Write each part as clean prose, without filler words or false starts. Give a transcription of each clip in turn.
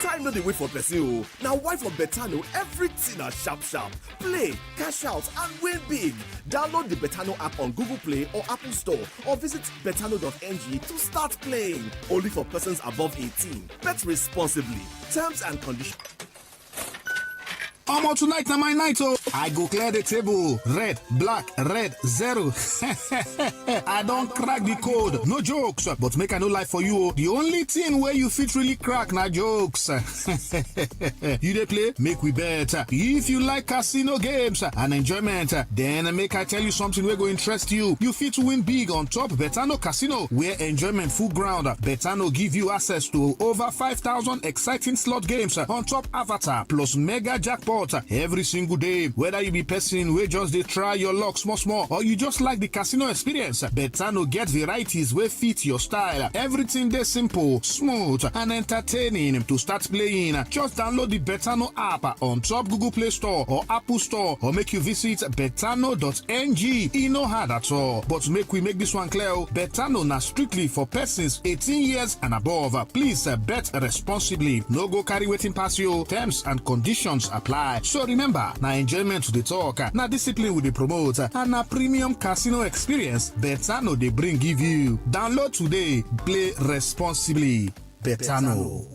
Time no dey wait for person o. Na why for Betano everything na sharp sharp. Play, cash out and win big. Download the Betano app on Google Play or Apple Store or visit betano.ng to start playing. Only for persons above 18. Bet responsibly. Terms and conditions. Tonight na my night, oh. I go clear the table. Red, black, red, 0. I don't crack the code. No jokes. But make I no lie for you, oh. The only thing where you fit really crack na jokes. You dey play? Make we bet. If you like casino games and enjoyment, then make I tell you something wey go interest you. You fit win big on top Betano Casino, where enjoyment full ground. Betano give you access to over 5,000 exciting slot games on top Avatar plus mega jackpot every single day. Whether you be person wey just dey try your luck small or you just like the casino experience, Betano get varieties wey fit your style. Everything dey simple, smooth and entertaining. To start playing, just download the Betano app on top Google Play Store or Apple Store, or make you visit betano.ng. E no hard at all. But make we make this one clear, Betano na strictly for persons 18 years and above. Please bet responsibly. No go carry wetin pass you. Terms and conditions apply. So remember, na enjoyment to the talk, na discipline we dey promote, and na premium casino experience Betano dey bring give you. Download today, play responsibly. Betano.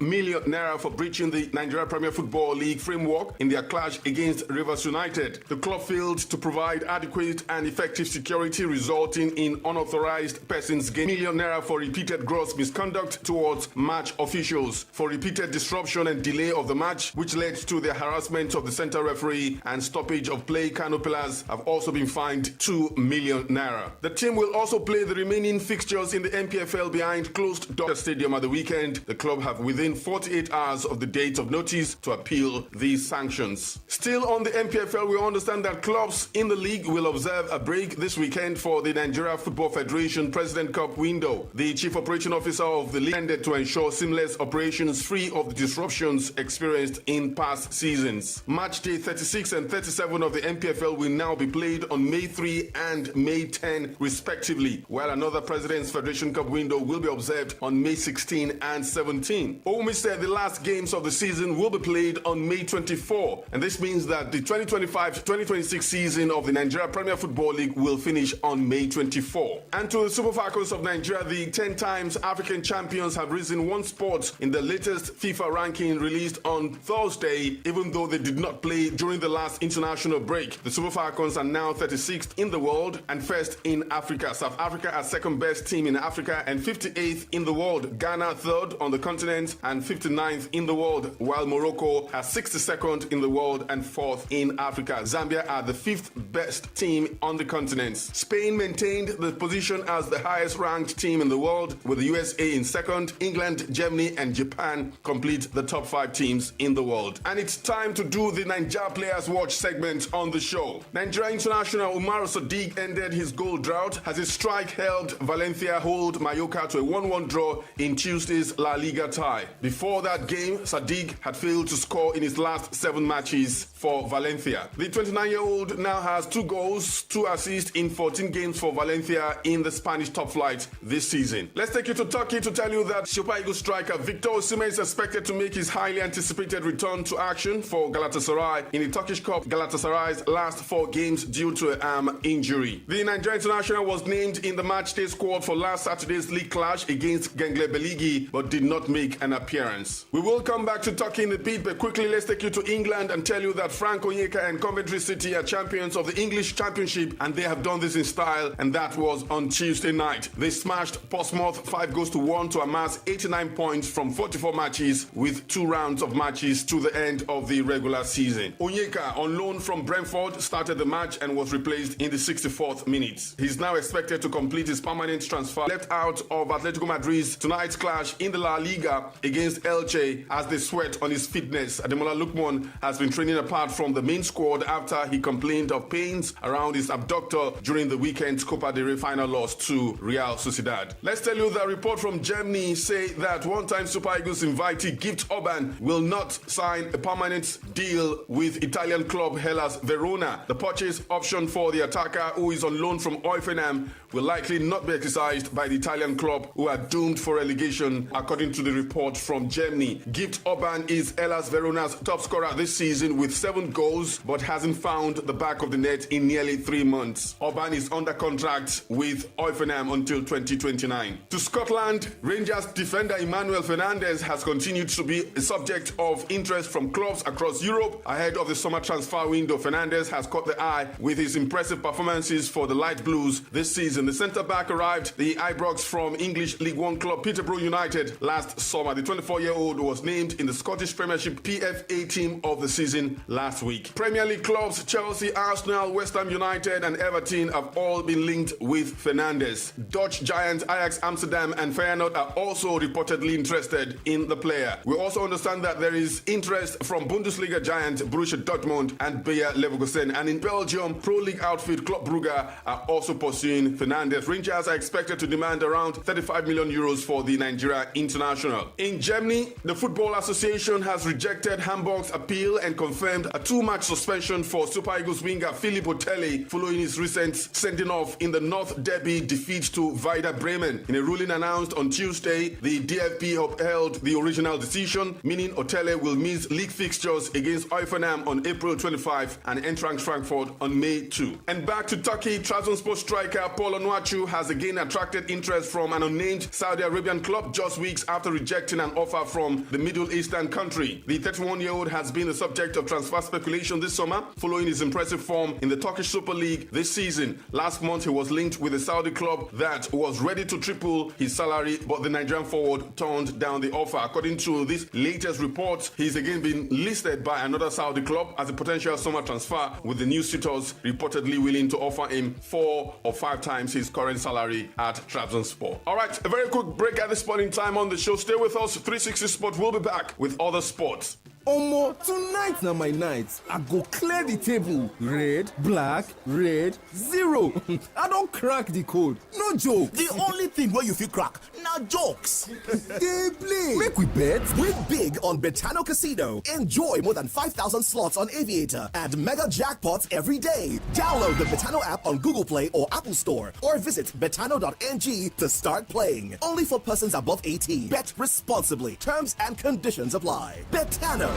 Million naira for breaching the Nigeria Premier Football League framework in their clash against Rivers United. The club failed to provide adequate and effective security, resulting in unauthorized persons gaining million naira for repeated gross misconduct towards match officials, for repeated disruption and delay of the match, which led to the harassment of the center referee and stoppage of play. Kano Pillars have also been fined 2 million naira. The team will also play the remaining fixtures in the NPFL behind closed doors stadium at the weekend. The club have within 48 hours of the date of notice to appeal these sanctions. Still on the NPFL, we understand that clubs in the league will observe a break this weekend for the Nigeria Football Federation President Cup window. The chief operating officer of the league intended to ensure seamless operations free of the disruptions experienced in past seasons. Match day 36 and 37 of the NPFL will now be played on May 3 and May 10 respectively, while another President's Federation Cup window will be observed on May 16 and 17. Omi said the last games of the season will be played on May 24, and this means that the 2025-2026 season of the Nigeria Premier Football League will finish on May 24. And to the Super Falcons of Nigeria, the 10 times African champions have risen one spot in the latest FIFA ranking released on Thursday, even though they did not play during the last international break. The Super Falcons are now 36th in the world and first in Africa. South Africa are second best team in Africa and 58th in the world. Ghana third on the continent and 59th in the world, while Morocco are 62nd in the world and 4th in Africa. Zambia are the 5th best team on the continent. Spain maintained the position as the highest ranked team in the world, with the USA in second. England, Germany and Japan complete the top 5 teams in the world. And it's time to do the Nigeria Players Watch segment on the show. Nigeria international Umar Sadiq ended his goal drought as his strike held Valencia hold Mallorca to a 1-1 draw in Tuesday's La Liga tie. Before that game, Sadiq had failed to score in his last 7 matches for Valencia. The 29-year-old now has 2 goals, 2 assists in 14 games for Valencia in the Spanish top flight this season. Let's take you to Turkey to tell you that Super Eagles striker Victor Osimhen is expected to make his highly anticipated return to action for Galatasaray in the Turkish Cup. Galatasaray's last 4 games due to an arm injury. The Nigerian international was named in the matchday squad for last Saturday's league clash against Gengle Beligi, but did not make an appearance. We will come back to Turkey in a bit, but quickly let's take you to England and tell you that Frank Onyeka and Coventry City are champions of the English Championship, and they have done this in style, and that was on Tuesday night. They smashed Portsmouth 5-1 to amass 89 points from 44 matches with 2 rounds of matches to the end of the regular season. Onyeka, on loan from Brentford, started the match and was replaced in the 64th minute. He's now expected to complete his permanent transfer, left out of Atletico Madrid's tonight's clash in the La Liga against Elche as they sweat on his fitness. Ademola Lookman has been training apart from the main squad after he complained of pains around his abductor during the weekend's Copa del Rey final loss to Real Sociedad. Let's tell you that report from Germany say that one-time Super Eagles invitee Gift Orban will not sign a permanent deal with Italian club Hellas Verona. The purchase option for the attacker, who is on loan from Hoffenheim, will likely not be exercised by the Italian club, who are doomed for relegation relegation, according to the report from Germany. Gift Orban is Hellas Verona's top scorer this season with 7 goals, but hasn't found the back of the net in nearly 3 months. Orban is under contract with Hoffenheim until 2029. To Scotland, Rangers defender Emmanuel Fernandez has continued to be a subject of interest from clubs across Europe. Ahead of the summer transfer window, Fernandez has caught the eye with his impressive performances for the Light Blues this season. The centre-back arrived the Ibrox from English League One club Peterborough United last summer. The 24-year-old was named in the Scottish Premiership PFA team of the season last week. Premier League clubs Chelsea, Arsenal, West Ham United and Everton have all been linked with Fernandez. Dutch giants Ajax Amsterdam and Feyenoord are also reportedly interested in the player. We also understand that there is interest from Bundesliga giant Borussia Dortmund and Bayer Leverkusen, and in Belgium, Pro League outfit Club Brugge are also pursuing Fernandez. Rangers are expected to demand around 35 million euros for the Nigeria international. In Germany, the Football Association has rejected Hamburg's appeal and confirmed a 2-match suspension for Super Eagles winger Philipp Otele following his recent sending off in the North Derby defeat to Werder Bremen. In a ruling announced on Tuesday, the DFB upheld the original decision, meaning Otele will miss league fixtures against Hoffenheim on April 25 and Eintracht Frankfurt on May 2. And back to Turkey, Trabzonspor striker Paul Onuachu has again attracted interest from an unnamed Saudi Arabian club just weeks after rejecting an offer from the Middle Eastern country. The 31-year-old has been the subject of transfer speculation this summer following his impressive form in the Turkish Super League this season. Last month, he was linked with a Saudi club that was ready to triple his salary, but the Nigerian forward turned down the offer. According to this latest report, he's again been listed by another Saudi club as a potential summer transfer, with the new suitors reportedly willing to offer him 4 or 5 times his current salary at Trabzonspor. All right, a very quick break at this point in time on the show. Stay with us. 360 Sport will be back with other sports. Omo, tonight na my night. I go clear the table. Red, black, red, 0. I don't crack the code. No joke. The only thing where you feel crack, now jokes. They play. Make we bet. Win big on Betano Casino. Enjoy more than 5,000 slots on Aviator and mega jackpots every day. Download the Betano app on Google Play or Apple Store, or visit betano.ng to start playing. Only for persons above 18. Bet responsibly. Terms and conditions apply. Betano.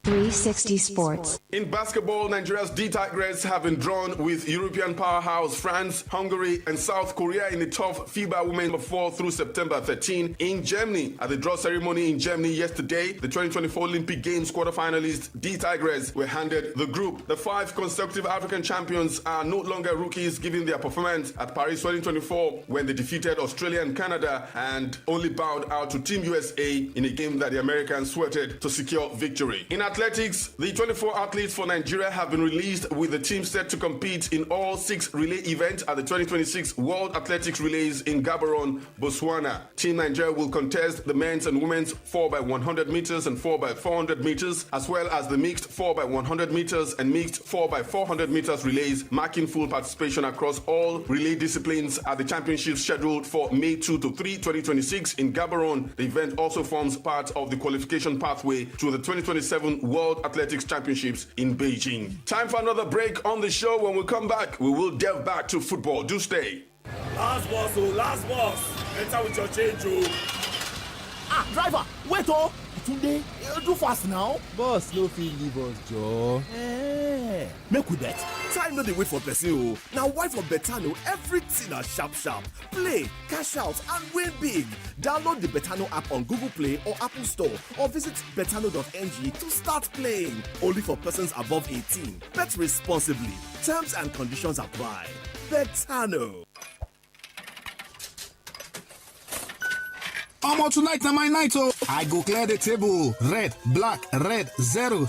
360 Sports. In basketball, Nigeria's D-Tigers have been drawn with European powerhouse France, Hungary, and South Korea in the tough FIBA Women's Number 4 through September 13 in Germany. At the draw ceremony in Germany yesterday, the 2024 Olympic Games quarterfinalists D-Tigers were handed the group. The 5 consecutive African champions are no longer rookies, given their performance at Paris 2024 when they defeated Australia and Canada and only bowed out to Team USA in a game that the Americans sweated to secure victory. In athletics, the 24 athletes for Nigeria have been released, with the team set to compete in all 6 relay events at the 2026 World Athletics Relays in Gaborone, Botswana. Team Nigeria will contest the men's and women's 4x100 meters and 4x400 meters, as well as the mixed 4x100 meters and mixed 4x400 meters relays, marking full participation across all relay disciplines at the championships scheduled for May 2 to 3, 2026 in Gaborone. The event also forms part of the qualification pathway to the 2027 World Athletics Championships in Beijing. Time for another break on the show. When we come back, we will delve back to football. Do stay. Last boss. Enter with your change, oh. Driver, wait, oh. Today, do fast now. Boss, no fit leave us, Joe. Make we bet. Time no dey wait for person o. Na why for Betano everything na sharp. Play, cash out and win big. Download the Betano app on Google Play or Apple Store, or visit betano.ng to start playing. Only for persons above 18. Bet responsibly. Terms and conditions apply. Betano. Omo, tonight na my night, oh. I go clear the table. Red, black, red, 0.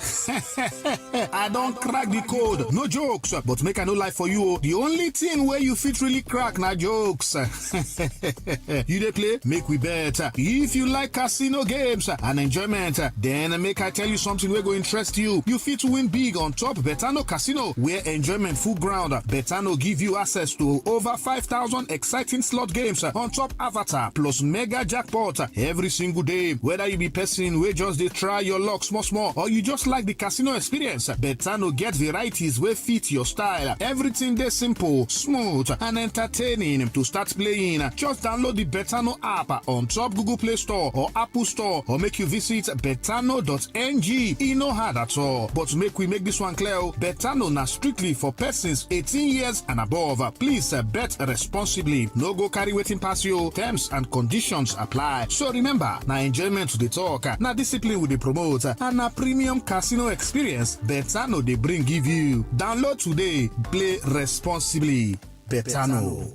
I don't crack the code. No jokes. But make I no lie for you, oh. The only thing where you fit really crack na jokes. You dey play? Make we bet. If you like casino games and enjoyment, then make I tell you something wey go interest you. You fit win big on top Betano Casino, where enjoyment full ground. Betano give you access to over 5,000 exciting slot games on top Avatar, plus mega jackpot sport every single day. Whether you be person wey just dey try your luck small or you just like the casino experience, Betano get varieties wey fit your style. Everything dey simple, smooth and entertaining. To start playing, just download the Betano app on top Google Play Store or Apple Store, or make you visit betano.ng. E no hard at all. But make we make this one clear, Betano na strictly for persons 18 years and above. Please bet responsibly. No go carry wetin pass you. Terms and conditions apply. So remember, na enjoyment to the talk, na discipline we dey promote, and na premium casino experience Betano dey bring give you. Download today. Play responsibly. Betano.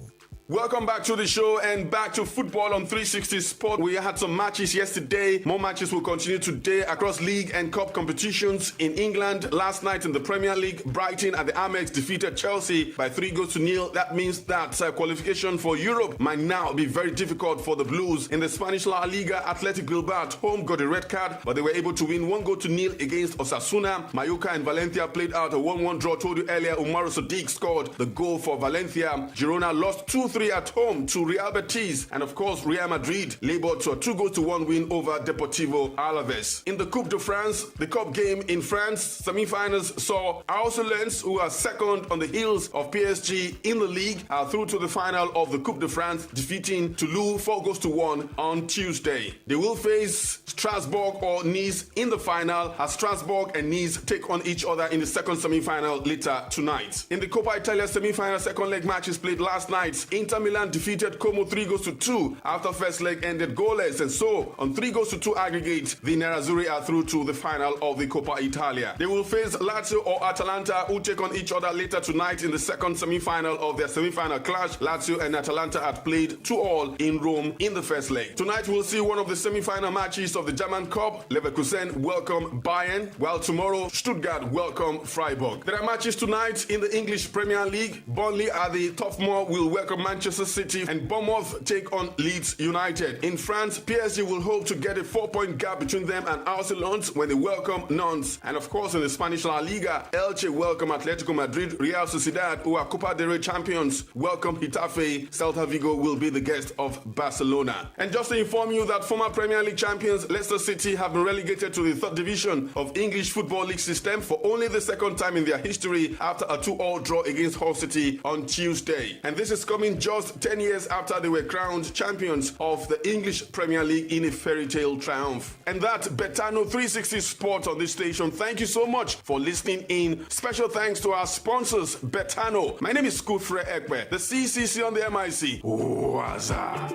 Welcome back to the show and back to football on 360 Sport. We had some matches yesterday. More matches will continue today across league and cup competitions. In England, last night in the Premier League, Brighton at the Amex defeated Chelsea by 3-0. That means that qualification for Europe might now be very difficult for the Blues. In the Spanish La Liga, Athletic Bilbao at home got a red card, but they were able to win 1-0 against Osasuna. Mallorca and Valencia played out a 1-1 draw. Told you earlier, Umaru Sadiq scored the goal for Valencia. Girona lost 2-3 at home to Real Betis, and of course Real Madrid labored to a 2-1 win over Deportivo Alaves. In the Coupe de France, the cup game in France, semi-finals saw Lens, who are second on the heels of PSG in the league, are through to the final of the Coupe de France, defeating Toulouse 4-1 on Tuesday. They will face Strasbourg or Nice in the final, as Strasbourg and Nice take on each other in the second semi-final later tonight. In the Coppa Italia semi-final second leg matches played last night, Inter Milan defeated Como 3-2 after first leg ended goalless, and so on 3-2 aggregate, the Nerazzurri are through to the final of the Coppa Italia. They will face Lazio or Atalanta, who take on each other later tonight in the second semi-final of their semi-final clash. Lazio and Atalanta had played 2-2 in Rome in the first leg. Tonight we'll see one of the semi-final matches of the German Cup. Leverkusen welcome Bayern, while tomorrow Stuttgart welcome Freiburg. There are matches tonight in the English Premier League. Burnley at the Turf Moor will welcome Manchester City, and Bournemouth take on Leeds United. In France, PSG will hope to get a 4-point gap between them and Arsenal when they welcome Nantes. And of course, in the Spanish La Liga, Elche welcome Atletico Madrid. Real Sociedad, who are Copa del Rey champions, welcome Getafe. Celta Vigo will be the guest of Barcelona. And just to inform you that former Premier League champions Leicester City have been relegated to the third division of English Football League system for only the second time in their history after a 2-2 draw against Hull City on Tuesday. And this is coming just 10 years after they were crowned champions of the English Premier League in a fairy tale triumph. And that's Betano 360 Sport on this station. Thank you so much for listening in. Special thanks to our sponsors, Betano. My name is Kufre Ekwe, the CCC on the MIC. Waza.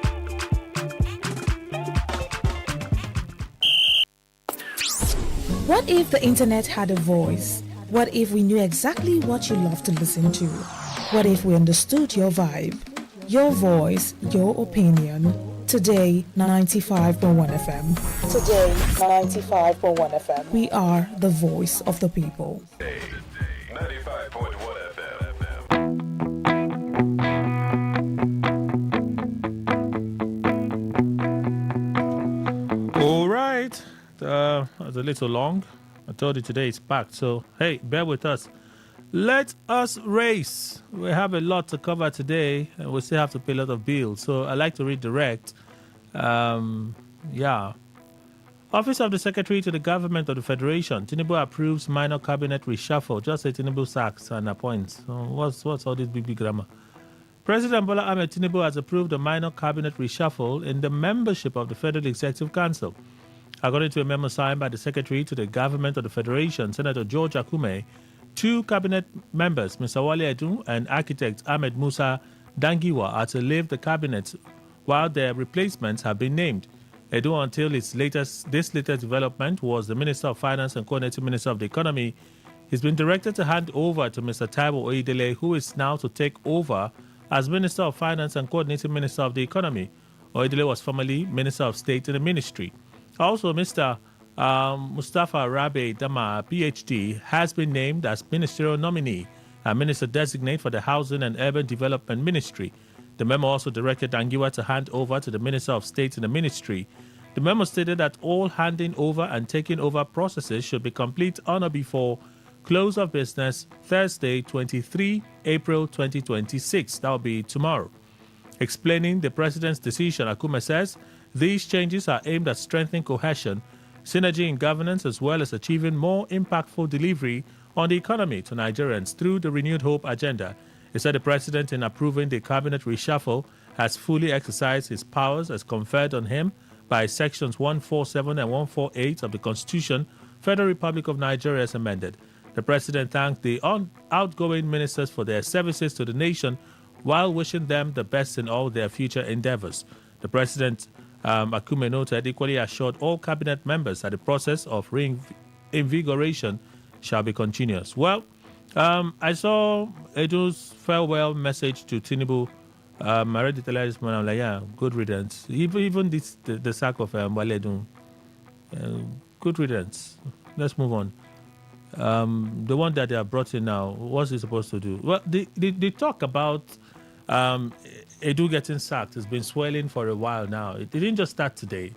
What if the internet had a voice? What if we knew exactly what you love to listen to? What if we understood your vibe? Your voice, your opinion. Today, 95.1 FM. Today, 95.1 FM. We are the voice of the people. 95.1 FM. All right. That's a little long. I told you today it's packed. So, hey, bear with us. Let us race. We have a lot to cover today, and we still have to pay a lot of bills. So I like to redirect. Office of the Secretary to the Government of the Federation. Tinubu approves minor cabinet reshuffle. Just say Tinubu sacks and appoints. So what's all this big grammar? President Bola Ahmed Tinubu has approved a minor cabinet reshuffle in the membership of the Federal Executive Council. According to a memo signed by the Secretary to the Government of the Federation, Senator George Akume, two cabinet members, Mr. Wale Edun and architect Ahmed Musa Dangiwa, are to leave the cabinet while their replacements have been named. Edun, until this latest development, was the Minister of Finance and Coordinating Minister of the Economy. He's been directed to hand over to Mr. Taiwo Oyedele, who is now to take over as Minister of Finance and Coordinating Minister of the Economy. Oyedele was formerly Minister of State in the ministry. Also, Mr. Mustafa Rabe Dama, PhD, has been named as ministerial nominee and minister designate for the Housing and Urban Development Ministry. The memo also directed Dangiwa to hand over to the Minister of State in the ministry. The memo stated that all handing over and taking over processes should be complete on or before close of business Thursday, 23 April 2026. That will be tomorrow. Explaining the president's decision, Akume says These changes are aimed at strengthening cohesion, synergy in governance, as well as achieving more impactful delivery on the economy to Nigerians through the Renewed Hope agenda. He said the president, in approving the cabinet reshuffle, has fully exercised his powers as conferred on him by sections 147 and 148 of the Constitution, Federal Republic of Nigeria as amended. The president thanked the outgoing ministers for their services to the nation while wishing them the best in all their future endeavors. The president, Akume noted, equally assured all cabinet members that the process of reinvigoration shall be continuous. Well, I saw Edu's farewell message to Tinubu. I read the television this morning. I'm like, yeah, good riddance. Even the sack of Wale, good riddance. Let's move on. The one that they are brought in now, what's he supposed to do? Well, they talk about Edu getting sacked has been swelling for a while now. It didn't just start today.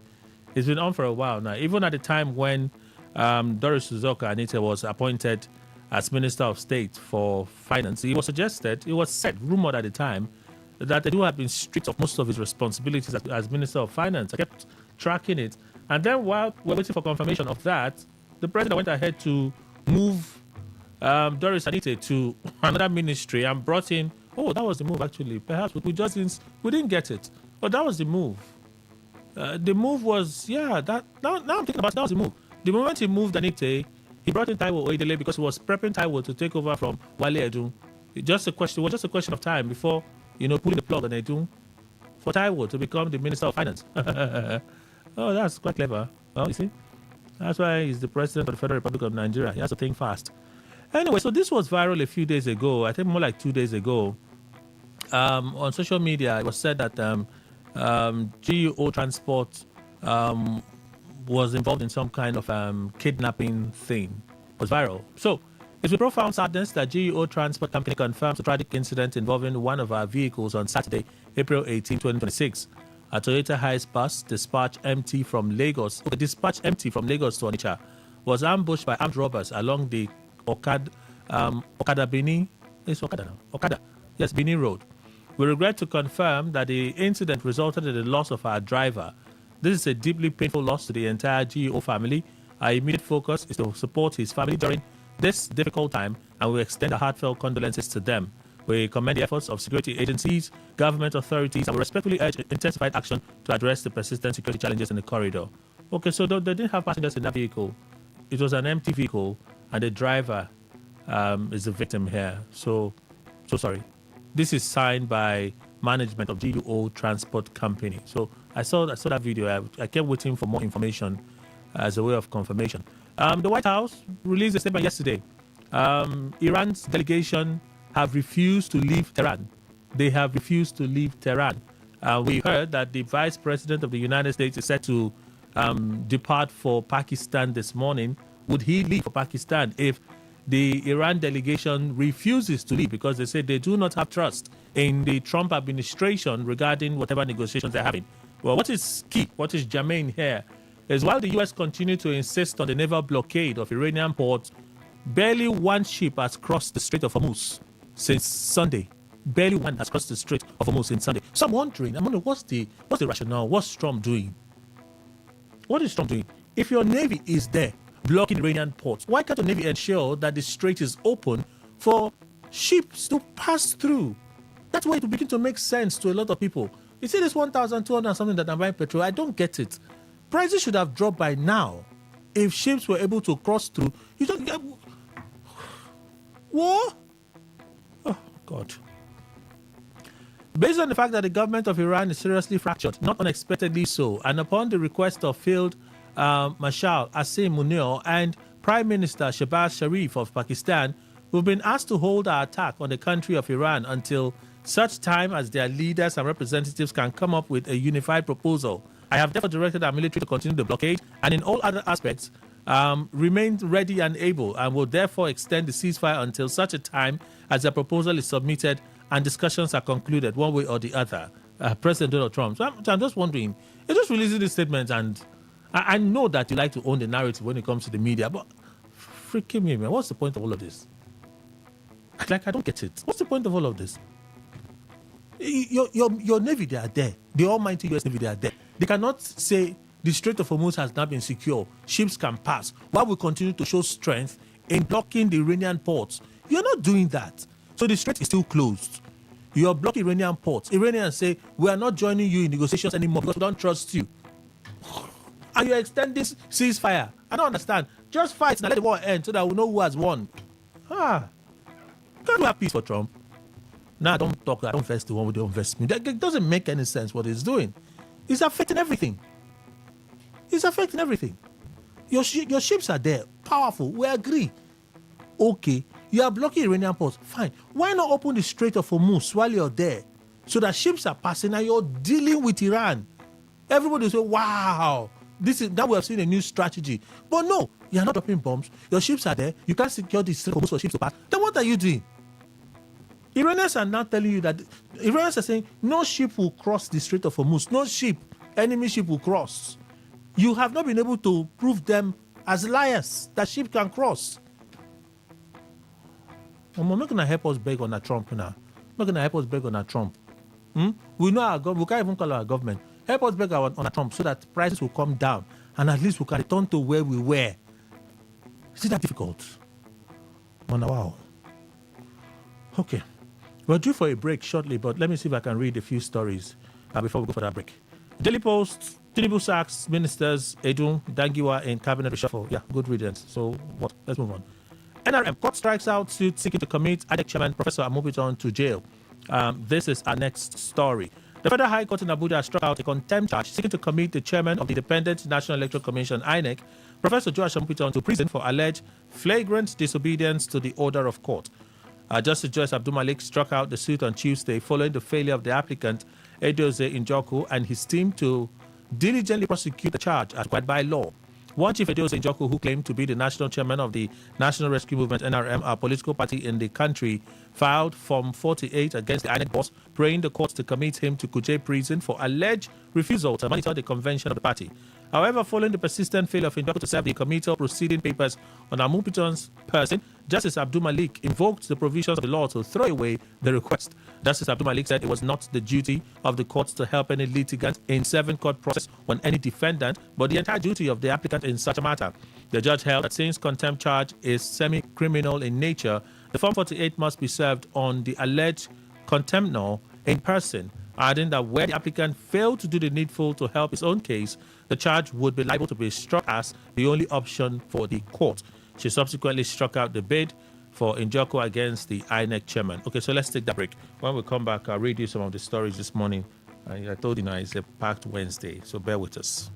It's been on for a while now. Even at the time when Doris Uzoka Anita was appointed as Minister of State for Finance, it was suggested, it was said, rumored at the time, that Edu had been stripped of most of his responsibilities as Minister of Finance. I kept tracking it. And then while we're waiting for confirmation of that, the president went ahead to move Doris Anita to another ministry and brought in, that was the move actually. Perhaps we didn't get it. But that was the move. The move was, now I'm thinking about it, that was the move. The moment he moved Anita, he brought in Taiwo Oedele because he was prepping Taiwo to take over from Wale Edu. It was just a question of time before, pulling the plug on Edu for Taiwo to become the Minister of Finance. Oh, that's quite clever. Well, you see, that's why he's the president of the Federal Republic of Nigeria. He has to think fast. Anyway, so this was viral a few days ago. I think more like 2 days ago. On social media, it was said that GEO Transport was involved in some kind of kidnapping thing. It was viral. So, it's with profound sadness that GEO Transport Company confirms a tragic incident involving one of our vehicles on Saturday, April 18, 2026. A Toyota Hiace bus dispatched empty from Lagos to Onitsha was ambushed by armed robbers along the Okada Benin. It's Okada now. Okada. Yes, Benin Road. We regret to confirm that the incident resulted in the loss of our driver. This is a deeply painful loss to the entire GEO family. Our immediate focus is to support his family during this difficult time, and we extend our heartfelt condolences to them. We commend the efforts of security agencies, government authorities, and we respectfully urge intensified action to address the persistent security challenges in the corridor. Okay, so they didn't have passengers in that vehicle. It was an empty vehicle, and the driver is the victim here. So sorry. This is signed by management of GEO Transport Company. So I saw that video. I kept waiting for more information as a way of confirmation. The White House released a statement yesterday. Iran's delegation have refused to leave Tehran. They have refused to leave Tehran. We heard that the Vice President of the United States is set to depart for Pakistan this morning. Would he leave for Pakistan if the Iran delegation refuses to leave? Because they say they do not have trust in the Trump administration regarding whatever negotiations they're having. Well, what is key, what is germane here, is while the U.S. continue to insist on the naval blockade of Iranian ports, barely one ship has crossed the Strait of Hormuz since Sunday. Barely one has crossed the Strait of Hormuz since Sunday. So I'm wondering, what's the rationale? What's Trump doing? What is Trump doing? If your Navy is there blocking Iranian ports, why can't the Navy ensure that the strait is open for ships to pass through? That's why it will begin to make sense to a lot of people. You see this 1,200 something that I'm buying petrol, I don't get it. Prices should have dropped by now if ships were able to cross through. You don't get... What? Oh, God. Based on the fact that the government of Iran is seriously fractured, not unexpectedly so, and upon the request of Field Marshal Asim Munir and Prime Minister Shehbaz Sharif of Pakistan, we've been asked to hold our attack on the country of Iran until such time as their leaders and representatives can come up with a unified proposal. I have therefore directed our military to continue the blockade and in all other aspects remain ready and able, and will therefore extend the ceasefire until such a time as the proposal is submitted and discussions are concluded one way or the other. President Donald Trump. So I'm just wondering, you're just releasing this statement, and I know that you like to own the narrative when it comes to the media, but freaking me, man, what's the point of all of this? I don't get it. What's the point of all of this? Your Navy, they are there. The almighty U.S. Navy, they are there. They cannot say the Strait of Hormuz has now been secure. Ships can pass. While we continue to show strength in blocking the Iranian ports. You're not doing that. So the strait is still closed. You are blocking Iranian ports. Iranians say, we are not joining you in negotiations anymore because we don't trust you. And you're extending ceasefire. I don't understand. Just fight and let the war end so that we know who has won. Can't we have peace for Trump? Now, don't talk. I don't invest the one with the investment. That doesn't make any sense what he's doing. It's affecting everything. It's affecting everything. Your ships are there. Powerful. We agree. Okay. You are blocking Iranian ports. Fine. Why not open the Strait of Hormuz while you're there? So that ships are passing and you're dealing with Iran. Everybody will say, wow, now we have seen a new strategy. But no, you're not dropping bombs. Your ships are there. You can't secure the Strait of Hormuz for ships to pass. Then what are you doing? Iranians are now telling you that Iranians are saying no ship will cross the Strait of Hormuz. No ship, enemy ship will cross. You have not been able to prove them as liars that ship can cross. I'm not going to help us beg on a Trump now. I'm not going to help us beg on a Trump. We know our government. We can't even call our government. Help us beg on a Trump so that prices will come down and at least we can return to where we were. Is it that difficult? Wow. Okay. We're due for a break shortly, but let me see if I can read a few stories before we go for that break. Daily Post, Tinubu sacks ministers Edun, Dangiwa in cabinet reshuffle. Yeah, good riddance. So what? Let's move on. NRM, court strikes out suit seeking to commit INEC chairman Professor Amobiton to jail. This is our next story. The Federal High Court in Abuja has struck out a contempt charge seeking to commit the chairman of the Independent National Electoral Commission, INEC, Professor Joash Amobiton, to prison for alleged flagrant disobedience to the order of court. Justice Joyce Abdul-Malik struck out the suit on Tuesday following the failure of the applicant, Edoze Njoku, and his team to diligently prosecute the charge as required by law. One Chief Edoze Njoku, who claimed to be the national chairman of the National Rescue Movement, NRM, a political party in the country, filed Form 48 against the INEC boss, praying the court to commit him to Kuje prison for alleged refusal to monitor the convention of the party. However, following the persistent failure of Njoku to serve the committal proceeding papers on Amobiton's person, Justice Abdul-Malik invoked the provisions of the law to throw away the request. Justice Abdul-Malik said it was not the duty of the court to help any litigant in serving court process on any defendant, but the entire duty of the applicant in such a matter. The judge held that since contempt charge is semi-criminal in nature, the Form 48 must be served on the alleged contemptor in person, adding that where the applicant failed to do the needful to help his own case, the charge would be liable to be struck as the only option for the court. She subsequently struck out the bid for Njoku against the INEC chairman. Okay, so let's take that break. When we come back, I'll read you some of the stories this morning. I told you now it's a packed Wednesday, so bear with us.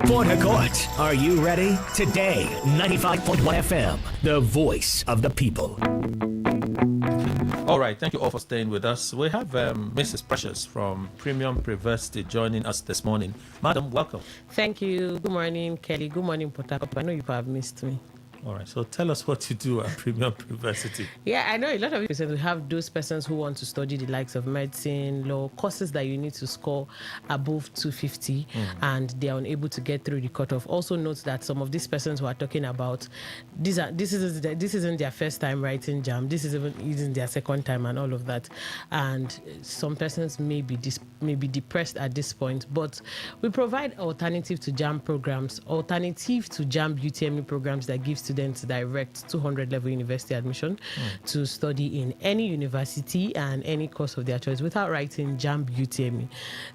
Port Harcourt, are you ready? Today, 95.1 FM, the voice of the people. All right, thank you all for staying with us. We have Mrs. Precious from Premium Privacy joining us this morning. Madam, welcome. Thank you. Good morning, Kelly. Good morning, Port Harcourt. I know you have missed me. All right, so tell us what you do at Premium Privacy. Yeah, I know a lot of people have those persons who want to study the likes of medicine, law, courses that you need to score above 250, and they are unable to get through the cutoff. Also note that some of these persons who are talking about, this isn't their first time writing JAM, this isn't their second time and all of that. And some persons may be depressed at this point, but we provide alternative to JAM programs, alternative to JAM UTME programs that give students direct 200 level university admission to study in any university and any course of their choice without writing JAM UTME.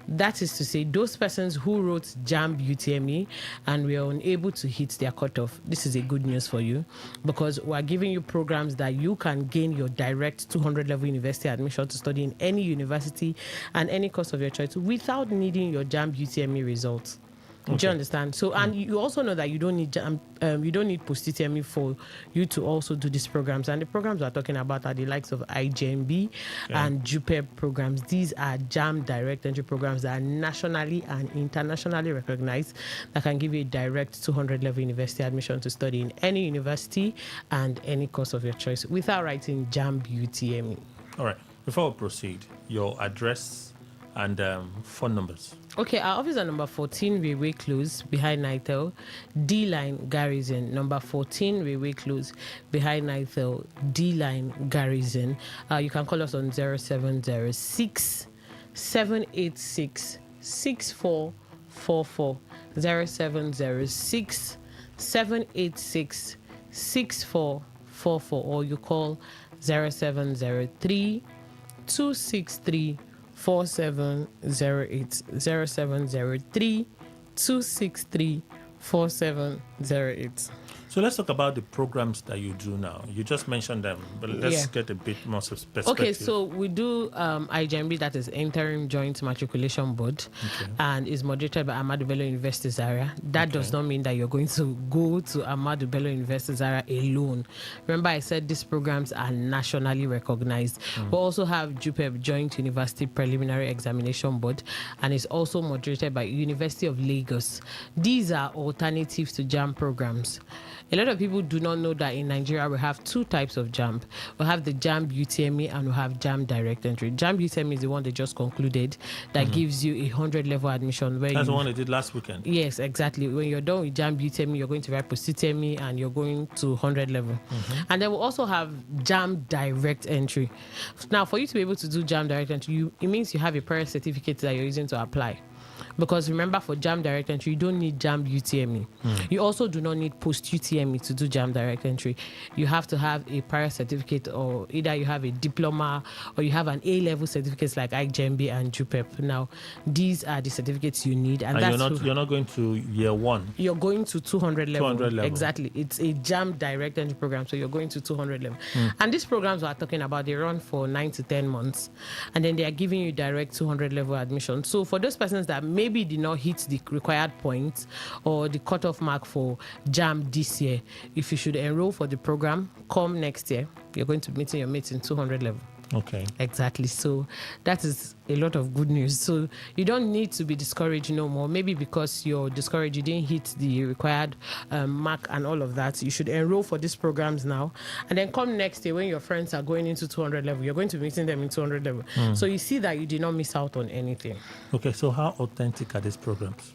That is to say, those persons who wrote JAM UTME and were unable to hit their cutoff, this is a good news for you, because we're giving you programs that you can gain your direct 200 level university admission to study in any university and any course of your choice without needing your JAM UTME results. Okay. Do you understand? So, and you also know that you don't need post-UTME for you to also do these programs. And the programs we're talking about are the likes of IJMB and JUPEB programs. These are JAM direct entry programs that are nationally and internationally recognized that can give you a direct 200 level university admission to study in any university and any course of your choice without writing JAM UTME. All right. Before we proceed, your address and phone numbers. Okay, our office is number 14 Railway Close behind Nightel, D-Line Garrison. Number 14 Railway Close behind Nightel, D-Line Garrison. You can call us on 0706 786 6444. 0706 786 6444, or you call 0703 263 4708. 0703 263 4708. So let's talk about the programs that you do now. You just mentioned them, but let's get a bit more perspective. Okay, so we do IJMB, that is Interim Joint Matriculation Board, and is moderated by Ahmadu Bello University Zaria. That does not mean that you're going to go to Ahmadu Bello University Zaria alone. Remember, I said these programs are nationally recognized. We also have JUPEB, Joint University Preliminary Examination Board, and is also moderated by University of Lagos. These are alternatives to JAMB programs. A lot of people do not know that in Nigeria we have two types of JAMB. We have the JAMB UTME and we have JAMB Direct Entry. JAMB UTME is the one they just concluded that gives you 100 level admission. That's the one they did last weekend. Yes, exactly. When you're done with JAMB UTME, you're going to write post-UTME and you're going to 100 level. And then we also have JAMB Direct Entry. Now, for you to be able to do JAMB Direct Entry, it means you have a prior certificate that you're using to apply. Because remember, for JAMB Direct Entry, you don't need JAMB UTME. You also do not need post-UTME to do JAMB Direct Entry. You have to have a prior certificate, or either you have a diploma or you have an A-level certificate like IJMB and JUPEP. Now, these are the certificates you need. And that's you're not going to year one. You're going to 200 level. 200 level. Exactly. It's a JAMB Direct Entry program, so you're going to 200 level. And these programs we're talking about, they run for 9 to 10 months. And then they are giving you direct 200 level admission. So for those persons that maybe did not hit the required points or the cutoff mark for JAMB this year, if you should enroll for the program, come next year. You're going to be meeting your mates in 200 level. Okay. Exactly. So that is a lot of good news. So you don't need to be discouraged no more. Maybe because you're discouraged, you didn't hit the required mark and all of that. You should enroll for these programs now. And then come next year when your friends are going into 200 level, you're going to be meeting them in 200 level. So you see that you did not miss out on anything. Okay. So how authentic are these programs?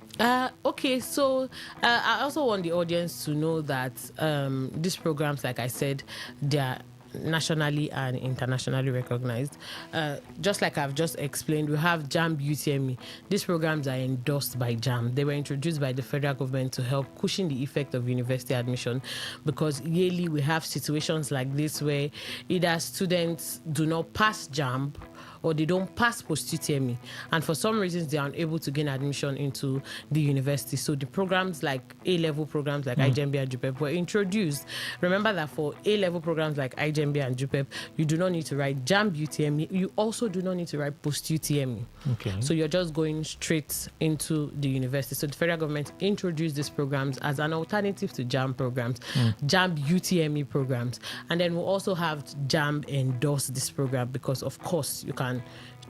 Okay, so I also want the audience to know that these programs, like I said, they are nationally and internationally recognized. Just like I've just explained, we have JAMB UTME. These programs are endorsed by JAMB. They were introduced by the federal government to help cushion the effect of university admission, because yearly we have situations like this where either students do not pass JAMB or they don't pass post-UTME, and for some reasons they are unable to gain admission into the university. So the programs like A-level programs like IJMB and JUPEP were introduced. Remember that for A-level programs like IJMB and JUPEP, you do not need to write JAMB UTME. You also do not need to write post-UTME. Okay. So you're just going straight into the university. So the federal government introduced these programs as an alternative to JAMB programs, JAMB UTME programs. And then we'll also have JAMB endorse this program, because of course you can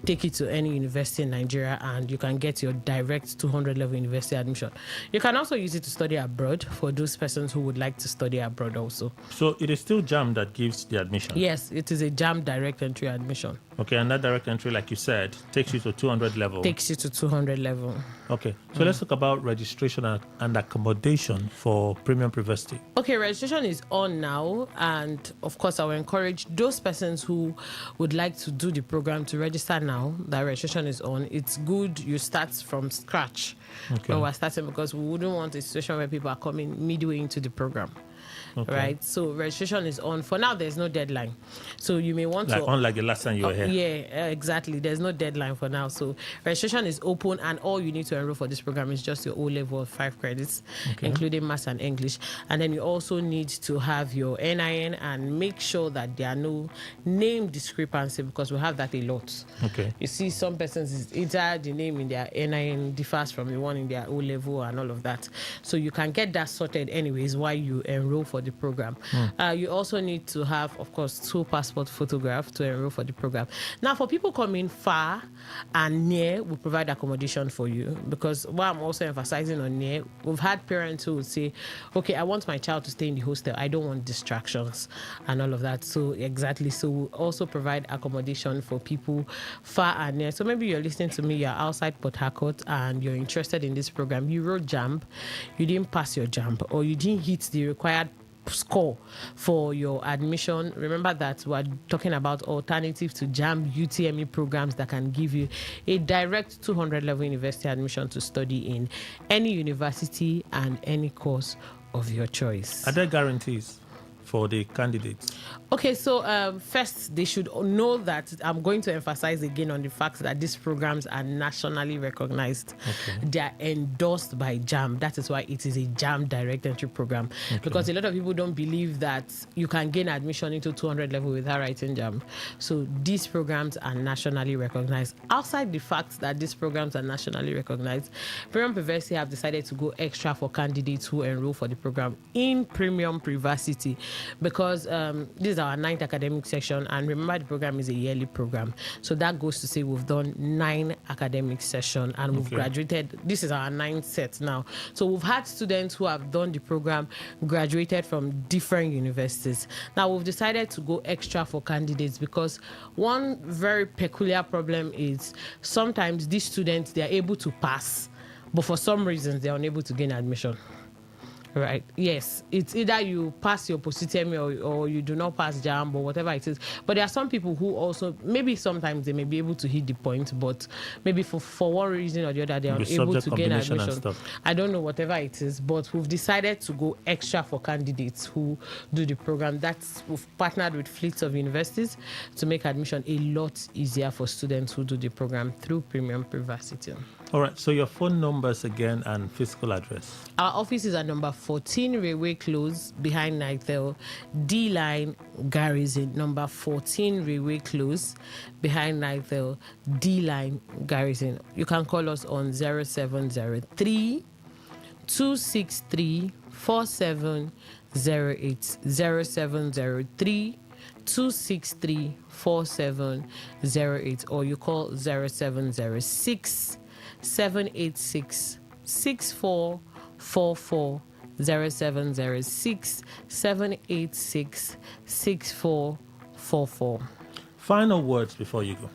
take it to any university in Nigeria and you can get your direct 200 level university admission. You can also use it to study abroad for those persons who would like to study abroad also. So it is still JAMB that gives the admission? Yes, it is a JAMB direct entry admission. Okay, and that direct entry, like you said, takes you to 200 level. Takes you to 200 level. Okay, so let's talk about registration and accommodation for Premium Privacy. Okay, registration is on now, and of course I will encourage those persons who would like to do the program to register now. That registration is on. It's good you start from scratch when we're starting, because we wouldn't want a situation where people are coming midway into the program. Okay. Right, so registration is on. For now, there's no deadline. So you may want to... Unlike the last time you were here. Yeah, exactly. There's no deadline for now. So registration is open, and all you need to enroll for this program is just your O-level of 5 credits, including Maths and English. And then you also need to have your NIN and make sure that there are no name discrepancy, because we have that a lot. Okay. You see, some persons, either the name in their NIN differs from the one in their O-level and all of that. So you can get that sorted anyways while you enroll enroll for the program. You also need to have, of course, 2 passport photographs to enroll for the program. Now, for people coming far and near, we provide accommodation for you, because what I'm also emphasizing on near, we've had parents who would say, okay, I want my child to stay in the hostel. I don't want distractions and all of that. So exactly. So we also provide accommodation for people far and near. So maybe you're listening to me, you're outside Port Harcourt and you're interested in this program. You wrote JAMB, you didn't pass your JAMB, or you didn't hit the required score for your admission. Remember that we're talking about alternative to JAMB UTME programs that can give you a direct 200 level university admission to study in any university and any course of your choice. Are there guarantees for the candidates? Okay, so first, they should know that I'm going to emphasize again on the fact that these programs are nationally recognized. Okay. They are endorsed by JAMB. That is why it is a JAMB direct entry program. Okay. Because a lot of people don't believe that you can gain admission into 200 level without writing JAMB. So these programs are nationally recognized. Outside the fact that these programs are nationally recognized, Premium Privacy have decided to go extra for candidates who enroll for the program in Premium Privacy, because this is our 9th academic session, and remember the program is a yearly program, so that goes to say we've done 9 academic sessions and we've graduated. This is our 9th set now, so we've had students who have done the program graduated from different universities. Now we've decided to go extra for candidates because one very peculiar problem is sometimes these students, they are able to pass, but for some reasons they are unable to gain admission. Right. Yes. It's either you pass your positemi or you do not pass JAMB or whatever it is. But there are some people who also, maybe sometimes they may be able to hit the point, but maybe for one reason or the other, they are unable to gain admission. I don't know, whatever it is. But we've decided to go extra for candidates who do the program. We've partnered with fleets of universities to make admission a lot easier for students who do the program through Premium Privacy. All right, so your phone numbers again and physical address. Our offices are number 14 Railway Close behind Nightel, D-Line Garrison. Number 14 Railway Close behind Nightel, D-Line Garrison. You can call us on 0703 263 4708. 0703 263 4708, or you call 0706 786 6444. 0706 786 6444. Final words before you go.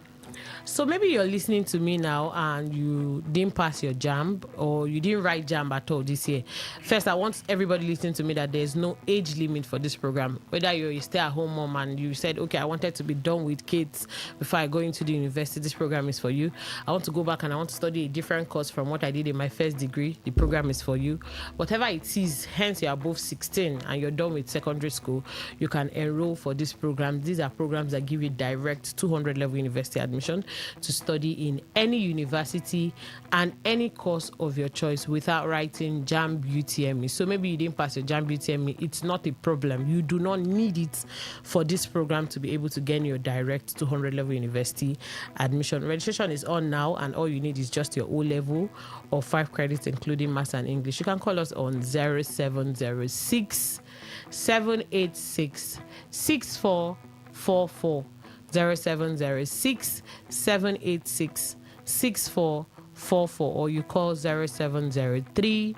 So maybe you're listening to me now and you didn't pass your JAMB or you didn't write JAMB at all this year. First, I want everybody listening to me that there's no age limit for this program. Whether you're a stay-at-home mom and you said, okay, I wanted to be done with kids before I go into the university, this program is for you. I want to go back and I want to study a different course from what I did in my first degree, the program is for you. Whatever it is, hence you're above 16 and you're done with secondary school, you can enroll for this program. These are programs that give you direct 200 level university admission to study in any university and any course of your choice without writing JAMB UTME. So maybe you didn't pass your JAMB UTME. It's not a problem. You do not need it for this program to be able to gain your direct 200 level university admission. Registration is on now, and all you need is just your O level or 5 credits, including Maths and English. You can call us on 0706 786 6444. 0706 786 6444, or you call 0703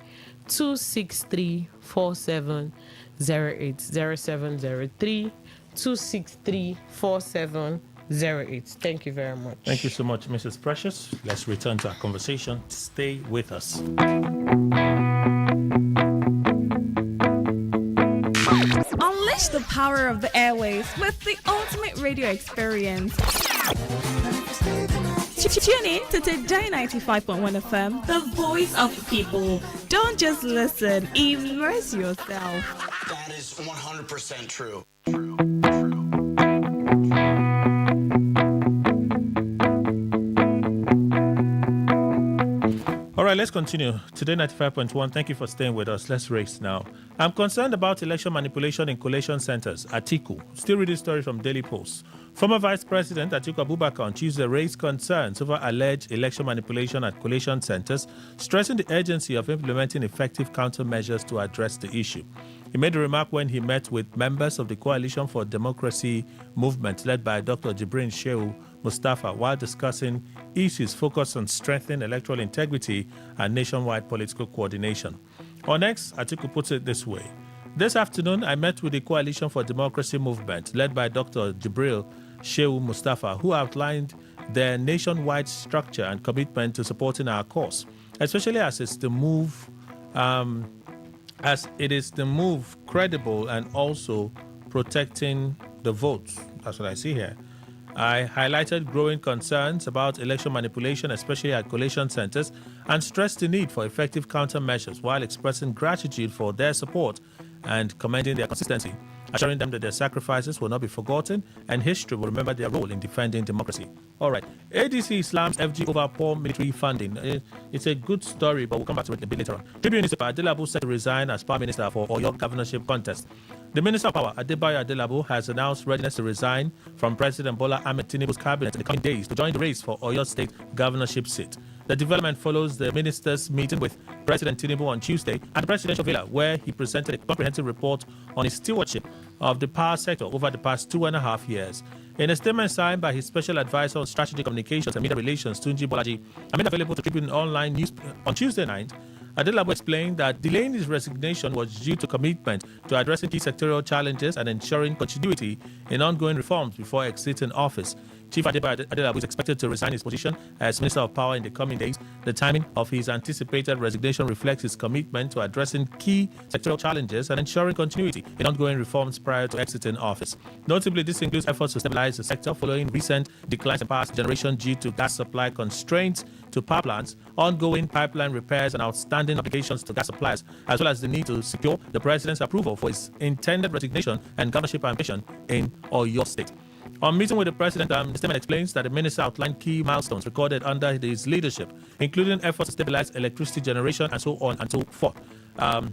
263 4708. 0703 263 4708. Thank you very much. Thank you so much, Mrs. Precious. Let's return to our conversation. Stay with us. Unleash the power of the airwaves with the ultimate radio experience. Tune in to Today 95.1 FM, the voice of the people. Don't just listen, immerse yourself. That is 100% true. All right, let's continue. Today 95.1, thank you for staying with us. Let's race now. I'm concerned about election manipulation in collation centers. Atiku. Still reading story from Daily Post. Former Vice President Atiku Abubakar on Tuesday raised concerns over alleged election manipulation at collation centers, stressing the urgency of implementing effective countermeasures to address the issue. He made a remark when he met with members of the Coalition for Democracy movement led by Dr. Jibrin Shehu Mustafa while discussing issues focused on strengthening electoral integrity and nationwide political coordination. On X, Atiku puts it this way. This afternoon, I met with the Coalition for Democracy movement led by Dr. Jibril Shehu Mustafa, who outlined their nationwide structure and commitment to supporting our cause, especially as it is the move credible and also protecting the votes. That's what I see here. I highlighted growing concerns about election manipulation, especially at collation centers, and stressed the need for effective countermeasures while expressing gratitude for their support and commending their consistency, assuring them that their sacrifices will not be forgotten and history will remember their role in defending democracy. All right. ADC slams FG over poor military funding. It's a good story, but we'll come back to it a bit later on. Tribune newspaper, Adelabu set to resign as Power Minister for Oyo governorship contest. The Minister of Power, Adebayo Adelabu, has announced readiness to resign from President Bola Ahmed Tinubu's cabinet in the coming days to join the race for Oyo State governorship seat. The development follows the minister's meeting with President Tinubu on Tuesday at the presidential villa, where he presented a comprehensive report on his stewardship of the power sector over the past 2.5 years. In a statement signed by his special advisor on strategic communications and media relations, Tunji Bolaji, and made available to Tribune Online News on Tuesday night, Adelabu explained that delaying his resignation was due to commitment to addressing key sectorial challenges and ensuring continuity in ongoing reforms before exiting office. Chief Adebayo Adelabu is expected to resign his position as Minister of Power in the coming days. The timing of his anticipated resignation reflects his commitment to addressing key sectoral challenges and ensuring continuity in ongoing reforms prior to exiting office. Notably, this includes efforts to stabilize the sector following recent declines in power generation due to gas supply constraints to power plants, ongoing pipeline repairs and outstanding obligations to gas suppliers, as well as the need to secure the President's approval for his intended resignation and governorship ambition in Oyo State. On meeting with the President, the statement explains that the minister outlined key milestones recorded under his leadership, including efforts to stabilize electricity generation and so on and so forth. The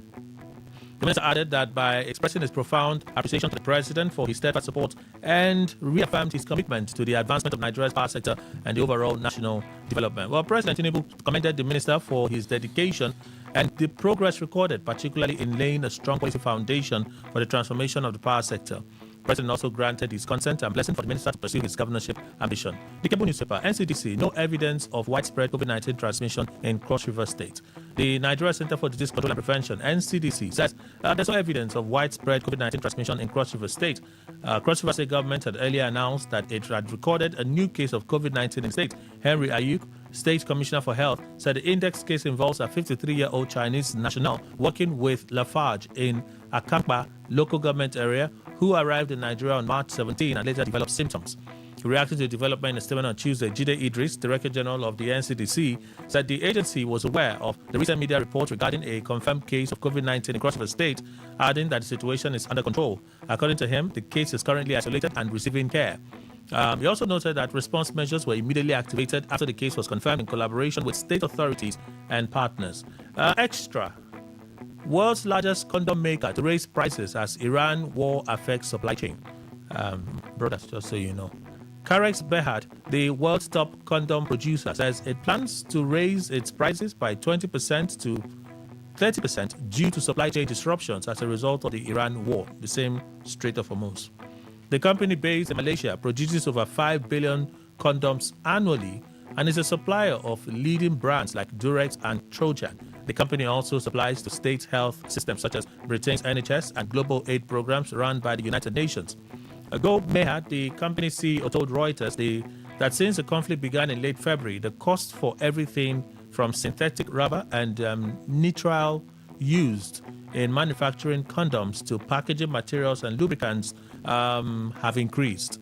minister added that by expressing his profound appreciation to the President for his steadfast support and reaffirmed his commitment to the advancement of Nigeria's power sector and the overall national development. Well, President Tinubu commended the minister for his dedication and the progress recorded, particularly in laying a strong policy foundation for the transformation of the power sector. The President also granted his consent and blessing for the minister to pursue his governorship ambition. The cable newspaper, NCDC, no evidence of widespread COVID-19 transmission in Cross River State. The Nigeria Center for Disease Control and Prevention, NCDC, says there's no evidence of widespread COVID-19 transmission in Cross River State. Cross River State government had earlier announced that it had recorded a new case of COVID-19 in the state. Henry Ayuk, State Commissioner for Health, said the index case involves a 53-year-old Chinese national working with Lafarge in Akampa local government area who arrived in Nigeria on March 17 and later developed symptoms. Reacting to the development in a statement on Tuesday, Jide Idris, Director General of the NCDC, said the agency was aware of the recent media report regarding a confirmed case of COVID-19 across the state, adding that the situation is under control. According to him, the case is currently isolated and receiving care. He also noted that response measures were immediately activated after the case was confirmed in collaboration with state authorities and partners. Extra. World's largest condom maker to raise prices as Iran war affects supply chain. Brothers, just so you know. Carex Behad, the world's top condom producer, says it plans to raise its prices by 20% to 30% due to supply chain disruptions as a result of the Iran war, the same Strait of Hormuz. The company based in Malaysia produces over 5 billion condoms annually and is a supplier of leading brands like Durex and Trojan. The company also supplies to state health systems such as Britain's NHS and global aid programs run by the United Nations. Gold Mehad, the company CEO, told Reuters that since the conflict began in late February, the cost for everything from synthetic rubber and nitrile used in manufacturing condoms to packaging materials and lubricants have increased.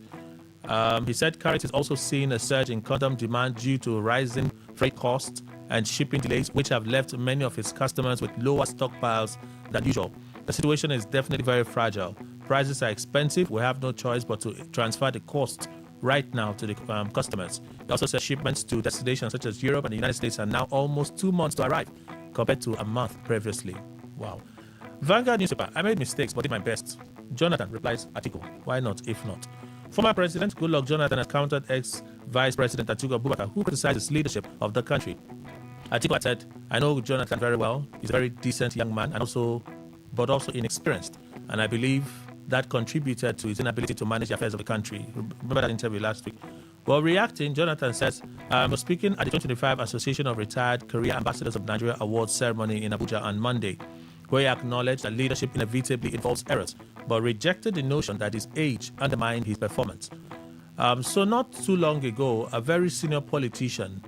He said Carex is also seeing a surge in condom demand due to rising freight costs and shipping delays, which have left many of its customers with lower stockpiles than usual. The situation is definitely very fragile. Prices are expensive. We have no choice but to transfer the cost right now to the customers. He also said shipments to destinations such as Europe and the United States are now almost 2 months to arrive, compared to a month previously. Wow. Vanguard newspaper, I made mistakes but did my best. Jonathan replies, Atiku, why not if not? Former President Goodluck Jonathan has countered ex-Vice President Atiku Abubakar, who criticized his leadership of the country. Atiku said, I know Jonathan very well. He's a very decent young man and also but also inexperienced. And I believe that contributed to his inability to manage the affairs of the country. Remember that interview last week? Well, reacting, Jonathan says, I was speaking at the 2025 Association of Retired Career Ambassadors of Nigeria Awards ceremony in Abuja on Monday, where he acknowledged that leadership inevitably involves errors, but rejected the notion that his age undermined his performance. So not too long ago, a very senior politician,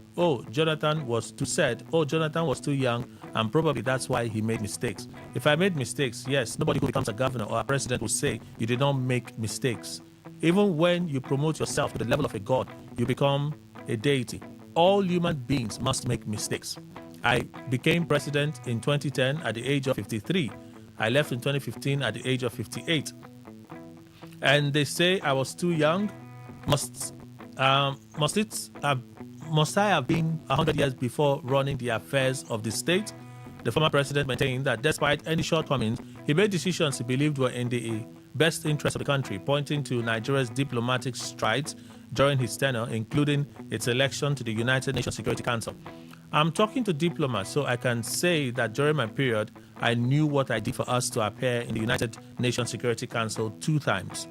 Jonathan was too young, and probably that's why he made mistakes. If I made mistakes, yes, nobody who becomes a governor or a president will say you did not make mistakes. Even when you promote yourself to the level of a god, you become a deity. All human beings must make mistakes. I became president in 2010 at the age of 53. I left in 2015 at the age of 58. And they say I was too young. Must I have been 100 years before running the affairs of the state? The former president maintained that despite any shortcomings, he made decisions he believed were in the best interest of the country, pointing to Nigeria's diplomatic strides during his tenure, including its election to the United Nations Security Council. I'm talking to diplomats, so I can say that during my period, I knew what I did for us to appear in the United Nations Security Council 2 times.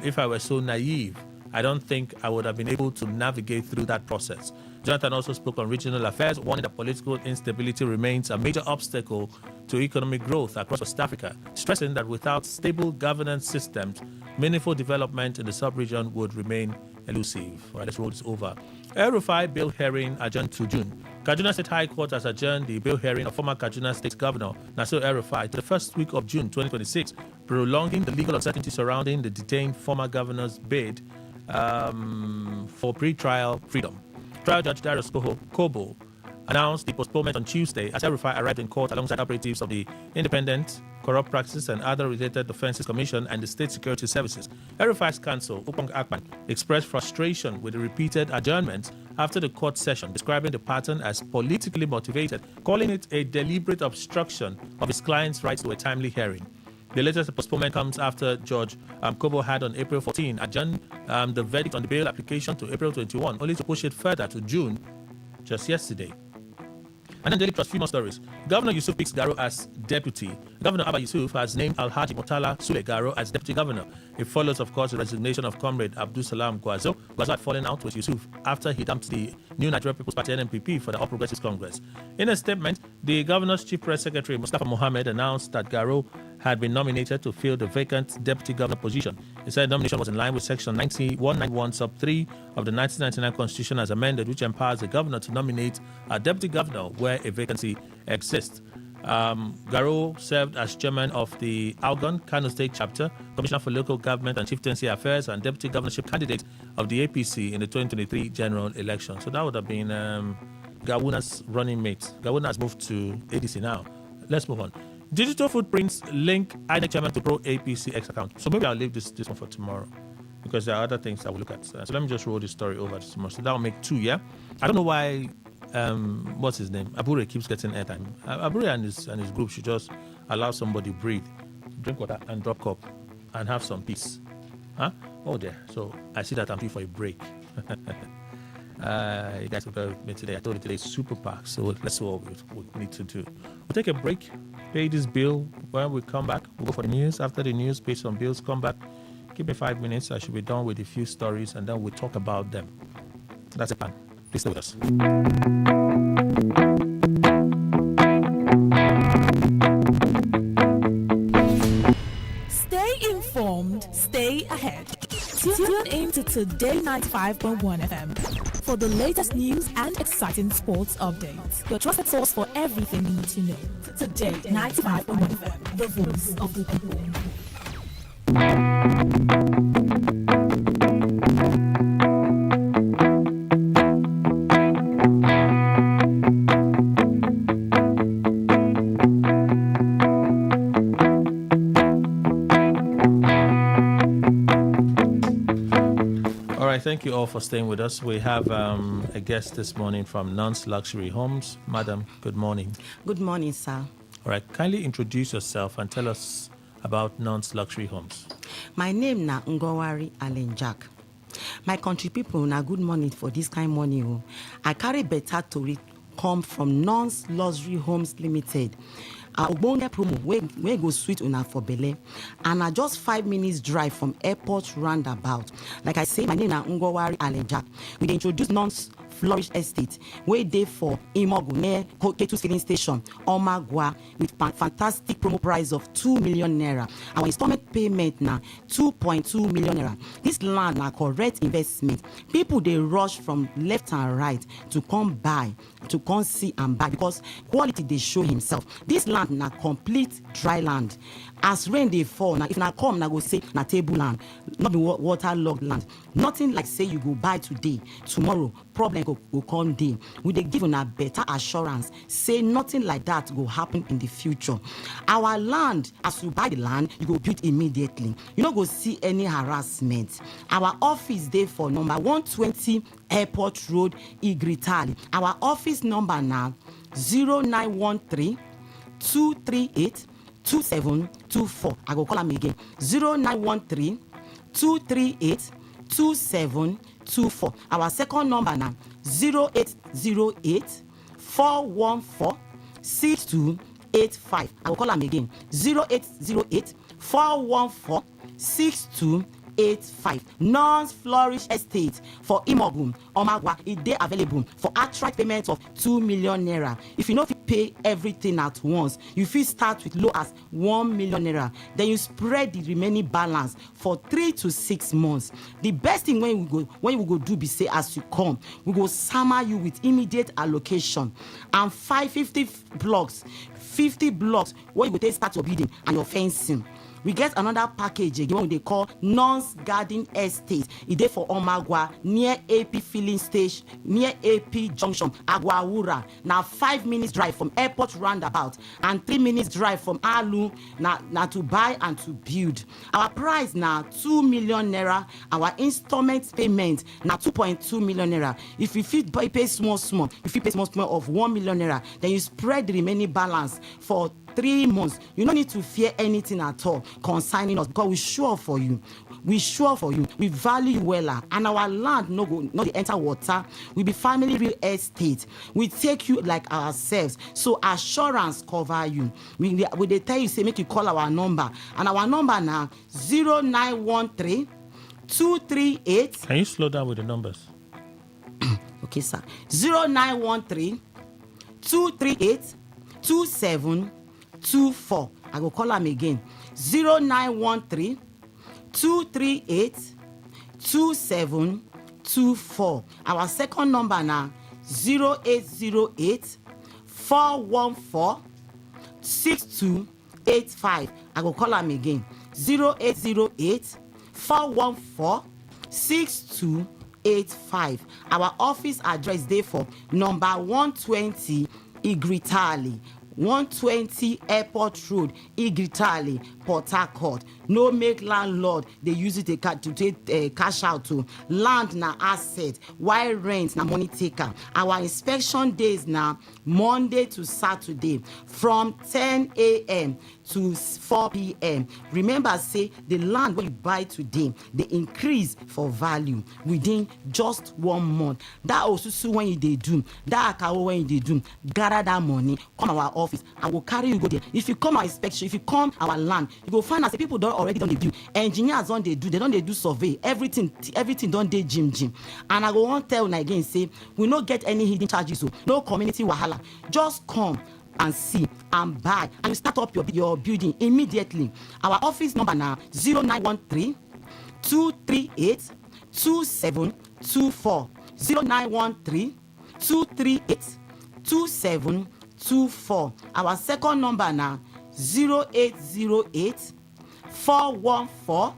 If I were so naive, I don't think I would have been able to navigate through that process. Jonathan also spoke on regional affairs, warning that political instability remains a major obstacle to economic growth across West Africa, stressing that without stable governance systems, meaningful development in the sub-region would remain elusive. All right, let's roll this over. El-Rufai bail hearing adjourned to June. Kaduna State High Court has adjourned the bail hearing of former Kaduna State Governor Nasir El-Rufai to the first week of June 2026, prolonging the legal uncertainty surrounding the detained former governor's bid for pre-trial freedom. Trial Judge Darius Kobo announced the postponement on Tuesday as El-Rufai arrived in court alongside operatives of the Independent Corrupt Practices and Other Related Offences Commission and the State Security Services. El-Rufai's counsel, Upong Akpan, expressed frustration with the repeated adjournments after the court session, describing the pattern as politically motivated, calling it a deliberate obstruction of his client's rights to a timely hearing. The latest postponement comes after Judge Kobo had on April 14 adjourned the verdict on the bail application to April 21, only to push it further to June just yesterday. And then Daily Trust, few more stories. Governor Yusuf picks Garo as deputy. Governor Abba Yusuf has named Alhaji Murtala Sule Garo as deputy governor. It follows, of course, the resignation of Comrade Abdul Salam Gwazo. Gwazo had fallen out with Yusuf after he dumped the New Nigeria People's Party NNPP for the All Progressives Congress. In a statement, the governor's chief press secretary, Mustafa Mohammed, announced that Garo had been nominated to fill the vacant deputy governor position. He said the nomination was in line with Section 191 sub 3 of the 1999 Constitution as amended, which empowers the governor to nominate a deputy governor where a vacancy exists. Garo served as chairman of the Algon, Kano State Chapter, Commissioner for Local Government and Chieftaincy Affairs, and deputy governorship candidate of the APC in the 2023 general election. So that would have been Gawuna's running mate. Gawuna has moved to ADC now. Let's move on. Digital footprints link INEC chairman to Pro APC X account. So maybe I'll leave this one for tomorrow because there are other things I will look at. So let me just roll this story over to tomorrow. So that will make 2, yeah? I don't know why, what's his name? Abure keeps getting airtime. Abure and his group should just allow somebody breathe, drink water and drop cup and have some peace. Huh? Oh, there. So I see that I'm due for a break. You guys will bear with me today. I told you today is super packed, so let's see what we need to do. We'll take a break, pay this bill. When we come back, we'll go for the news. After the news, pay some bills, come back. Give me 5 minutes. I should be done with a few stories, and then we'll talk about them. That's the plan. Please stay with us. Stay informed, stay ahead. Tune in to Today95.1 FM for the latest news and exciting sports updates. Your trusted source for everything you need to know. Today95.1 FM, the voice of the people. Thank you all for staying with us. We have a guest this morning from Nance Luxury Homes. Madam, good morning. Good morning, sir. All right, kindly introduce yourself and tell us about Nance Luxury Homes. My name na Ngowari Allen Jack. My country people, na good morning for this kind morning. I carry better to come from Nance Luxury Homes Limited. ogbonge promo wey go sweet una for belle, and na just 5 minutes drive from airport roundabout. Like I say, my name na Ngowari Alenjak. We dey introduce Flourish Estate wey dey for Imogu near Ketu filling station, Omagwa, with fantastic promo price of 2 million naira. Our installment payment na 2.2 million naira. This land na correct investment. People dey rush from left and right to come buy, to come see and buy, because quality dey show himself. This land na complete dry land. As rain dey fall, na if na come, na go say na table land, not be waterlogged land. Nothing like say you go buy today, tomorrow problem go come dey. We dey give una better assurance, say nothing like that go happen in the future. Our land, as you buy the land, you go build immediately. You no go see any harassment. Our office dey for number 120 Airport Road, Igritali. Our office number na 0913 238 2724. I go call am again. 0913 238 2724. Our second number na 0808 414 6285. I will call am again. 0808 414 6285. Non's Flourish Estate for Imogun, Omagwa. It dey available for outright payment of 2 million naira. If you no fit pay everything at once, you fit start with low as 1 million naira. Then you spread the remaining balance for 3 to 6 months. The best thing when we go do be say, as you come, we go summer you with immediate allocation and 550 blocks, 50 blocks where you go take start your building and your fencing. We get another package again, what they call Non's Garden Estate. It dey for Omagwa, near AP filling station, near AP Junction, Agwawura. Now 5 minutes drive from airport roundabout and 3 minutes drive from Alu. Now to buy and to build. Our price now 2 million naira. Our installment payment now 2.2 million naira. If you fit pay small, if you pay small of 1 million naira, then you spread the remaining balance for 3 months. You don't need to fear anything at all concerning us, because we sure for you. We value you well, and our land no dey enter water. We be family real estate. We take you like ourselves, so assurance cover you. We dey tell you, say make you call our number, and our number now 0913 238. Can you slow down with the numbers? Okay, sir. 0913 238 2724. I go call them again. 0913 238 2724. Our second number now 0808 414 6285. I go call them again. 0808 414 6285. Our office address there for number 120 Igritali, 120 Airport Road, Igritali, Port Harcourt. No make landlord they use it to take cash out to. Land na asset, while rent na money taker. Our inspection days now Monday to Saturday from 10 a.m. to 4 p.m. Remember, say the land when you buy today, they increase for value within just 1 month. That also when you they do, that akawo when you they do, gather that money, come our office, I will carry you go there. If you come our inspection, if you come our land, you go find out the people don't already done they do. Engineers don't they do survey, everything don't they gym. And I go on tell you again, say we not get any hidden charges, so no community wahala. Just come and see and buy, and you start up your building immediately. Our office number now 0913 238 2724. 0913 238 2724. Our second number now 0808 414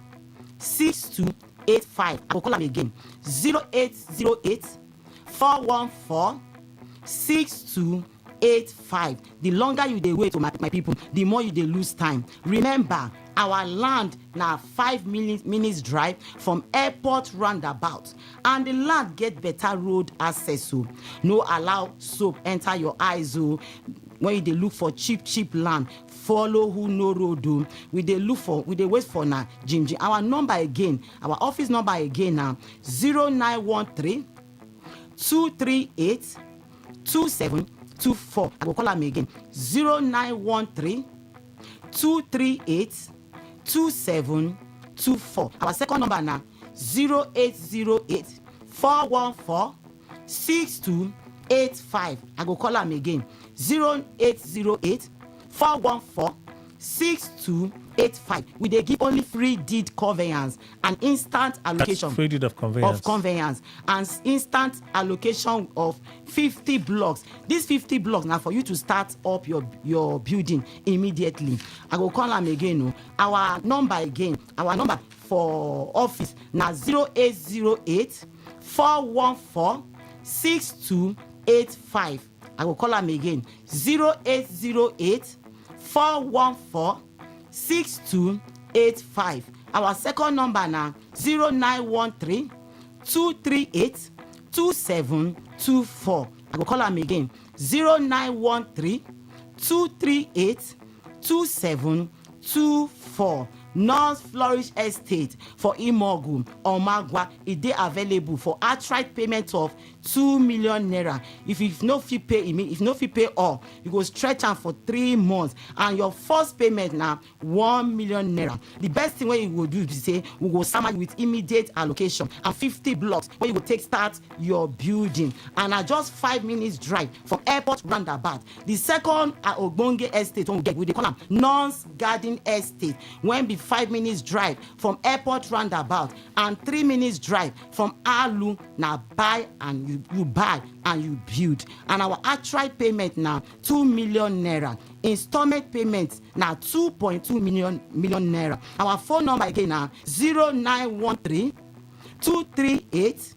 6285. I will call them again. 0808 414 6285. The longer you dey wait, my people, the more you dey lose time. Remember, our land now 5 minutes drive from airport roundabout, and the land get better road access. So no allow soap enter your eyes. So when you dey look for cheap land, follow who no road. We dey wait for na Jim. Our number again, our office number again now 0913 238 27 24. I go call am again 0913 238 2724. Our second number now 0808 414 6285. I go call am again 0808 414 6285. We dey give only free deed conveyance and instant allocation. That's free deed of conveyance. And instant allocation of 50 blocks. These 50 blocks now for you to start up your building immediately. I go call am again. Our number for office na 0808 414 6285. I go call am again 0808 414 6285. Our second number now 0913 238 2724. I go call am again 0913 238 2724. North Flourish Estate for Imogun, Omagwa. It dey available for outright payment of 2 million naira. If you no fit pay all, you go stretch am for 3 months, and your first payment na 1 million naira. The best thing wey you go do be say we go sama you with immediate allocation and 50 blocks wey you go take start your building, and na just 5 minutes drive from airport roundabout. The second ogbonge estate we dey call am Non's Garden Estate, when be 5 minutes drive from airport roundabout and 3 minutes drive from Alu. Na buy and you buy and you build. And our outright payment now 2 million naira. Installment payments now 2.2 million naira. Our phone number again now 0913 238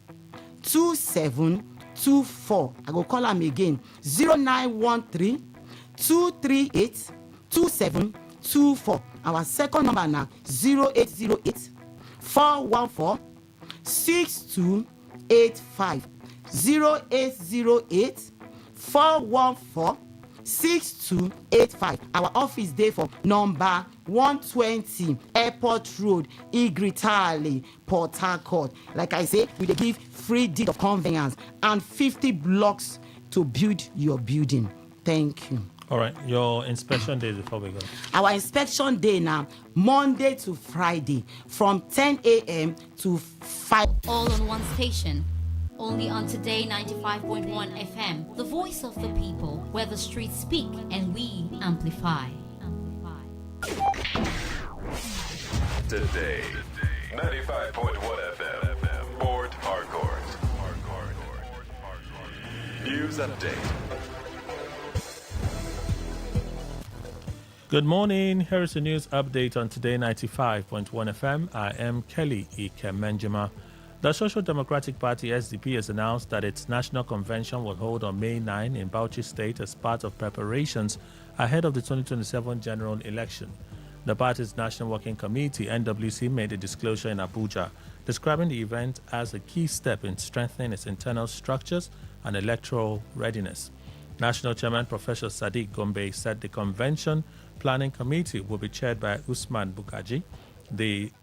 2724. I go call am again 0913 238 2724. Our second number now 0808 414 6285. 0808 414 6285. Our office day for number 120 Airport Road, Igritali, Port Harcourt. Like I say, we give free deed of conveyance and 50 blocks to build your building. Thank you. All right, your inspection day before we go. Our inspection day now, Monday to Friday, from 10 a.m. to 5. All on one station. Only on Today 95.1 FM, the voice of the people, where the streets speak and we amplify. Today, 95.1 FM, Port Harcourt. News update. Good morning. Here is a news update on Today 95.1 FM. I am Kelly Ike Menjima. The Social Democratic Party SDP has announced that its national convention will hold on May 9 in Bauchi State as part of preparations ahead of the 2027 general election. The party's National Working Committee, NWC, made a disclosure in Abuja describing the event as a key step in strengthening its internal structures and electoral readiness. National Chairman Professor Sadiq Gombe said the convention planning committee will be chaired by Usman Bukaji,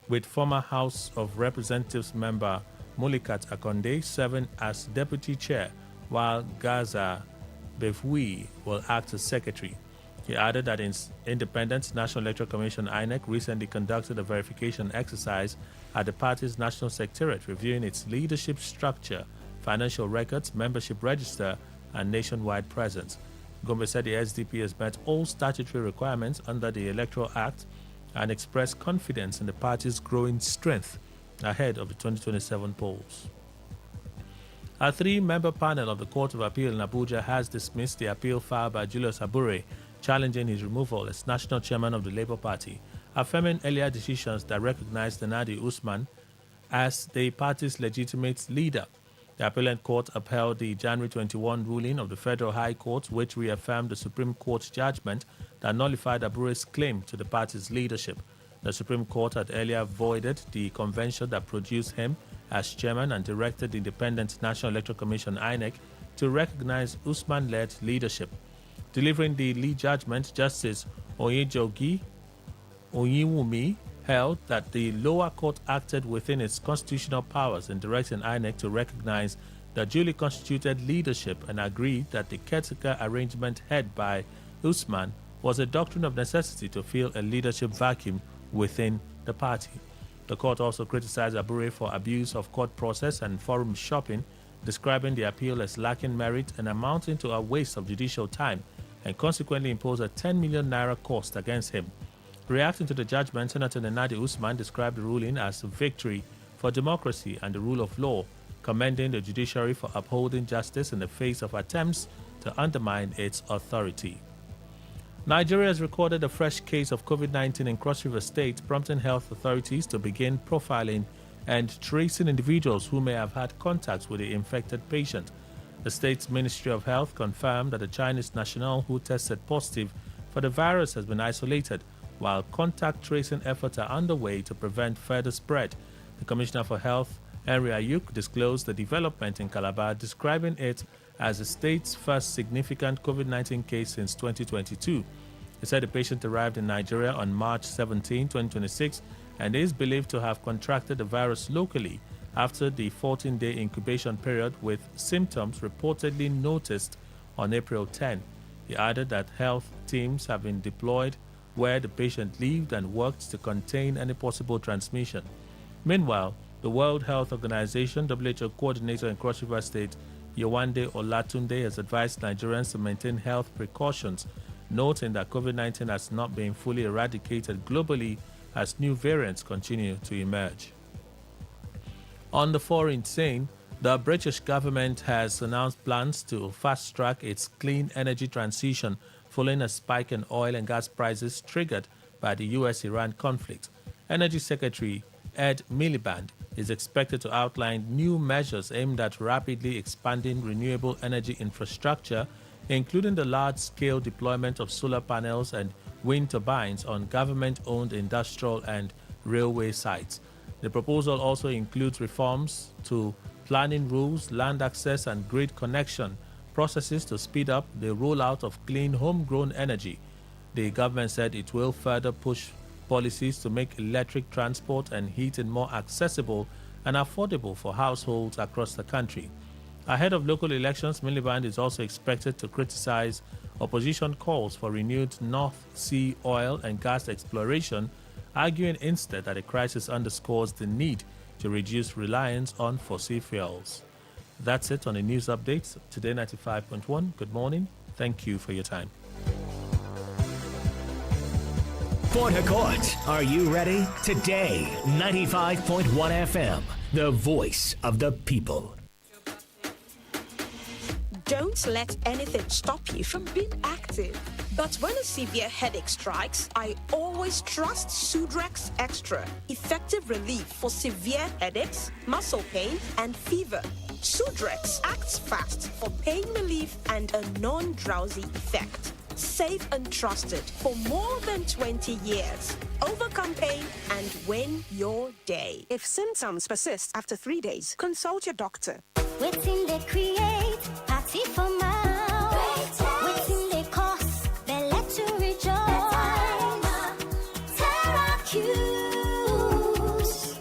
with former House of Representatives member Mulikat Akonde serving as deputy chair, while Gaza Befwi will act as secretary. He added that Independent National Electoral Commission INEC recently conducted a verification exercise at the party's national secretariat, reviewing its leadership structure, financial records, membership register, and nationwide presence. Gombe said the SDP has met all statutory requirements under the Electoral Act and expressed confidence in the party's growing strength ahead of the 2027 polls. A 3-member panel of the Court of Appeal in Abuja has dismissed the appeal filed by Julius Abure challenging his removal as national chairman of the Labour Party, affirming earlier decisions that recognized Nadi Usman as the party's legitimate leader. The appellate court upheld the January 21 ruling of the Federal High Court, which reaffirmed the Supreme Court's judgment that nullified Abure's claim to the party's leadership. The Supreme Court had earlier voided the convention that produced him as chairman and directed the Independent National Electoral Commission INEC to recognize Usman-led leadership. Delivering the lead judgment, Justice Oyejogi Onyiwumi held that the lower court acted within its constitutional powers in directing INEC to recognize the duly constituted leadership and agreed that the caretaker arrangement headed by Usman was a doctrine of necessity to fill a leadership vacuum within the party. The court also criticized Abure for abuse of court process and forum shopping, describing the appeal as lacking merit and amounting to a waste of judicial time, and consequently imposed a 10 million naira cost against him. Reacting to the judgment, Senator Nenadi Usman described the ruling as a victory for democracy and the rule of law, commending the judiciary for upholding justice in the face of attempts to undermine its authority. Nigeria has recorded a fresh case of COVID-19 in Cross River State, prompting health authorities to begin profiling and tracing individuals who may have had contacts with the infected patient. The state's Ministry of Health confirmed that a Chinese national who tested positive for the virus has been isolated, while contact tracing efforts are underway to prevent further spread. The Commissioner for Health, Henry Ayuk, disclosed the development in Calabar, describing it as the state's first significant COVID-19 case since 2022. He said the patient arrived in Nigeria on March 17, 2026, and is believed to have contracted the virus locally after the 14-day incubation period, with symptoms reportedly noticed on April 10. He added that health teams have been deployed where the patient lived and worked to contain any possible transmission. Meanwhile, the World Health Organization WHO coordinator in Cross River State, Yewande Olatunde, has advised Nigerians to maintain health precautions, noting that COVID-19 has not been fully eradicated globally as new variants continue to emerge. On the foreign scene, the British government has announced plans to fast-track its clean energy transition following a spike in oil and gas prices triggered by the US-Iran conflict. Energy Secretary Ed Miliband is expected to outline new measures aimed at rapidly expanding renewable energy infrastructure, including the large-scale deployment of solar panels and wind turbines on government-owned industrial and railway sites. The proposal also includes reforms to planning rules, land access, and grid connection processes to speed up the rollout of clean homegrown energy. The government said it will further push policies to make electric transport and heating more accessible and affordable for households across the country. Ahead of local elections, Miliband is also expected to criticize opposition calls for renewed North Sea oil and gas exploration, arguing instead that the crisis underscores the need to reduce reliance on fossil fuels. That's it on the news updates. Today 95.1. Good morning. Thank you for your time. Port Harcourt, are you ready? Today 95.1 FM, the voice of the people. Don't let anything stop you from being active. But when a severe headache strikes, I always trust Sudrex Extra. Effective relief for severe headaches, muscle pain, and fever. Sudrex acts fast for pain relief and a non-drowsy effect. Safe and trusted for more than 20 years. Overcome pain and win your day. If symptoms persist after 3 days, consult your doctor. Waiting they create, party for mouth. Waiting they cause, they let you rejoice. Terra Cubes.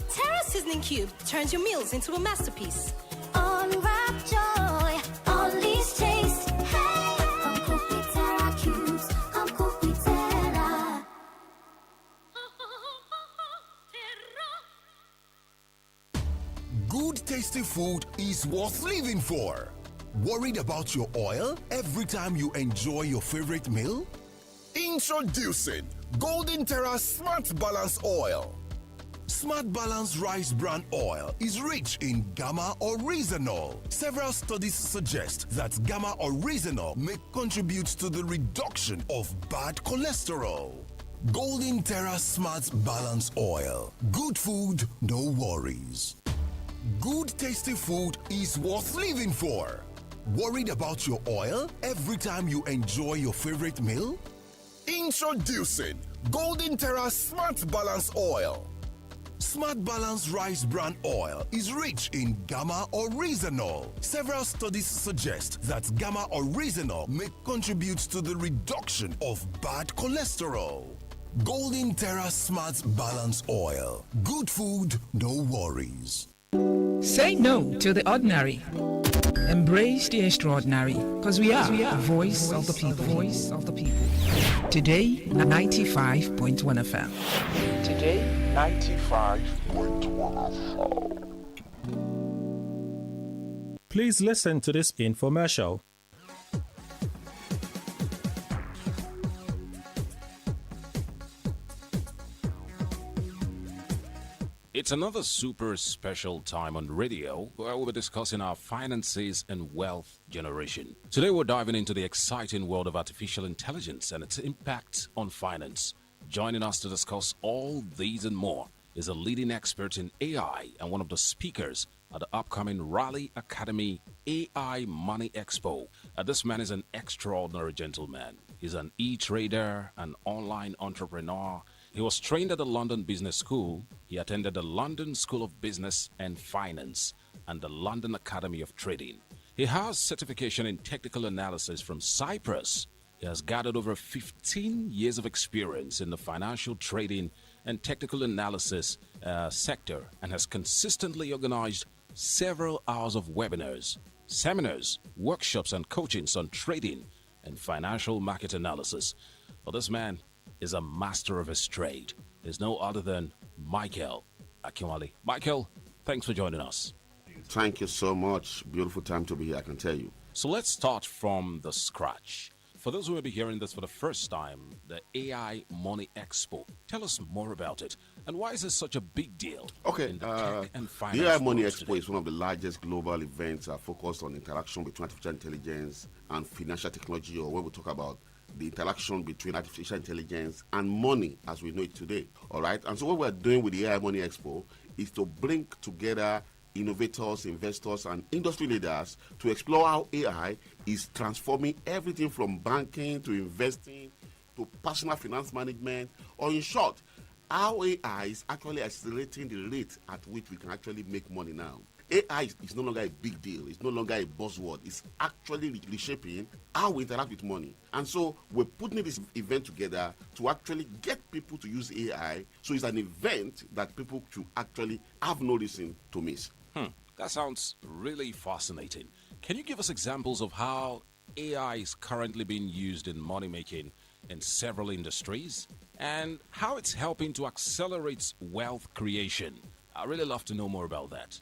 Terra Seasoning Cube turns your meals into a masterpiece. Unwrap joy, unleash taste. Hey, come cook with Terra Cubes. Come cook with Terra. Good tasty food is worth living for. Worried about your oil every time you enjoy your favorite meal? Introducing Golden Terra Smart Balance Oil. Smart Balance Rice Bran Oil is rich in gamma oryzanol. Several studies suggest that gamma oryzanol may contribute to the reduction of bad cholesterol. Golden Terra Smart Balance Oil. Good food, no worries. Good tasty food is worth living for. Worried about your oil every time you enjoy your favorite meal? Introducing Golden Terra Smart Balance Oil. Smart Balance Rice Bran Oil is rich in gamma oryzanol. Several studies suggest that gamma oryzanol may contribute to the reduction of bad cholesterol. Golden Terra Smart Balance Oil. Good food, no worries. Say no to the ordinary. Embrace the extraordinary, because we are the voice of the people. Voice of the people. Today, 95.1 FM. Today, 95.1 FM. Please listen to this infomercial. It's another super special time on radio where we'll be discussing our finances and wealth generation. Today we're diving into the exciting world of artificial intelligence and its impact on finance. Joining us to discuss all these and more is a leading expert in AI and one of the speakers at the upcoming Raleigh Academy AI Money Expo. This man is an extraordinary gentleman. He's an e-trader, an online entrepreneur. He was trained at the London Business School. He attended the London School of Business and Finance and the London Academy of Trading. He has certification in technical analysis from Cyprus. He has gathered over 15 years of experience in the financial trading and technical analysis sector and has consistently organized several hours of webinars, seminars, workshops, and coachings on trading and financial market analysis. Well, this man is a master of his trade. He's no other than Michael Akinwale. Michael, thanks for joining us. Thank you so much. Beautiful time to be here, I can tell you. So let's start from the scratch. For those who will be hearing this for the first time, the AI Money Expo. Tell us more about it. And why is this such a big deal? Okay, the AI Money Expo today? is one of the largest global events focused on interaction between artificial intelligence and financial technology, or when we talk about the interaction between artificial intelligence and money as we know it today. All right. And so what we're doing with the AI Money Expo is to bring together innovators, investors, and industry leaders to explore how AI is transforming everything from banking to investing to personal finance management, or in short, how AI is actually accelerating the rate at which we can actually make money now. AI is no longer a big deal. It's no longer a buzzword. It's actually reshaping how we interact with money. And so we're putting this event together to actually get people to use AI. So it's an event that people should actually have no reason to miss. That sounds really fascinating. Can you give us examples of how AI is currently being used in money making in several industries and how it's helping to accelerate wealth creation? I'd really love to know more about that.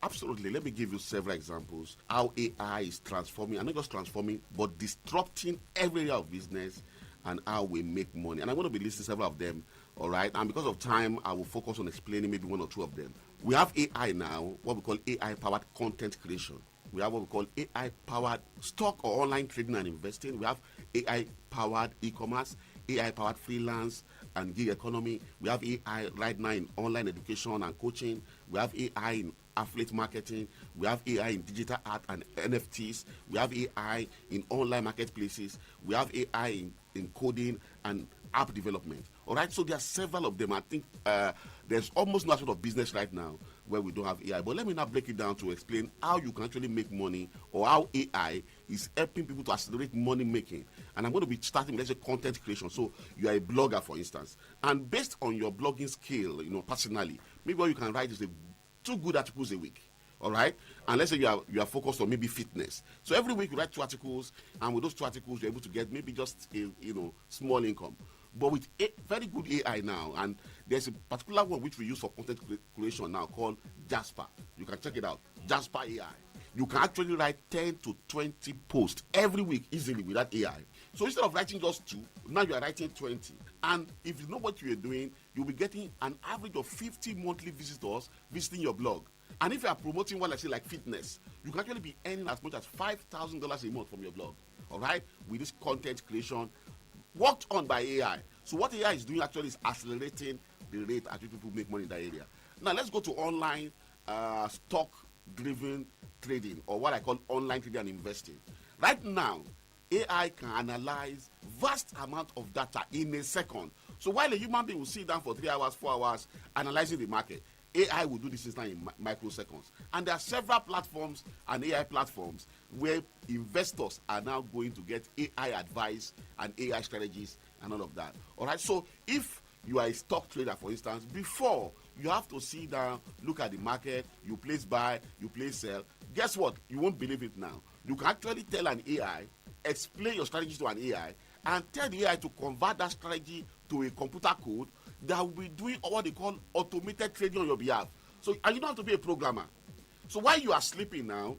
Absolutely. Let me give you several examples how AI is transforming, and not just transforming, but disrupting every area of business and how we make money. And I'm going to be listing several of them, all right? And because of time, I will focus on explaining maybe one or two of them. We have AI now, what we call AI-powered content creation. We have what we call AI-powered stock or online trading and investing. We have AI-powered e-commerce, AI-powered freelance and gig economy. We have AI right now in online education and coaching. We have AI in affiliate marketing. We have AI in digital art and NFTs. We have AI in online marketplaces. We have AI in coding and app development. All right, so there are several of them. I think there's almost no sort of business right now where we don't have AI. But let me now break it down to explain how you can actually make money, or how AI is helping people to accelerate money making. And I'm going to be starting with, let's say, content creation. So you are a blogger, for instance, and based on your blogging skill, personally, maybe what you can write is 2 good articles a week. All right, and let's say you are focused on maybe fitness. So every week you write 2 articles, and with those 2 articles you're able to get maybe just a small income. But with very good AI now, and there's a particular one which we use for content creation now called Jasper. You can check it out, Jasper AI. You can actually write 10 to 20 posts every week easily with that AI. So instead of writing just 2, now you are writing 20. And if you know what you are doing, you'll be getting an average of 50 monthly visitors visiting your blog. And if you are promoting what I say like fitness, you can actually be earning as much as $5,000 a month from your blog. All right, with this content creation worked on by AI. So what AI is doing actually is accelerating the rate at which people make money in that area. Now let's go to online stock-driven trading, or what I call online trading and investing. Right now, AI can analyze vast amount of data in a second. So while a human being will sit down for 3 hours, 4 hours analyzing the market, AI will do this instant in microseconds. And there are several platforms and AI platforms where investors are now going to get AI advice and AI strategies and all of that. All right, so if you are a stock trader, for instance, before You have to sit down, look at the market, you place buy, you place sell. Guess what? You won't believe it now. You can actually tell an AI, explain your strategy to an AI, and tell the AI to convert that strategy to a computer code that will be doing what they call automated trading on your behalf. So, and you don't have to be a programmer. So while you are sleeping now,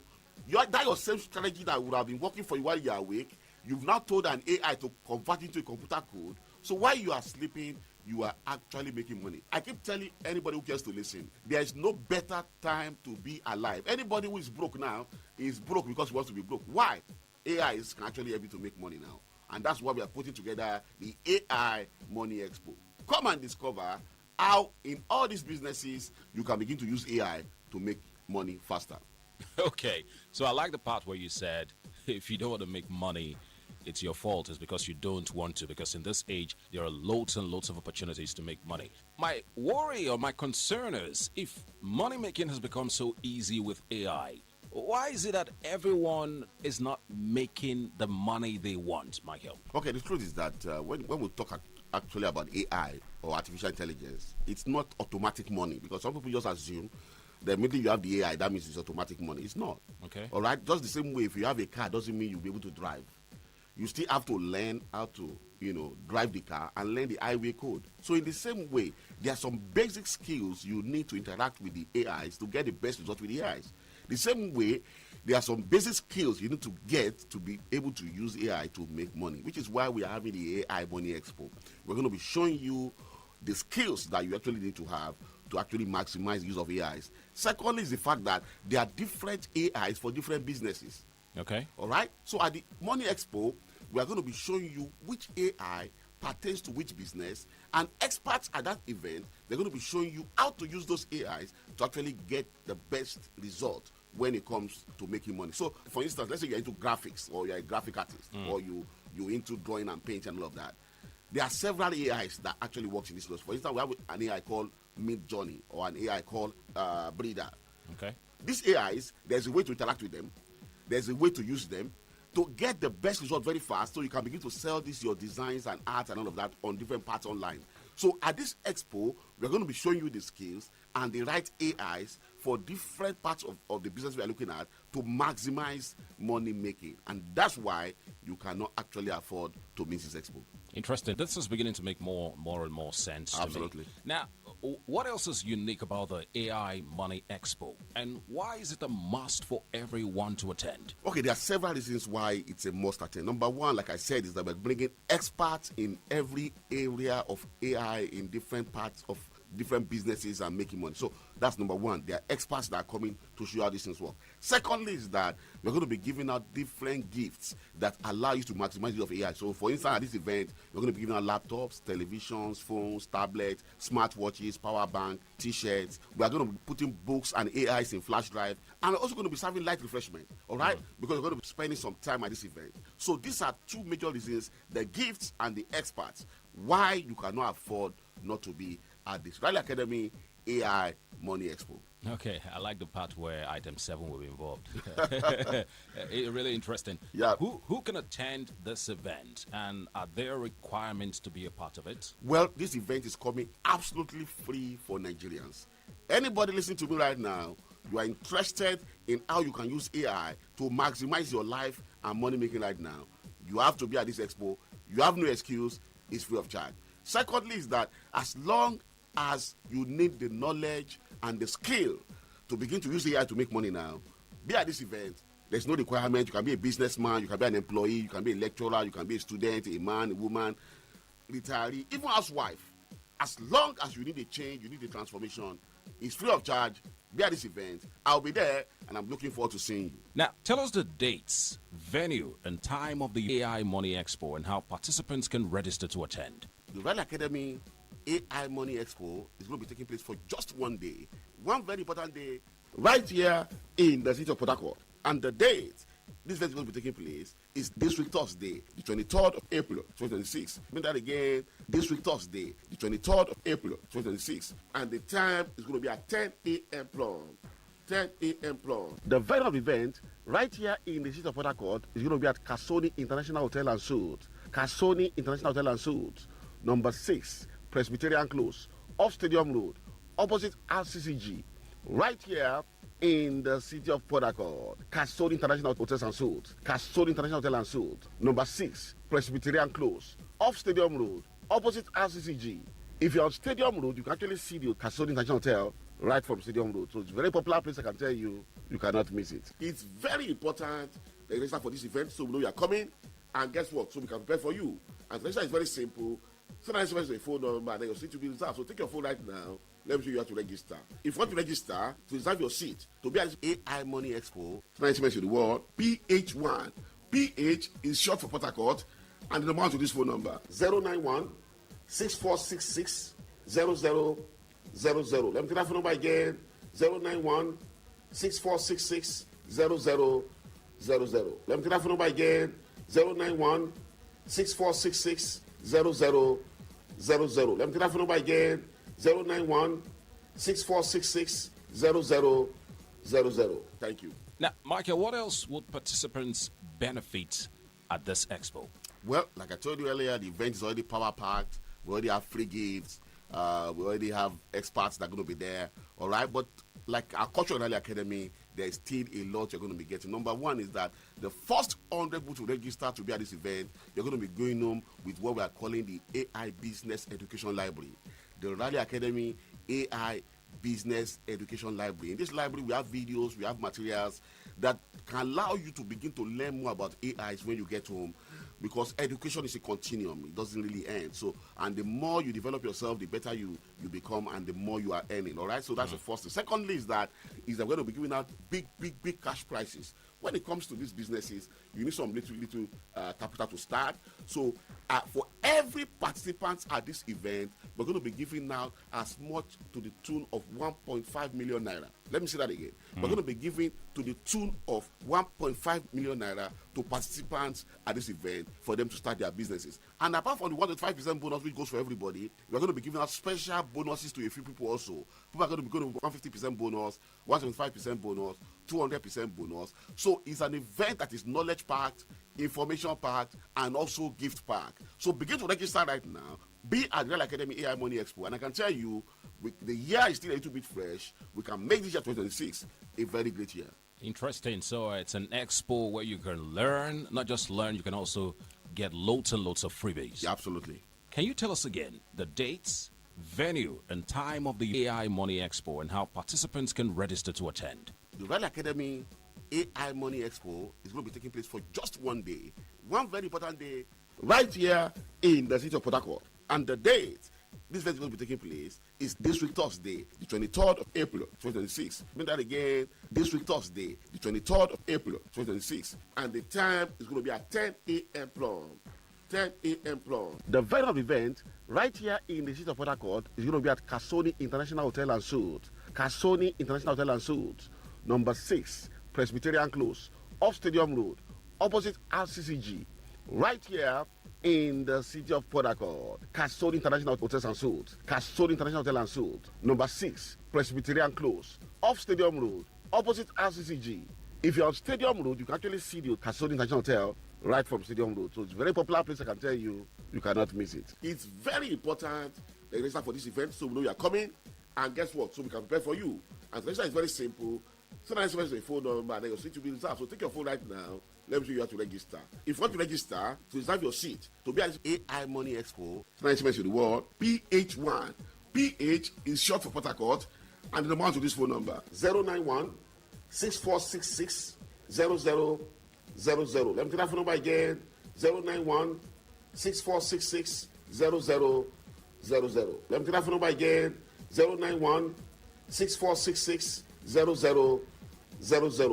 that your same strategy that would have been working for you while you are awake, you've now told an AI to convert into a computer code. So while you are sleeping, you are actually making money. I keep telling anybody who cares to listen, there is no better time to be alive. Anybody who is broke now is broke because he wants to be broke. Why? AI can actually help you to make money now. And that's why we are putting together the AI Money Expo. Come and discover how in all these businesses you can begin to use AI to make money faster. Okay, so I like the part where you said, if you don't want to make money, it's your fault. It's because you don't want to, because in this age, there are loads and loads of opportunities to make money. My worry or my concern is, if money making has become so easy with AI, why is it that everyone is not making the money they want, Michael? Okay, the truth is that when we talk actually about AI or artificial intelligence, it's not automatic money, because some people just assume that immediately you have the AI, that means it's automatic money. It's not. Okay. All right? Just the same way, if you have a car, doesn't mean you'll be able to drive. You still have to learn how to, drive the car and learn the highway code. So in the same way, there are some basic skills you need to interact with the AIs to get the best result with the AIs. The same way, there are some basic skills you need to get to be able to use AI to make money, which is why we are having the AI Money Expo. We're going to be showing you the skills that you actually need to have to actually maximize the use of AIs. Secondly is the fact that there are different AIs for different businesses. Okay. All right? So at the Money Expo, we are going to be showing you which AI pertains to which business, and experts at that event, they're going to be showing you how to use those AIs to actually get the best result when it comes to making money. So, for instance, let's say you're into graphics, or you're a graphic artist, or you're into drawing and painting and all of that. There are several AIs that actually works in this space. For instance, we have an AI called Midjourney, or an AI called Breeder. Okay. These AIs, there's a way to interact with them. There's a way to use them to get the best result very fast, so you can begin to sell your designs and art and all of that on different parts online. So at this expo, we're going to be showing you the skills and the right AIs for different parts of the business we are looking at to maximize money making. And that's why you cannot actually afford to miss this expo. Interesting. This is beginning to make more and more sense Absolutely. to me. Now, what else is unique about the AI Money Expo? And why is it a must for everyone to attend? Okay, there are several reasons why it's a must attend. Number one, like I said, is that we're bringing experts in every area of AI in different parts of different businesses and making money. So that's number one. There are experts that are coming to show you how these things work. Secondly is that we're going to be giving out different gifts that allow you to maximize the use of AI. So for instance, at this event, we're going to be giving out laptops, televisions, phones, tablets, smartwatches, power bank, t-shirts. We are going to be putting books and AIs in flash drive. And we're also going to be serving light refreshment, all right? Because we're going to be spending some time at this event. So these are two major reasons, the gifts and the experts, why you cannot afford not to be at this Riley Academy AI Money Expo. Okay, I like the part where item 7 will be involved. Really interesting. Yeah. Who can attend this event, and are there requirements to be a part of it? Well, this event is coming absolutely free for Nigerians. Anybody listening to me right now, you are interested in how you can use AI to maximize your life and money making right now, you have to be at this expo. You have no excuse. It's free of charge. Secondly is that as long as you need the knowledge and the skill to begin to use AI to make money now, be at this event. There's no requirement. You can be a businessman, you can be an employee, you can be a lecturer, you can be a student, a man, a woman, retiree, even housewife. As long as you need a change, you need a transformation, it's free of charge. Be at this event. I'll be there, and I'm looking forward to seeing you. Now, tell us the dates, venue, and time of the AI Money Expo and how participants can register to attend. The Riley Academy AI Money Expo is going to be taking place for just one day. One very important day right here in the city of Port Harcourt. And the date this event is going to be taking place is this week Thursday, the 23rd of April, 2026. Remember that again, this week Thursday, the 23rd of April, 2026. And the time is going to be at 10 a.m. prompt. 10 a.m. prompt. The venue of the event right here in the city of Port Harcourt is going to be at Kasoni International Hotel and Suites. Kasoni International Hotel and Suites. Number 6, Presbyterian Close, off Stadium Road, opposite RCCG, right here in the city of Port Harcourt. Castle International Hotels and Suites. Castle International Hotel and Suites. Number 6, Presbyterian Close, off Stadium Road, opposite RCCG. If you're on Stadium Road, you can actually see the Castle International Hotel right from Stadium Road. So it's a very popular place, I can tell you. You cannot miss it. It's very important that you register for this event so we know you are coming. And guess what? So we can prepare for you. And the register is very simple. Send an SMS to a phone number, then your seat will be reserved. So take your phone right now. Let me show you how to register. If you want to register to reserve your seat to be at this AI Money Expo, send an SMS to the word PH1. PH is short for Port Harcourt. And the number to this phone number 091 6466 0000. Let me take that phone number again 091 6466 0000. Let me take that phone number again 091 6466 0000. Let me take that phone number again 091 6466 0000. Thank you. Now, Michael, what else would participants benefit at this expo? Well, like I told you earlier, the event is already power packed. We already have free gifts. We already have experts that are going to be there. All right. But like our Cultural Rally Academy, there is still a lot you're going to be getting. Number one is that the first 100 people to register to be at this event, you're going to be going home with what we are calling the AI Business Education Library. The Rally Academy AI Business Education Library. In this library, we have videos, we have materials that can allow you to begin to learn more about AIs when you get home, because education is a continuum. It doesn't really end. So, and the more you develop yourself, the better you become and the more you are earning. All right. So that's the first thing. Secondly is that we're going to be giving out big cash prizes. When it comes to these businesses, you need some little capital to start. So for every participant at this event, we're going to be giving out as much to the tune of 1.5 million naira. Let me say that again. We're going to be giving to the tune of 1.5 million naira to participants at this event for them to start their businesses. And apart from the 1.5% bonus, which goes for everybody, we're going to be giving out special bonuses to a few people also. People are going to be going to 150% bonus, 175% bonus, 200% bonus. So it's an event that is knowledge packed, information packed, and also gift packed. So begin to register right now. Be at Real Academy AI Money Expo, and I can tell you, the year is still a little bit fresh. We can make this year 2026 a very great year. Interesting. So it's an expo where you can learn, not just learn, you can also get loads and loads of freebies. Yeah, absolutely. Can you tell us again the dates, venue, and time of the AI Money Expo and how participants can register to attend? The Real Academy AI Money Expo is going to be taking place for just one day. One very important day right here in the city of Port Harcourt. And the date this event is going to be taking place is this week Thursday, the 23rd of April, 2026. Mean that again, this week Thursday, the 23rd of April, 2026. And the time is going to be at 10 a.m. prompt. 10 a.m. prompt. The venue of the event, right here in the city of Port Harcourt, is going to be at Casoni International Hotel and Suites. Casoni International Hotel and Suites, number 6, Presbyterian Close, off Stadium Road, opposite RCCG, right here in the city of Port Harcourt. Castle International Hotels and Suites. Castle International Hotel and Suites. Number 6, Presbyterian Close, off Stadium Road, opposite RCCG. If you're on Stadium Road, you can actually see the Castle International Hotel right from Stadium Road. So it's a very popular place, I can tell you. You cannot miss it. It's very important that you register for this event so we know you are coming. And guess what? So we can prepare for you. And the register is very simple. Send an SMS to a phone number, then your seat will be reserved. So take your phone right now. Let me show you how to register. If you want to register to reserve your seat to be at this AI Money Expo, send an SMS to the word PH1. PH is short for Port Harcourt, and the number to this phone number 091 6466 0000. Let me take that phone number again 091 6466 0000. Let me take that phone number again 091 6466 0000.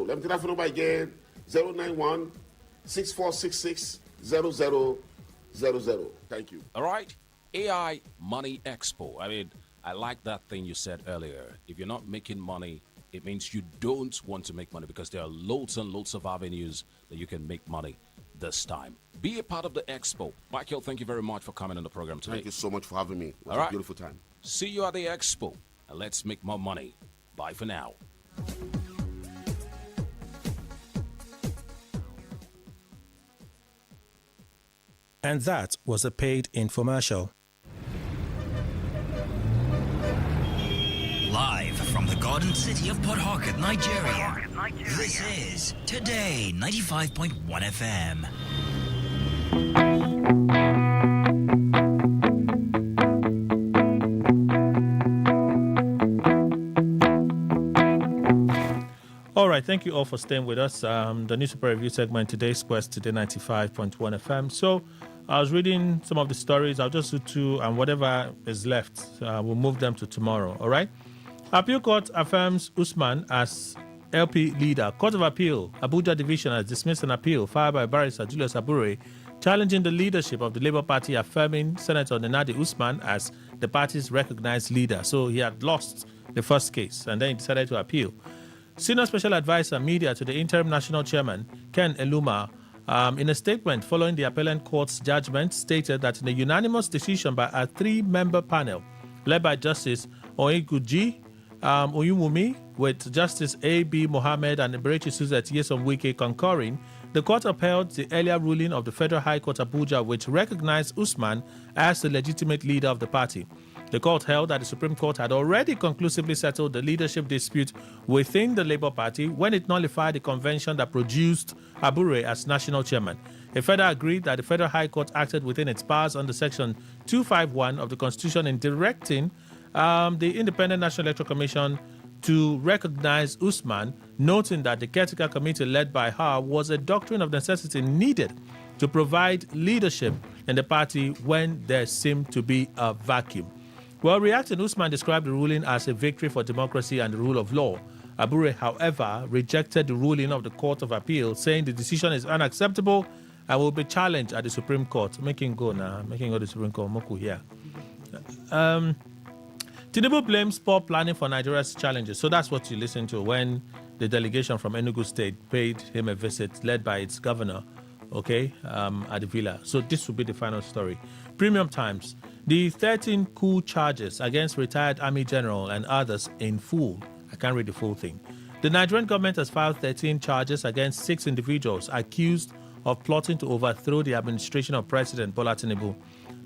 Let me take that phone number again 091 6466 0000. Thank you. All right. AI Money Expo. I mean, I like that thing you said earlier. If you're not making money, it means you don't want to make money, because there are loads and loads of avenues that you can make money this time. Be a part of the expo. Michael, thank you very much for coming on the program today. Thank you so much for having me. It was All right. a beautiful time. See you at the expo, and let's make more money. Bye for now. And that was a paid infomercial. modern city of Port Harcourt, Nigeria. This is Today 95.1 FM. All right, thank you all for staying with us. The newspaper review segment, today's quest, Today 95.1 FM. So I was reading some of the stories. I'll just do two, and whatever is left, we'll move them to tomorrow. All right? Appeal Court affirms Usman as LP leader. Court of Appeal, Abuja Division has dismissed an appeal filed by Barrister Julius Abure challenging the leadership of the Labour Party, affirming Senator Nenadi Usman as the party's recognized leader. So he had lost the first case, and then he decided to appeal. Senior Special Advisor Media to the Interim National Chairman, Ken Eluma, in a statement following the appellant court's judgment, stated that in a unanimous decision by a three-member panel led by Justice Oyeguji Oyumumi, with Justice A.B. Mohammed and Eberechi Suzette Yesom Wike concurring, the court upheld the earlier ruling of the Federal High Court Abuja, which recognized Usman as the legitimate leader of the party. The court held that the Supreme Court had already conclusively settled the leadership dispute within the Labour Party when it nullified the convention that produced Abure as national chairman. It further agreed that the Federal High Court acted within its powers under Section 251 of the Constitution in directing the Independent National Electoral Commission to recognize Usman, noting that the caretaker committee led by her was a doctrine of necessity needed to provide leadership in the party when there seemed to be a vacuum. While reacting, Usman described the ruling as a victory for democracy and the rule of law. Abure, however, rejected the ruling of the Court of Appeal, saying the decision is unacceptable and will be challenged at the Supreme Court. Making go the Supreme Court. Moku here. Tinubu blames poor planning for Nigeria's challenges. So that's what you listen to when the delegation from Enugu State paid him a visit, led by its governor, at the villa. So this will be the final story. Premium Times. The 13 coup charges against retired Army General and others in full. I can't read the full thing. The Nigerian government has filed 13 charges against 6 individuals accused of plotting to overthrow the administration of President Bola Tinubu.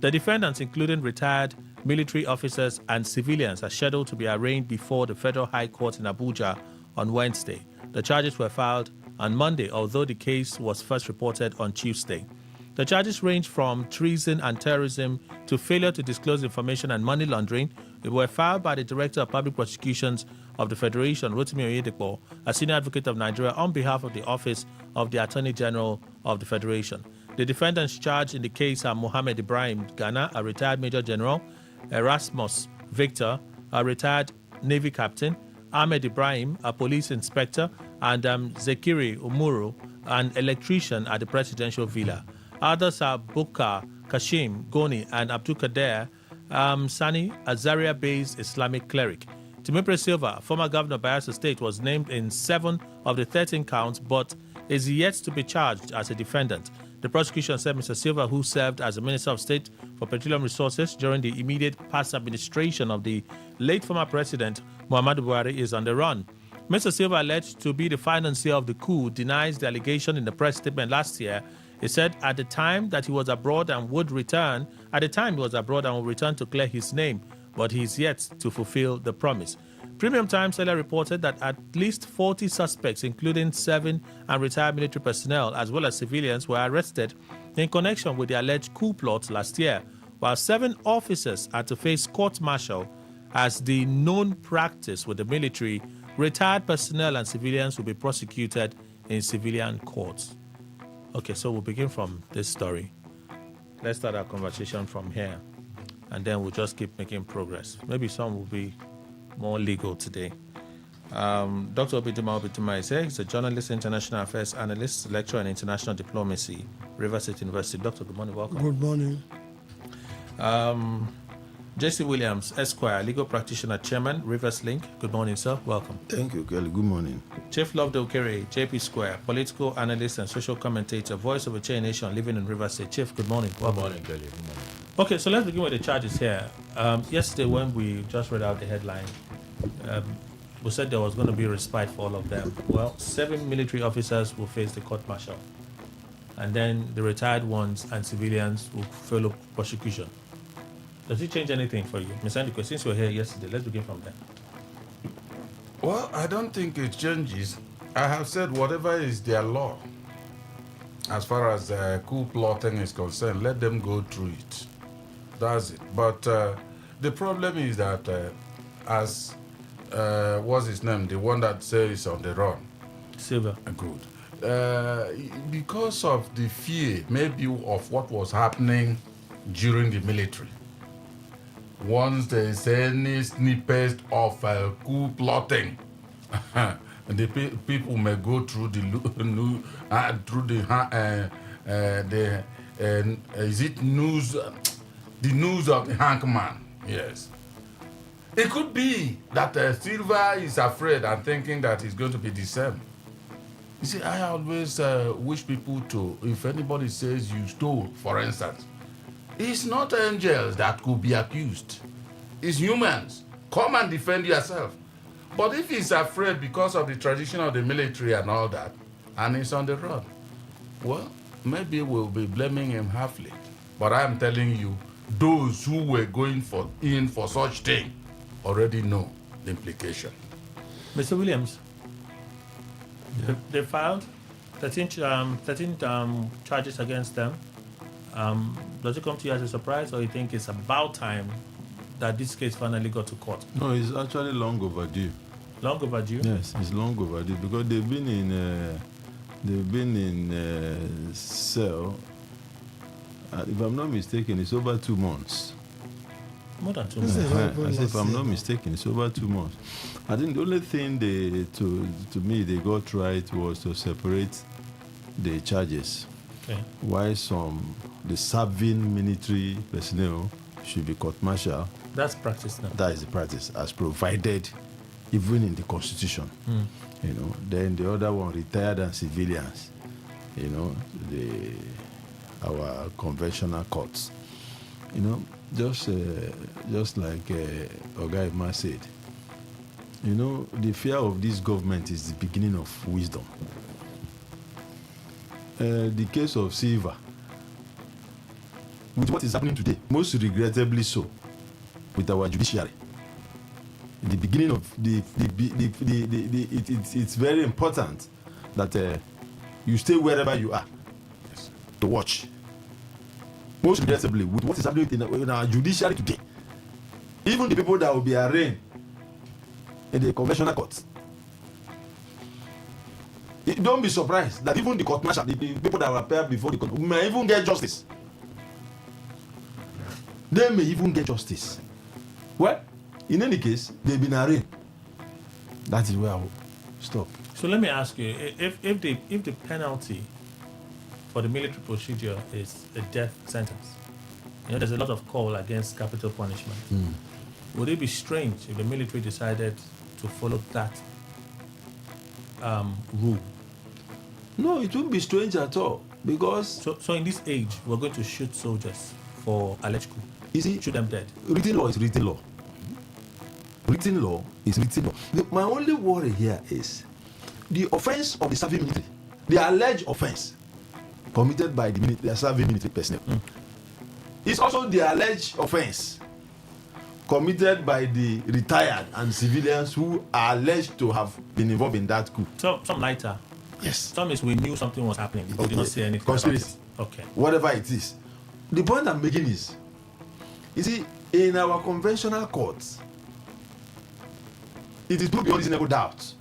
The defendants, including retired military officers and civilians, are scheduled to be arraigned before the Federal High Court in Abuja on Wednesday. The charges were filed on Monday, although the case was first reported on Tuesday. The charges range from treason and terrorism to failure to disclose information and money laundering. They were filed by the Director of Public Prosecutions of the Federation, Rotimi Oyedepo, a senior advocate of Nigeria, on behalf of the Office of the Attorney General of the Federation. The defendants charged in the case are Mohammed Ibrahim Ghana, a retired Major General, Erasmus Victor, a retired Navy Captain, Ahmed Ibrahim, a police inspector, and Zekiri Umuru, an electrician at the Presidential Villa. Others are Bukar, Kashim, Goni, and Abdul Kader Sani, a Zaria-based Islamic cleric. Timipre Silva, former governor of Bayelsa State, was named in 7 of the 13 counts, but is yet to be charged as a defendant. The prosecution said Mr. Silva, who served as the Minister of State for Petroleum Resources during the immediate past administration of the late former President Muhammadu Buhari, is on the run. Mr. Silva, alleged to be the financier of the coup, denies the allegation in the press statement last year. He said at the time that he was abroad and would return, to clear his name, but he is yet to fulfill the promise. Premium Times earlier reported that at least 40 suspects, including 7 and retired military personnel, as well as civilians, were arrested in connection with the alleged coup plot last year, while 7 officers had to face court-martial. As the known practice with the military, retired personnel and civilians will be prosecuted in civilian courts. Okay, so we'll begin from this story. Let's start our conversation from here, and then we'll just keep making progress. Maybe some will be more legal today. Dr. Obidima Obidima is here. He's a journalist, international affairs analyst, lecturer in international diplomacy, Rivers State University. Doctor, good morning. Welcome. Good morning. J.C. Williams, Esquire, legal practitioner, chairman, Rivers Link. Good morning, sir. Welcome. Thank you, Kelly. Good morning. Chief Lovedo Okere, JP Square, political analyst and social commentator, voice of a Chain Nation, living in Rivers State. Chief, good morning. Good morning, Kelly. Good morning. Okay, so let's begin with the charges here. Yesterday, when we just read out the headline, we said there was going to be respite for all of them. Well, 7 military officers will face the court-martial, and then the retired ones and civilians will follow prosecution. Does it change anything for you? Ms. Andiko, since you were here yesterday, let's begin from there. Well, I don't think it changes. I have said whatever is their law. As far as coup plotting is concerned, let them go through it. That's it. But the problem is that as what's his name? The one that says on the run. Silver. Good. Because of the fear, maybe of what was happening during the military. Once there is any snippet of coup plotting, the people may go through is it news? The news of the hangman. Yes. It could be that Silva is afraid and thinking that it's going to be the same. You see, I always wish people to, if anybody says you stole, for instance, it's not angels that could be accused. It's humans. Come and defend yourself. But if he's afraid because of the tradition of the military and all that, and he's on the run, well, maybe we'll be blaming him halfly. But I'm telling you, those who were going in for such thing already know the implication. Mr. Williams, they filed 13 charges against them. Does it come to you as a surprise, or you think it's about time that this case finally got to court? No, it's actually long overdue. Long overdue? Yes, it's long overdue because they've been in cell. If I'm not mistaken, it's over 2 months. More than 2 months. If I'm not mistaken, it's over 2 months. I think the only thing to me they got right was to separate the charges. Okay. Why the serving military personnel should be court-martial. That's practice now. That is the practice as provided even in the constitution. Then the other one, retired and civilians, our conventional courts. Just like Oga Ima said, the fear of this government is the beginning of wisdom. The case of Silva, with what is happening today, most regrettably so, with our judiciary. The beginning of it's very important that you stay wherever you are to watch. Most regrettably, with what is happening in our judiciary today, even the people that will be arraigned in the conventional courts, don't be surprised that even the court martial, the people that will appear before the court, may even get justice. They may even get justice. Well, in any case, they've been arraigned. That is where I will stop. So let me ask you, if the penalty for the military procedure is a death sentence, there's a lot of call against capital punishment. Would it be strange if the military decided to follow that rule? No, it wouldn't be strange at all, because so in this age we're going to shoot soldiers for alleged coup. Shoot them dead. Written law is written law. Written law is written law. My only worry here is the offense of the serving military, the alleged offense committed by the serving military personnel. It's also the alleged offense committed by the retired and civilians who are alleged to have been involved in that coup. So some lighter. Yes. Some is we knew something was happening. We did not say anything. Conspiracy. Okay. Whatever it is. The point I'm making is, you see, in our conventional courts, it is proved beyond reasonable doubt.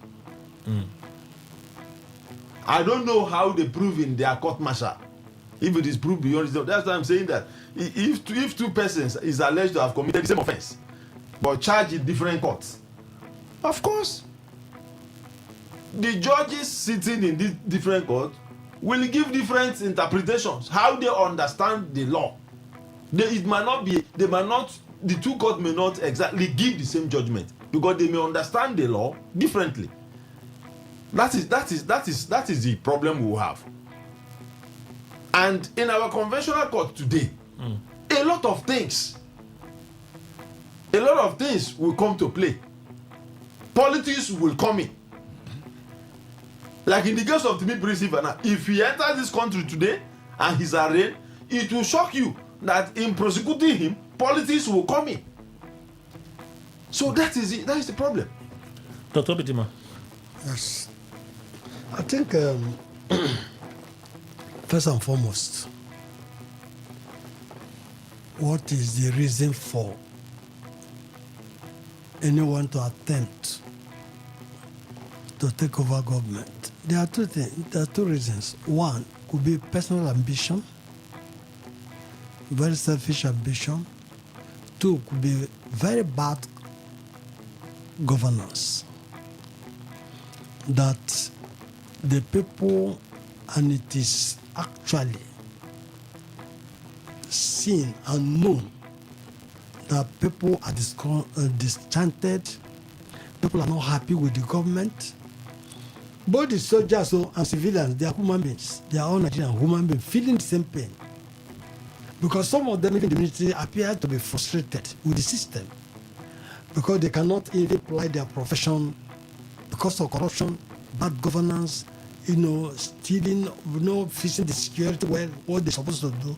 I don't know how they prove in their court martial. If it is proved beyond reasonable, that's why I'm saying that if two persons is alleged to have committed the same offense, but charged in different courts, of course, the judges sitting in these different courts will give different interpretations how they understand the law. The two courts may not exactly give the same judgment because they may understand the law differently. That is the problem we have. And in our conventional court today, a lot of things will come to play. Politics will come in. Like in the case of Timi Prisivana, if he enters this country today and he's arraigned, it will shock you that in prosecuting him, politics will come in. So that is it. That is the problem. Dr. Bitima. Yes. I think, first and foremost, what is the reason for anyone to attempt to take over government? There are two things. There are two reasons. One could be personal ambition, very selfish ambition. Two could be very bad governance. That the people, and it is actually seen and known that people are disenchanted, people are not happy with the government. Both the soldiers and civilians, they are human beings. They are all Nigerian human beings feeling the same pain. Because some of them, even the military, appear to be frustrated with the system because they cannot even apply their profession because of corruption, bad governance, stealing, fixing the security well, what they're supposed to do.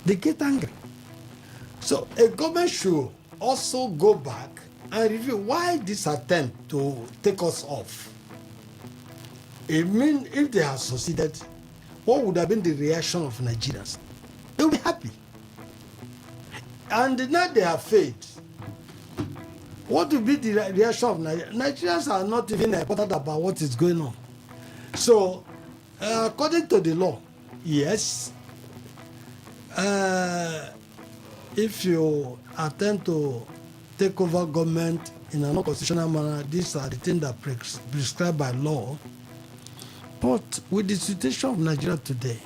They get angry. So a government should also go back and review why this attempt to take us off. I mean, if they have succeeded, what would have been the reaction of Nigerians? They will be happy. And now they have failed. What will be the reaction of Nigerians? Nigerians are not even important about what is going on. So, according to the law, yes, if you attempt to take over government in an unconstitutional manner, these are the things that prescribed by law. But with the situation of Nigeria today,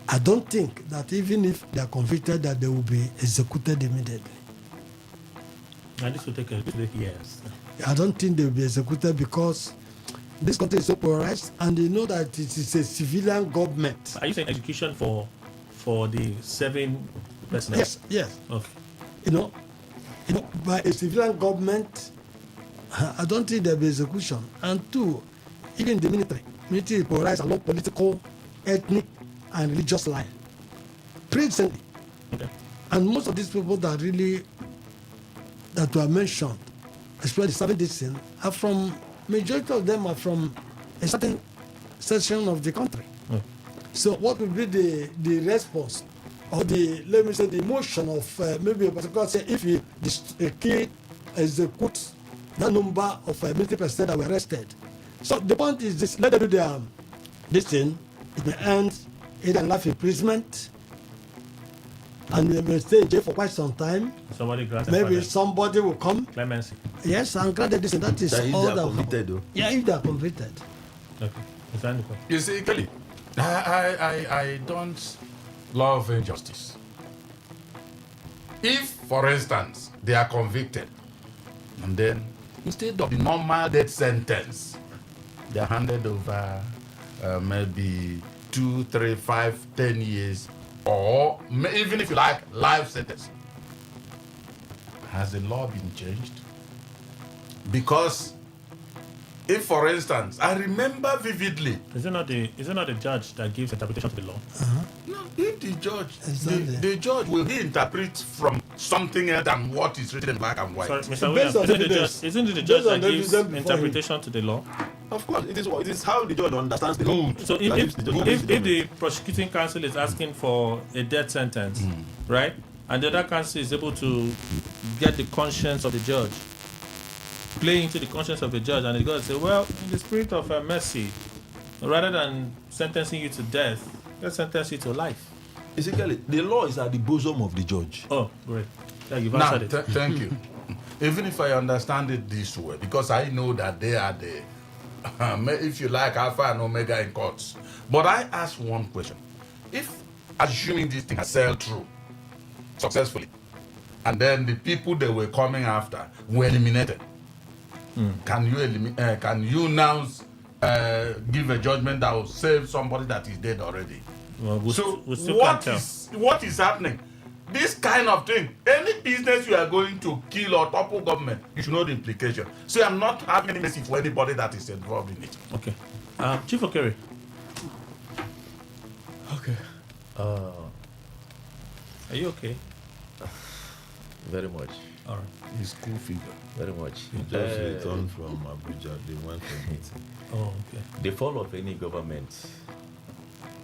I don't think that even if they are convicted, that they will be executed immediately. And this will take years. I don't think they will be executed because this country is so polarized, and they know that it is a civilian government. Are you saying execution for the serving personnel? Yes. Okay. By a civilian government, I don't think there will be execution. And two, even the military is polarized along political, ethnic, and religious line. Presently. Okay. And most of these people that were mentioned, especially serving this thing, majority of them are from a certain section of the country. So what will be the response or the emotion of maybe a particular, say, if a kid executes that number of military personnel that were arrested. So the point is this: let them do this thing. It may end either life imprisonment, and they may stay in jail for quite some time. Maybe somebody will come. Clemency. Yes, and granted this, and that is all that. Convicted, yeah, if they are convicted. Okay. You see, Kelly, I don't love injustice. If, for instance, they are convicted, and then instead of the normal death sentence, they are handed over maybe 2, 3, 5, 10 years, or even if you like, life sentence. Has the law been changed? Because if, for instance, I remember vividly. Is it not the judge that gives interpretation to the law? No, if the judge, the judge will interpret from something else than what is written in black and white. Sorry, Mr. Williams, isn't it the judge that gives interpretation to the law? Of course, it is how the judge understands the law. So if the prosecuting counsel is asking for a death sentence, right, and the other counsel is able to get the conscience of the judge, play into the conscience of the judge, and the judge say, well, in the spirit of mercy, rather than sentencing you to death, let's sentence you to life. Basically, the law is at the bosom of the judge. Oh, great. Yeah, you've Now, answered it. Thank you. Even if I understand it this way, because I know that they are the, if you like, Alpha and Omega in courts. But I ask one question. If, assuming this thing has sailed through successfully, and then the people they were coming after were eliminated, can you now give a judgment that will save somebody that is dead already? Well, what is happening? This kind of thing, any business you are going to kill or topple government, you should know the implication. So I'm not having any message for anybody that is involved in it. Okay. Chief Okere. Okay. Are you okay? Very much. All right. His school figure. Very much. He just returned from Abuja. They went for a meeting. Oh, okay. The fall of any government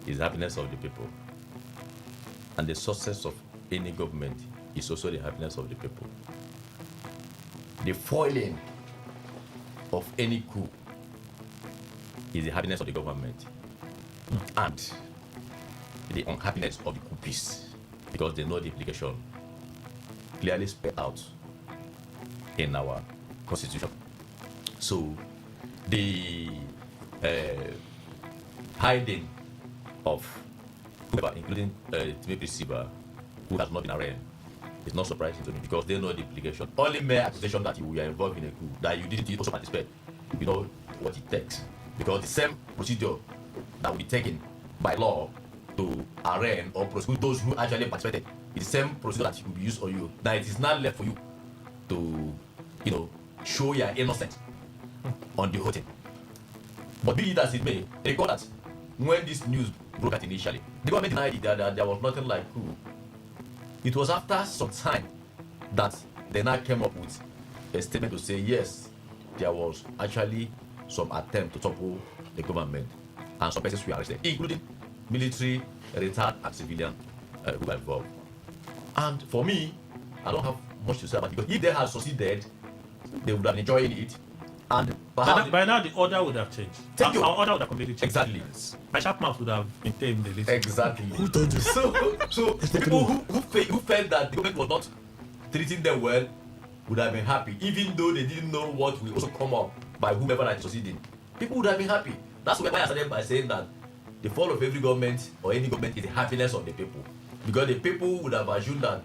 is the happiness of the people. And the success of any government is also the happiness of the people. The foiling of any coup is the happiness of the government. And the unhappiness of the coupists, because they know the implication clearly spelled out in our constitution. So the hiding of whoever, including Timothy Siba, who has not been arraigned, is not surprising to me because they know the implication. Only mere accusation that you were involved in a coup, that you didn't also participate, you know what it takes. Because the same procedure that will be taken by law to arraign or prosecute those who actually participated is the same procedure that will be used on you. Now it is not left for you to, show your innocence on the whole thing. But be it as it may, recall that when this news broke out initially, the government denied it, that there was nothing like coup. It was after some time that they now came up with a statement to say, yes, there was actually some attempt to topple the government and some persons were arrested, including military, retired, and civilian who were involved. And for me, I don't have much to say about it because if they had succeeded, they would have enjoyed it. And by now, the order would have changed. Our order would have completely changed. Exactly. My sharp mouth would have been tamed the list. Exactly. Who told you? So people who felt that the government was not treating them well would have been happy, even though they didn't know what will also come up by whomever that is succeeding. People would have been happy. That's why I started by saying that the fall of every government or any government is the happiness of the people. Because the people would have assumed that,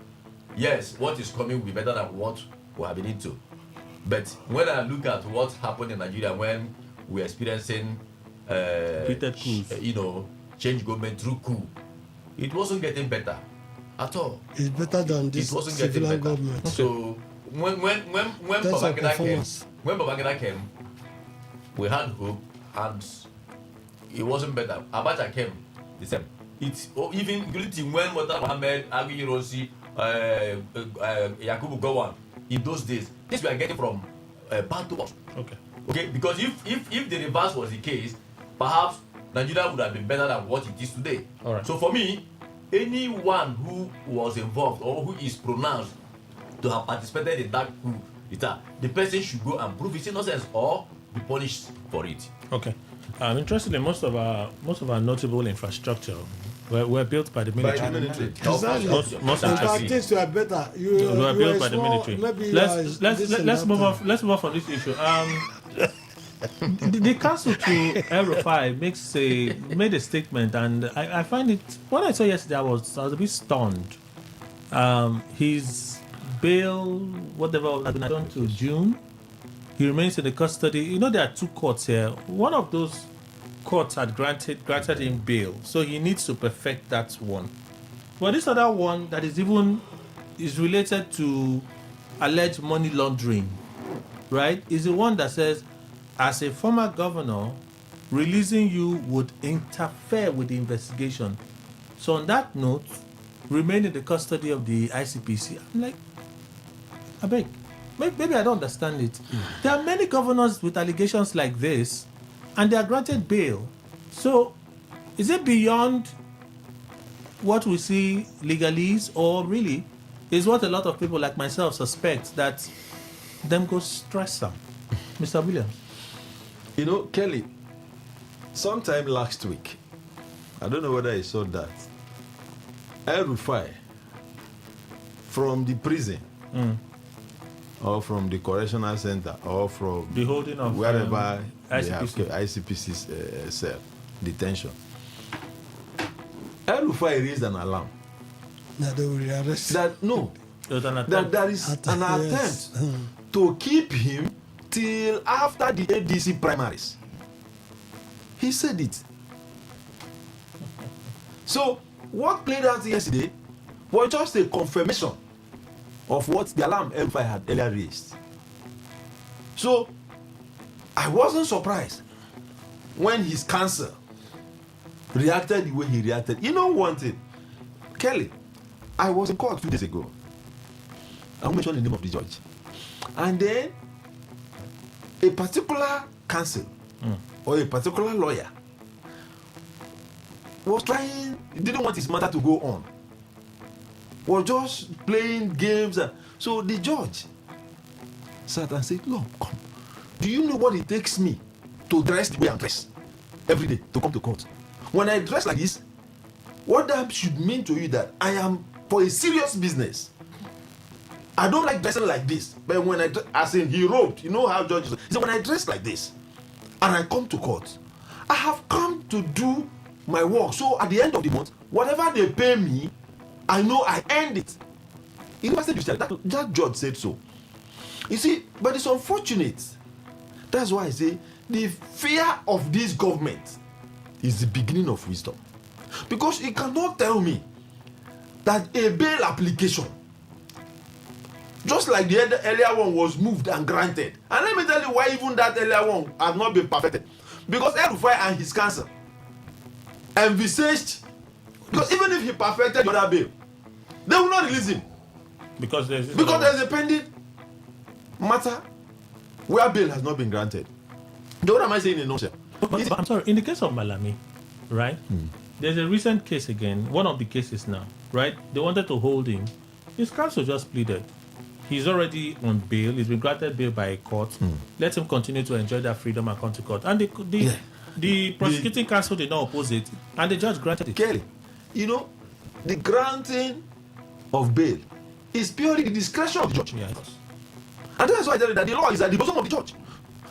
yes, what is coming will be better than what we have been into. But when I look at what happened in Nigeria when we are experiencing change government through coup, it wasn't getting better at all. It's better than this civilian government. So when Babangida came, we had hope and it wasn't better. Abacha came the same. Even including when Murtala Mohammed, Agi Rosi, Yakubu Gowon, in those days, this we are getting from bad to worse. Okay, because if the reverse was the case, perhaps Nigeria would have been better than what it is today. All right. So for me, anyone who was involved or who is pronounced to have participated in that coup, the person should go and prove his innocence or be punished for it. Okay. Interestingly, most of our notable infrastructure were built by the military. Exactly. Most in fact, things were better. They were built by the military. Let's move on. Let's move on from this issue. The council to El-Rufai made a statement, and I find it. When I saw yesterday, I was a bit stunned. His bail, whatever, has been done to June. He remains in the custody. There are two courts here. One of those courts had granted him bail, so he needs to perfect that one. But this other one that is related to alleged money laundering, right? Is the one that says, as a former governor, releasing you would interfere with the investigation. So on that note, remain in the custody of the ICPC. I'm like, I beg. Maybe I don't understand it. There are many governors with allegations like this, and they are granted bail. So, is it beyond what we see legalese, or really is what a lot of people like myself suspect that them go stress them? Mr. Williams. Kelly, sometime last week, I don't know whether you saw that, El-Rufai from the prison or from the correctional center or from the holding of wherever ICPC. ICPC's cell, detention. El-Rufai raised an alarm. That they will rearrest. That there is an attempt to keep him till after the ADC primaries. He said it. So what played out yesterday was just a confirmation of what the alarm El-Rufai had earlier raised. So I wasn't surprised when his counsel reacted the way he reacted. One thing, Kelly, I was in court 2 days ago, I won't mention the name of the judge. And then a particular counsel or a particular lawyer was trying, he didn't want his matter to go on, was just playing games. So the judge sat and said, "Look, come, do you know what it takes me to dress the way I dress every day to come to court? When I dress like this, what that should mean to you that I am for a serious business. I don't like dressing like this, but when I, as in he wrote, you know how judges, he said, when I dress like this and I come to court, I have come to do my work. So at the end of the month, whatever they pay me, I know I earned it." University said that judge said so. You see, but it's unfortunate. That's why I say the fear of this government is the beginning of wisdom. Because it cannot tell me that a bail application, just like the earlier one, was moved and granted. And let me tell you why even that earlier one has not been perfected. Because El-Rufai and his counsel envisaged, because even if he perfected the other bail, they will not release him. Because there's a pending matter where bail has not been granted. What am I saying in a nutshell? But I'm sorry, in the case of Malami, right? There's a recent case again, one of the cases now, right? They wanted to hold him. His counsel just pleaded. He's already on bail. He's been granted bail by a court. Let him continue to enjoy that freedom and come to court. And the prosecuting counsel did not oppose it, and the judge granted it. Kelly, you know, the granting of bail is purely the discretion of the judge. Yes. And that's why I tell you that the law is at the bosom of the judge.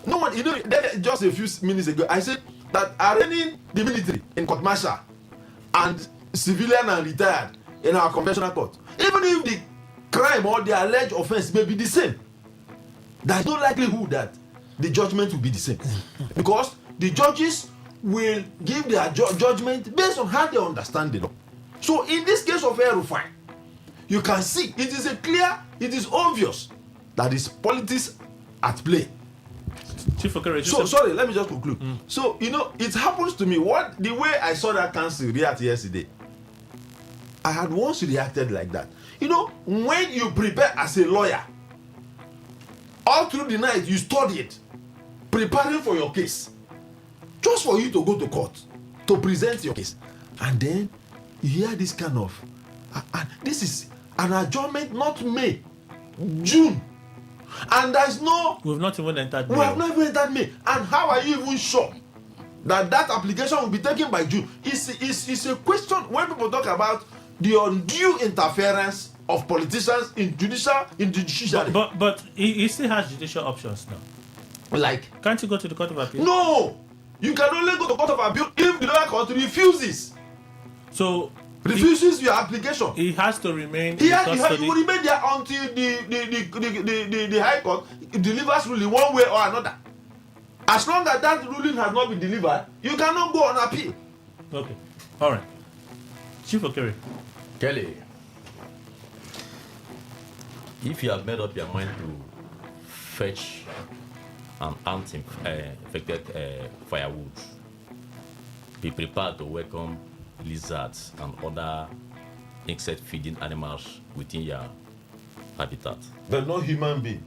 No one, you know, just a few minutes ago, I said that arraigning the military in court martial and civilian and retired in our conventional court, even if the crime or the alleged offense may be the same, there's no likelihood that the judgment will be the same. Because the judges will give their judgment based on how they understand the law. So in this case of El-Rufai, you can see it is obvious that is politics at play. Chief Okere, so sorry, let me just conclude. So you know, it happens to me. The way I saw that counsel react yesterday, I had once reacted like that. You know, when you prepare as a lawyer, all through the night you studied, preparing for your case, just for you to go to court to present your case, and then you hear this kind of, this is an adjournment, not May, June. And there's no... We've not even entered May. We have not even entered May. And how are you even sure that application will be taken by June? It's a question when people talk about the undue interference of politicians in judiciary. But he still has judicial options now. Like? Can't you go to the Court of Appeal? No! You can only go to the Court of Appeal if the lower court refuses. So... refuses your application. He has to remain He will remain there until the High Court delivers ruling one way or another. As long as that ruling has not been delivered, you cannot go on appeal. Okay. All right. Chief Okere. Kelly, if you have made up your mind to fetch an infected firewood, be prepared to welcome lizards and other insect feeding animals within your habitat. But not human being.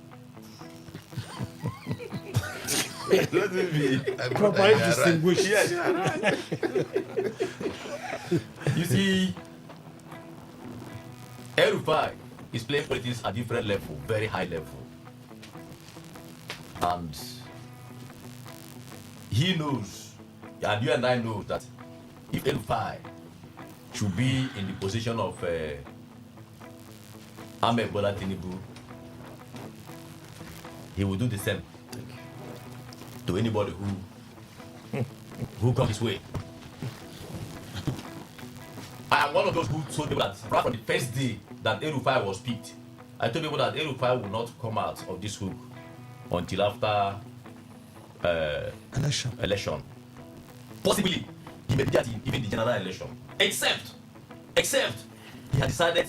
Let me be properly distinguished. Yes. You see, El-Rufai is playing politics at different level, very high level. And he knows, and you and I know that if El-Rufai should be in the position of Ahmed Bola Tinubu, he will do the same to anybody who comes his way. I am one of those who told people that right from the first day that El-Rufai was picked, I told people that El-Rufai will not come out of this hook until after election. Possibly, he may be at even the general election. Except he has decided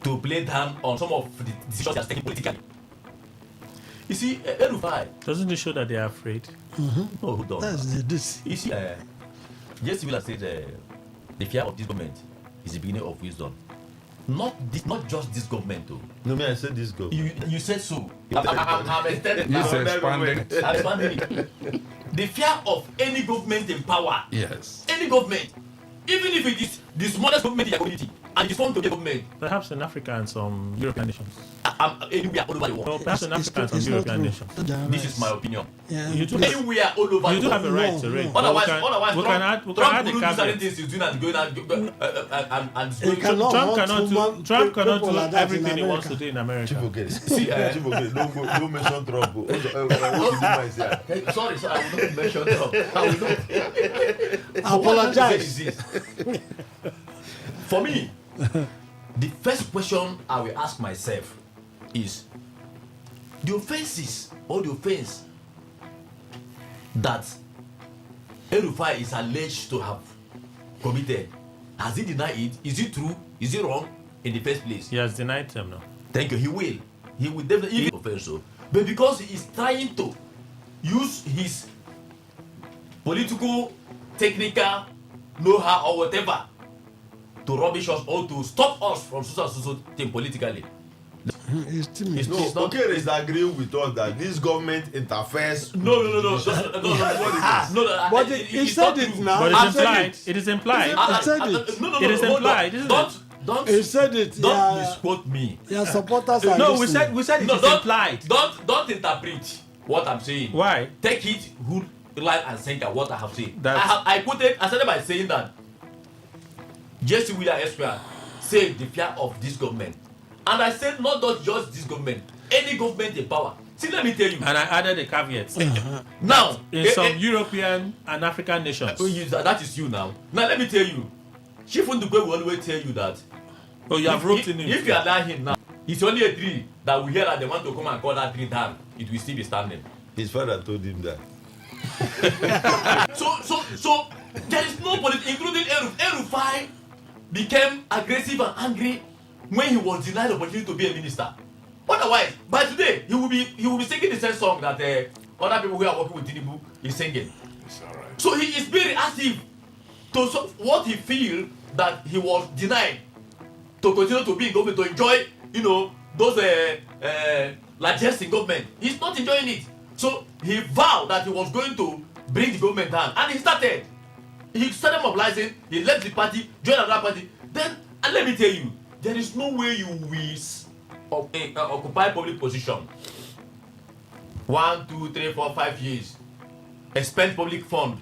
to play down on some of the decisions he has taken politically. You see, El-Rufai doesn't it show that they are afraid? No, who don't? That's this. You see, just will I say the fear of this government is the beginning of wisdom. Not just this government, though. No, me, I said this government. You said so. I'm extending. He's expanding. I'm expanding it. The fear of any government in power. Yes. Any government, even if it is the smallest government in your community, and it's formed to be a government. Perhaps in Africa and some European nations. Anywhere all over the world. No, perhaps in Africa and some European nations. This is my opinion. Yeah. You do Anywhere all over the world. You do have a right to reign. Otherwise, we can add Trump the will do certain caveat. things he's doing and going and Trump cannot do like that everything in he wants to America. do in America. Chief okay. See, Chief okay. Don't mention Trump. What you do, my sir? Sorry, I will not mention Trump. I will not. Apologize. For me, the first question I will ask myself is the offenses or the offense that El-Rufai is alleged to have committed. Has he denied it? Is it true? Is it wrong in the first place? He has denied them now. Thank you. He will definitely even offense so. But because he is trying to use his political, technical know-how or whatever to rubbish us or to stop us from so thing politically. It's not okay. Is agreeing with us that this government interferes. No. But he said it now. But it's implied. It is implied. He said it. No. It is implied. Don't. He said it. Don't misquote me. Your supporters are No, we listening. said it is implied. Don't interpret what I'm saying. Why? Take it who line and sinker what I have said. That's- I started by saying that Jesse Wheeler Esquire said the fear of this government. And I said not just this government, any government in power. See, let me tell you. And I added a caveat. Now, in some European and African nations. That is you now. Now, let me tell you. Chief Ndukwe will always tell you that. Oh, you have roped in him. If you allow him now, it's only a tree that we hear that they want to come and cut that tree down. It will still be standing. His father told him that. So there is no politics, including El-Rufai became aggressive and angry when he was denied the opportunity to be a minister. Otherwise, by today, he will be singing the same song that other people who are working with Tinubu is singing. It's all right. So he is very active to what he feel that he was denied to continue to be in government, to enjoy, those largesse in government. He's not enjoying it. So he vowed that he was going to bring the government down, and he started mobilizing. He left the party, joined another party. Then, and let me tell you, there is no way you will occupy public position 1, 2, 3, 4, 5 years, expend public fund,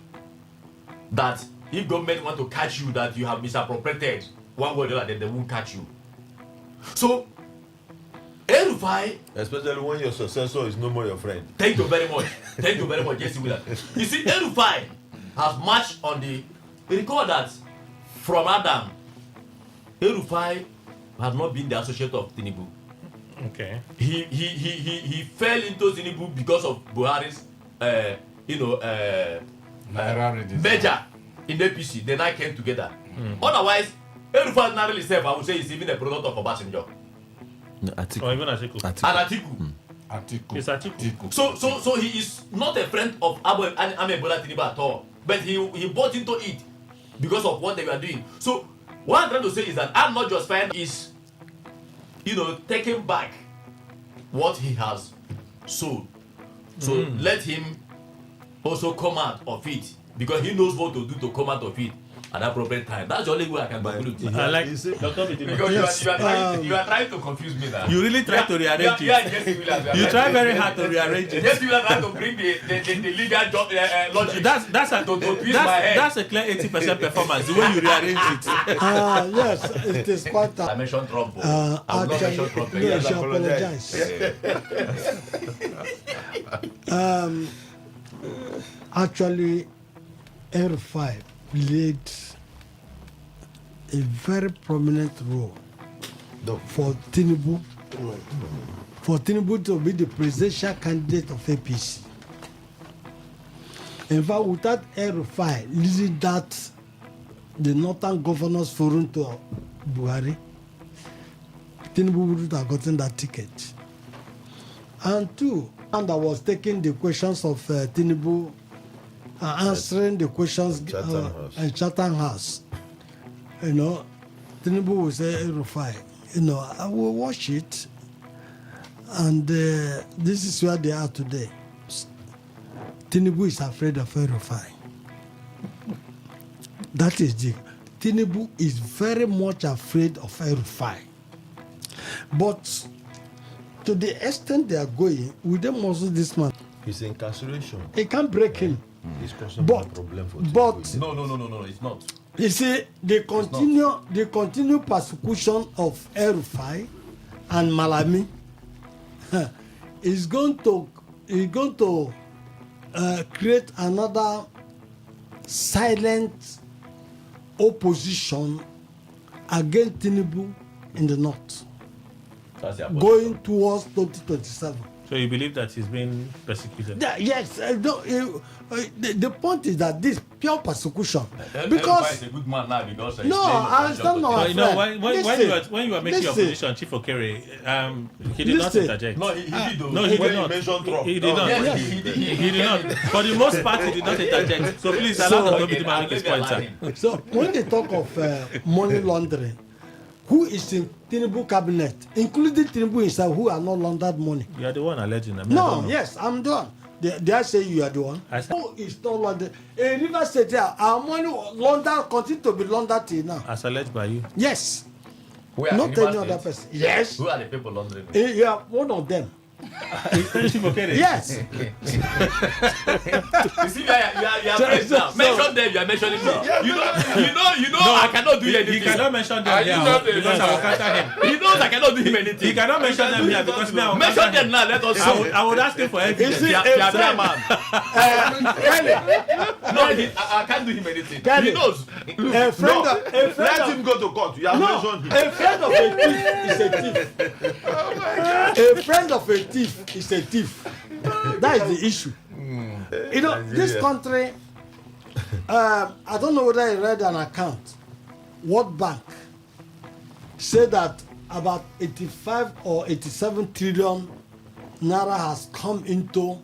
that if government want to catch you that you have misappropriated one way or the other, then they won't catch you. So El-Rufai, especially when your successor is no more your friend. Thank you very much. Yes, you see, El-Rufai has marched on the. Recall that from Adam, El-Rufai has not been the associate of Tinubu. Okay. He fell into Tinubu because of Buhari's, merger in the APC. Then I came together. Otherwise, El-Rufai narrowly himself, I would say, is even a product of Obasanjo. Or even Atiku. Atiku. It's Atiku. So he is not a friend of Ahmed Bola Tinubu at all. But he bought into it because of what they were doing. So what I'm trying to say is that I'm not just fine is taking back what he has sold. So let him also come out of it, because he knows what to do to come out of it at the appropriate time. That's the only way I can conclude it. I like Dr. Because you are trying to confuse me now. You really try to rearrange it. You try very hard to rearrange it. Yes, you are trying to bring the legal logic. That's a clear 80% performance. The way you rearrange it. Yes, it is quite. I mentioned Trump. I will not mention Trump. No, she apologize. Actually, El-Rufai played a very prominent role for Tinubu to be the presidential candidate of APC. In fact, without El-Rufai leading the Northern Governors Forum to Buhari, Tinubu would have gotten that ticket. And two, and I was taking the questions of Tinubu, answering the questions in Chatham House. Tinubu will say El-Rufai, I will watch it, and this is where they are today. Tinubu is afraid of El-Rufai. That is Tinubu is very much afraid of El-Rufai. But to the extent they are going, with them also this man. His incarceration. It can't break him. It's causing a problem for But No, it's not. you see, the continued persecution of El-Rufai and Malami is going to create another silent opposition against Tinubu in the north, going towards 2027. So you believe that he's being persecuted? Yes. The point is that this pure persecution. Because he's a good man now because no, I understand now. When you were making your position, Chief Okere, he did not interject. No, he did. No, he did not. He did not. Yes, he did not. For the most part, he did not interject. So please allow the to make his point. So when they talk of money laundering, who is in Tinubu cabinet, including Tinubu himself, who are not laundered money? You are the one alleging them. No, yes, I'm done. Did I say you are the one? Who is not laundered? In River State, our money laundered continue to be laundered till now. As alleged by you? Yes. Not any other person. Yes. Who are the people laundering? You are one of them. Yes. You see, you are friends now. Mention them. You are mentioning me. You know. No, I cannot do anything. He cannot mention them here because I will counter him. He knows I cannot do him anything. He cannot mention them here because now mention them now. Let us. I would ask him for evidence. No, I can't do him anything. He knows. Let him go to court. You have mentioned him. A friend of a thief is a thief. Oh my God. A friend of a thief is a thief. That is the issue. This country, I don't know whether I read an account. World Bank said that about 85 or 87 trillion naira has come into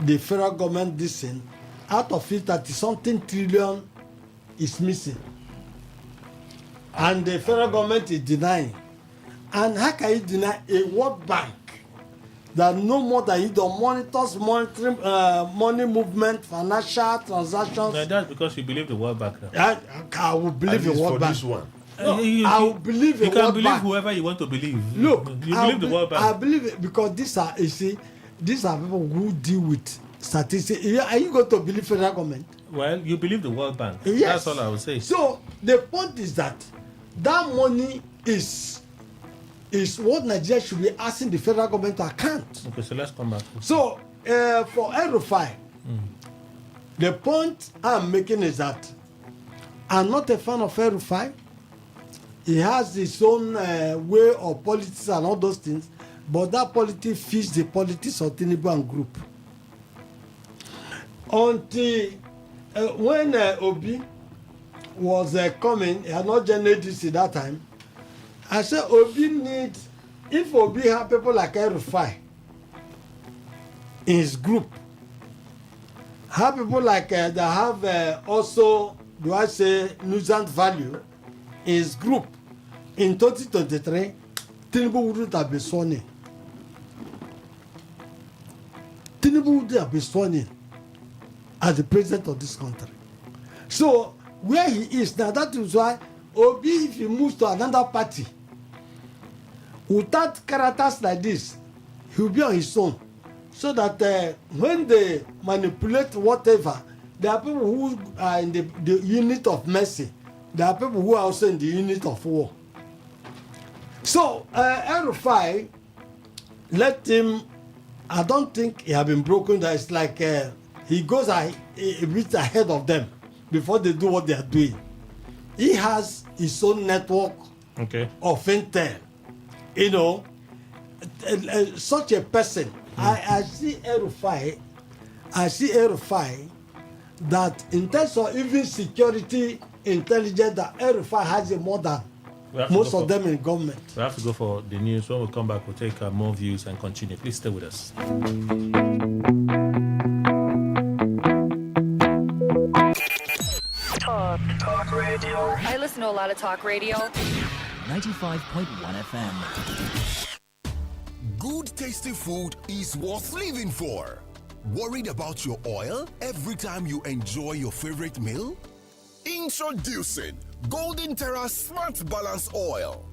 the federal government this year. Out of it, 30-something trillion is missing. And the federal government is denying. And how can you deny a World Bank that no more than you monitors monitoring money movement, financial transactions? No, that's because you believe the World Bank. I will believe the World Bank. This one. No, I will believe the You World can believe Bank. whoever you want to believe. Look, you believe the World Bank. I believe it because these are people who deal with statistics. Are you going to believe federal government? Well, you believe the World Bank. Yes. That's all I would say. So the point is that money is what Nigeria should be asking the federal government to account. Okay, so let's come back. So for El-Rufai, the point I'm making is that I'm not a fan of El-Rufai. He has his own way of politics and all those things, but that politics fits the politics of Tinubu and group. Until when Obi was coming, he had not generated this at that time. I said Obi needs, if Obi have people like El-Rufai in his group, have people like that have also, do I say, nuisance value in his group, in 2023, Tinubu wouldn't have been sworn in. Tinubu wouldn't have been sworn in as the president of this country. So where he is now, that is why Obi, if he moves to another party, without characters like this, he will be on his own. So that when they manipulate whatever, there are people who are in the unit of mercy. There are people who are also in the unit of war. So El-Rufai, let him, I don't think he has been broken. That it's like he goes a bit ahead of them before they do what they are doing. He has his own network of intel. You know, such a person. I see El-Rufai that in terms of even security intelligence, that El-Rufai has more than most of them in government. We have to go for the news. When we come back, we'll take more views and continue. Please stay with us. Talk radio. I listen to a lot of talk radio. 95.1 FM. Good tasty food is worth living for. Worried about your oil every time you enjoy your favorite meal? Introducing Golden Terra Smart Balance Oil.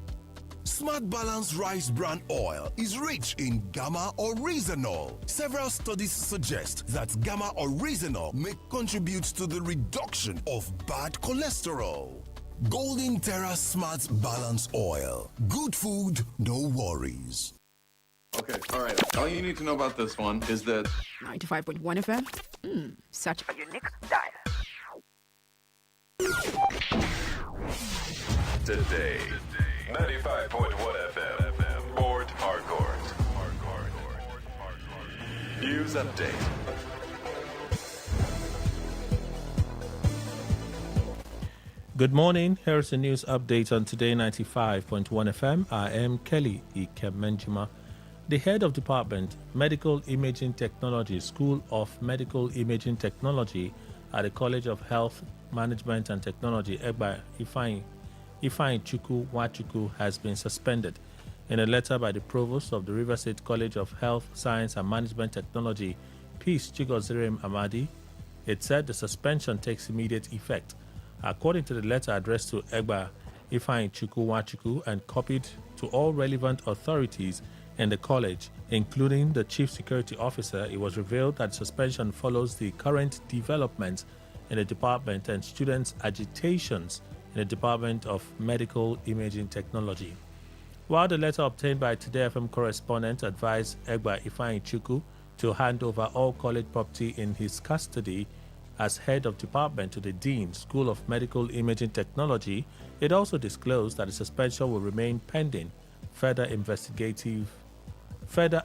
Smart Balance Rice Bran Oil is rich in gamma oryzanol. Several studies suggest that gamma oryzanol may contribute to the reduction of bad cholesterol. Golden Terra Smart Balance Oil. Good food, no worries. Okay, all right. All you need to know about this one is that 95.1 FM. Such a unique dial. Today, 95.1 FM, Port Harcourt. News update. Good morning. Here's a news update on Today 95.1 FM. I am Kelly Ikemenjima. The head of Department, Medical Imaging Technology, School of Medical Imaging Technology at the College of Health Management and Technology, Egba Ifeanyi Chukwu Nwachukwu, has been suspended. In a letter by the Provost of the River State College of Health, Science and Management Technology, Peace Chigozirem Amadi, it said the suspension takes immediate effect. According to the letter addressed to Egba Ifeanyi Chukwu Nwachukwu and copied to all relevant authorities in the college, including the Chief Security Officer, it was revealed that suspension follows the current developments in the department and students' agitations in the Department of Medical Imaging Technology. While the letter obtained by Today FM correspondent advised Egba Ifeanyi Chukwu to hand over all college property in his custody as head of department to the Dean, School of Medical Imaging Technology, it also disclosed that the suspension will remain pending further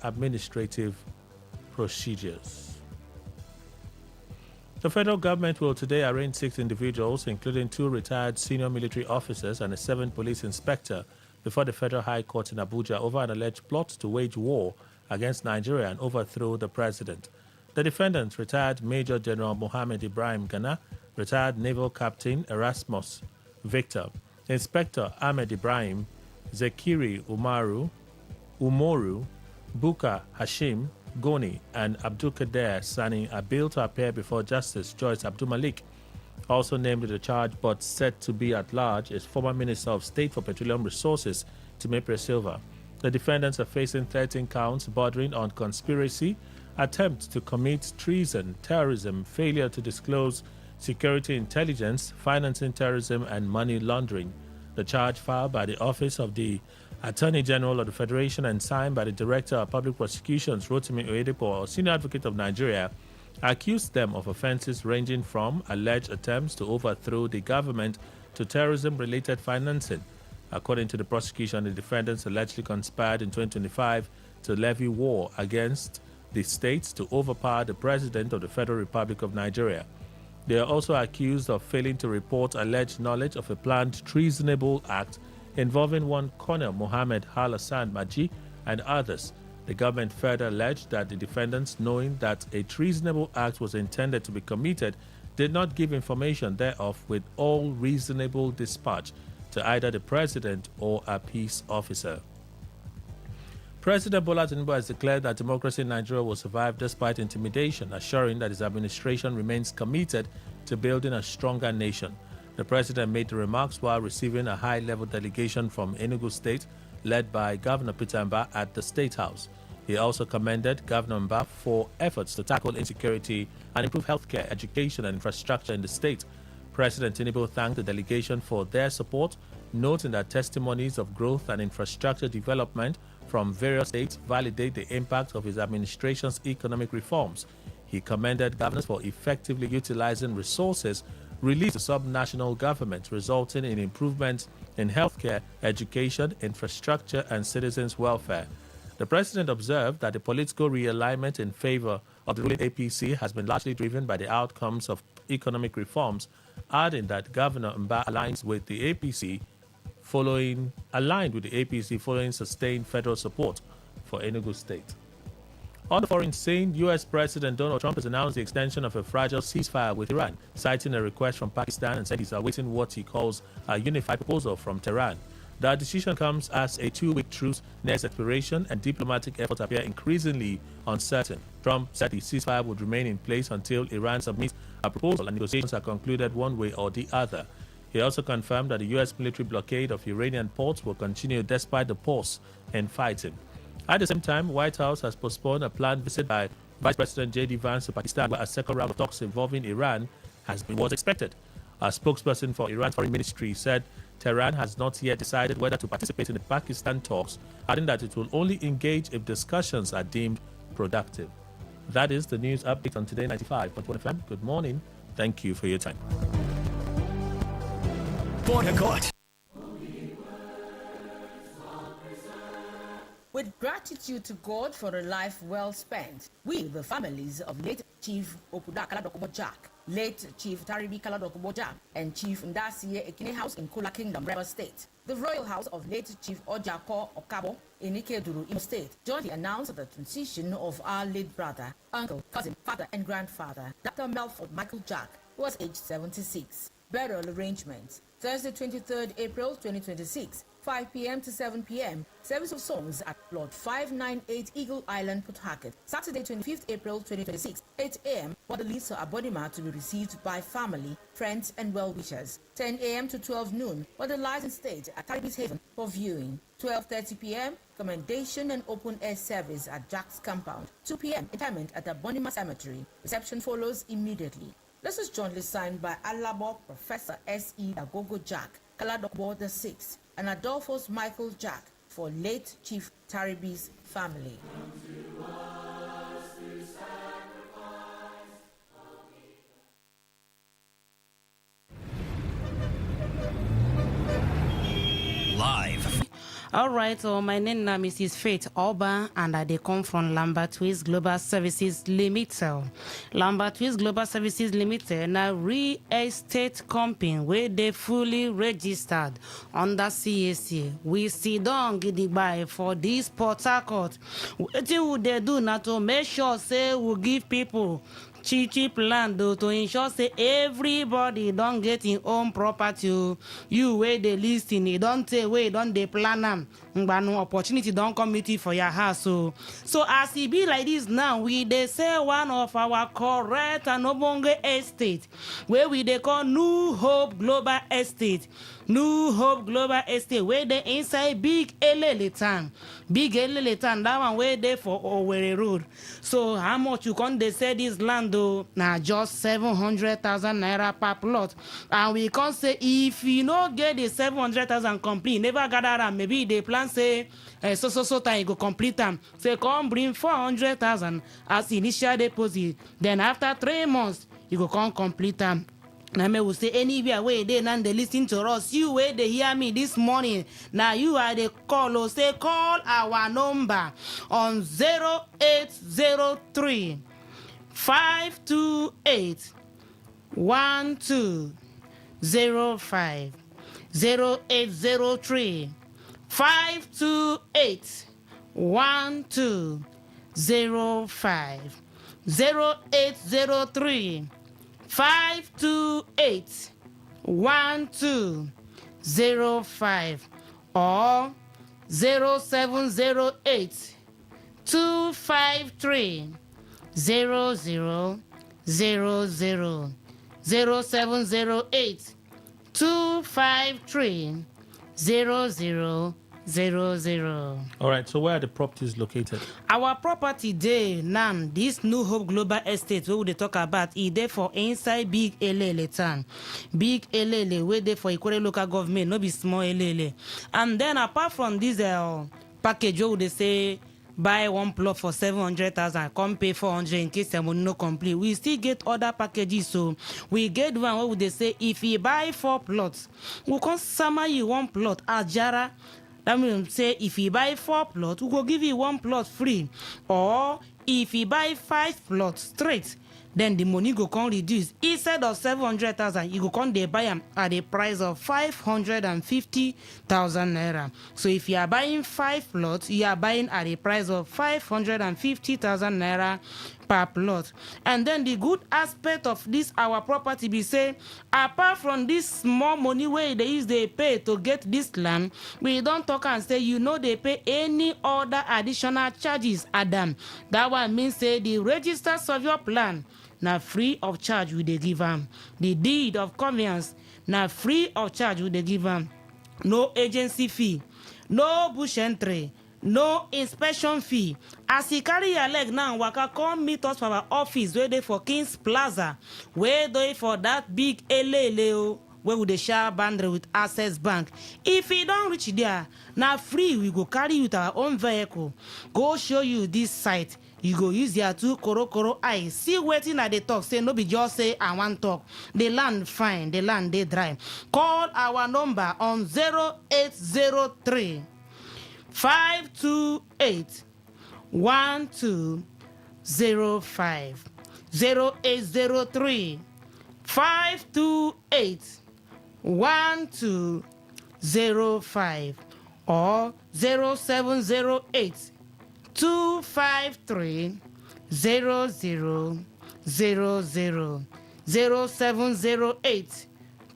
administrative procedures. The federal government will today arraign 6 individuals, including 2 retired senior military officers and a 7th police inspector, before the Federal High Court in Abuja over an alleged plot to wage war against Nigeria and overthrow the president. The defendants, retired Major General Mohammed Ibrahim Gana, retired Naval Captain Erasmus Victor, Inspector Ahmed Ibrahim, Zekiri Umoru, Buka Hashim Goni, and Abdul Kader Sani are billed to appear before Justice Joyce Abdul Malik. Also named in the charge but said to be at large is former Minister of State for Petroleum Resources, Timepre Silva. The defendants are facing 13 counts bordering on conspiracy, attempt to commit treason, terrorism, failure to disclose security intelligence, financing terrorism, and money laundering. The charge filed by the Office of the Attorney General of the Federation and signed by the Director of Public Prosecutions, Rotimi Oyedepo, Senior Advocate of Nigeria, accused them of offenses ranging from alleged attempts to overthrow the government to terrorism-related financing. According to the prosecution, the defendants allegedly conspired in 2025 to levy war against the states to overpower the President of the Federal Republic of Nigeria. They are also accused of failing to report alleged knowledge of a planned treasonable act involving one Colonel Mohammed Hassan Maji and others. The government further alleged that the defendants, knowing that a treasonable act was intended to be committed, did not give information thereof with all reasonable dispatch to either the president or a peace officer. President Bola Tinubu has declared that democracy in Nigeria will survive despite intimidation, assuring that his administration remains committed to building a stronger nation. The president made the remarks while receiving a high-level delegation from Enugu State, led by Governor Peter Mbah at the State House. He also commended Governor Mbah for efforts to tackle insecurity and improve healthcare, education, and infrastructure in the state. President Tinubu thanked the delegation for their support, noting that testimonies of growth and infrastructure development from various states validate the impact of his administration's economic reforms. He commended governors for effectively utilizing resources released to subnational governments, resulting in improvements in healthcare, education, infrastructure, and citizens' welfare. The president observed that the political realignment in favor of the ruling APC has been largely driven by the outcomes of economic reforms, adding that Governor Mbah aligns with the APC following sustained federal support for Enugu State. On the foreign scene, U.S. President Donald Trump has announced the extension of a fragile ceasefire with Iran, citing a request from Pakistan, and said he's awaiting what he calls a unified proposal from Tehran. That decision comes as a 2-week truce nears expiration and diplomatic efforts appear increasingly uncertain. Trump said the ceasefire would remain in place until Iran submits a proposal and negotiations are concluded one way or the other. He also confirmed that the U.S. military blockade of Iranian ports will continue despite the pause in fighting. At the same time, White House has postponed a planned visit by Vice President J.D. Vance to Pakistan, where a second round of talks involving Iran was expected. A spokesperson for Iran's foreign ministry said Tehran has not yet decided whether to participate in the Pakistan talks, adding that it will only engage if discussions are deemed productive. That is the news update on Today 95.1 FM. Good morning. Thank you for your time. Port Harcourt. With gratitude to God for a life well spent, we, the families of late Chief Opuda Kaladokubo Jack, late Chief Taribi Kaladokubo Jack, and Chief Ndasiye Ekine House in Kula Kingdom, Rivers State, the Royal House of late Chief Ojako Okabo in Ikeduru, Imo State, jointly announced the transition of our late brother, uncle, cousin, father, and grandfather, Dr. Melford Michael Jack, who was aged 76. Burial arrangements: Thursday, 23rd April 2026, 5 p.m. to 7 p.m. Service of songs at Plot 598 Eagle Island, Port Harcourt. Saturday, 25th April 2026, 8 a.m. for the Lisa Abodima to be received by family, friends, and well-wishers. 10 a.m. to 12 noon for the licensed stage at Caribbean Haven for viewing. 12:30 p.m. commendation and open-air service at Jack's compound. 2 p.m. interment at the Bonima Cemetery. Reception follows immediately. This is jointly signed by Alabo Professor S.E. Dagogo Jack, Kaladokbo the 6th, and Adolphus Michael Jack for late Chief Taribi's family. Live. All right, so my name is Mrs. Faith Oba, and I come from Lambert Twist Global Services Limited. Lambert Twist Global Services Limited na real estate company where they fully registered under CAC. We sit down gidigba for this Port Harcourt. Wetin would they do now to make sure say we give people cheap land to ensure say everybody don't get in own property. You where they listing it don't say where don't they plan them. But no opportunity don't come meet you for your house. So as it be like this now, we they say one of our correct and obonge estate where we they call New Hope Global Estate. New Hope Global Estate where they inside big Elele town. Big Elele town, that one where they for Owerri Road. So how much you can they say this land though? Now just 700,000 naira per plot. And we can say if you no get the 700,000 complete, never gather and maybe they plan say so time you go complete them. Say come bring 400,000 as initial deposit. Then after 3 months you go come complete them. Now me will say anywhere where they now they listen to us. You where they hear me this morning. Now you are the call or say call our number on 0803 528 1205 0803 528 1205 0803 528 1205 or 0708 253 0000 0708 253 0000. All right, so where are the properties located? Our property day now, this New Hope Global Estate where we talk about is there for inside big Elele town. Big Elele where they for Ikwere local government, no be small Elele. And then apart from this package where they say buy one plot for 700,000, come pay 400 in case the money no complete. We still get other packages, so we get one where they say if you buy 4 plots, we can summer you 1 plot Ajara. That means say if you buy 4 plots, we will give you 1 plot free. Or if you buy 5 plots straight, then the money go come reduce. Instead of 700,000, you go come they buy them at a price of 550,000 naira. So if you are buying 5 plots, you are buying at a price of 550,000 naira per plot. And then the good aspect of this our property be say, apart from this small money wey they use dey pay to get this land, we don talk and say you no dey pay any other additional charges, Adam. That one mean say the registers of your plan na free of charge we dey give am. The deed of conveyance na free of charge we dey give am. No agency fee, no bush entry, no inspection fee. As you carry your leg now waka come meet us for our office wey dey for Kings Plaza, wey dey for that big elele o, wey we dey share boundary with Access Bank. If you don reach there, na free we go carry you with our own vehicle go show you this site. You go use your two korokoro eyes see wetin I dey talk, say no be just say I wan talk. The land fine, the land dey dry. Call our number on 0803 528 1205, 0803 528 1205, or 0708 253 0000, 0708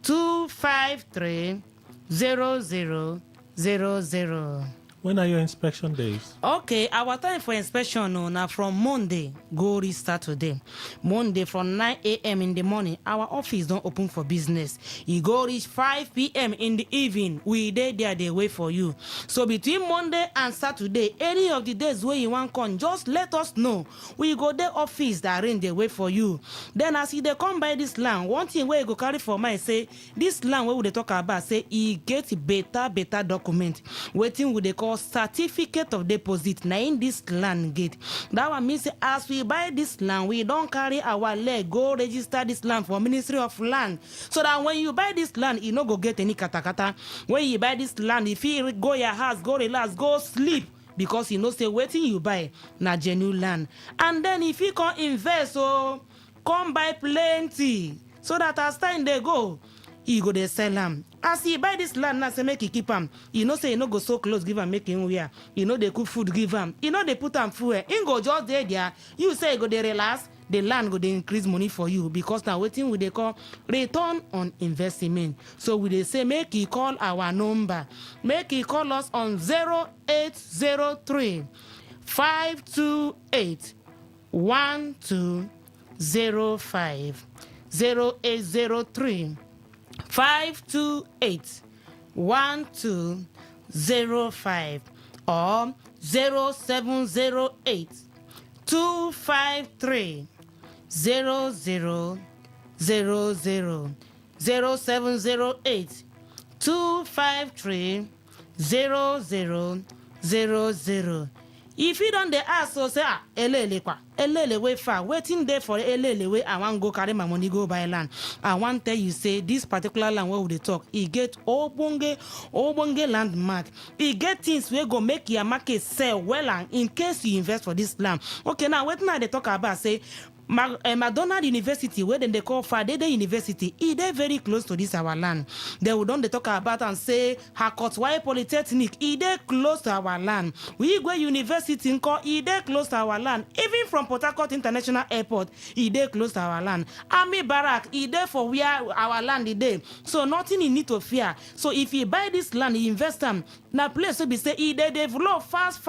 253 0000. When are your inspection days? Okay, our time for inspection now from Monday go restart today. Monday from 9 a.m. in the morning, our office don't open for business. You go reach 5 p.m. in the evening. We there they wait for you. So between Monday and Saturday, any of the days where you want come, just let us know. We go there office that arrange the wait for you. Then as they come by this land, one thing where you go carry for mind say this land where we talk about say he get better document. Waiting with they call certificate of deposit. Now in this land gate, that one means as we buy this land, we don't carry our leg go register this land for Ministry of Land, so that when you buy this land, you no go get any katakata. When you buy this land, if you go your house, go relax, go sleep, because you know say waiting you buy na genuine land. And then if you can invest, come buy plenty, so that as time they go, you go dey sell am. As you buy this land now, say make you keep am. You know say you no go so close give am make him wear. You know they cook food give am. You know they put am fuel. Him go just there. You say you go dey relax. The land go dey increase money for you, because now waiting we dey call return on investment. So we dey say make you call our number. Make you call us on 0803 528 1205, 0803 528 1205, or 0708 253 0000, 0708 253 0000. If you don't dey ask, so say elele way far, waiting there for elele way, I want go carry my money go buy land. I want tell you say this particular land where we dey talk, e get obonge landmark. E get things wey go make your market sell well, and in case you invest for this land. Okay, now wetin I dey talk about say McDonald University, where they call Fadede University, is very close to this our land. They will don't they talk about and say Hakotwai Polytechnic, is close to our land. We go University in call, is close to our land. Even from Port Harcourt International Airport, is close to our land. Army Barrack, is for where our land is. So nothing you need to fear. So if you buy this land, you invest them. Now place to be say they develop fast.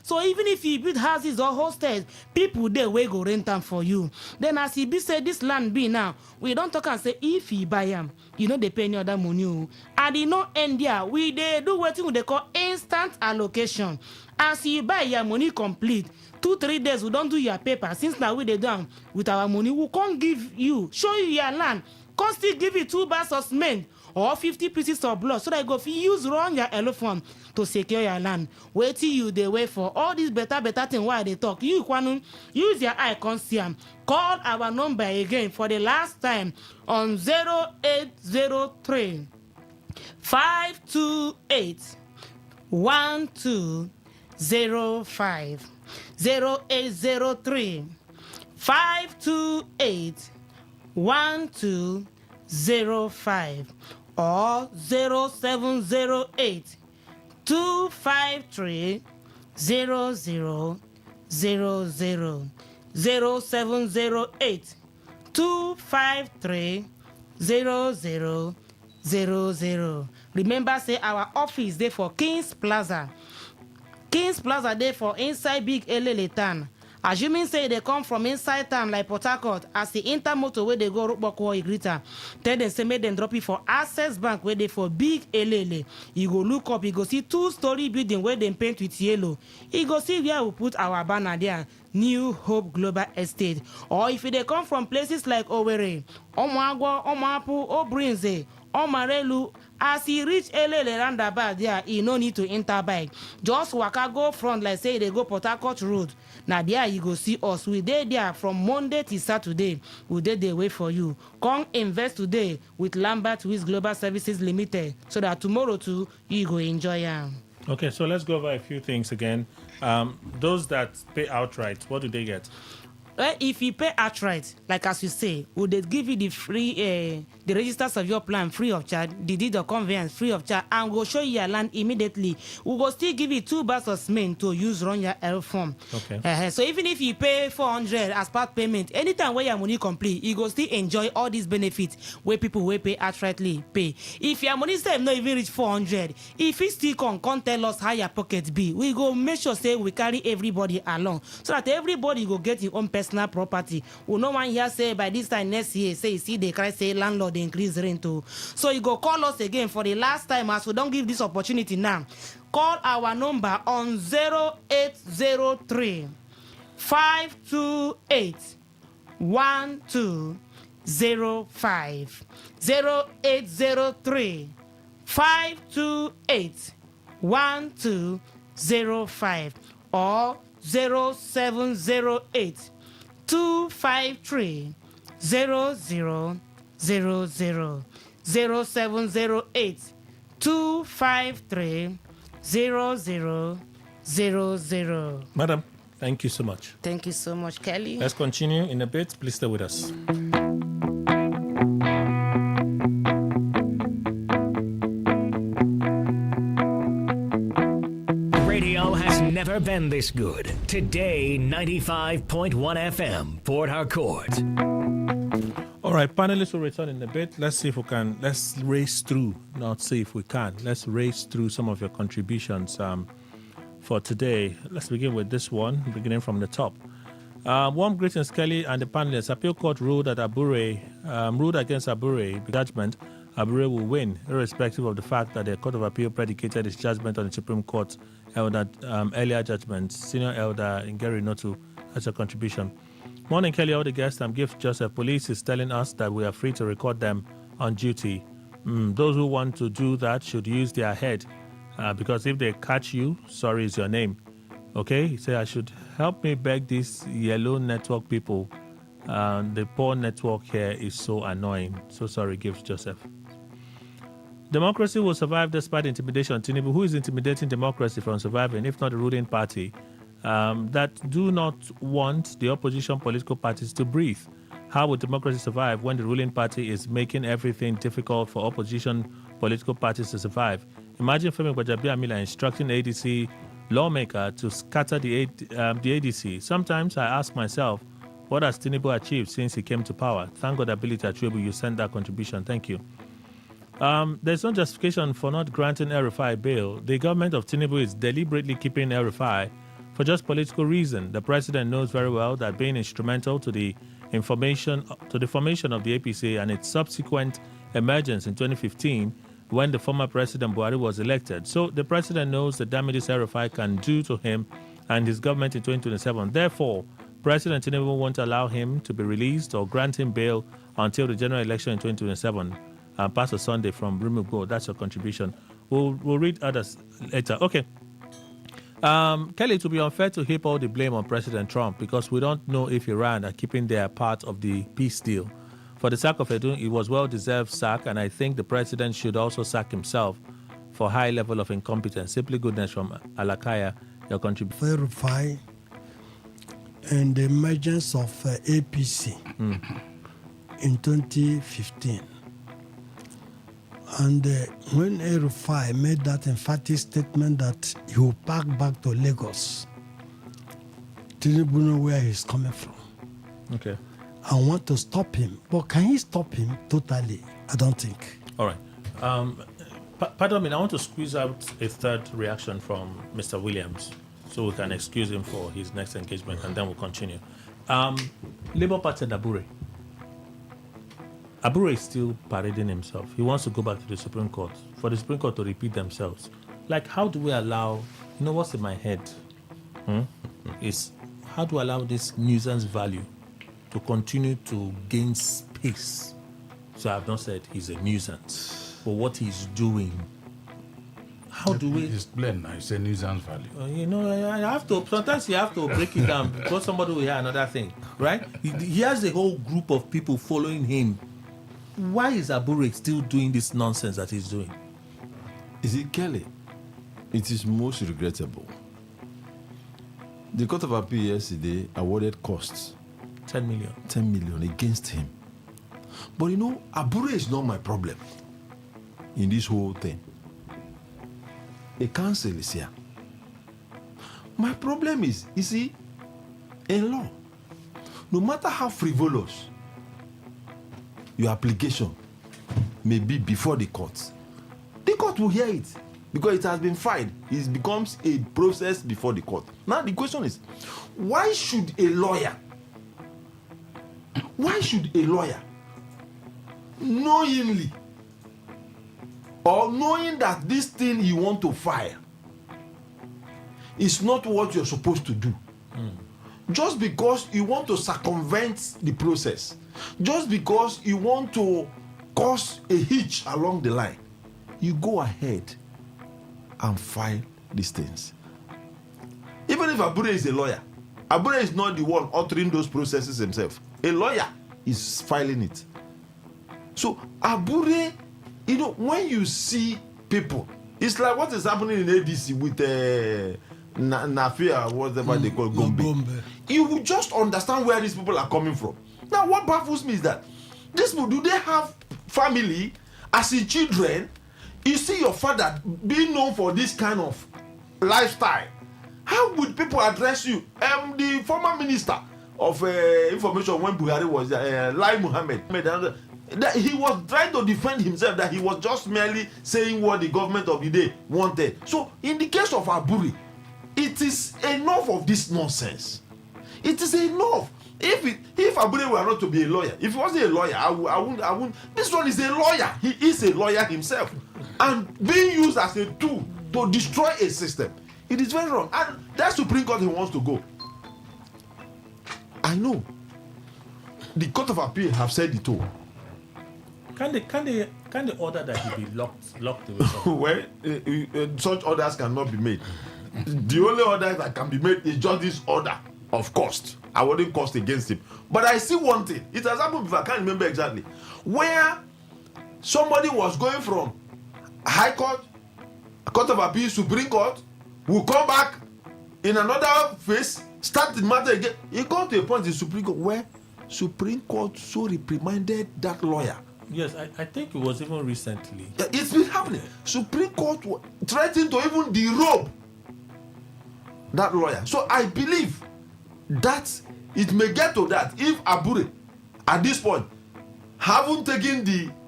So even if you build houses or hostels, people there will go rent them for you. Then as he be say this land be now, we don't talk and say if you buy them, you know they pay any other money. And you know end there, we they do what they call instant allocation. As you buy your money complete, 2-3 days we don't do your paper. Since now we they done with our money, we can't give you, show you your land, can't still give you 2 bags of cement or 50 pieces of blood, so that you go use run your elephant to secure your land. Wait till you they wait for all these better thing while they talk. You can use your eye conscience. Call our number again for the last time on 0803 528 1205, 0803 528 1205, or 0708 253 0000, 0708 253 0000. Remember, say our office there for Kings Plaza. Kings Plaza there for inside Big Elele town. Assuming say they come from inside town like Port Harcourt, as the intermotor where they go Rukboko Igrita, tell them say make them drop it for Access Bank where they for Big Elele. You go look up, you go see 2-story building where they paint with yellow. You go see where we put our banner there, New Hope Global Estate. Or if they come from places like Owerri, Omagwo, Omapu, Obrinze, Omarelu, as he reach Elele roundabout there, he no need to enter bike. Just waka go front like say they go Port Harcourt Road. Now there you go see us. We there from Monday to Saturday. We dey wait for you. Come invest today with Lambert Wiz Global Services Limited, so that tomorrow too you go enjoy them. Okay, so let's go over a few things again. Those that pay outright, what do they get? If you pay outright, like as you say, would they give you the free, the registers of your plan free of charge, the deed of conveyance free of charge, and we'll show you your land immediately. We will still give you 2 bags of cement to use run your L form. Okay. So even if you pay 400 as part payment, anytime where your money complete, you go still enjoy all these benefits where people will pay outrightly pay. If your money still not even reach 400, if it still come tell us how your pocket be, we go make sure say we carry everybody along, so that everybody go get your own personal property. We no one here say by this time next year say you see they cry say landlord they increase rent too. So you go call us again for the last time, as we don't give this opportunity now. Call our number on 0803 528 1205 0803 528 1205 or 0708 253 0000 0708 253 0000. Madam, thank you so much. Thank you so much, Kelly. Let's continue in a bit. Please stay with us. Radio has never been this good. Today, 95.1 FM, Port Harcourt. All right, panelists will return in a bit. Let's see if we can. Let's race through. Not see if we can. Let's race through some of your contributions for today. Let's begin with this one, beginning from the top. Warm greetings, Kelly and the panelists. Appeal Court ruled that ruled against Abure. Judgment, Abure will win, irrespective of the fact that the Court of Appeal predicated its judgment on the Supreme Court earlier judgment. Senior Elder Ngeri Notu, that's a contribution. Morning, Kelly, all the guests. I'm Gift Joseph. Police is telling us that we are free to record them on duty. Those who want to do that should use their head, because if they catch you, sorry is your name. Okay, he said I should help me beg these yellow network people. The poor network here is so annoying. So sorry, Gift Joseph. Democracy will survive despite intimidation. Tinubu, who is intimidating democracy from surviving, if not the ruling party, that do not want the opposition political parties to breathe? How will democracy survive when the ruling party is making everything difficult for opposition political parties to survive? Imagine Femi Gbajabiamila instructing ADC lawmaker to scatter the ADC. Sometimes I ask myself, what has Tinubu achieved since he came to power? Thank God, Ability Achuebu, you sent that contribution. Thank you. There's no justification for not granting El-Rufai bail. The government of Tinubu is deliberately keeping El-Rufai for just political reason. The president knows very well that being instrumental to the formation of the APC and its subsequent emergence in 2015, when the former President Buhari was elected. So the president knows the damages El-Rufai can do to him and his government in 2027. Therefore, President Tinubu won't allow him to be released or grant him bail until the general election in 2027. Pastor Sunday from Rumugbo, that's your contribution. We'll read others later. Okay. Kelly, it would be unfair to heap all the blame on President Trump because we don't know if Iran are keeping their part of the peace deal. For the sack of Edun, it was well-deserved sack, and I think the president should also sack himself for high level of incompetence. Simply goodness from Alakaya, your contribution. Verify and the emergence of APC in 2015. And when El-Rufai made that emphatic statement that he will pack back to Lagos, Tinubu know where he's coming from. Okay. I want to stop him. But can he stop him totally? I don't think. All right. Pardon me, I want to squeeze out a third reaction from Mr. Williams so we can excuse him for his next engagement and then we'll continue. Labour Party and Abure. Abure is still parading himself. He wants to go back to the Supreme Court for the Supreme Court to repeat themselves. Like, how do we allow, what's in my head? Is how do we allow this nuisance value to continue to gain space? So I've not said he's a nuisance, but what he's doing. How do we explain now? It's a nuisance value. I have to. Sometimes you have to break it down because somebody will hear another thing, right? He has a whole group of people following him. Why is Abure still doing this nonsense that he's doing? Is it Kelly? It is most regrettable. The Court of Appeal yesterday awarded costs 10 million. 10 million against him. But Abure is not my problem in this whole thing. A council is here. My problem is, you see, in law, no matter how frivolous your application may be before the court will hear it because it has been filed. It becomes a process before the court. Now the question is, why should a lawyer knowingly or knowing that this thing you want to file is not what you're supposed to do, just because you want to circumvent the process, just because you want to cause a hitch along the line, you go ahead and file these things? Even if Abure is a lawyer, Abure is not the one uttering those processes himself. A lawyer is filing it. So Abure, when you see people, it's like what is happening in ADC with Nafia, whatever they call Gombe. You will just understand where these people are coming from. Now, what baffles me is that these people, do they have family as in children? You see your father being known for this kind of lifestyle. How would people address you? The former minister of information when Buhari was there, Lai Mohammed, that he was trying to defend himself, that he was just merely saying what the government of the day wanted. So in the case of Abure, it is enough of this nonsense. It is enough. If Abure were not to be a lawyer, if he wasn't a lawyer, I wouldn't. This one is a lawyer. He is a lawyer himself, and being used as a tool to destroy a system. It is very wrong. And that Supreme Court he wants to go. I know. The Court of Appeal have said it all. Can they order that he be locked away? Well, such orders cannot be made. The only order that can be made is just this order of cost. I wouldn't cost against him. But I see one thing. It has happened before. I can't remember exactly. Where somebody was going from High Court, Court of Appeal, Supreme Court, will come back in another phase, start the matter again. He got to a point in Supreme Court where Supreme Court so reprimanded that lawyer. Yes, I think it was even recently. It's been happening. Supreme Court threatened to even derobe that lawyer. So I believe that it may get to that if Abure, at this point, haven't taken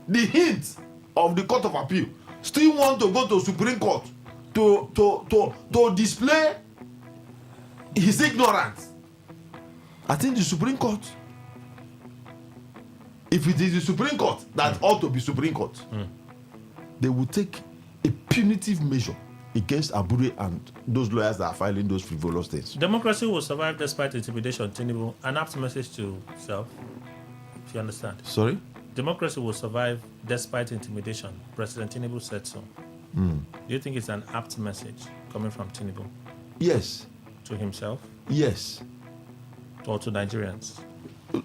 the hint of the Court of Appeal, still want to go to Supreme Court to display his ignorance. I think the Supreme Court, if it is the Supreme Court that ought to be Supreme Court, they will take a punitive measure against Abure and those lawyers that are filing those frivolous things. Democracy will survive despite intimidation. Tinubu, an apt message to self, if you understand. Sorry? Democracy will survive despite intimidation. President Tinubu said so. Do you think it's an apt message coming from Tinubu? Yes. To himself? Yes. Or to Nigerians?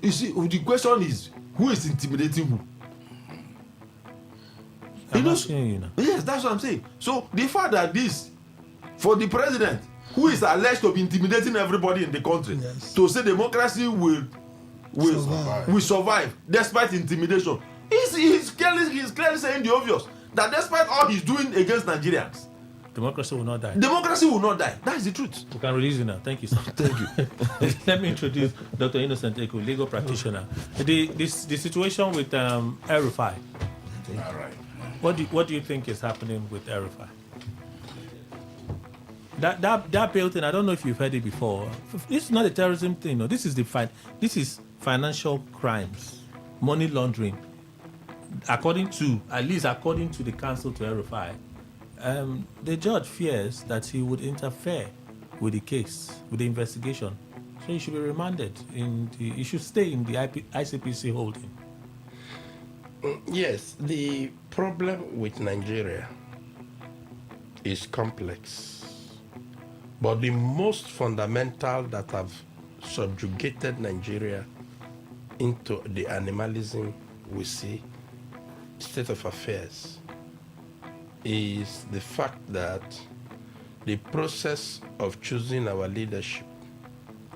You see, the question is, who is intimidating who? Yes, that's what I'm saying. So the fact that this, for the president, who is alleged to be intimidating everybody in the country, to say democracy will survive despite intimidation, he's clearly saying the obvious, that despite all he's doing against Nigerians, Democracy will not die. Democracy will not die. That is the truth. We can release you now. Thank you, sir. Thank you. Let me introduce Dr. Innocent Eku, legal practitioner. The situation with El-Rufai. All right. What do you think is happening with El-Rufai? That bill thing, I don't know if you've heard it before. This is not a terrorism thing. No, this is financial crimes, money laundering. According to the counsel to El-Rufai, the judge fears that he would interfere with the case, with the investigation. So he should be remanded. He should stay in the ICPC holding. Yes, the problem with Nigeria is complex. But the most fundamental that have subjugated Nigeria into the animalism we see, state of affairs, is the fact that the process of choosing our leadership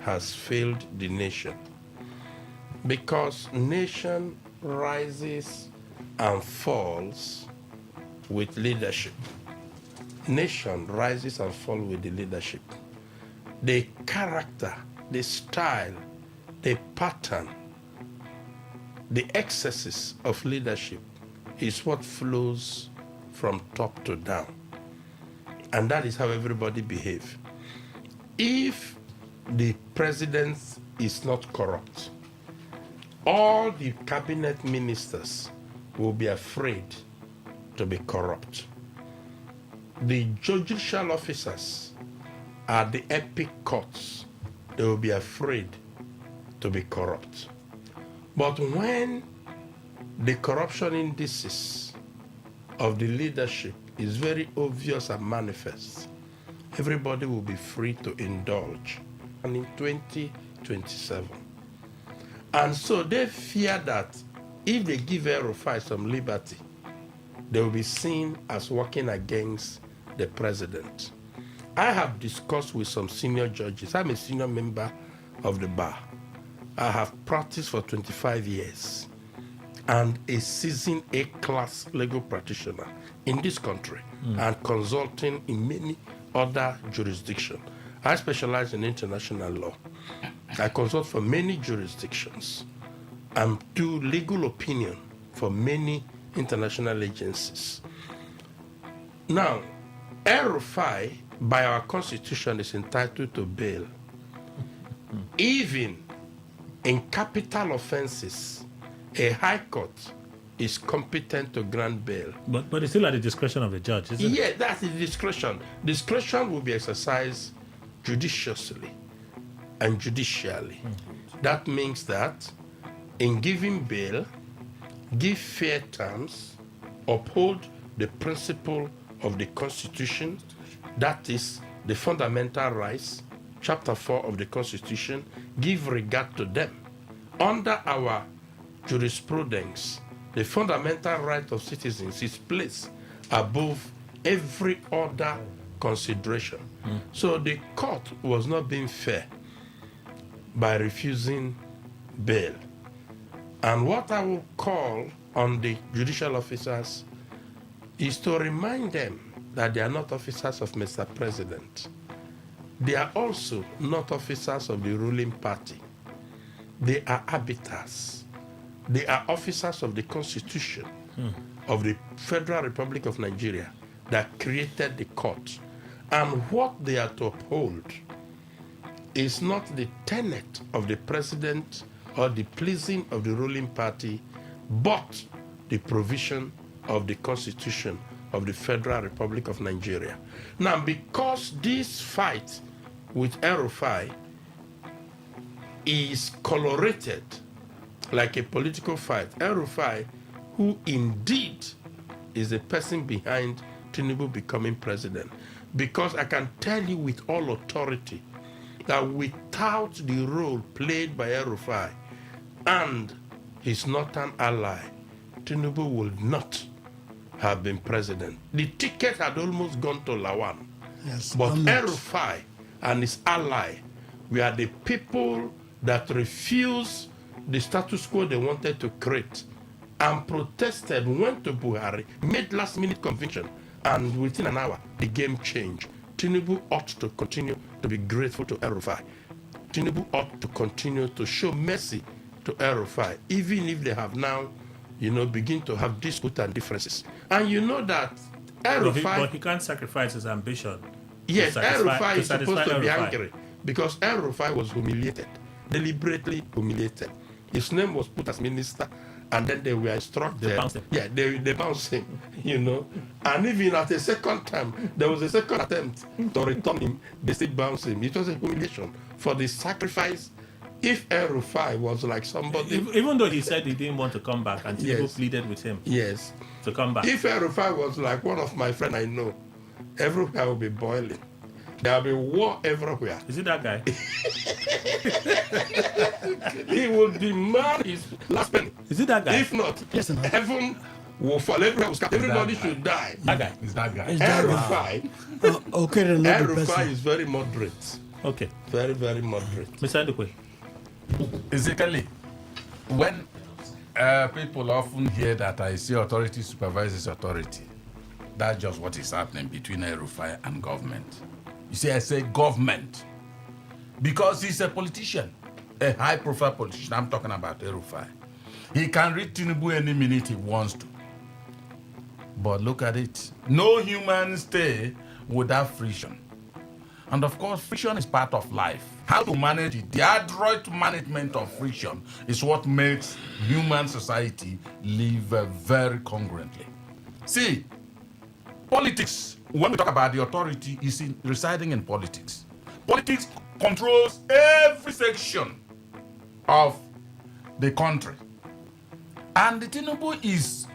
has failed the nation. Because nation rises and falls with leadership. Nation rises and falls with the leadership. The character, the style, the pattern, the excesses of leadership is what flows from top to down. And that is how everybody behaves. If the president is not corrupt, all the cabinet ministers will be afraid to be corrupt. The judicial officers at the epic courts, they will be afraid to be corrupt. But when the corruption indices of the leadership is very obvious and manifest, everybody will be free to indulge. And in 2027. And so they fear that if they give El-Rufai some liberty, they will be seen as working against the president. I have discussed with some senior judges. I'm a senior member of the bar. I have practiced for 25 years and a seasoned A-class legal practitioner in this country and consulting in many other jurisdictions. I specialize in international law. I consult for many jurisdictions and do legal opinion for many international agencies. Now, El-Rufai, by our constitution, is entitled to bail. Even in capital offenses, a high court is competent to grant bail. But it's still at the discretion of the judge, isn't it? Yeah, that's the discretion. Discretion will be exercised judiciously and judicially. That means that in giving bail, give fair terms, uphold the principle of the Constitution, that is the fundamental rights, Chapter 4 of the Constitution, give regard to them. Under our jurisprudence, the fundamental right of citizens is placed above every other consideration. So the court was not being fair by refusing bail. And what I will call on the judicial officers is to remind them that they are not officers of Mr. President. They are also not officers of the ruling party. They are arbiters. They are officers of the Constitution of the Federal Republic of Nigeria that created the court. And what they are to uphold is not the tenet of the president or the pleasing of the ruling party, but the provision of the Constitution of the Federal Republic of Nigeria. Now, because this fight with El-Rufai is colorated like a political fight, El-Rufai, who indeed is the person behind Tinubu becoming president, because I can tell you with all authority that without the role played by El-Rufai and his northern ally, Tinubu would not have been president. The ticket had almost gone to Lawan. Yes, But El-Rufai and his ally were the people that refused the status quo they wanted to create and protested, went to Buhari, made last-minute conviction, And within an hour, the game changed. Tinubu ought to continue to be grateful to El-Rufai. Tinubu ought to continue to show mercy to El-Rufai, even if they have now, begin to have dispute and differences. And you know that El-Rufai... But he can't sacrifice his ambition. Yes, El-Rufai is supposed to be El-Rufai. angry because El-Rufai was humiliated, deliberately humiliated. His name was put as minister, and then they were instructed. They bounced him. Yeah, they bounced him, And even at the second time, there was a second attempt to return him. They still bounced him. It was a humiliation for the sacrifice. If El-Rufai was like somebody... Even though he said he didn't want to come back, and people Yes. pleaded with him Yes. to come back. If El-Rufai was like one of my friends I know, everywhere will be boiling. There will be war everywhere. Is it that guy? He will demand his last penny. Is it that guy? If not, heaven will fall. Everywhere will scatter. Everybody should die. That guy. Is that guy? Is that El-Rufai. Okay, then not the El-Rufai person. is very moderate. Okay. Very, very moderate. Mr. Ndukwe. Basically, when people often hear that I say authority supervises authority, that's just what is happening between El-Rufai and government. You see, I say government because he's a politician, a high-profile politician. I'm talking about El-Rufai. He can read Tinubu any minute he wants to. But look at it. No human stay without friction. And of course, friction is part of life. How to manage it, the adroit management of friction is what makes human society live very congruently. See, politics, when we talk about the authority, is residing in politics. Politics controls every section of the country. And the Tinubu is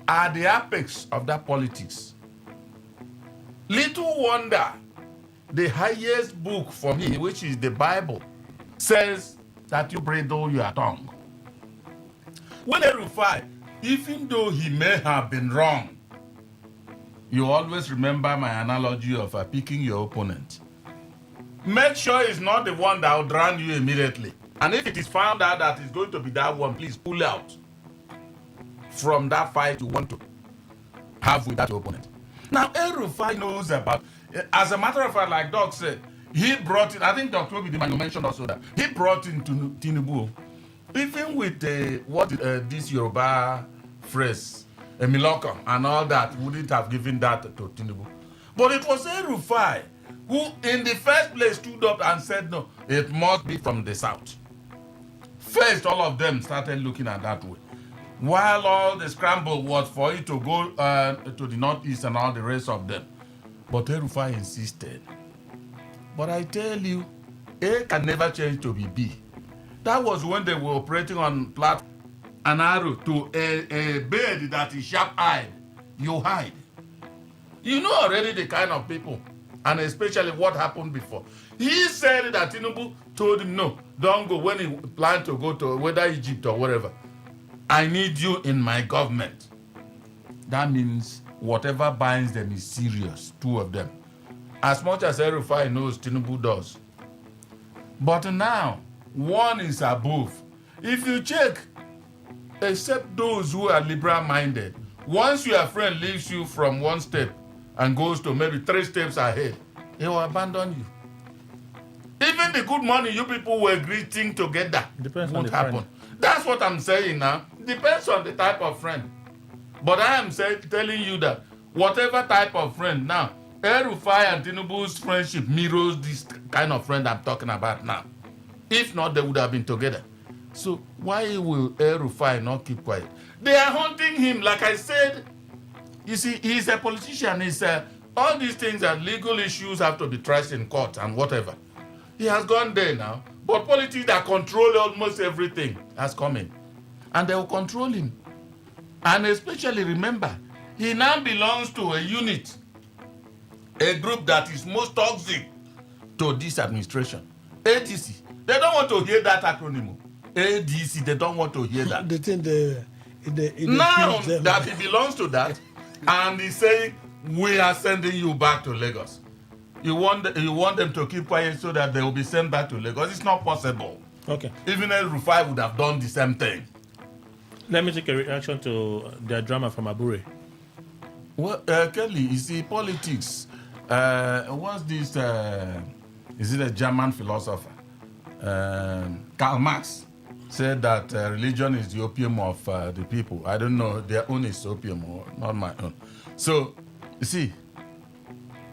at the apex of that politics. Little wonder the highest book for me, which is the Bible, says that you bridle your tongue. When El-Rufai, even though he may have been wrong, you always remember my analogy of picking your opponent. Make sure it's not the one that will drown you immediately. And if it is found out that it's going to be that one, please pull out from that fight you want to have with that opponent. Now, El-Rufai knows about... As a matter of fact, like Doc said, he brought in, I think Dr. Obi mentioned also that, he brought in Tinubu, even with this Yoruba phrase, Miloko and all that, wouldn't have given that to Tinubu. But it was El-Rufai who, in the first place, stood up and said, no, it must be from the south. First, all of them started looking at that way. While all the scramble was for it to go to the northeast and all the rest of them. But El-Rufai insisted. But I tell you, A can never change to be B. That was when they were operating on an arrow to a bird that is sharp-eyed. You hide. You know already the kind of people, and especially what happened before. He said that Tinubu told him, no, don't go when he planned to go to whether Egypt or wherever. I need you in my government. That means whatever binds them is serious, two of them. As much as El-Rufai knows, Tinubu does. But now, one is above. If you check, except those who are liberal-minded, once your friend leaves you from one step and goes to maybe 3 steps ahead, he will abandon you. Even the good money you people were greeting together won't happen. That's what I'm saying now. Depends on the type of friend. But I am telling you that whatever type of friend now, El-Rufai and Tinubu's friendship mirrors this kind of friend I'm talking about now. If not, they would have been together. So why will El-Rufai not keep quiet? They are hunting him, like I said. You see, he's a politician. All these things are legal issues have to be tried in court and whatever. He has gone there now. But politics that control almost everything has come in. And they will control him. And especially remember, he now belongs to a unit, a group that is most toxic to this administration. ADC. They don't want to hear that acronym. ADC, they don't want to hear that. They think now that he belongs to that, and he's saying, we are sending you back to Lagos. You want them to keep quiet so that they will be sent back to Lagos. It's not possible. Okay. Even El-Rufai would have done the same thing. Let me take a reaction to the drama from Abure. Well, Kelly, you see, politics. What's this? Is it a German philosopher? Karl Marx said that religion is the opium of the people. I don't know, their own is opium or not my own. So, you see,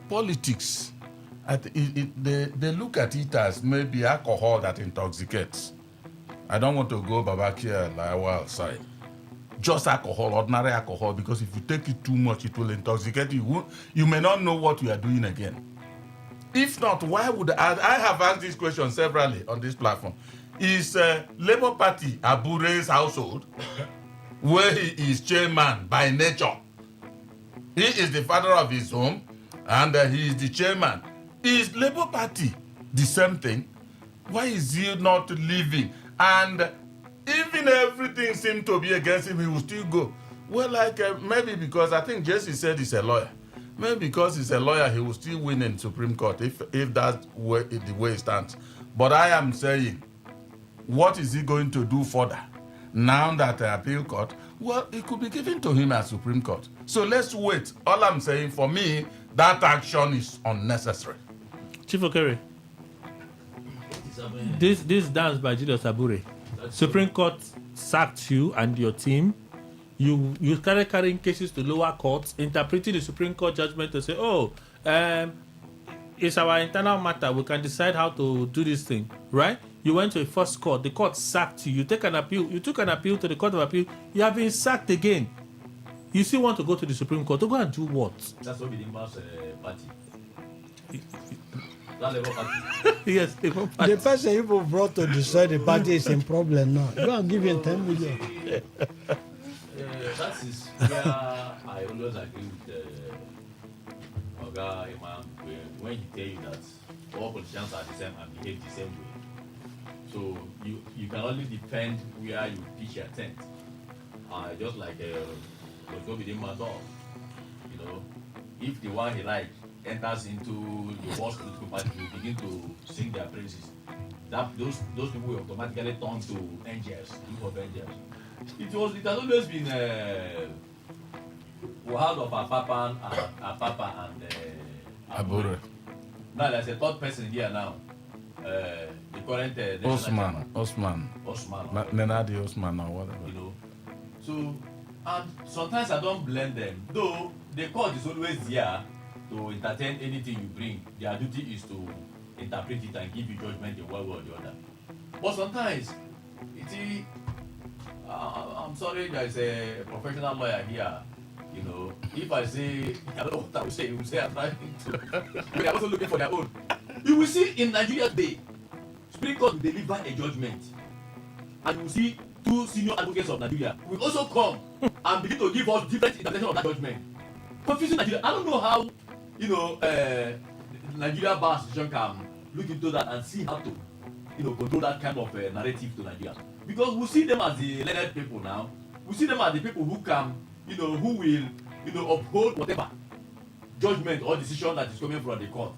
politics, they look at it as maybe alcohol that intoxicates. I don't want to go Babakia like outside. Just alcohol, ordinary alcohol, because if you take it too much, it will intoxicate you. You may not know what you are doing again. If not, why would I have asked this question severally on this platform? Is Labour Party Abure's household, where he is chairman by nature? He is the father of his home, and he is the chairman. Is Labour Party the same thing? Why is he not leaving? And even everything seemed to be against him, he will still go. Well, maybe because I think Jesse said he's a lawyer. Maybe because he's a lawyer, he will still win in Supreme Court if that's the way it stands. But I am saying, what is he going to do further? Now that the appeal court, well, it could be given to him at Supreme Court. So let's wait. All I'm saying, for me, that action is unnecessary. Chief Okere, this dance by Julius Abure, Supreme Court sacked you and your team. You started carrying cases to lower courts, interpreting the Supreme Court judgment to say, it's our internal matter. We can decide how to do this thing, right? You went to a first court. The court sacked you. You took an appeal to the Court of Appeal. You have been sacked again. You still want to go to the Supreme Court to go and do what? That's what we did last party. That Labour Party. Yes, Labour Party. The person you brought to destroy the party is in problem now. Go and give him 10 million. That is where I always agree with Oga Imam when he tell you that all politicians are the same and behave the same way. So you can only depend where you pitch your tent. Just like go within my dog. You know, if the one he like enters into the worst political party, will begin to sing their praises. Those people will automatically turn to angels, group of angels. It has always been we heard of Apapa and Abure. Now there's a third person here now. The current Osman. Nenadi Osman or whatever. You know. So, and sometimes I don't blame them. Though the court is always there to entertain anything you bring. Their duty is to interpret it and give you judgment in one way or the other. But sometimes I'm sorry, there's a professional lawyer here. You know, if I say, I don't know what I will say, you will say I'm trying to. They are also looking for their own. You will see in Nigeria today, Supreme Court will deliver a judgment. And you will see two senior advocates of Nigeria will also come and begin to give us different interpretation of that judgment. Confusing Nigeria. I don't know how, Nigeria bar association can look into that and see how to, control that kind of narrative to Nigeria. Because we see them as the learned people now. We see them as the people who can, who will, uphold whatever judgment or decision that is coming from the court.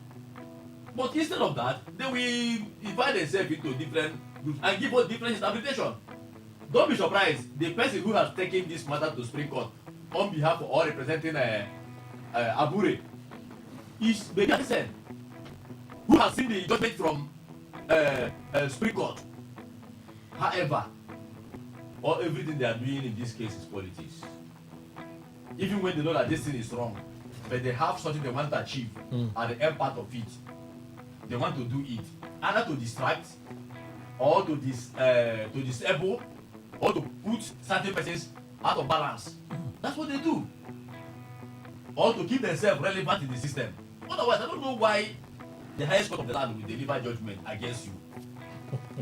But instead of that, they will divide themselves into different groups and give us different interpretation. Don't be surprised. The person who has taken this matter to Supreme Court on behalf of or representing Abure is Baby Adisen, who has seen the judgment from Supreme Court. However, everything they are doing in this case is politics. Even when they know that this thing is wrong, but they have something they want to achieve at the end part of it. They want to do it either to distract or to disable or to put certain persons out of balance. That's what they do. Or to keep themselves relevant in the system. Otherwise, I don't know why the highest court of the land will deliver judgment against you.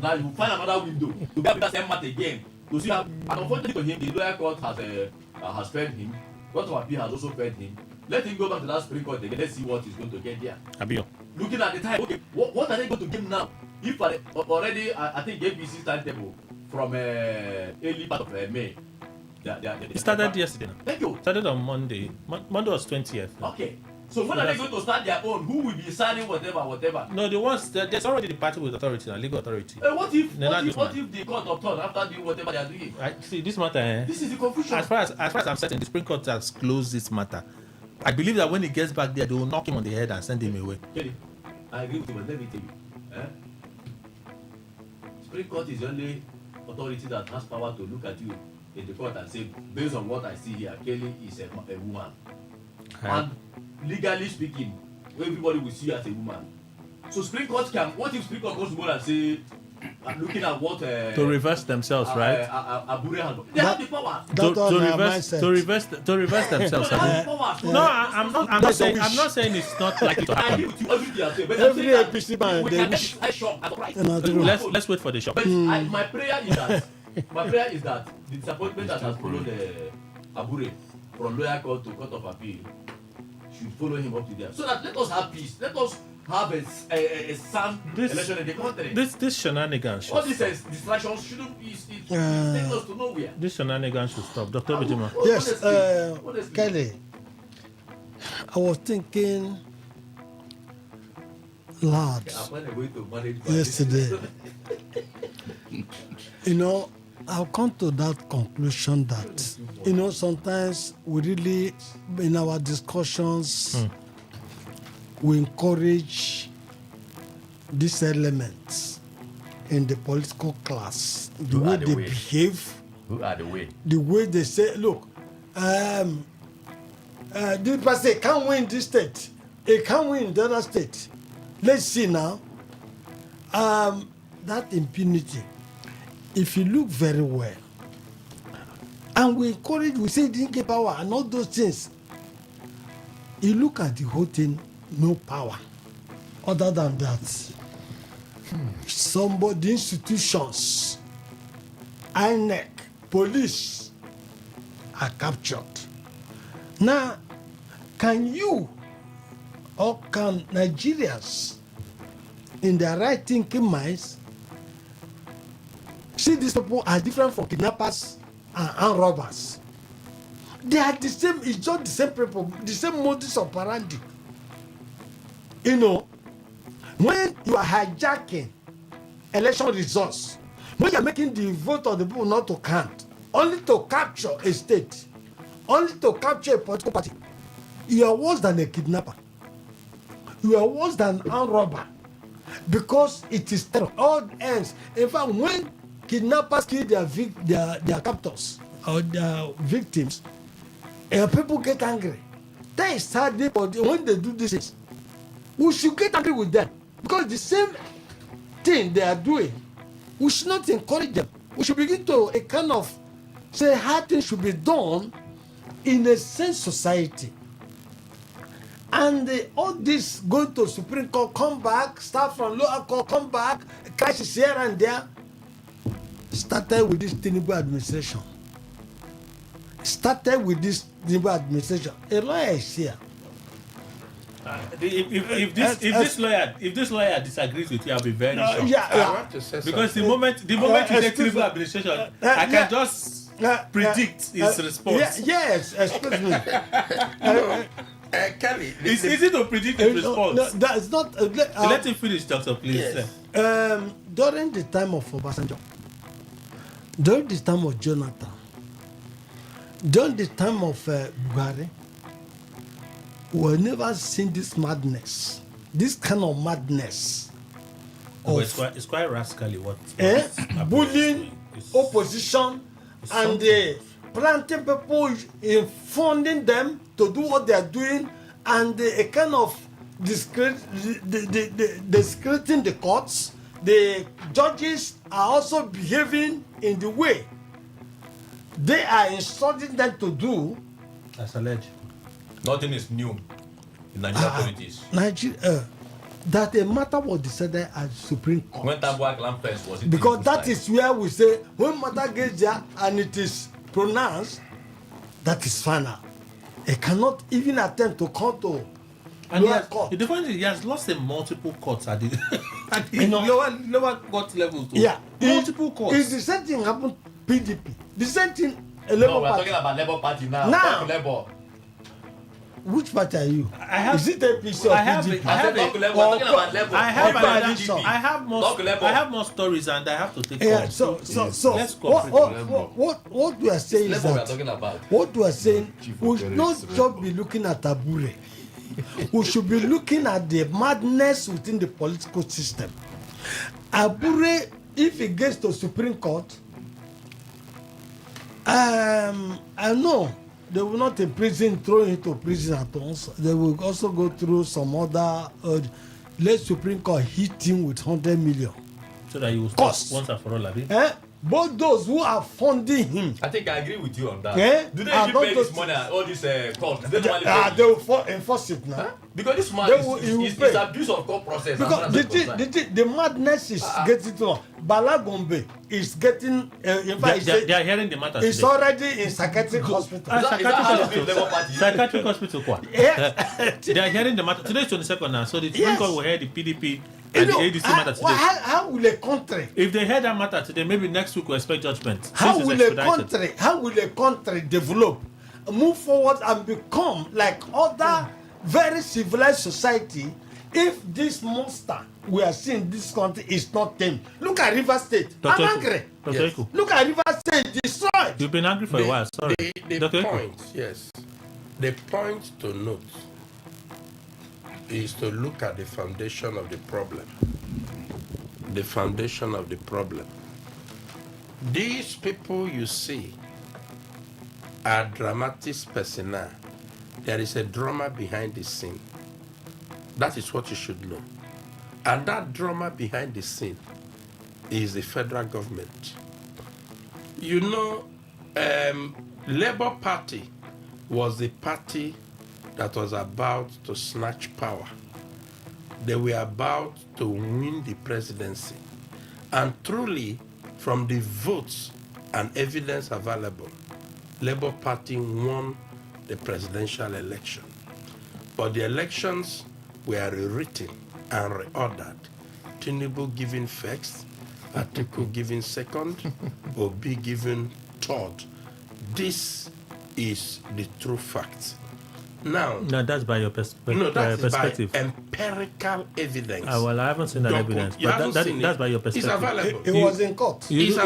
Now you find another window to get that same matter again. To see how, and unfortunately for him, the lower court has fed him. Court of Appeal has also fed him. Let him go back to that Supreme Court again. Let's see what he's going to get there. Abio. Looking at the time, okay, what are they going to give now? If already, I think APC's timetable from early part of May. It started yesterday. Thank you. Started on Monday. Monday was 20th. Okay. So when are they going to start their own? Who will be signing whatever? No, there's already the party with authority and legal authority. What if the court of turn after doing whatever they are doing? See, this matter. This is the confusion. As far as I'm certain, the Supreme Court has closed this matter. I believe that when he gets back there, they will knock him on the head and send him away. Kelly, I agree with you, but let me tell you. Supreme Court is the only authority that has power to look at you in the court and say, based on what I see here, Kelly is a woman. And legally speaking, everybody will see you as a woman. So Supreme Court can, what if Supreme Court goes to board and say, looking at what to reverse themselves, right? They have the power. To reverse themselves. No, I'm not saying it's not likely to happen. Every APC man, they wish. Let's wait for the shock. My prayer is that the disappointment that has followed Abure from lower court to court of appeal should follow him up to there, so that let us have peace. Let us have a sound election in the country. This shenanigans. All these distractions shouldn't be take us to nowhere. This shenanigans should stop. Dr. Bijima. Yes, Kelly. I was thinking loud yesterday. I've come to that conclusion that, sometimes we really, in our discussions, we encourage these elements in the political class, the way they behave, the way they say, look, this person can't win this state, it can't win the other state. Let's see now, that impunity, if you look very well, and we encourage, we say didn't get power and all those things, you look at the whole thing, no power. Other than that, the institutions, INEC, police are captured. Now, can you or can Nigerians in their right thinking minds see these people are different from kidnappers and armed robbers? They are the same, it's just the same people, the same modus operandi. When you are hijacking election results, when you are making the vote of the people not to count, only to capture a state, only to capture a political party, you are worse than a kidnapper. You are worse than an armed robber, because it is terror. All ends. In fact, when kidnappers kill their captors or their victims, people get angry. That is sadly, but when they do this, we should get angry with them, because the same thing they are doing, we should not encourage them. We should begin to a kind of say how things should be done in a sane society. And all this going to Supreme Court, come back, start from lower court, come back, crisis here and there, started with this Tinubu administration. A lawyer is here. If this lawyer disagrees with you, I'll be very shocked. I want to say because something. the moment you say Tinubu administration, I can just predict his response. Yes, excuse me. Kelly, it's easy to predict his response. No, that's not. Let him finish, doctor, please. Yes. During the time of Obasanjo, during the time of Jonathan, during the time of Buhari, we've never seen this madness, this kind of madness. It's quite rascally what bullying opposition and planting people in funding them to do what they are doing, and a kind of discrediting the courts. The judges are also behaving in the way they are instructing them to do. That's alleged. Nothing is new in Nigerian politics. That a matter was decided at Supreme Court. When Tambuwa Clan first was it? Because that is where we say when matter gets there and it is pronounced, that is final. It cannot even attempt to come to lower court. The difference is he has lost in multiple courts at the lower court level. Yeah, multiple courts. It's the same thing happened PDP. The same thing. No, we're talking about Labour Party now. Now, Labour. which party are you? I have, is it APC or PDP? I have more stories and I have to take calls. So let's what we are saying is that what we are saying, we should not just be looking at Abure. We should be looking at the madness within the political system. Abure, if it gets to Supreme Court, I know they will not throw him to prison at once. They will also go through some other. Let Supreme Court hit him with 100 million. So that you will stop once and for all, Abi. Both those who are funding him. I think I agree with you on that. Do they usually pay this money and all these costs? They will enforce it now. Because this man is abuse of court process. Because the madness is getting to Bala Gombe is getting. In fact, they are hearing the matter. It's today. already in psychiatric hospital. Psychiatric hospital. They are hearing the matter. Today is 22nd now, so the Supreme Court will hear the PDP and the ADC matter today. How will a country? If they hear that matter today, maybe next week we'll expect judgment. How will a country develop, move forward, and become like other very civilized society if this monster we are seeing in this country is not tamed? Look at River State. I'm angry. Yes. Look at River State destroyed. You've been angry for a while. Sorry. The point to note is to look at the foundation of the problem. The foundation of the problem. These people you see are dramatis persona. There is a drama behind the scene. That is what you should know. And that drama behind the scene is the federal government. You know, Labour Party was the party that was about to snatch power. They were about to win the presidency. And truly, from the votes and evidence available, Labour Party won the presidential election. But the elections were rewritten and reordered. Tinubu given first, Atiku given second, Obi given third. This is the true fact. Now, that's by your perspective. No, that's by empirical evidence. Well, I haven't seen that evidence. But that's by your perspective. It's available. It was in court. It's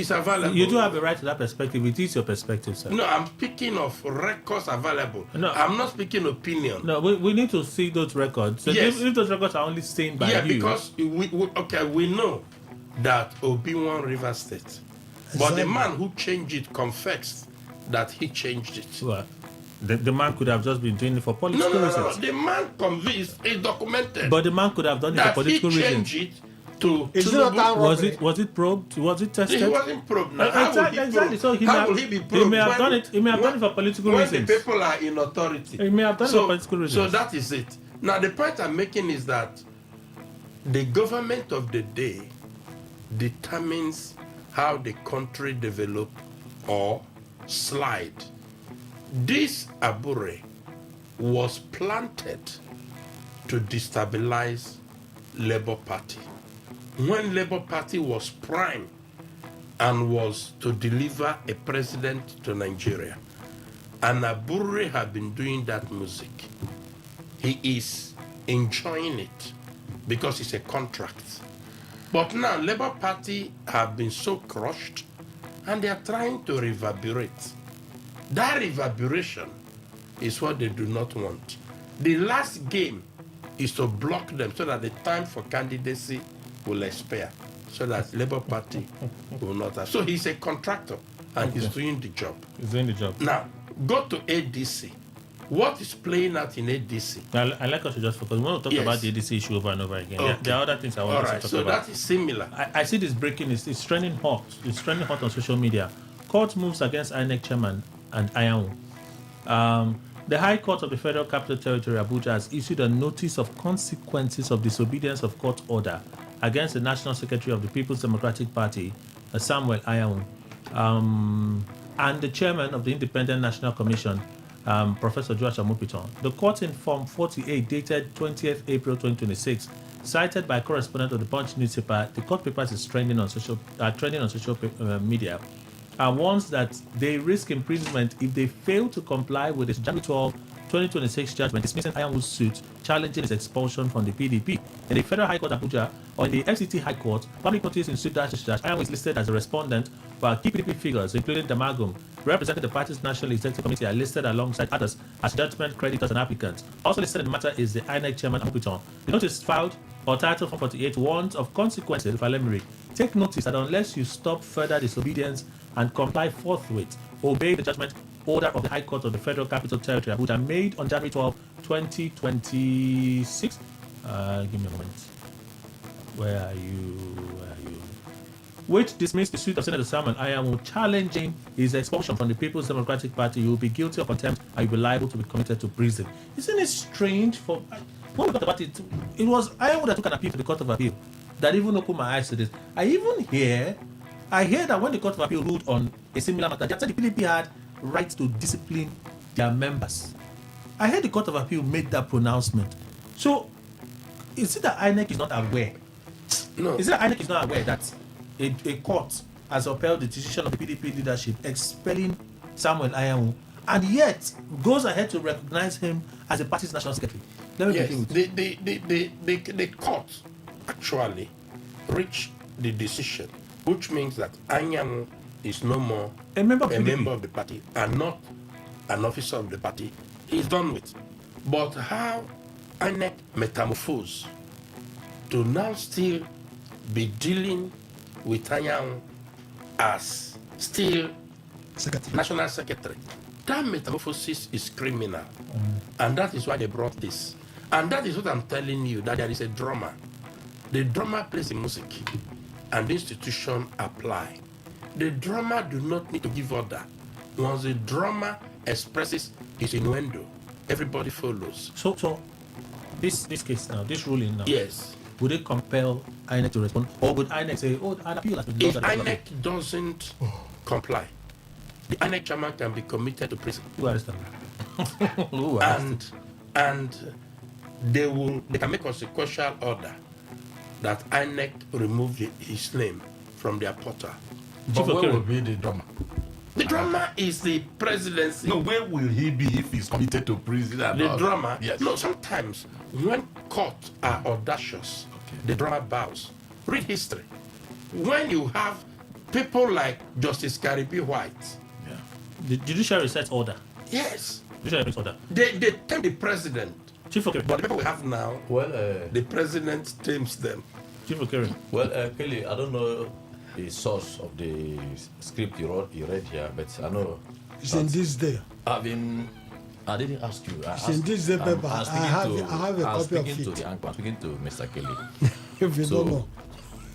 available. You do have a right to that perspective. It is your perspective, sir. No, I'm speaking of records available. No, I'm not speaking opinion. No, we need to see those records. So yes. If those records are only seen by you. Yeah, because we know that Obi won River State. Exactly. But the man who changed it confessed that he changed it. Well, the man could have just been doing it for political reasons. No. The man convinced, it's documented. But the man could have done it for political reasons. That he changed it to was it probed? Was it tested? He wasn't probed. Now, exactly. So how will he be probed? He may have done it. He may have done it for political reasons. When the people are in authority. He may have done it for political reasons. So that is it. Now the point I'm making is that the government of the day determines how the country develop or slide. This Abure was planted to destabilize Labour Party. When Labour Party was prime and was to deliver a president to Nigeria, and Abure had been doing that music, he is enjoying it because it's a contract. But now Labour Party have been so crushed and they are trying to reverberate. That reverberation is what they do not want. The last game is to block them so that the time for candidacy will expire, so that Labour Party will not have. So he's a contractor and he's doing the job. He's doing the job. Now, go to ADC. What is playing out in ADC? I like us to just focus. We want to talk about the ADC issue over and over again. Okay. There are other things I want to talk about. So that is similar. I see this breaking. It's trending hot. It's trending hot on social media. Court moves against INEC chairman and Ayamu. The High Court of the Federal Capital Territory, Abuja, has issued a notice of consequences of disobedience of court order against the National Secretary of the People's Democratic Party, Samuel Ayamu, and the chairman of the Independent National Commission, Professor Joash Amupiton. The court in Form 48, dated 20th April 2026, cited by correspondent of the Punch newspaper, the court papers is trending on social media. and warns that they risk imprisonment if they fail to comply with its January 12, 2026 judgment dismissing Anyanwu's suit challenging his expulsion from the PDP. In the Federal High Court Abuja or in the FCT High Court, public notice in suit Anyanwu is listed as a respondent, while key PDP figures, including Damagum, representing the party's National Executive Committee, are listed alongside others as judgment creditors and applicants. Also listed in the matter is the INEC chairman Amupiton. The notice filed or title 448 warns of consequences if Alemiri. Take notice that unless you stop further disobedience and comply forthwith, obey the judgment order of the High Court of the Federal Capital Territory, Abuja, made on January 12, 2026. Give me a moment. Where are you? Which dismissed the suit of Senator Samuel Anyanwu challenging his expulsion from the People's Democratic Party. He will be guilty of contempt and will be liable to be committed to prison. Isn't it strange? When we talked about it, it was Anyanwu that took an appeal to the Court of Appeal that even opened my eyes to this. I hear that when the Court of Appeal ruled on a similar matter, they said the PDP had right to discipline their members. I heard the Court of Appeal made that pronouncement. So, is it that INEC is not aware? No. Is it that INEC is not aware that a court has upheld the decision of the PDP leadership expelling Samuel Anyanwu and yet goes ahead to recognize him as the party's national secretary? Let me begin with the court actually reached the decision, which means that Anyanwu is no more a member of the party and not an officer of the party. He's done with. But how INEC metamorphose to now still be dealing with Anyanwu as still national secretary, that metamorphosis is criminal. And that is why they brought this. And that is what I'm telling you, that there is a drama. The drama plays the music and the institution apply. The drama do not need to give order. Once the drama expresses its innuendo, everybody follows. So this case now, this ruling now, yes, would it compel INEC to respond, or would INEC say, "Oh, an appeal has been if done"? INEC doesn't comply, the INEC chairman can be committed to prison. Who arrested him? And they can make a consequential order that INEC remove his name from their portal. But where will be the drama? The drama is the presidency. No, where will he be if he's committed to prison? The drama? Yes. No, sometimes when courts are audacious, the drama bows. Read history. When you have people like Justice Caribe White. Yeah. The judiciary sets order. Yes. Judiciary sets order. They tame the president. Chief of But the people we have now, the president tames them. Chief of Kerry. Well, Kelly, I don't know the source of the script you read here, but I know it's in this day. I didn't ask you. It's in this day paper. I have a copy of it. I'm speaking to Mr. Kelly. If you don't know.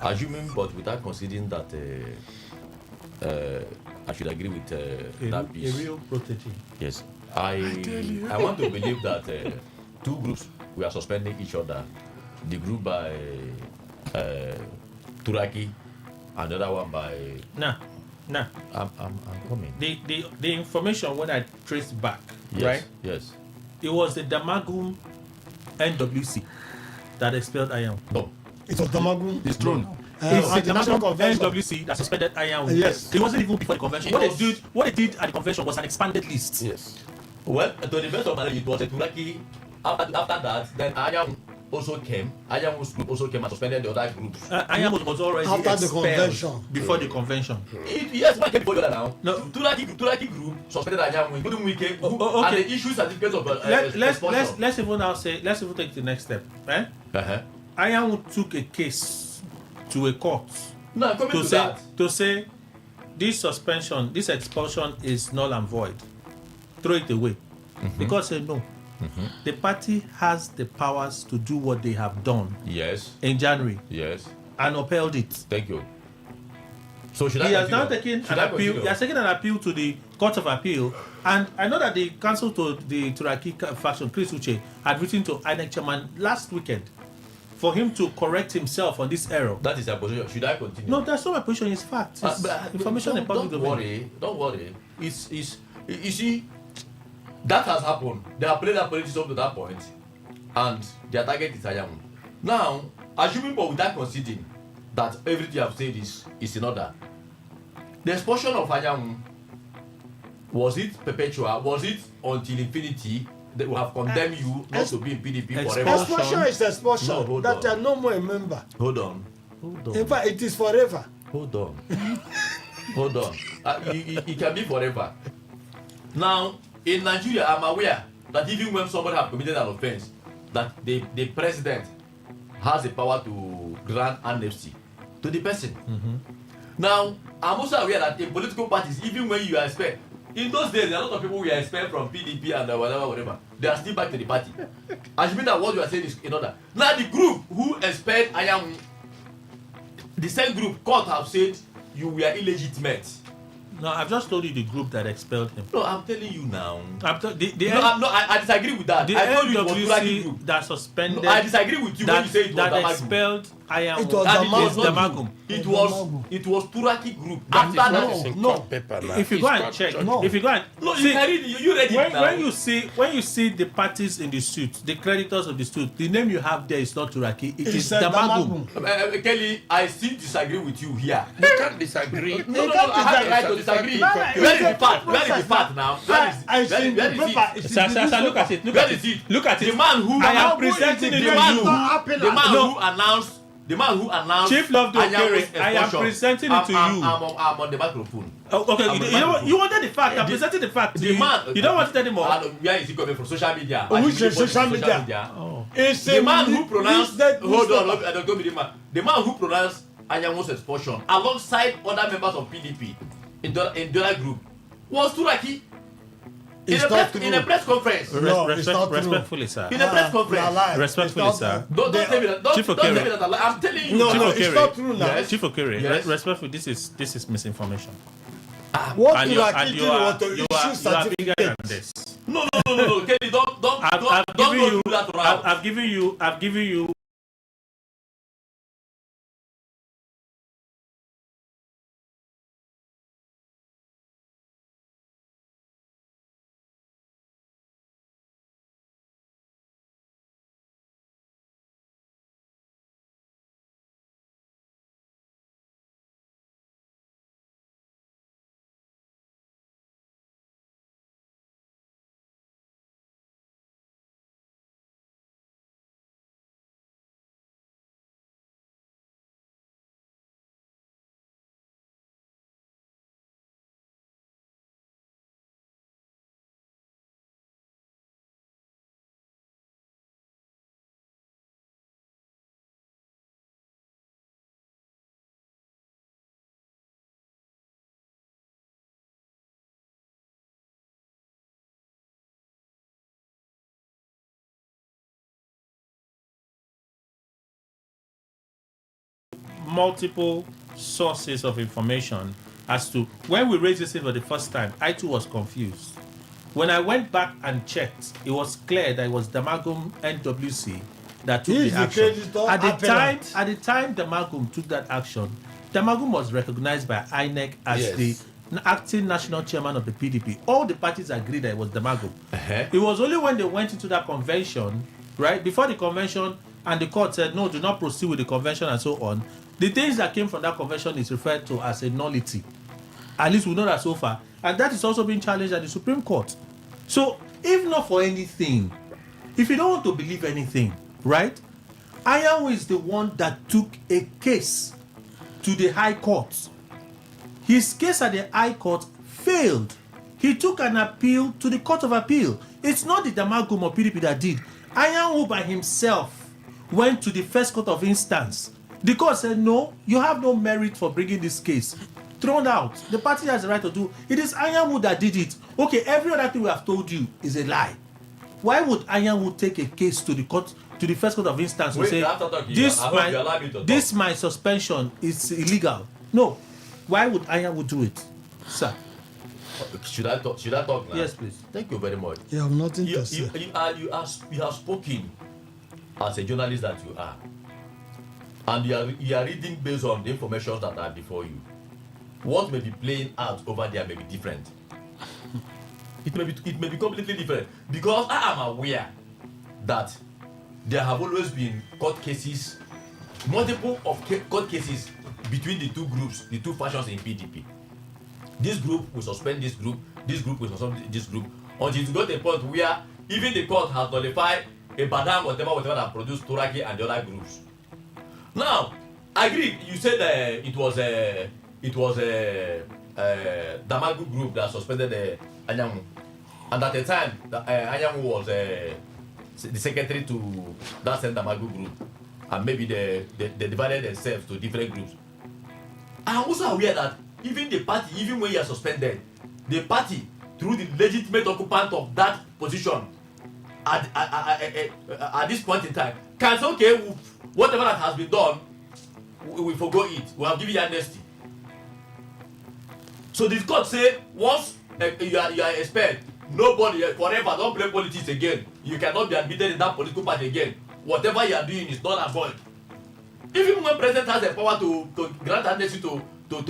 Assuming, but without considering that I should agree with that piece. A real protege. Yes. I want to believe that two groups were suspending each other. The group by Turaki and the other one by... Nah. I'm coming. The information when I traced back, yes, right? Yes. It was the Damagum NWC that expelled Anyanwu. No. It was Damagum. It's true. It's the Damagum NWC that suspended Anyanwu. Yes. It wasn't even before the convention. What they did at the convention was an expanded list. Yes. Well, to the best of my knowledge, it was a Turaki. After that, then Anyanwu also came. Anyanwu's group also came and suspended the other groups. Anyanwu was already after the expelled convention. before the convention. Yes, what came before the other now? No. Turaki group suspended Anyanwu, including Wike, okay. and the issue certificates of let's even take the next step, right? Anyanwu took a case to a court to say this suspension, this expulsion is null and void. Throw it away. Because say no. The party has the powers to do what they have done. Yes. In January. Yes. And upheld it. Thank you. So he has now taken an appeal. He has taken an appeal to the Court of Appeal, and I know that the counsel to the Turaki faction, Chris Uche, had written to INEC chairman last weekend for him to correct himself on this error. That is a position. Should I continue? No, that's not my position. It's fact. It's information in public domain. Don't worry. It's you see. That has happened. They have played that politics up to that point, and their target is Anyanwu. Now, assuming but without conceding that everything you have said is in order, The expulsion of Anyanwu, was it perpetual? Was it until infinity? They will have condemned you not to be in PDP forever. Expulsion is expulsion. No, hold that on. you are no more a member. Hold on. In fact, it is forever. Hold on. Hold on. It can be forever. Now, in Nigeria, I'm aware that even when somebody has committed an offense, that the president has the power to grant amnesty to the person. Now, I'm also aware that in political parties, even when you are expelled, in those days, there are a lot of people who are expelled from PDP and whatever. They are still back to the party. Assuming that what you are saying is in order. Now, the group who expelled Anyanwu, the same group, court have said you were illegitimate. No, I've just told you the group that expelled him. No, I'm telling you now. I disagree with that. The I told you it was NWC group that suspended. No, I disagree with you when you say it was that Damagum. expelled Anyanwu. It was Damagum. It was Turaki group. That No. If you go and check, if you go and No, you can read it. You read it now. when you see the parties in the suit, the creditors of the suit, the name you have there is not Turaki. It is Damagum. Kelly, I still disagree with you here. You can't disagree. No, I have the right to disagree. Where is the part? Where is the part now? Where is it? Sir, look at it. Where is it? Look at it. The man who I am presenting it to you. The man who announced Chief Love Anyanwu's I am expulsion. presenting it to you. I'm on the microphone. Oh, okay, you wanted the fact. I'm presenting the fact. The man. You don't want it anymore. Where is he coming from? Social media. Which is social media? Oh. It's The man who pronounced. Hold on, on. don't go with the man. The man who pronounced Anyanwu's expulsion alongside other members of PDP in the group was Turaki. In a press conference. Respectfully, sir. In a press conference. Respectfully, sir. Don't tell me that. Don't tell me that. I'm telling you. No, it's not true now. Yes. Chief Okere, Yes. respectfully, this is misinformation. What And you you are and teaching you are was to you issue are bigger than certificates. this. No. Kelly, don't do that around. I've given you multiple sources of information as to when we raised this thing for the first time. I too was confused. When I went back and checked, it was clear that it was Damagum NWC that took the action. At the time Damagum took that action, Damagum was recognized by INEC as the acting national chairman of the PDP. All the parties agreed that it was Damagum. It was only when they went into that convention, right, before the convention, and the court said, no, do not proceed with the convention and so on. The things that came from that convention is referred to as a nullity. At least we know that so far. And that is also being challenged at the Supreme Court. So, if not for anything, if you don't want to believe anything, right, Anyanwu is the one that took a case to the High Court. His case at the High Court failed. He took an appeal to the Court of Appeal. It's not the Damagum or PDP that did. Anyanwu by himself went to the First Court of Instance. The court said, no, you have no merit for bringing this case. Thrown out. The party has the right to do. It is Anyanwu that did it. Okay, every other thing we have told you is a lie. Why would Anyanwu take a case to the court, to the First Court of Instance, and say this my suspension is illegal? No. Why would Anyanwu do it, sir? Should I talk now? Yes, please. Thank you very much. You have nothing to say. You have spoken as a journalist that you are, and you are reading based on the information that are before you. What may be playing out over there may be different. It may be completely different, because I am aware that there have always been court cases, multiple of court cases between the two groups, the two factions in PDP. this group will suspend this group will suspend this group, until it got to a point where even the court has nullified a Badam whatever that produced Turaki and the other groups. Now, I agree. You said it was Damagu group that suspended Anyanwu, and at the time Anyanwu was the secretary to that same Damagu group, and maybe they divided themselves to different groups. I am also aware that even the party, even when you are suspended, the party through the legitimate occupant of that position at this point in time can say, okay, whatever that has been done, we forgo it. We have given you amnesty. So the court say once you are expelled, nobody forever don't play politics again. You cannot be admitted in that political party again. Whatever you are doing is not and void. Even when president has the power to grant amnesty to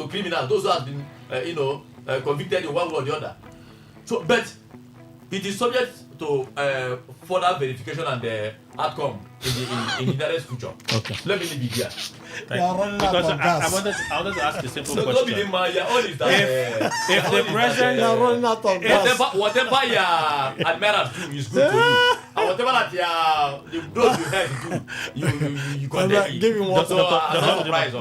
criminals, those who have been convicted in one way or the other. So, but it is subject to further verification and outcome in the nearest future. Okay. Let me leave it here. Because I wanted to ask a simple question. If the president, whatever your admirers do is good to you, and whatever that those you heard do, you condemn it. Give him water.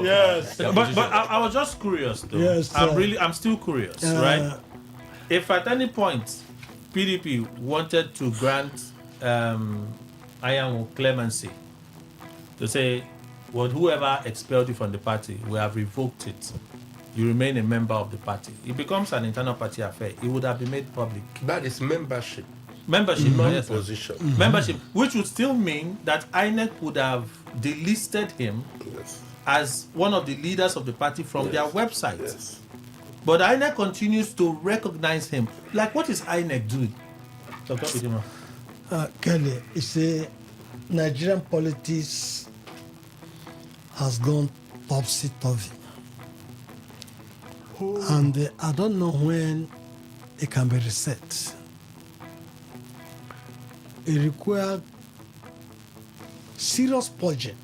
Yes. But I was just curious though. Yes. I'm still curious, right? If at any point PDP wanted to grant Anyanwu clemency, to say, well, whoever expelled you from the party, we have revoked it. You remain a member of the party. It becomes an internal party affair. It would have been made public. That is membership. Membership, yes, position. Mm-hmm. Membership, which would still mean that INEC would have delisted him as one of the leaders of the party from their website. Yes. But INEC continues to recognize him. Like, what is INEC doing? Dr. Idima. Kelly, you say Nigerian politics has gone topsy-turvy. And I don't know when it can be reset. It requires serious purging.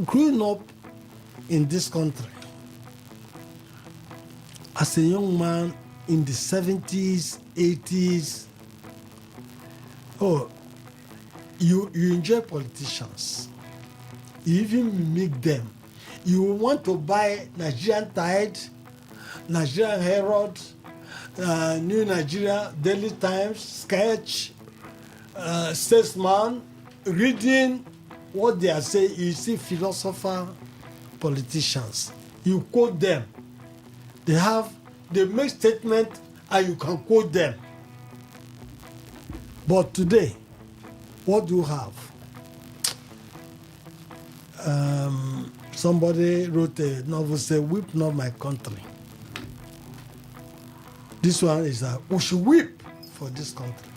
Growing up in this country, as a young man in the 70s, 80s, you enjoy politicians. You even mimic them. You want to buy Nigerian Tide, Nigerian Herald, New Nigeria, Daily Times, Sketch, Statesman, reading what they are saying. You see philosopher, politicians. You quote them. They make statement and you can quote them. But today, what do you have? Somebody wrote a novel, say, "Weep not my country." This one is that we should weep for this country.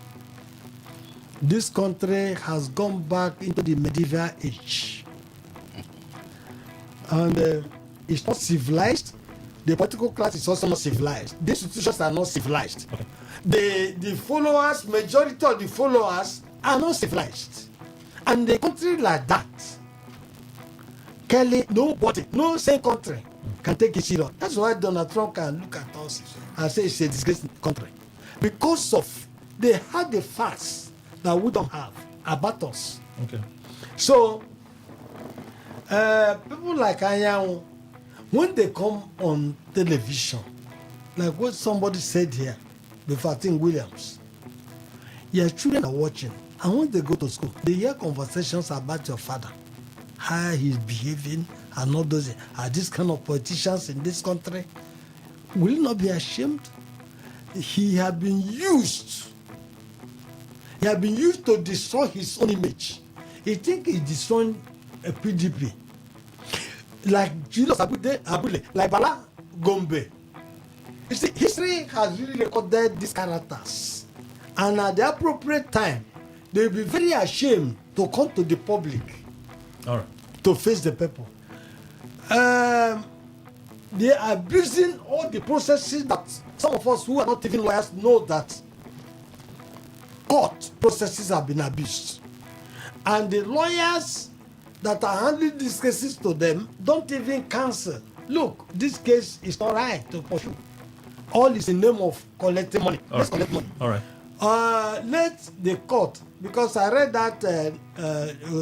This country has gone back into the medieval age. And it's not civilized. The political class is also not civilized. The institutions are not civilized. The followers, majority of the followers are not civilized. And the country like that, Kelly, nobody, no same country can take it serious. That's why Donald Trump can look at us and say it's a disgraced country. Because of they had the facts that we don't have about us. Okay. So, people like Anyanwu, when they come on television, like what somebody said here before, I think Williams, your children are watching, and when they go to school, they hear conversations about your father, how he's behaving, and all those. Are these kind of politicians in this country? Will you not be ashamed? He has been used. He has been used to destroy his own image. He thinks he's destroying a PDP. Like Julius Abule, like Bala Gombe. You see, history has really recorded these characters. And at the appropriate time, they'll be very ashamed to come to the public. All right. To face the people. They are abusing all the processes that some of us who are not even lawyers know that court processes have been abused. And the lawyers that are handling these cases to them don't even cancel. Look, this case is not right to pursue. All is in name of collecting money. Let's collect money. All right. Let the court, because I read that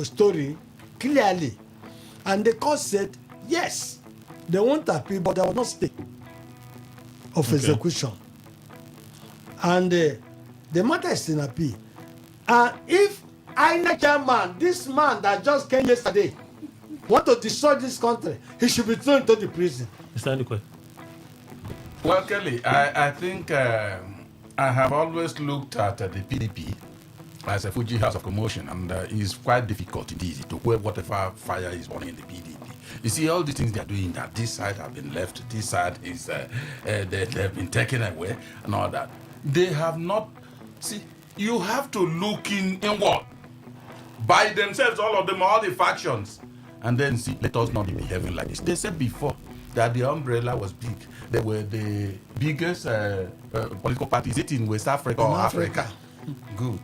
story clearly, and the court said yes, they won't appeal, but there was no stay of execution, and the matter is in appeal. And if INEC chairman, this man that just came yesterday, want to destroy this country, he should be thrown into the prison. Mr. Ndukwe. Well, Kelly, I think I have always looked at the PDP as a Fuji house of commotion, and it's quite difficult indeed to quell whatever fire is burning in the PDP. You see, all the things they are doing, that this side have been left, this side is they have been taken away, and all that. They have not. See, you have to look inward by themselves, all of them, all the factions, and then see. Let us not be behaving like this. They said before that the umbrella was big. They were the biggest political parties in West Africa or Africa. Good.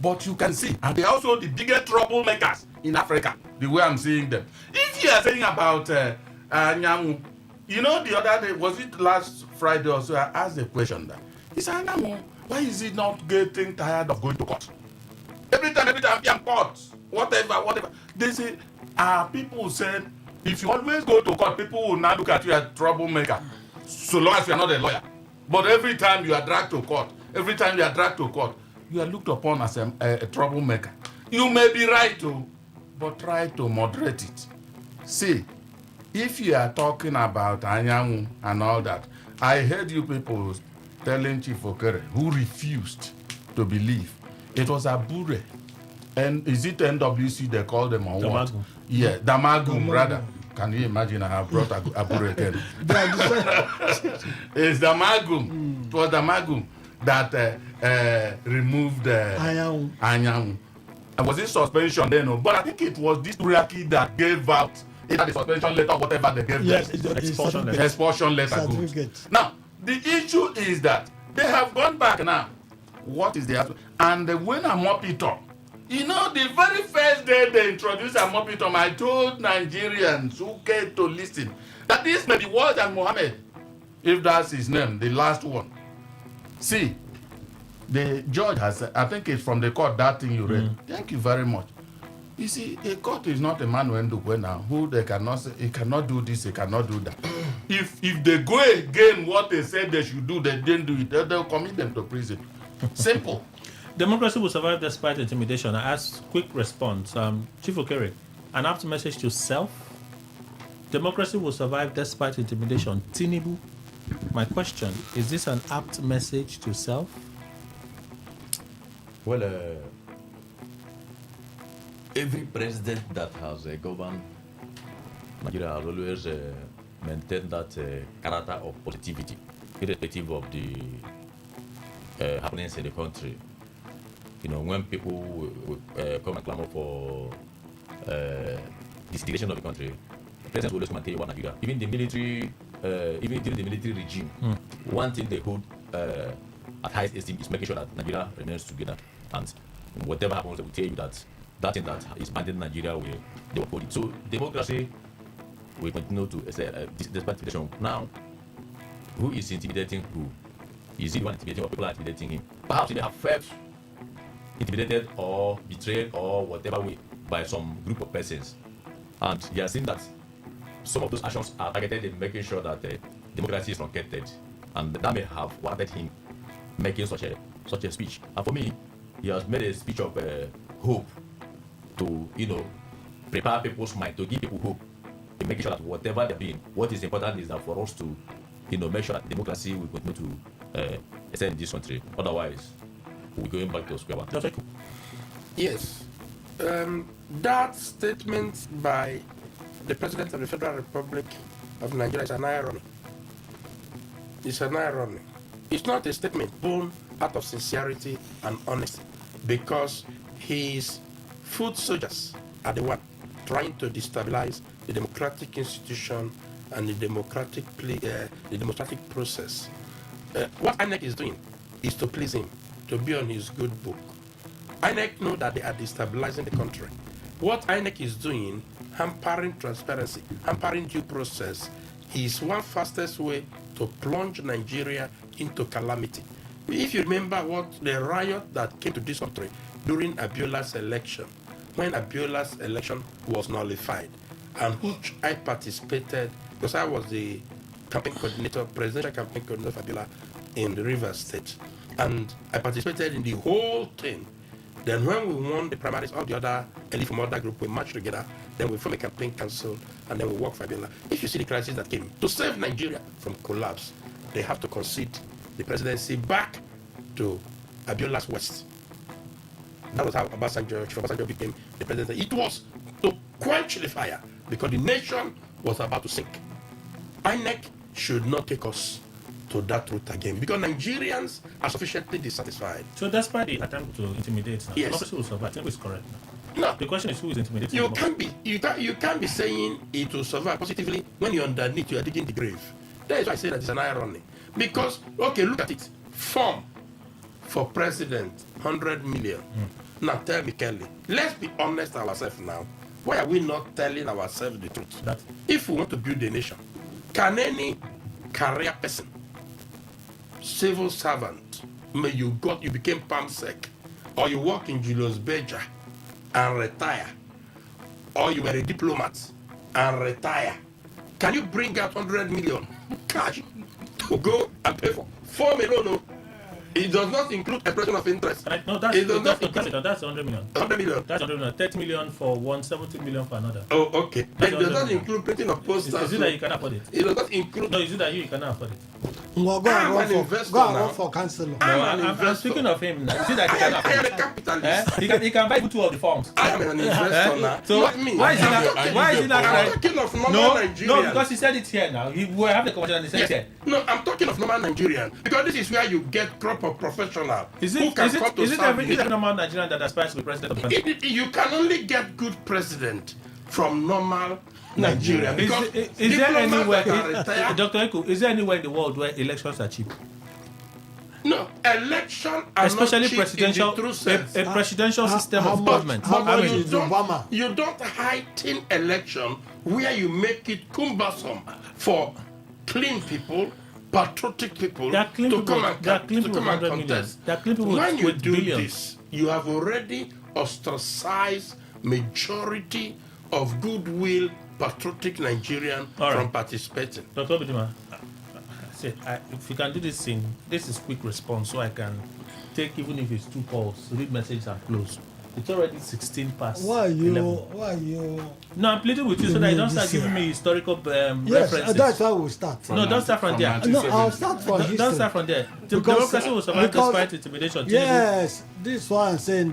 But you can see, and they're also the biggest troublemakers in Africa, the way I'm seeing them. If you are saying about Nyamu, you know, the other day, was it last Friday or so, I asked a question that, he said, Nyamu, why is he not getting tired of going to court? Every time, be in court, whatever. They say, people said, if you always go to court, people will now look at you as a troublemaker, so long as you are not a lawyer. But every time you are dragged to court, you are looked upon as a troublemaker. You may be right, but try to moderate it. See, if you are talking about Anyanwu and all that, I heard you people telling Chief Okere, who refused to believe, it was Abure. And is it NWC they call them or what? Yeah, Damagum rather. Can you imagine? I have brought Abure again. It's Damagum. It was Damagum that removed Anyanwu. And was it suspension then? But I think it was this Turaki that gave out either the suspension letter or whatever they gave them. Expulsion letter. Good. Now, the issue is that they have gone back now. What is the answer? And when Amopito, you know, the very first day they introduced Amopito, I told Nigerians who came to listen that this may be worse than Mohammed, if that's his name, the last one. See, the judge has, I think it's from the court, that thing you read. Thank you very much. You see, a court is not a man who they cannot say, he cannot do this, he cannot do that. If they go again what they said they should do, they didn't do it, they'll commit them to prison. Simple. Democracy will survive despite intimidation. I ask quick response. Chief Okere, an apt message to self. Democracy will survive despite intimidation. Tinubu, my question, is this an apt message to self? Well, every president that has governed Nigeria has always maintained that character of positivity, irrespective of the happenings in the country. You know, when people come and clamor for disintegration of the country, the president will always maintain one Nigeria. Even the military, even during the military regime, one thing they hold at highest esteem is making sure that Nigeria remains together. And whatever happens, they will tell you that that thing that is binding Nigeria, they will put it. So democracy will continue to despite intimidation. Now, who is intimidating who? Is he the one intimidating or people are intimidating him? Perhaps he may have felt intimidated or betrayed or whatever way by some group of persons. And he has seen that some of those actions are targeted in making sure that democracy is truncated. And that may have warranted him making such a speech. And for me, he has made a speech of hope to, prepare people's mind, to give people hope, to make sure that whatever they're doing, what is important is that for us to, make sure that democracy will continue to extend in this country. Otherwise, we're going back to square one. Yes. That statement by the President of the Federal Republic of Nigeria is an irony. It's an irony. It's not a statement born out of sincerity and honesty, because his foot soldiers are the one trying to destabilize the democratic institution and the democratic process. What INEC is doing is to please him, to be on his good book. INEC know that they are destabilizing the country. What INEC is doing, hampering transparency, hampering due process, is one fastest way to plunge Nigeria into calamity. If you remember what the riot that came to this country during Abiola's election, when Abiola's election was nullified, and which I participated, because I was the campaign coordinator, presidential campaign coordinator for Abiola in the Rivers State, and I participated in the whole thing. Then when we won the primaries, all the other elite from other group, we marched together, then we formed a campaign council, and then we worked for Abiola. If you see the crisis that came, to save Nigeria from collapse, they have to concede the presidency back to Abiola's West. That was how Obasanjo became the president. It was to quench the fire, because the nation was about to sink. INEC should not take us to that route again, because Nigerians are sufficiently dissatisfied. So despite the attempt to intimidate, yes, democracy will survive. I think it's correct. No. The question is who is intimidating. You can't be saying it will survive positively when you're underneath, you are digging the grave. That is why I say that it's an irony. Because, okay, look at it. Form for president, 100 million. Now tell me, Kelly, let's be honest ourselves now. Why are we not telling ourselves the truth? That if we want to build a nation, can any career person, civil servant, you became PAMSEC, or you work in Julius Berger and retire, or you were a diplomat and retire, can you bring out 100 million cash to go and pay for 4 million? No. It does not include expression of interest. No, that's 100 million. 100 million. That's 100 million. 30 million for one, 70 million for another. Oh, okay. But it does not include printing of posters. Is it that you can afford it? It does not include. No, is it that you cannot afford it? Well, go and run for councillor. No, I'm speaking of him now. Is it that he can afford it? I am a capitalist. He can buy 2 of the forms. I am an investor now. So not me. Why is he not I'm talking of normal Nigerian. No, because he said it here now. We have the conversation and he said it here. No, I'm talking of normal Nigerian, because this is where you get proper professional. Is it every normal Nigerian that aspires to be president of the country? You can only get good president from normal Nigeria. Because is there anywhere, Dr. Eku, is there anywhere in the world where elections are cheap? No, election are especially not cheap presidential, in the true sense. A presidential system of government. You don't heighten election where you make it cumbersome for clean people, patriotic people to come and contest. When you do this, you have already ostracized majority of goodwill, patriotic Nigerian from participating. Dr. Bidima, if you can do this thing, this is quick response, so I can take, even if it's 2 calls, read messages and close. It's already 16 past. Why are 11. No, I'm pleading with you so that you don't start giving me historical references. Yes, that's why we'll start. No, don't start from there. No, I'll start from history. Don't start from there. Democracy will survive despite intimidation. Yes, this is why I'm saying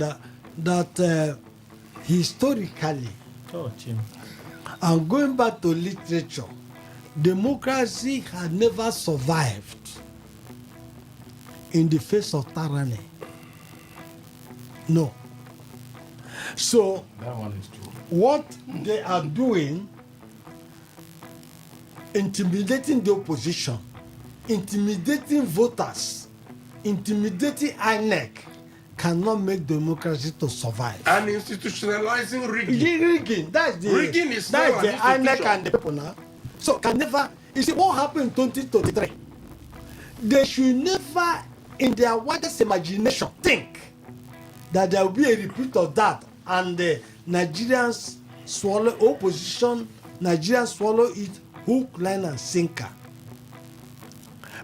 that historically, and going back to literature, democracy had never survived in the face of tyranny. No. So that one is true. What they are doing, intimidating the opposition, intimidating voters, intimidating INEC, cannot make democracy to survive. And institutionalizing rigging. Rigging. That's the INEC and the people now. So can never. You see what happened in 2023? They should never, in their wildest imagination, think that there will be a repeat of that, and the Nigerians swallow opposition. Nigerians swallow it hook, line, and sinker.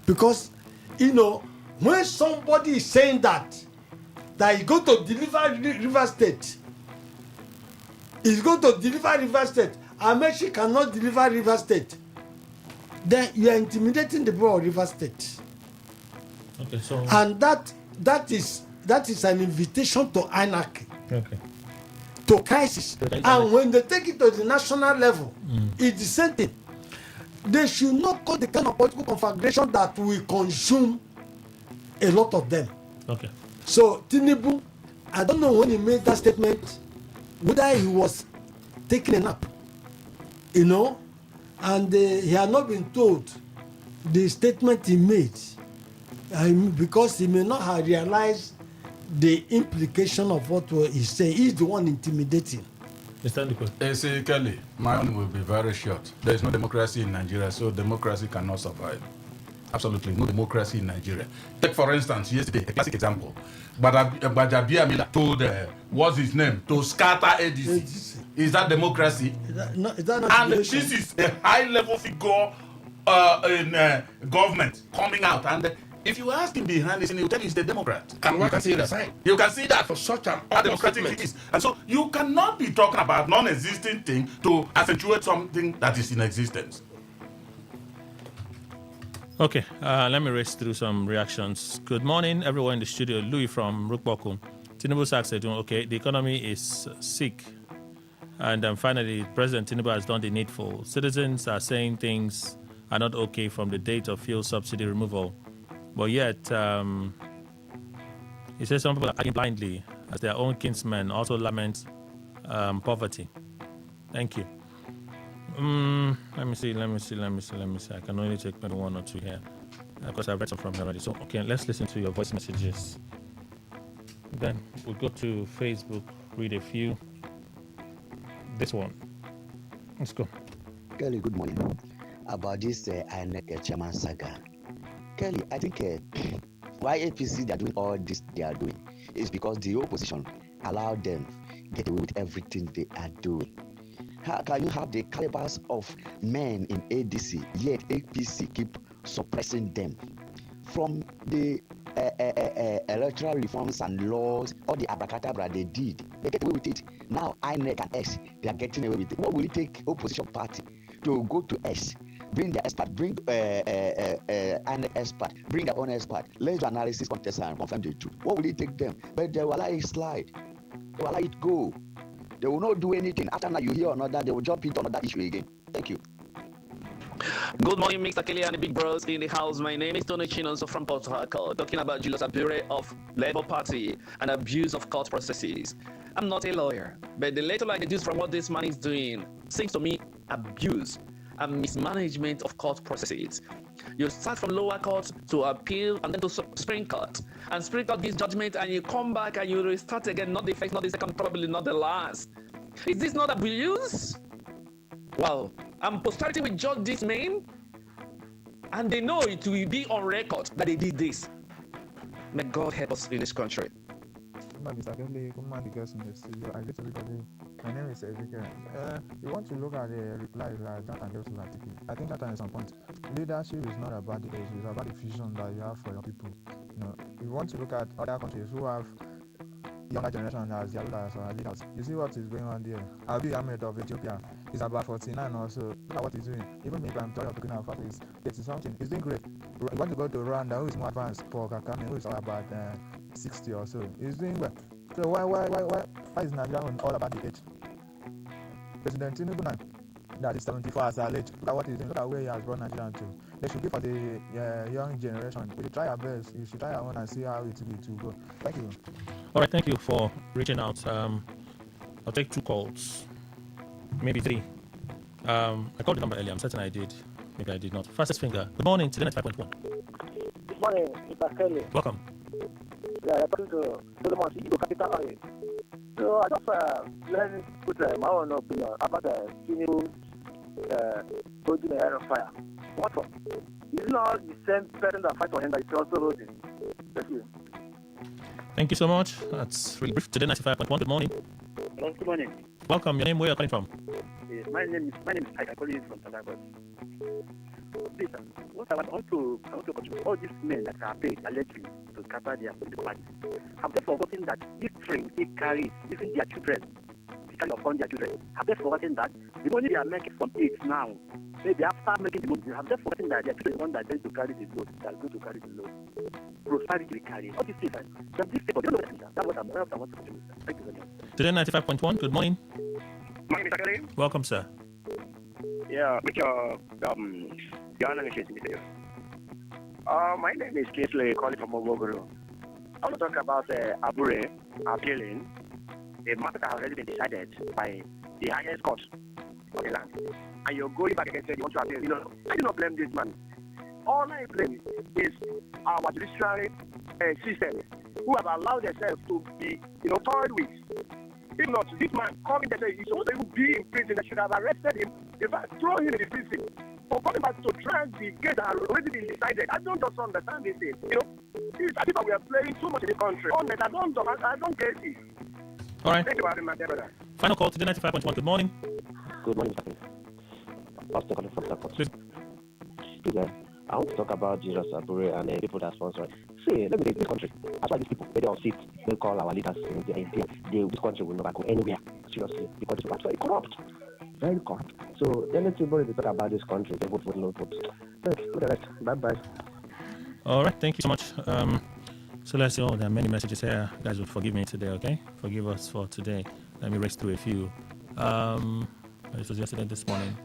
Because when somebody is saying that he's going to deliver River State, Amechi cannot deliver River State, then you are intimidating the people of River State. Okay, so and that is an invitation to anarchy. Okay. To crisis. And when they take it to the national level, it's the same thing. They should not cause the kind of political conflagration that will consume a lot of them. Okay. So Tinubu, I don't know when he made that statement, whether he was taking a nap, and he had not been told the statement he made, because he may not have realized the implication of what he's saying. He's the one intimidating. Mr. Ndukwe. See, Kelly, my own will be very short. There is no democracy in Nigeria, so democracy cannot survive. Absolutely no democracy in Nigeria. Take, for instance, yesterday, a classic example. Bajabia told, what's his name, to scatter ADC. Is that democracy? Is that not And this is a high-level figure in government coming out. And if you ask him behind this, he will tell you he's a Democrat. And one can see the sign. You can see that for such an democratic it is. And so you cannot be talking about non-existing thing to accentuate something that is in existence. Okay, let me race through some reactions. Good morning, everyone in the studio. Louis from Rukboku. Tinubu said, okay, the economy is sick. And finally, President Tinubu has done the needful. Citizens are saying things are not okay from the date of fuel subsidy removal. But yet, he says some people are acting blindly as their own kinsmen also lament poverty. Thank you. Let me see. I can only take maybe one or two here because I've read some from here already. So, okay, let's listen to your voice messages. Then we'll go to Facebook, read a few. This one. Let's go. Kelly, good morning. About this INEC chairman saga. Kelly, I think why APC they are doing all this they are doing is because the opposition allowed them get away with everything they are doing. How can you have the calibers of men in ADC, yet APC keep suppressing them? From the electoral reforms and laws, all the abracadabra they did, they get away with it. Now INEC and S, they are getting away with it. What will it take opposition party to go to S, bring their expert, bring INEC expert, bring their own expert, let's do analysis, contest and confirm the truth? What will it take them? But they will allow it slide. They will allow it go. They will not do anything. After that, you hear another, they will jump into another issue again. Thank you. Good morning, Mr. Kelly and the big bros in the house. My name is Tony Chinonso from Port Harcourt, talking about Julius Abure of Labour Party and abuse of court processes. I'm not a lawyer, but the little I deduce from what this man is doing seems to me abuse and mismanagement of court processes. You start from lower court to appeal and then to Supreme Court. And Supreme Court gives judgment and you come back and you restart again, not the first, not the second, probably not the last. Is this not abuse? Well, and posterity will judge this man and they know it will be on record that they did this. May God help us in this country. Mr. Kelly, come on, the guys in the studio. I get everybody. My name is Ezekiel. You want to look at the replies that Jack and Joseph are taking. I think that at some point, leadership is not about the age, it's about the vision that you have for your people. You know, you want to look at other countries who have younger generation as their rulers or leaders. You see what is going on there. Abiy Ahmed of Ethiopia is about 49 or so. Look at what he's doing. Even if I'm talking about fact is 80 something. He's doing great. You want to go to Rwanda, who is more advanced? Paul Kagame, who is about 60 or so. He's doing well. So why is Nigeria all about the age? President Tinubu now, that is 74 as our age. Look at what he's doing. Look at where he has brought Nigeria to. They should give for the young generation. We should try our best. You should try our own and see how it will go. Thank you. All right, thank you for reaching out. I'll take two calls, maybe three. I called the number earlier. I'm certain I did. Maybe I did not. Fastest finger. Good morning, Today95.1. Good morning, Mr. Kelly. Welcome. Yeah, I'm talking to Solomon, CEO Capital Oil. So I just let me put my own opinion about Tinubu holding the air on fire. What for? It's not the same person that fight for him that is also holding. Thank you. Thank you so much. That's really brief. Today95.1. Good morning. Hello, good morning. Welcome. Your name, where you're calling from? My name is I call you from Tanagos. Please, what I want to contribute, all these men that are paid allegedly to scatter their political parties, have they forgotten that this train they carry, even their children, they carry upon their children, have they forgotten that the money they are making from it now, maybe after making the money, have they forgotten that their children are the one that is going to carry the load, that is going to carry the load? Prosperity will carry. All these things, that's what I want to contribute. Thank you very much. Today95.1. Good morning. Morning, Mr. Kelly. Welcome, sir. Yeah, with your my name is Kingsley, calling from Ogogoro. I want to talk about Abure appealing a matter that has already been decided by the highest court of the land. And you're going back against it, you want to appeal. You know, I do not blame this man. All I blame is our judiciary system, who have allowed themselves to be, toyed with. If not, this man coming there, he's supposed to even be in prison. They should have arrested him. In fact, throw him in the prison. For coming back to drag the case that had already been decided, I don't just understand this thing. You know, it's as if we are playing too much in the country. Honest, I don't get it. All right. Thank you very much, brother. Final call today, 95.1. Good morning. Good morning, Mr. Pastor calling from Support. Please, I want to talk about Jesus Abure and the people that sponsor it. See, let me say this country. That's why these people, they don't sit, they call our leaders, this country will never go anywhere. Seriously, because it's very corrupt. Very corrupt. So, anything they talk about this country, they vote for no vote. Thanks. For the rest. Bye-bye. All right, thank you so much. So let's see. Oh, there are many messages here. Guys, will forgive me today, okay? Forgive us for today. Let me race through a few. This was yesterday, this morning.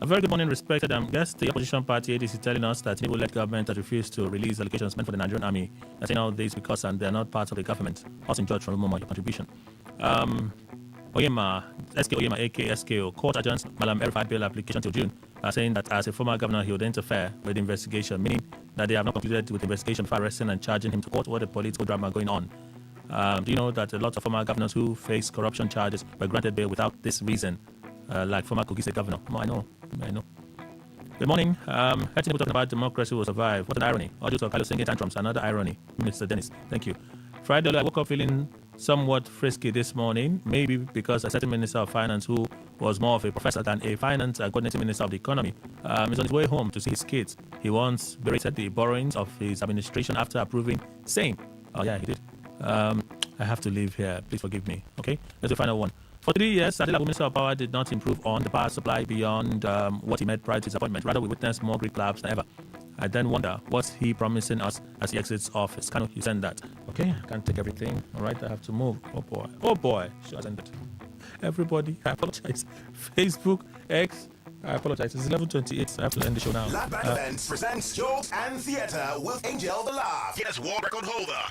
A very good morning, respected guest. The opposition party ADC telling us that Tinubu-led government has refused to release allocations meant for the Nigerian army. They're saying all this because they are not part of the government. Austin George from Umoma, your contribution. Oyema, SK Oyema, AK SKO, court adjourns Malam Erifai bail application till June, saying that as a former governor, he would interfere with the investigation, meaning that they have not concluded with the investigation before arresting and charging him to court. What a political drama going on. Do you know that a lot of former governors who face corruption charges were granted bail without this reason, like former Kogi State governor? I know. Good morning. Talking about democracy will survive. What an irony. Audio to Carlos singing tantrums. Another irony. Mr. Dennis, thank you. Friday, I woke up feeling somewhat frisky this morning, maybe because a certain Minister of Finance, who was more of a professor than a finance coordinating Minister of the Economy, is on his way home to see his kids. He once berated the borrowings of his administration after approving same. Oh yeah, he did. I have to leave here. Please forgive me. Okay, that's the final one. For 3 years, Adelabu Minister of Power did not improve on the power supply beyond what he made prior to his appointment. Rather, we witnessed more grid collapse than ever. I then wonder, what's he promising us as he exits office? Can you send that? Okay, I can't take everything. All right, I have to move. Oh boy, she has ended. Everybody, I apologize. Facebook, X, I apologize. It's 11:28. I have to end the show now. Lab Band Events presents Jokes and Theatre with Angel the Laugh. Guinness World Record holder.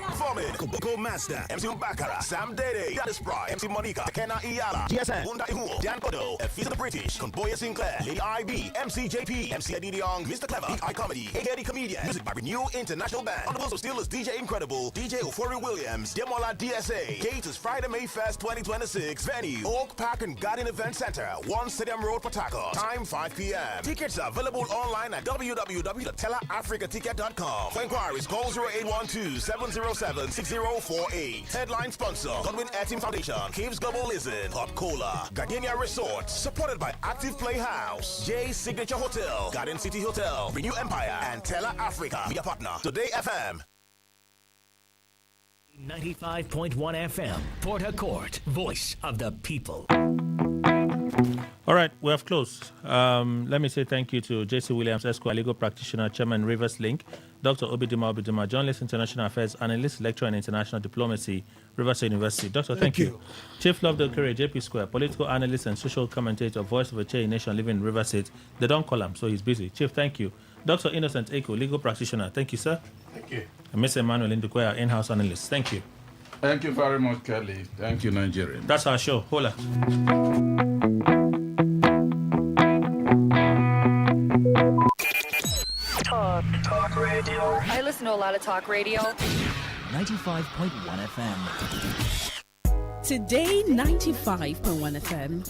Performing Koboko Master, MC Bakara, Sam Dede, Dadis Pride, MC Monica, Kenna Iyala, GSN, Bunda Ihu, Dan Kodo, Fisa the British, Conboya Sinclair, Lady IB, MC JP, MC Eddie Young, Mr. Clever, I Comedy, AKD Comedian, music by Renew International Band. On the wheels of steel is DJ Incredible, DJ Ofori Williams, Demola DSA. Date is Friday, May 1st, 2026. Venue, Oak Park and Garden Event Center, 1 Stadium Road, Port Harcourt. Time 5 p.m. Tickets are available online at www.tellerafricaticket.com. For inquiries, call 0812-707-6048. Headline sponsor, Godwin Airteam Foundation, Caves Global Listen, Pop Cola, Gardenia Resort, supported by Active Playhouse, J Signature Hotel, Garden City Hotel, Renew Empire, and Teller Africa. Media partner, Today FM. 95.1 FM, Port Harcourt, voice of the people. All right, we have closed. Let me say thank you to J.C. Williams, Esquire, legal practitioner, chairman, Rivers Link, Dr. Obidima, journalist, international affairs, analyst, lecturer in international diplomacy, Rivers University. Doctor, thank you. Chief Love Dokere, JP Square, political analyst and social commentator, voice of a Che nation living in Rivers State. They don't call him, so he's busy. Chief, thank you. Dr. Innocent Eko, legal practitioner. Thank you, sir. Thank you. And Mr. Emmanuel Indukwe, in-house analyst. Thank you. Thank you very much, Kelly. Thank you, Nigeria. That's our show. Hola. Talk radio. I listen to a lot of talk radio. 95.1 FM. Today, 95.1 FM.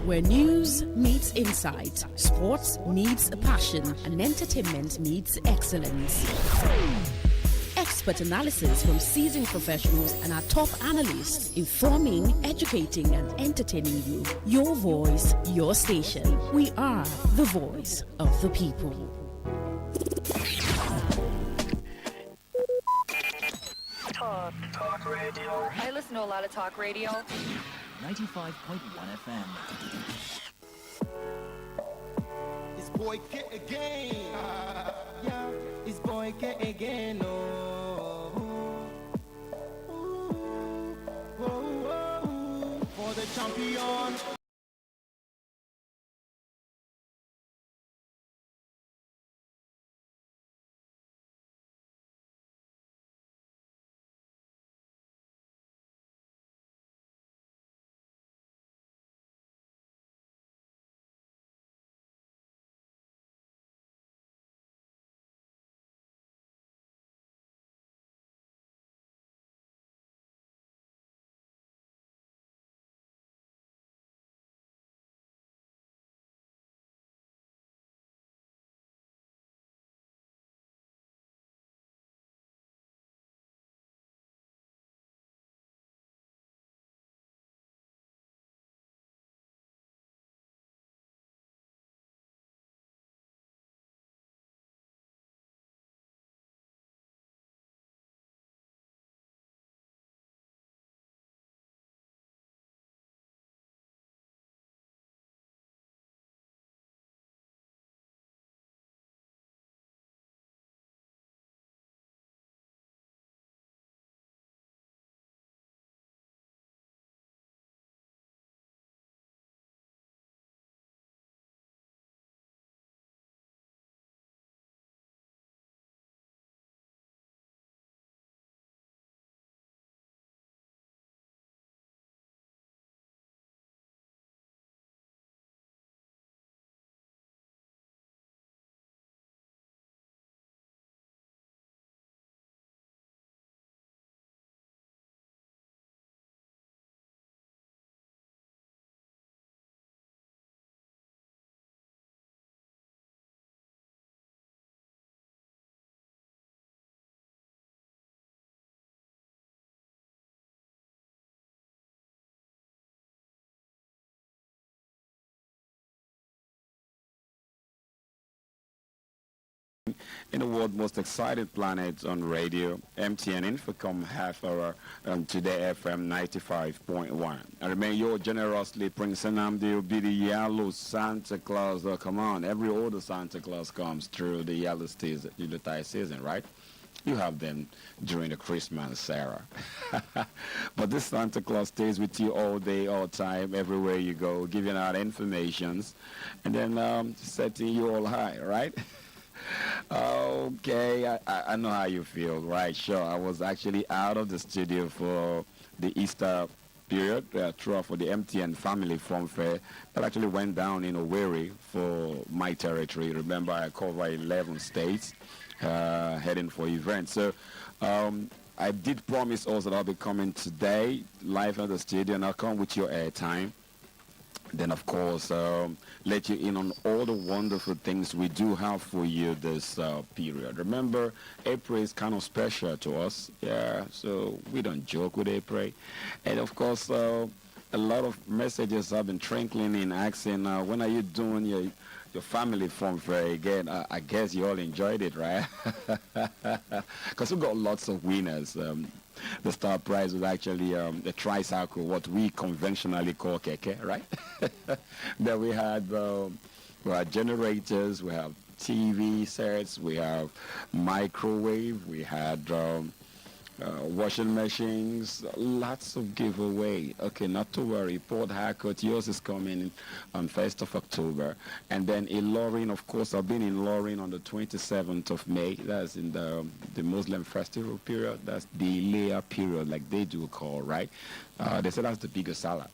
where news meets insight, sports meets passion, and entertainment meets excellence. Expert analysis from seasoned professionals and our top analysts, informing, educating, and entertaining you. Your voice, your station. We are the voice of the people. Talk radio. I listen to a lot of talk radio. 95.1 FM. It's boy K again. Yeah, it's boy K again. Oh. For the champion. In the world's most exciting planet on radio, MTN Infocom half hour on Today FM 95.1. I remain your generously Prince Anamdi be the yellow Santa Claus. Oh, come on, every older Santa Claus comes through the yellow season, right? You have them during the Christmas era. But this Santa Claus stays with you all day, all time, everywhere you go, giving out informations, and then setting you all high, right? Okay, I know how you feel, right? Sure, I was actually out of the studio for the Easter period, throughout for the MTN Family Fun Fair that actually went down in Owerri for my territory. Remember, I cover 11 states, heading for events. So I did promise also that I'll be coming today live at the studio, and I'll come with your airtime. Then, of course, let you in on all the wonderful things we do have for you this period. Remember, April is kind of special to us. Yeah, so we don't joke with April. And, of course, a lot of messages have been trickling in asking, when are you doing your family fun fair again? I guess you all enjoyed it, right? Because we got lots of winners. The star prize was actually a tricycle, what we conventionally call keke, right? Then we had generators, we have TV sets, we have microwave, we had washing machines, lots of giveaway. Okay, not to worry. Port Harcourt, yours is coming on 1st of October. And then in Lorin, of course, I've been in Lorin on the 27th of May. That's in the Muslim festival period. That's the Leah period, like they do call, right? They said that's the biggest salad.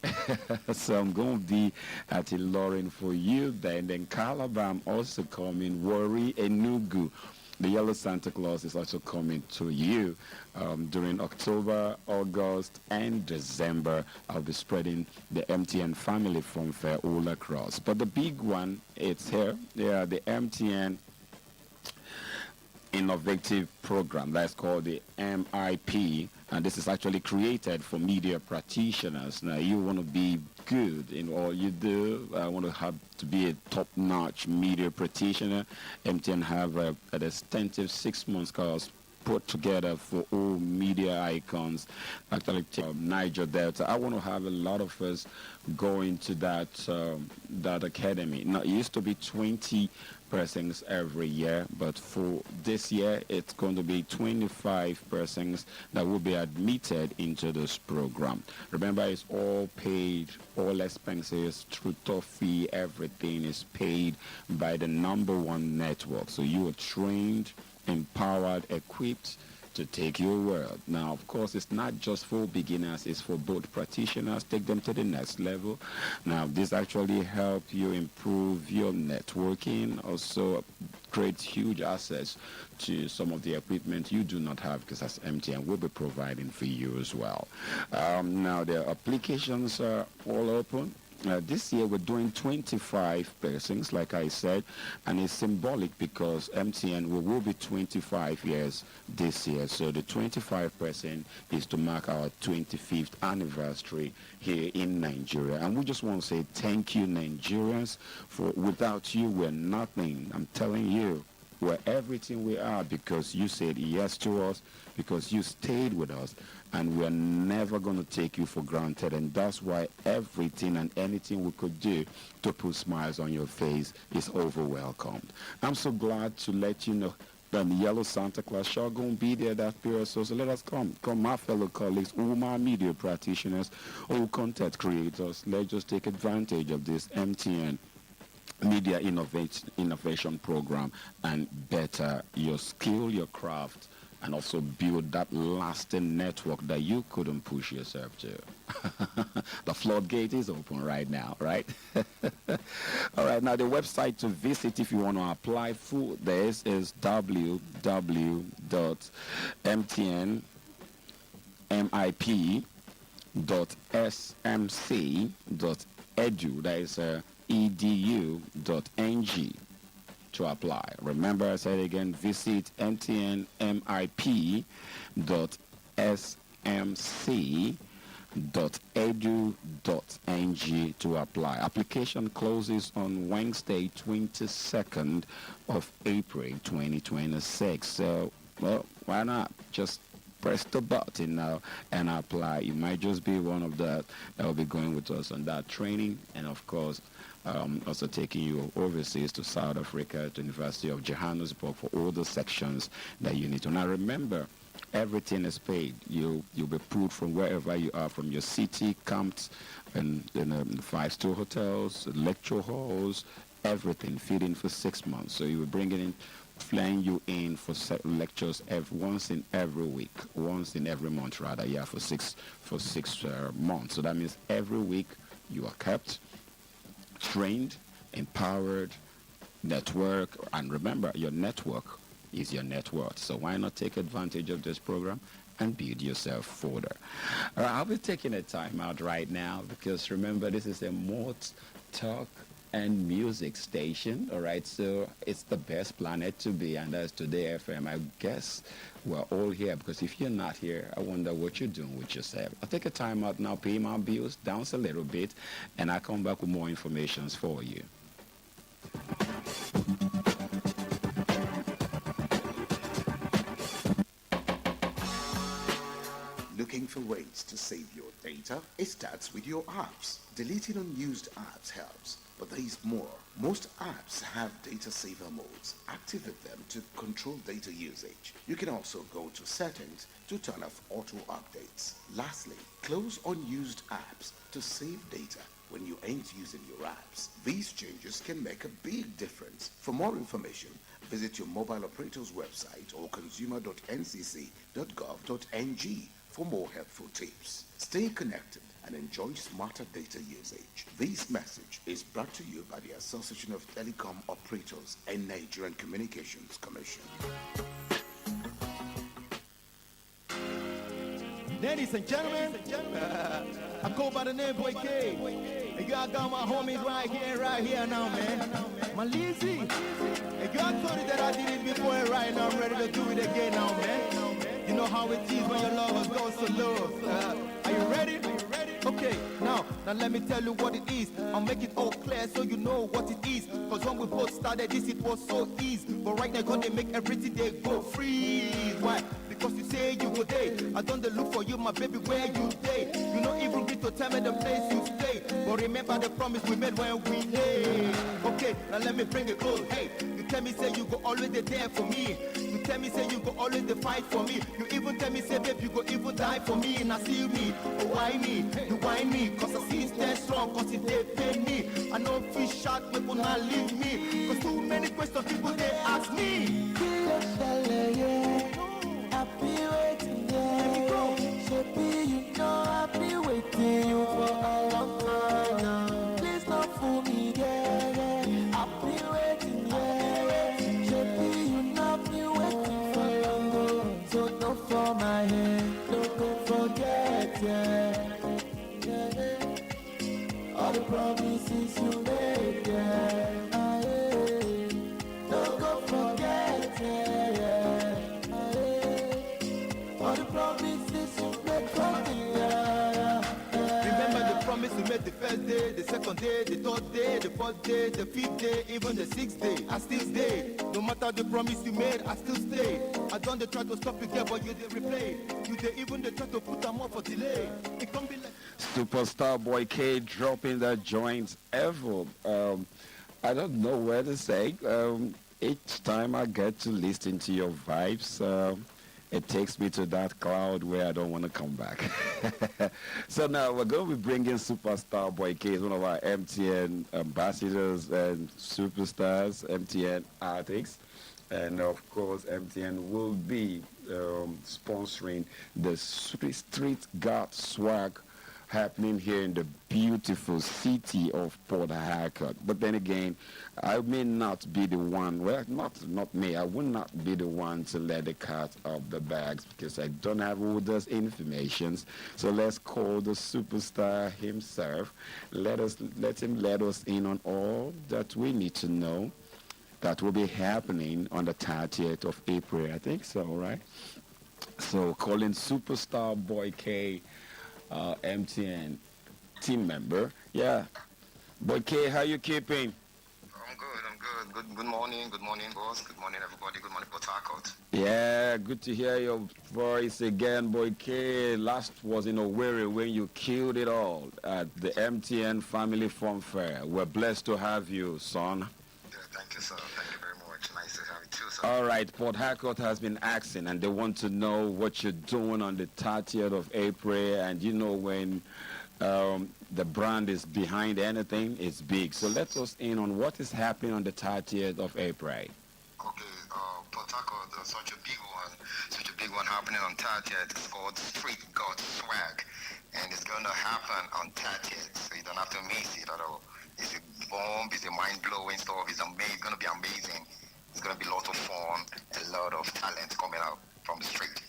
So I'm going to be at Lorin for you. Then Calabar, I'm also coming. Warri, Enugu. The Yellow Santa Claus is also coming to you during October, August, and December. I'll be spreading the MTN Family Fun Fair all across. But the big one, it's here. Yeah, the MTN Innovative Program. That's called the MIP. And this is actually created for media practitioners. Now, you want to be good in all you do. I want to have to be a top-notch media practitioner. MTN have an extensive 6-month course put together for all media icons, actually Niger Delta. I want to have a lot of us going to that academy. Now, it used to be 20 persons every year, but for this year, it's going to be 25 persons that will be admitted into this program. Remember, it's all paid, all expenses, tutor fee, everything is paid by the #1 network. So you are trained, empowered, equipped to take your world. Now, of course, it's not just for beginners, it's for both practitioners, take them to the next level. Now, this actually help you improve your networking, also create huge access to some of the equipment you do not have, because as MTN will be providing for you as well. Now, the applications are all open. This year we're doing 25 persons, like I said, and it's symbolic because MTN will be 25 years this year. So the 25 person is to mark our 25th anniversary here in Nigeria. And we just want to say thank you, Nigerians, for without you we're nothing. I'm telling you, we're everything we are because you said yes to us, because you stayed with us, and we're never going to take you for granted. And that's why everything and anything we could do to put smiles on your face is over welcomed. I'm so glad to let you know that the Yellow Santa Claus sure going to be there that period. So let us come, my fellow colleagues, all my media practitioners, all content creators. Let's just take advantage of this MTN Media Innovation Program and better your skill, your craft, and also build that lasting network that you couldn't push yourself to. The floodgate is open right now, right? All right, now the website to visit if you want to apply for this is www.mtnmip.smc.edu. That is edu.ng to apply. Remember, I said again, visit mtnmip.smc.edu.ng to apply. Application closes on Wednesday, 22nd of April 2026. So, well, why not? Just press the button now and apply. You might just be one of that will be going with us on that training, and of course also taking you overseas to South Africa, to University of Johannesburg for all the sections that you need to. Now remember, everything is paid. You'll be put from wherever you are, from your city, camps, and 5-star hotels, lecture halls, everything, feeding for 6 months. So you will bring it in, flying you in for lectures once in every week, once in every month rather, yeah, for six months. So that means every week you are kept, trained, empowered, network, and remember, your network is your net worth. So why not take advantage of this program and build yourself further? All right, I'll be taking a time out right now because remember, this is a Mort Talk and music station. All right, so it's the best planet to be, and that's Today FM. I guess we're all here because if you're not here, I wonder what you're doing with yourself. I'll take a time out now, pay my bills, dance a little bit, and I'll come back with more information for you. Looking for ways to save your data? It starts with your apps. Deleting unused apps helps, but there is more. Most apps have data saver modes. Activate them to control data usage. You can also go to settings to turn off auto updates. Lastly, close unused apps to save data when you ain't using your apps. These changes can make a big difference. For more information, visit your mobile operator's website or consumer.ncc.gov.ng for more helpful tips. Stay connected and enjoy smarter data usage. This message is brought to you by the Association of Telecom Operators and Nigerian Communications Commission. Ladies and gentlemen, I go by the name Boy K. And y'all got my homies right here now, man. My Lizzy. And y'all told it that I did it before, and right now I'm ready to do it again now, man. You know how it is when your lovers go so low. Are you ready? Okay, now let me tell you what it is. I'll make it all clear so you know what it is. Cause when we both started this, it was so easy. But right now, gonna make everything they go freeze. Why? Because you say you go day. I don't look for you, my baby, where you day. You know even get to tell me the place you stay. But remember the promise we made when we lay. Okay, now let me bring it close. Hey, you tell me say you go always there for me. You tell me say you go always fight for me. You even tell me say babe you go even die for me. And I see me, oh why me? You whine me, cause I see stand strong, cause if they pay me. I know fish shot people not leave me. Cause too many questions people they ask me. I've been waiting, yeah. Shaby, you know I've been waiting you for a long time now. Please don't fool me, yeah. I've been waiting, yeah. Shaby, you know I've been waiting for long. So don't fall my hand, don't go forget, yeah. All the promises you made, yeah. Don't go forget, yeah. All the promises you made for me, Remember the promise you made the first day, the second day, the third day, the fourth day, the fifth day, even the sixth day. I still stay. No matter the promise you made, I still stay. I don't try to stop you there, but you did replay. You did even try to put them up for delay. It can't be like Superstar Boy K dropping that joint ever. I don't know where to say. Each time I get to listen to your vibes, it takes me to that cloud where I don't want to come back. So now we're going to be bringing Superstar Boy K, one of our MTN ambassadors and superstars, MTN artists. And of course, MTN will be sponsoring the Street God Swag happening here in the beautiful city of Port Harcourt. But then again, I may not be the one, well, not me, I will not be the one to let the cat out of the bags because I don't have all those informations. So let's call the superstar himself. Let him let us in on all that we need to know that will be happening on the 30th of April, I think so, right? So calling Superstar Boy K, MTN team member. Yeah. Boy K, how you keeping? I'm good. Good morning, boss. Good morning, everybody. Good morning, Port Harcourt. Yeah, good to hear your voice again, Boy K. Last was in Owerri when you killed it all at the MTN Family Fun Fair. We're blessed to have you, son. Yeah, thank you, sir. Thank you very much. Nice to have you too, sir. All right, Port Harcourt has been asking, and they want to know what you're doing on the 30th of April. And you know when the brand is behind anything, it's big. So let us in on what is happening on the 30th of April. Okay, Port Harcourt, such a big one happening on 30th. It's called Street God Swag, and it's going to happen on 30th, so you don't have to miss it at all. It's a bomb, it's a mind-blowing stuff, it's going to be amazing. It's going to be a lot of fun, a lot of talent coming out from the street.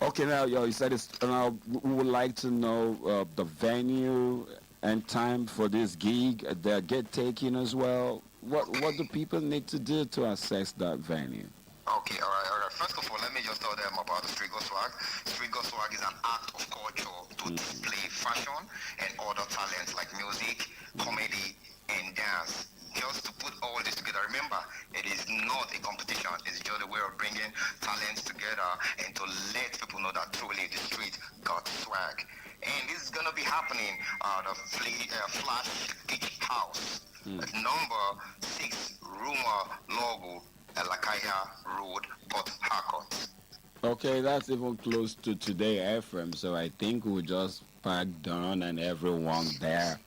Okay, now you said it's, now we would like to know the venue and time for this gig, the get taken as well. What do people need to do to access that venue? Okay, all right. First of all, let me just tell them about the Street God Swag. Street God Swag is an act of culture to display fashion and other talents like music, comedy, and dance. Just to put all this together. Remember, it is not a competition. It's just a way of bringing talents together and to let people know that truly the street got swag. And this is going to be happening at the Flash Beach House at number 6 Rumor Logo, Lakaya Road, Port Harcourt. Okay, that's even close to Today FM, so I think we'll just pack down and everyone there.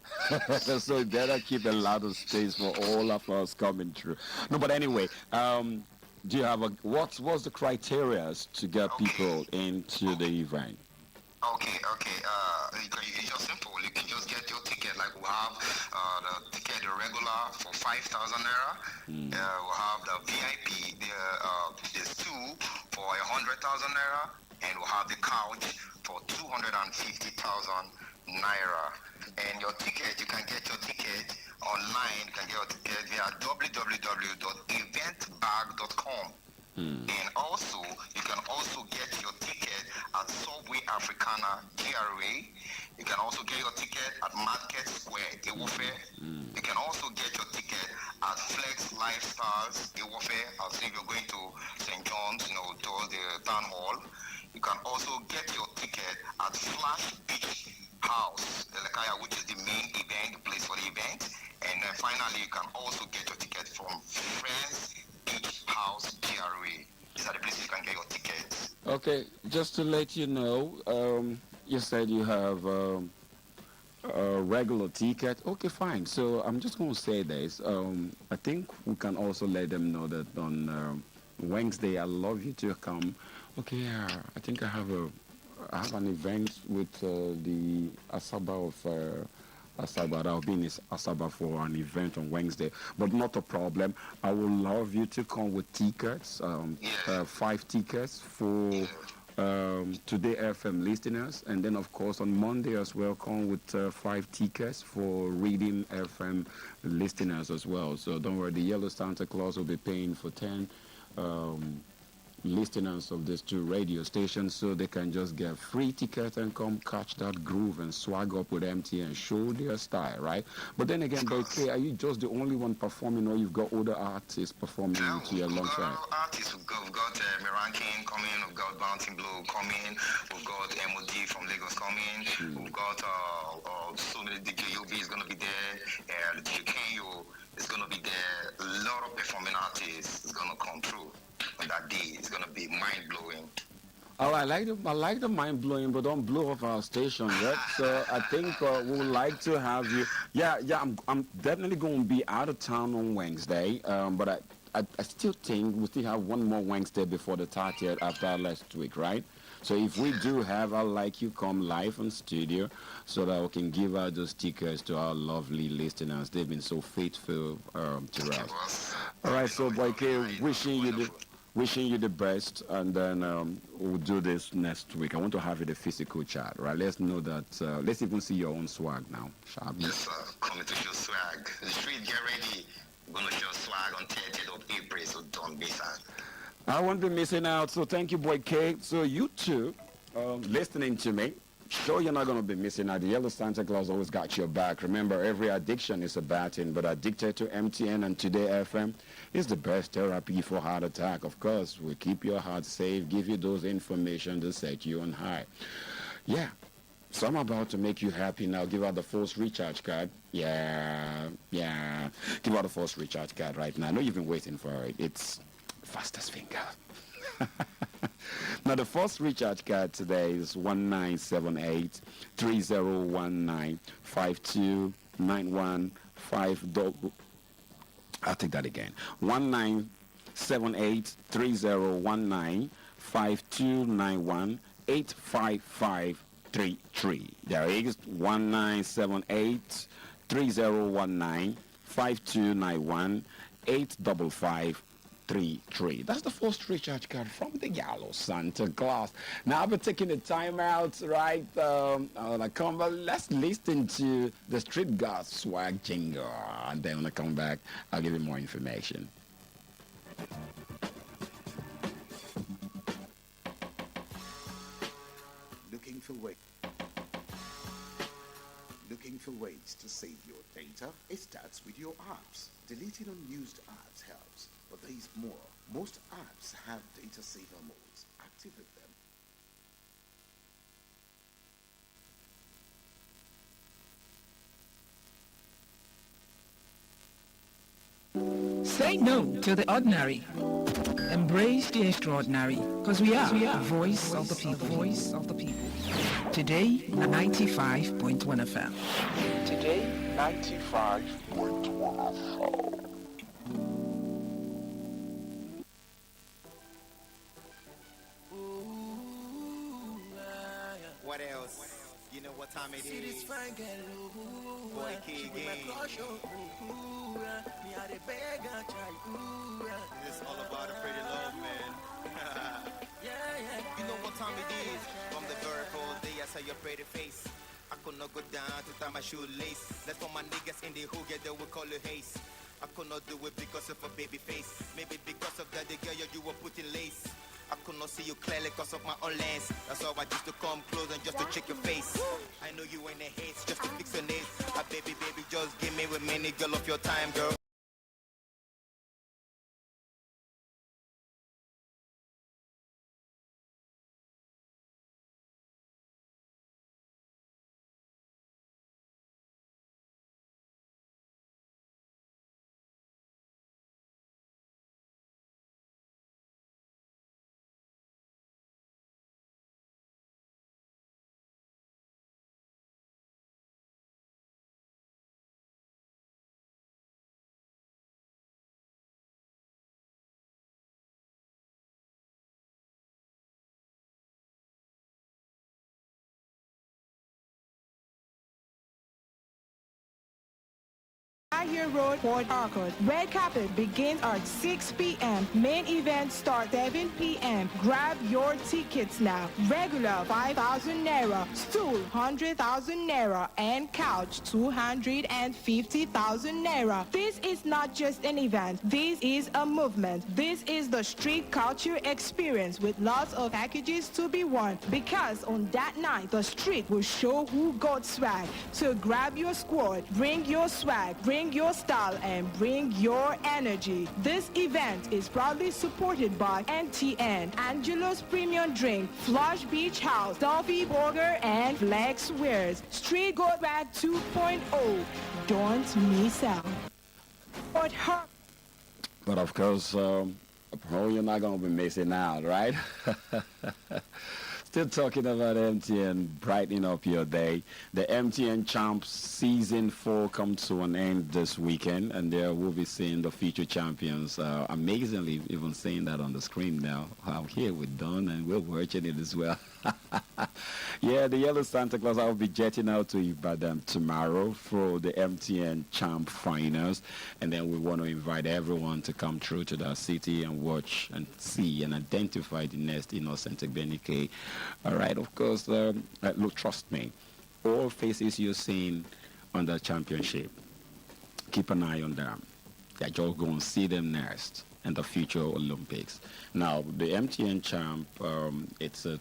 So you better keep a lot of space for all of us coming through. No, but anyway, do you have what's the criteria to get people into the event? Okay. It's just simple. You can just get your ticket. Like we have the ticket, the regular for 5,000 naira. We have the VIP. There's two for 100,000 naira, and we have the couch for 250,000 naira. And your ticket, you can get your ticket online. You can get your ticket via www.eventbag.com. And also, you can also get your ticket at Subway Africana GRA. You can also get your ticket at Market Square, Iwofe. You can also get your ticket at Flex Lifestyles, Iwofe. I'll see if you're going to St. John's, towards the town hall. You can also get your ticket at Flash Beach House, Elekaya, which is the main event, the place for the event. And then finally, you can also get your ticket from Friends Beach House GRA. These are the places you can get your tickets. Okay, just to let you know, you said you have a regular ticket. Okay, fine. So I'm just going to say this. I think we can also let them know that on Wednesday, I love you to come. Okay, I think I have an event with the Asaba of Asaba. I'll be in Asaba for an event on Wednesday, but not a problem. I would love you to come with tickets, 5 tickets for Today FM listeners, and then of course on Monday as well, come with 5 tickets for Reading FM listeners as well. So don't worry, the Yellow Santa Claus will be paying for 10 listeners of these 2 radio stations, so they can just get free tickets and come catch that groove and swag up with MT and show their style, right? But then again, Boy K, are you just the only one performing, or you've got other artists performing to your alongside? Artists, we've got Mirankin coming, we've got Bouncing Blue coming, we've got MOD from Lagos coming, we've got so many DJ UB is going to be there, DJ Kenyo is going to be there, a lot of performing artists is going to come through on that day. It's going to be mind-blowing. Oh, I like the mind blowing, but don't blow up our station, right? So I think we would like to have you. Yeah, I'm definitely going to be out of town on Wednesday, but I still think we still have one more Wednesday before the 30th after last week, right? So if we do have, I'd like you come live on studio so that we can give out those stickers to our lovely listeners. They've been so faithful to us. All right, so Boy K, wishing you the best, and then we'll do this next week. I want to have it a physical chat, right? Let's know that. Let's even see your own swag now, shall we? Yes, sir. Coming to show swag. The street, get ready. We're going to show swag on 30th of April, so don't miss out. I won't be missing out, so thank you, Boy K. So you too, listening to me, sure you're not going to be missing out. The Yellow Santa Claus always got your back. Remember, every addiction is a bad thing, but addicted to MTN and Today FM is the best therapy for heart attack. Of course, we keep your heart safe, give you those information to set you on high. Yeah. So I'm about to make you happy now. Give out the first recharge card. Yeah. Give out the first recharge card right now. I know you've been waiting for it. It's fastest finger. Now the first recharge card today is 1978-3019-5291-5. I'll take that again. 1978-3019-5291-85533. There is 1978-3019-5291-85533. That's the first recharge card from the Yellow Santa Claus. Now I've been taking the time out, right? When I come back, let's listen to the Street Gods swag jingle. And then when I come back, I'll give you more information. Looking for ways to save your data? It starts with your apps. Deleting unused apps helps, but there is more. Most apps have data saver modes. Activate them. Say no to the ordinary. Embrace the extraordinary, because we are the voice of the people. Voice of the people. Today, 95.1 FM. Today, 95.1 FM. What else? You know what time it See this is. fine girl, ooh, Boy, she kid with my game. crush, ooh, me had a beg and try, This is all about a pretty love, man. yeah. You know what time it is. From the very first day I saw your pretty face, I could not go down to tie my shoelace. That's for my niggas in the hood, yeah, they will call you haste. I could not do it because of a baby face. Maybe because of that, the girl you were putting lace. I could not see you clearly because of my own lens. That's why I used to come close and just to check your face. I know you in a haste just to fix your nails. Baby, just give me with many girl of your time, girl. Higher Road, Port Harcourt. Red carpet begins at 6 p.m. Main event starts 7 p.m. Grab your tickets now. Regular 5,000 naira, stool 100,000 naira, and couch 250,000 naira. This is not just an event. This is a movement. This is the street culture experience with lots of packages to be won. Because on that night, the street will show who got swag. So grab your squad, bring your swag, bring your style, and bring your energy. This event is proudly supported by NTN, Angelo's Premium Drink, Flush Beach House, Duffy Burger, and Flex Wears. Street Go Back 2.0. Don't miss out. But of course, you're not going to be missing out, right? Still talking about MTN brightening up your day. The MTN Champs Season 4 comes to an end this weekend, and there we'll be seeing the future champions. Amazingly, even seeing that on the screen now. Out here we're done, and we're watching it as well. Yeah, the Yellow Santa Claus, I'll be jetting out to Ibadan tomorrow for the MTN Champ Finals, and then we want to invite everyone to come through to the city and watch and see and identify the next Innocent Benike. All right, of course, look, trust me, all faces you're seeing on the championship, keep an eye on them. That you're going to see them next in the future Olympics. Now, the MTN Champ, it's a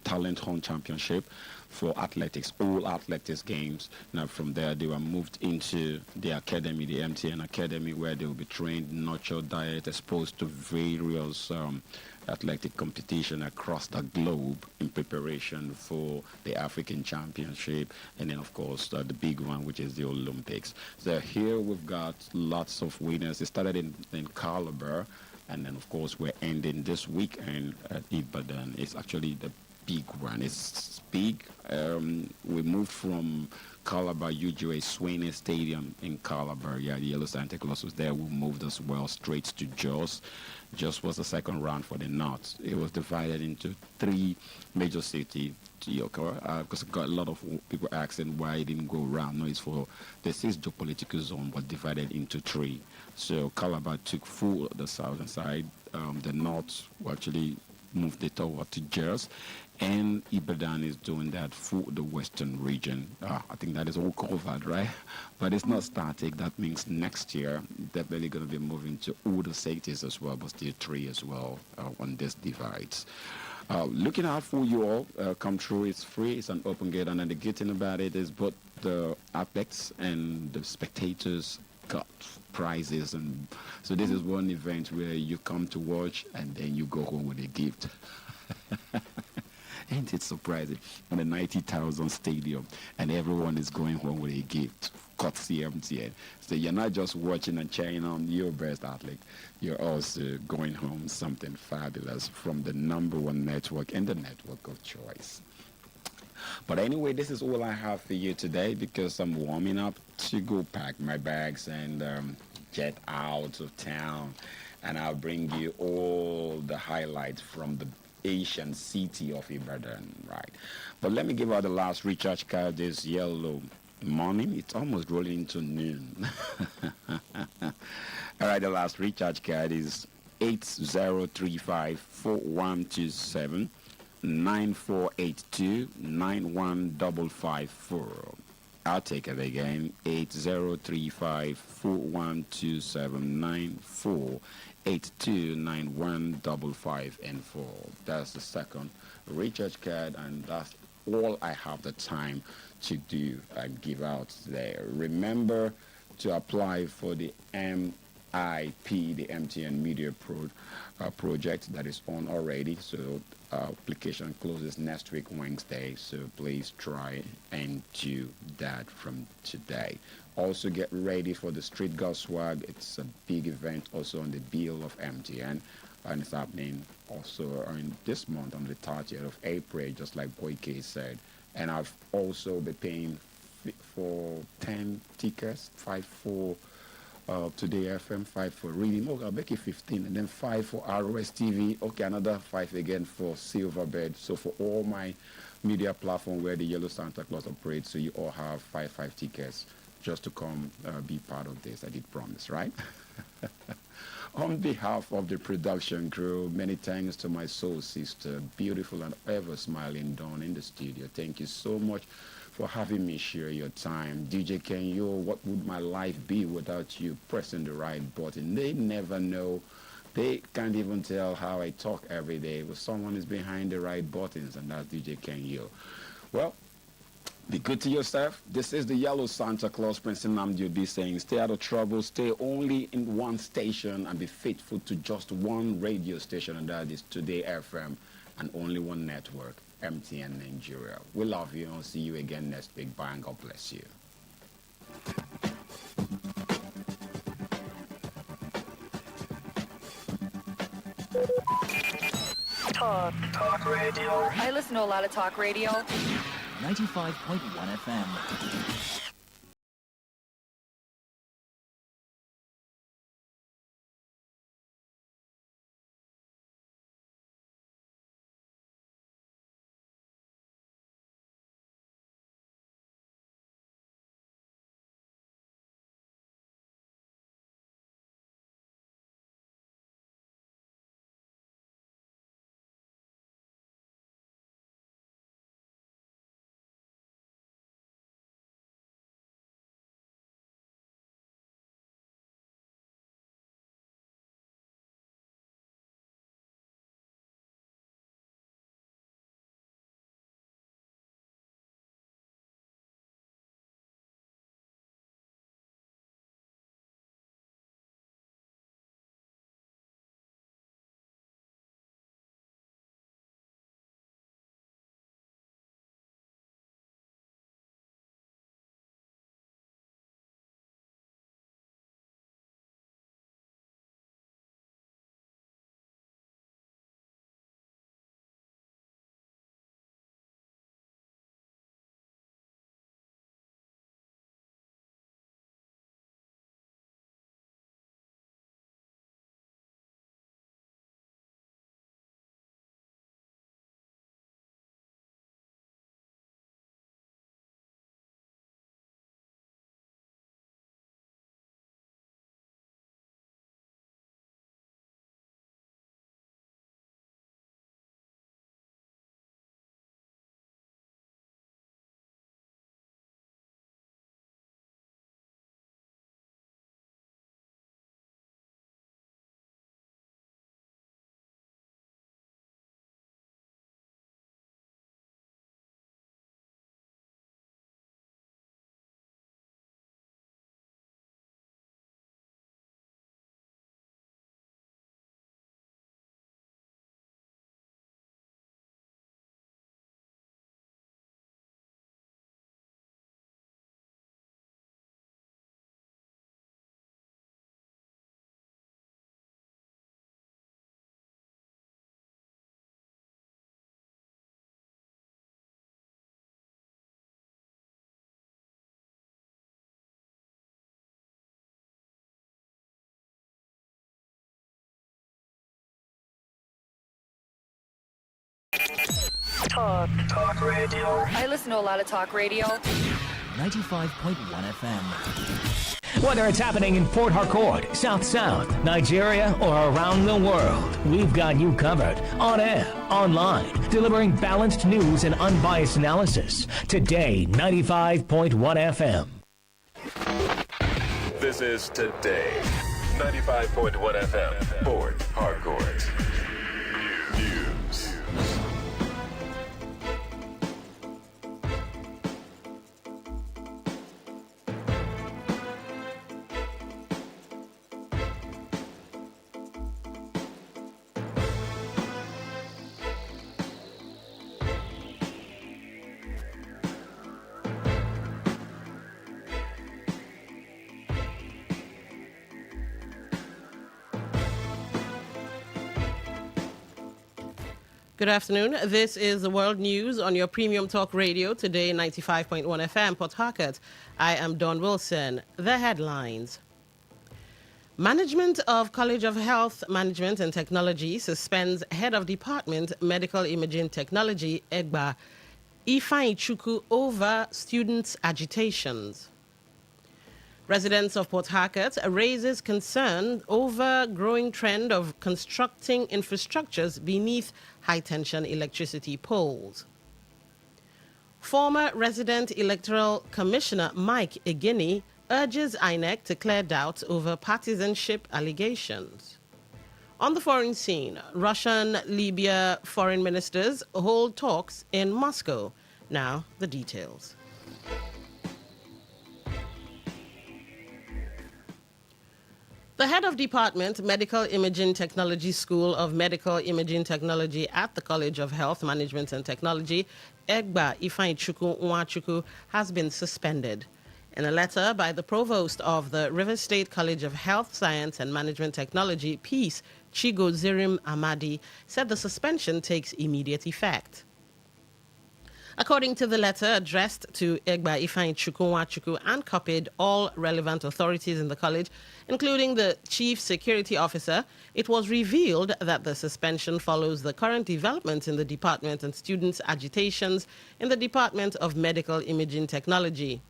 talent hunt championship for athletics, all athletics games. Now from there they were moved into the academy, the MTN Academy, where they will be trained, nurtured, diet, exposed to various athletic competition across the globe in preparation for the African Championship, and then of course the big one, which is the Olympics. So here we've got lots of winners. It started in Calabar, and then, of course, we're ending this weekend at Ibadan. It's actually the big one. It's big. We moved from Calabar, UGA Swain Stadium in Calabar. Yeah, the Yellow Santa Claus was there. We moved as well straight to Jos. Jos was the second round for the North. It was divided into 3 major cities. Because I got a lot of people asking why it didn't go around. No, it's for the 6 geopolitical zone was divided into 3. So Calabar took full the southern side. The North actually moved it over to Jos, and Ibadan is doing that for the western region. I think that is all covered, right? But it's not static. That means next year definitely going to be moving to all the cities as well, but still 3 as well on this divides. Looking out for you all, come through. It's free. It's an open gate, and the good thing about it is both the athletes and the spectators got prizes, and so this is one event where you come to watch and then you go home with a gift. Ain't it surprising? On a 90,000 stadium, and everyone is going home with a gift. Courtesy MTN. So you're not just watching and cheering on your best athlete, you're also going home something fabulous from the #1 network and the network of choice. But anyway, this is all I have for you today, because I'm warming up to go pack my bags and jet out of town. And I'll bring you all the highlights from the Asian city of Ibadan, right? But let me give out the last recharge card this yellow morning. It's almost rolling into noon. All right, the last recharge card is 80354127 9482 I'll take it again. 80354127 and 4. That's the second recharge card, and that's all I have the time to do and give out there. Remember to apply for the MIP, the MTN Media project that is on already. So application closes next week Wednesday, so please try and do that from today. Also get ready for the Street Girl Swag. It's a big event also on the bill of MTN, and it's happening also in this month on the 30th of April, just like Boyke said. And I've also been paying for 10 tickets, 5 for Today FM, 5 for Reading. Okay, I'll make it 15, and then 5 for ROS TV. Okay, another 5 again for Silverbird. So for all my media platform where the Yellow Santa Claus operates, so you all have 5 tickets just to come be part of this. I did promise, right? On behalf of the production crew, many thanks to my soul sister, beautiful and ever smiling Dawn in the studio. Thank you so much for having me share your time. DJ Kenyo, what would my life be without you pressing the right button? They never know. They can't even tell how I talk every day, but someone is behind the right buttons, and that's DJ Kenyo. Well, be good to yourself. This is the Yellow Santa Claus, Prince Nnamdi Obi saying, stay out of trouble, stay only in one station, and be faithful to just one radio station, and that is Today FM, and only one network, MTN Nigeria. We love you, and I'll see you again next week. Bye, and God bless you. Talk radio. I listen to a lot of talk radio. 95.1 FM. Talk radio. I listen to a lot of talk radio. 95.1 FM. Whether it's happening in Port Harcourt, South South, Nigeria, or around the world, we've got you covered. On air, online, delivering balanced news and unbiased analysis. Today, 95.1 FM. This is Today, 95.1 FM, Port Harcourt. News. Good afternoon. This is the World News on your premium talk radio, Today 95.1 FM, Port Harcourt. I am Dawn Wilson. The headlines. Management of College of Health Management and Technology suspends Head of Department Medical Imaging Technology, EGBA, Ifeanyi Chukwu, over students' agitations. Residents of Port Harcourt raises concern over growing trend of constructing infrastructures beneath high-tension electricity poles. Former resident electoral commissioner Mike Egini urges INEC to clear doubts over partisanship allegations. On the foreign scene, Russian-Libya foreign ministers hold talks in Moscow. Now, the details. The head of Department, Medical Imaging Technology School of Medical Imaging Technology at the College of Health Management and Technology, EGBA Ifeanyi Chukwu, has been suspended. In a letter by the provost of the River State College of Health Science and Management Technology, Peace Chigozirim Amadi, said the suspension takes immediate effect. According to the letter addressed to EGBA Ifeanyi Chukwu and copied all relevant authorities in the college, including the chief security officer, it was revealed that the suspension follows the current developments in the department and students' agitations in the Department of Medical Imaging Technology.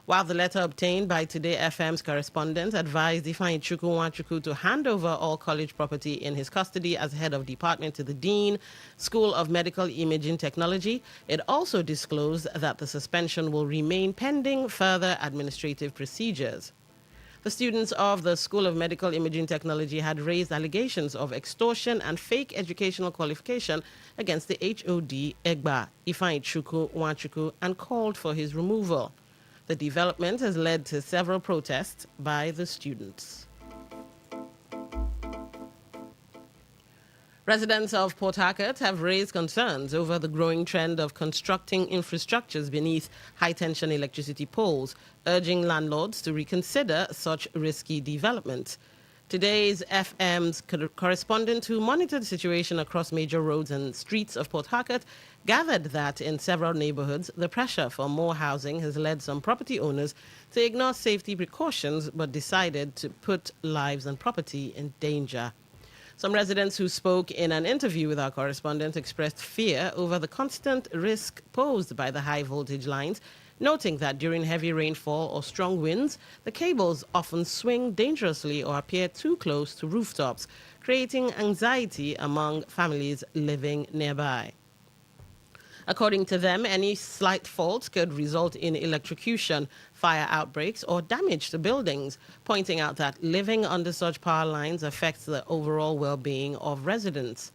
While the letter obtained by Today FM's correspondent advised Ifeanyi Chukwu to hand over all college property in his custody as head of department to the Dean, School of Medical Imaging Technology, it also disclosed that the suspension will remain pending further administrative procedures. The students of the School of Medical Imaging Technology had raised allegations of extortion and fake educational qualification against the HOD EGBA, Ifeanyi Chukwu, and called for his removal. The development has led to several protests by the students. Residents of Port Harcourt have raised concerns over the growing trend of constructing infrastructures beneath high-tension electricity poles, urging landlords to reconsider such risky development. Today's FM's correspondent who monitored the situation across major roads and streets of Port Harcourt gathered that in several neighborhoods, the pressure for more housing has led some property owners to ignore safety precautions but decided to put lives and property in danger. Some residents who spoke in an interview with our correspondent expressed fear over the constant risk posed by the high voltage lines, noting that during heavy rainfall or strong winds, the cables often swing dangerously or appear too close to rooftops, creating anxiety among families living nearby. According to them, any slight faults could result in electrocution, fire outbreaks, or damage to buildings, pointing out that living under such power lines affects the overall well-being of residents.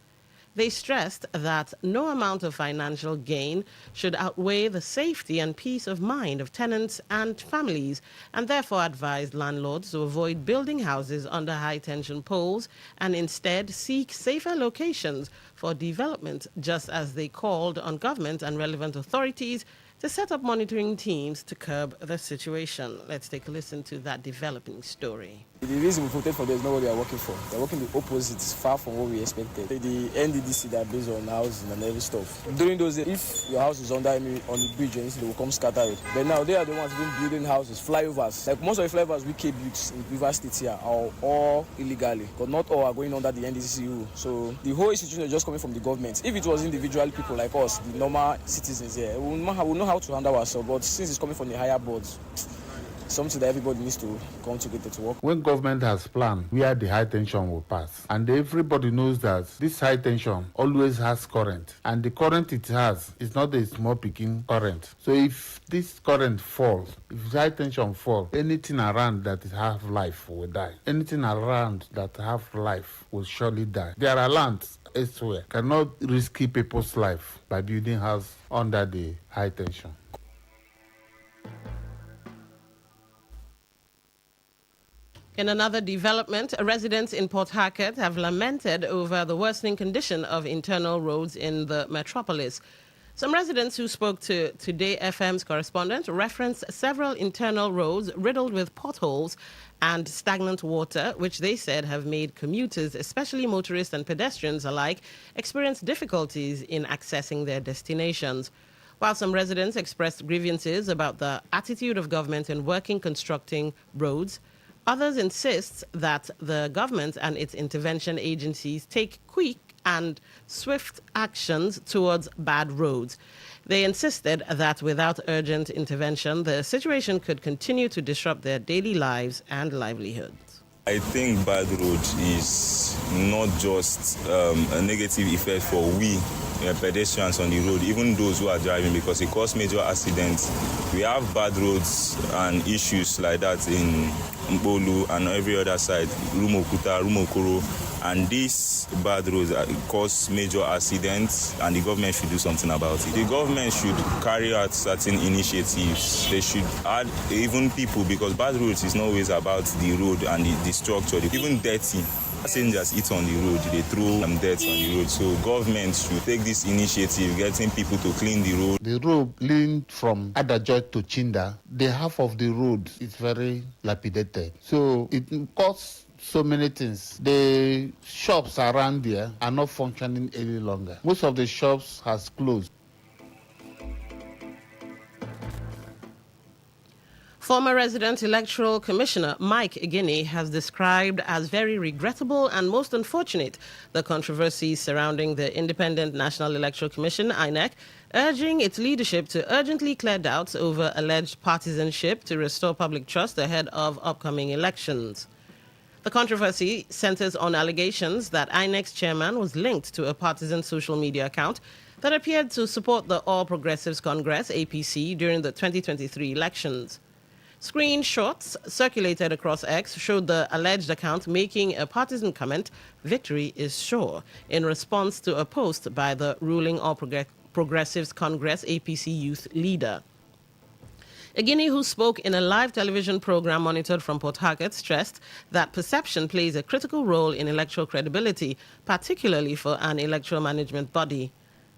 They stressed that no amount of financial gain should outweigh the safety and peace of mind of tenants and families, and therefore advised landlords to avoid building houses under high-tension poles and instead seek safer locations for development, just as they called on government and relevant authorities to set up monitoring teams to curb the situation. Let's take a listen to that developing story. The reason we voted for them is not what they are working for. They're working the opposite, far from what we expected. The NDDC, that based on housing and every stuff. During those days, if your house is on the bridge, they will come scatter it. But now they are the ones building houses, flyovers. Like most of the flyovers we built in River State here are all illegally, but not all are going under the NDDC rule. So the whole institution is just coming from the government. If it was individual people like us, the normal citizens here, we know how to handle ourselves. But since it's coming from the higher boards, something that everybody needs to come together to work. When government has planned where the high tension will pass, and everybody knows that this high tension always has current, and the current it has is not a small picking current. So if this current falls, if high tension falls, anything around that have life will die. Anything around that have life will surely die. There are lands elsewhere cannot risk people's life by building house under the high tension. In another development, residents in Port Harcourt have lamented over the worsening condition of internal roads in the metropolis. Some residents who spoke to Today FM's correspondent referenced several internal roads riddled with potholes and stagnant water, which they said have made commuters, especially motorists and pedestrians alike, experience difficulties in accessing their destinations. While some residents expressed grievances about the attitude of government in constructing roads, others insist that the government and its intervention agencies take quick and swift actions towards bad roads. They insisted that without urgent intervention, the situation could continue to disrupt their daily lives and livelihoods. I think bad road is not just a negative effect for we pedestrians on the road, even those who are driving, because it causes major accidents. We have bad roads and issues like that in Mbolu and every other side, Rumokuta, Rumokoro, and these bad roads cause major accidents, and the government should do something about it. The government should carry out certain initiatives. They should add even people, because bad roads is not always about the road and the structure. Even dirty passengers eat on the road, they throw dirt on the road. So government should take this initiative, getting people to clean the road. The road leading from Adajoi to Chinda, the half of the road is very lapidated. So it costs so many things. The shops around there are not functioning any longer. Most of the shops has closed. Former resident electoral commissioner Mike Igini has described as very regrettable and most unfortunate the controversies surrounding the Independent National Electoral Commission, INEC, urging its leadership to urgently clear doubts over alleged partisanship to restore public trust ahead of upcoming elections. The controversy centers on allegations that INEC's chairman was linked to a partisan social media account that appeared to support the All Progressives Congress, APC, during the 2023 elections. Screenshots circulated across X showed the alleged account making a partisan comment, "Victory is sure," in response to a post by the ruling All Progressives Congress APC youth leader. Igini, who spoke in a live television program monitored from Port Harcourt, stressed that perception plays a critical role in electoral credibility, particularly for an electoral management body.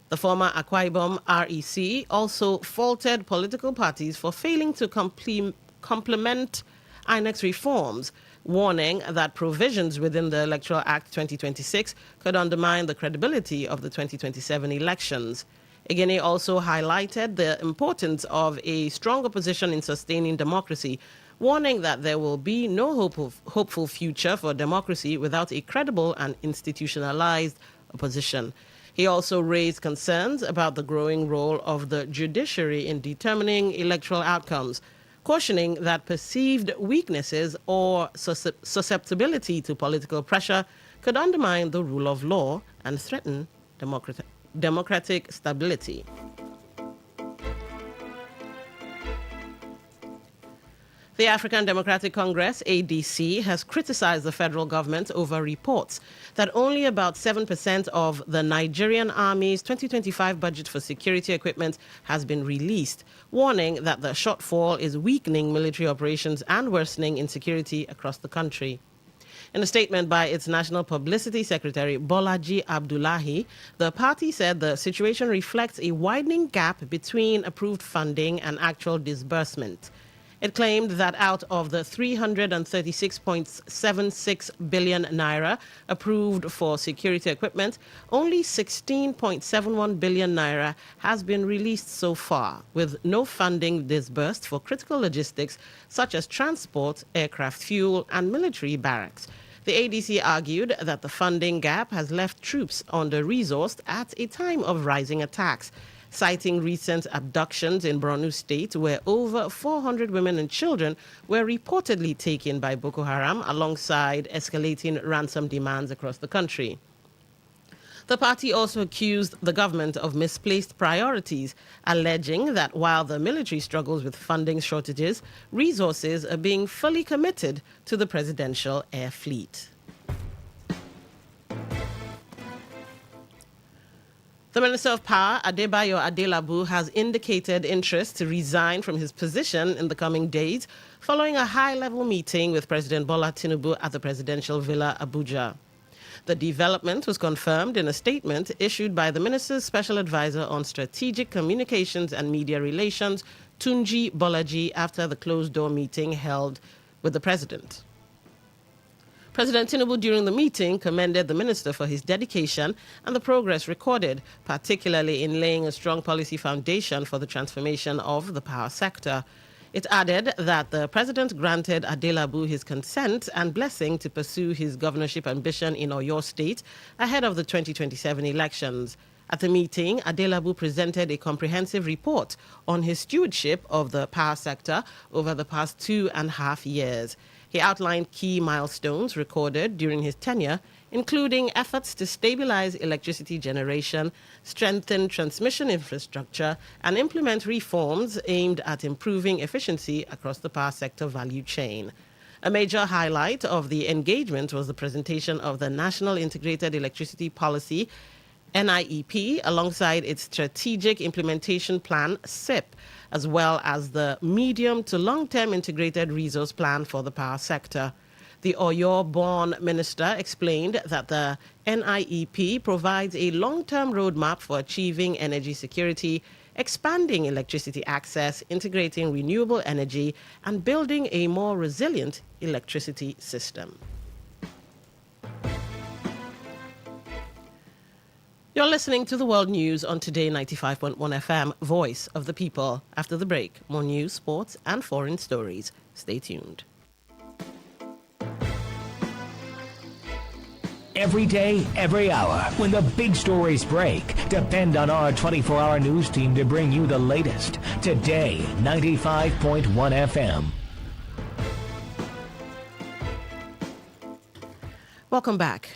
The former Akwa Ibom REC also faulted political parties for failing to complement INEC's reforms, warning that provisions within the Electoral Act 2026 could undermine the credibility of the 2027 elections. Igini also highlighted the importance of a strong opposition in sustaining democracy, warning that there will be no hopeful future for democracy without a credible and institutionalized opposition. He also raised concerns about the growing role of the judiciary in determining electoral outcomes, cautioning that perceived weaknesses or susceptibility to political pressure could undermine the rule of law and threaten democratic stability. The African Democratic Congress, ADC, has criticized the federal government over reports that only about 7% of the Nigerian Army's 2025 budget for security equipment has been released, warning that the shortfall is weakening military operations and worsening insecurity across the country. In a statement by its National Publicity Secretary, Bolaji Abdullahi, the party said the situation reflects a widening gap between approved funding and actual disbursement. It claimed that out of the 336.76 billion naira approved for security equipment, only 16.71 billion naira has been released so far, with no funding disbursed for critical logistics such as transport, aircraft fuel, and military barracks. The ADC argued that the funding gap has left troops under-resourced at a time of rising attacks, citing recent abductions in Borno State where over 400 women and children were reportedly taken by Boko Haram alongside escalating ransom demands across the country. The party also accused the government of misplaced priorities, alleging that while the military struggles with funding shortages, resources are being fully committed to the presidential air fleet. The Minister of Power, Adebayo Adelabu, has indicated interest to resign from his position in the coming days following a high-level meeting with President Bola Tinubu at the Presidential Villa, Abuja. The development was confirmed in a statement issued by the Minister's Special Advisor on Strategic Communications and Media Relations, Tunji Bolaji, after the closed-door meeting held with the President. President Tinubu, during the meeting, commended the minister for his dedication and the progress recorded, particularly in laying a strong policy foundation for the transformation of the power sector. It added that the president granted Adelabu his consent and blessing to pursue his governorship ambition in Oyo State ahead of the 2027 elections. At the meeting, Adelabu presented a comprehensive report on his stewardship of the power sector over the past 2.5 years. He outlined key milestones recorded during his tenure, including efforts to stabilize electricity generation, strengthen transmission infrastructure, and implement reforms aimed at improving efficiency across the power sector value chain. A major highlight of the engagement was the presentation of the National Integrated Electricity Policy, NIEP, alongside its Strategic Implementation Plan, SIP, as well as the Medium to Long-Term Integrated Resource Plan for the power sector. The Oyo-born minister explained that the NIEP provides a long-term roadmap for achieving energy security, expanding electricity access, integrating renewable energy, and building a more resilient electricity system. You're listening to the World News on Today 95.1 FM, Voice of the People. After the break, more news, sports, and foreign stories. Stay tuned. Every day, every hour, when the big stories break, depend on our 24-hour news team to bring you the latest. Today 95.1 FM. Welcome back.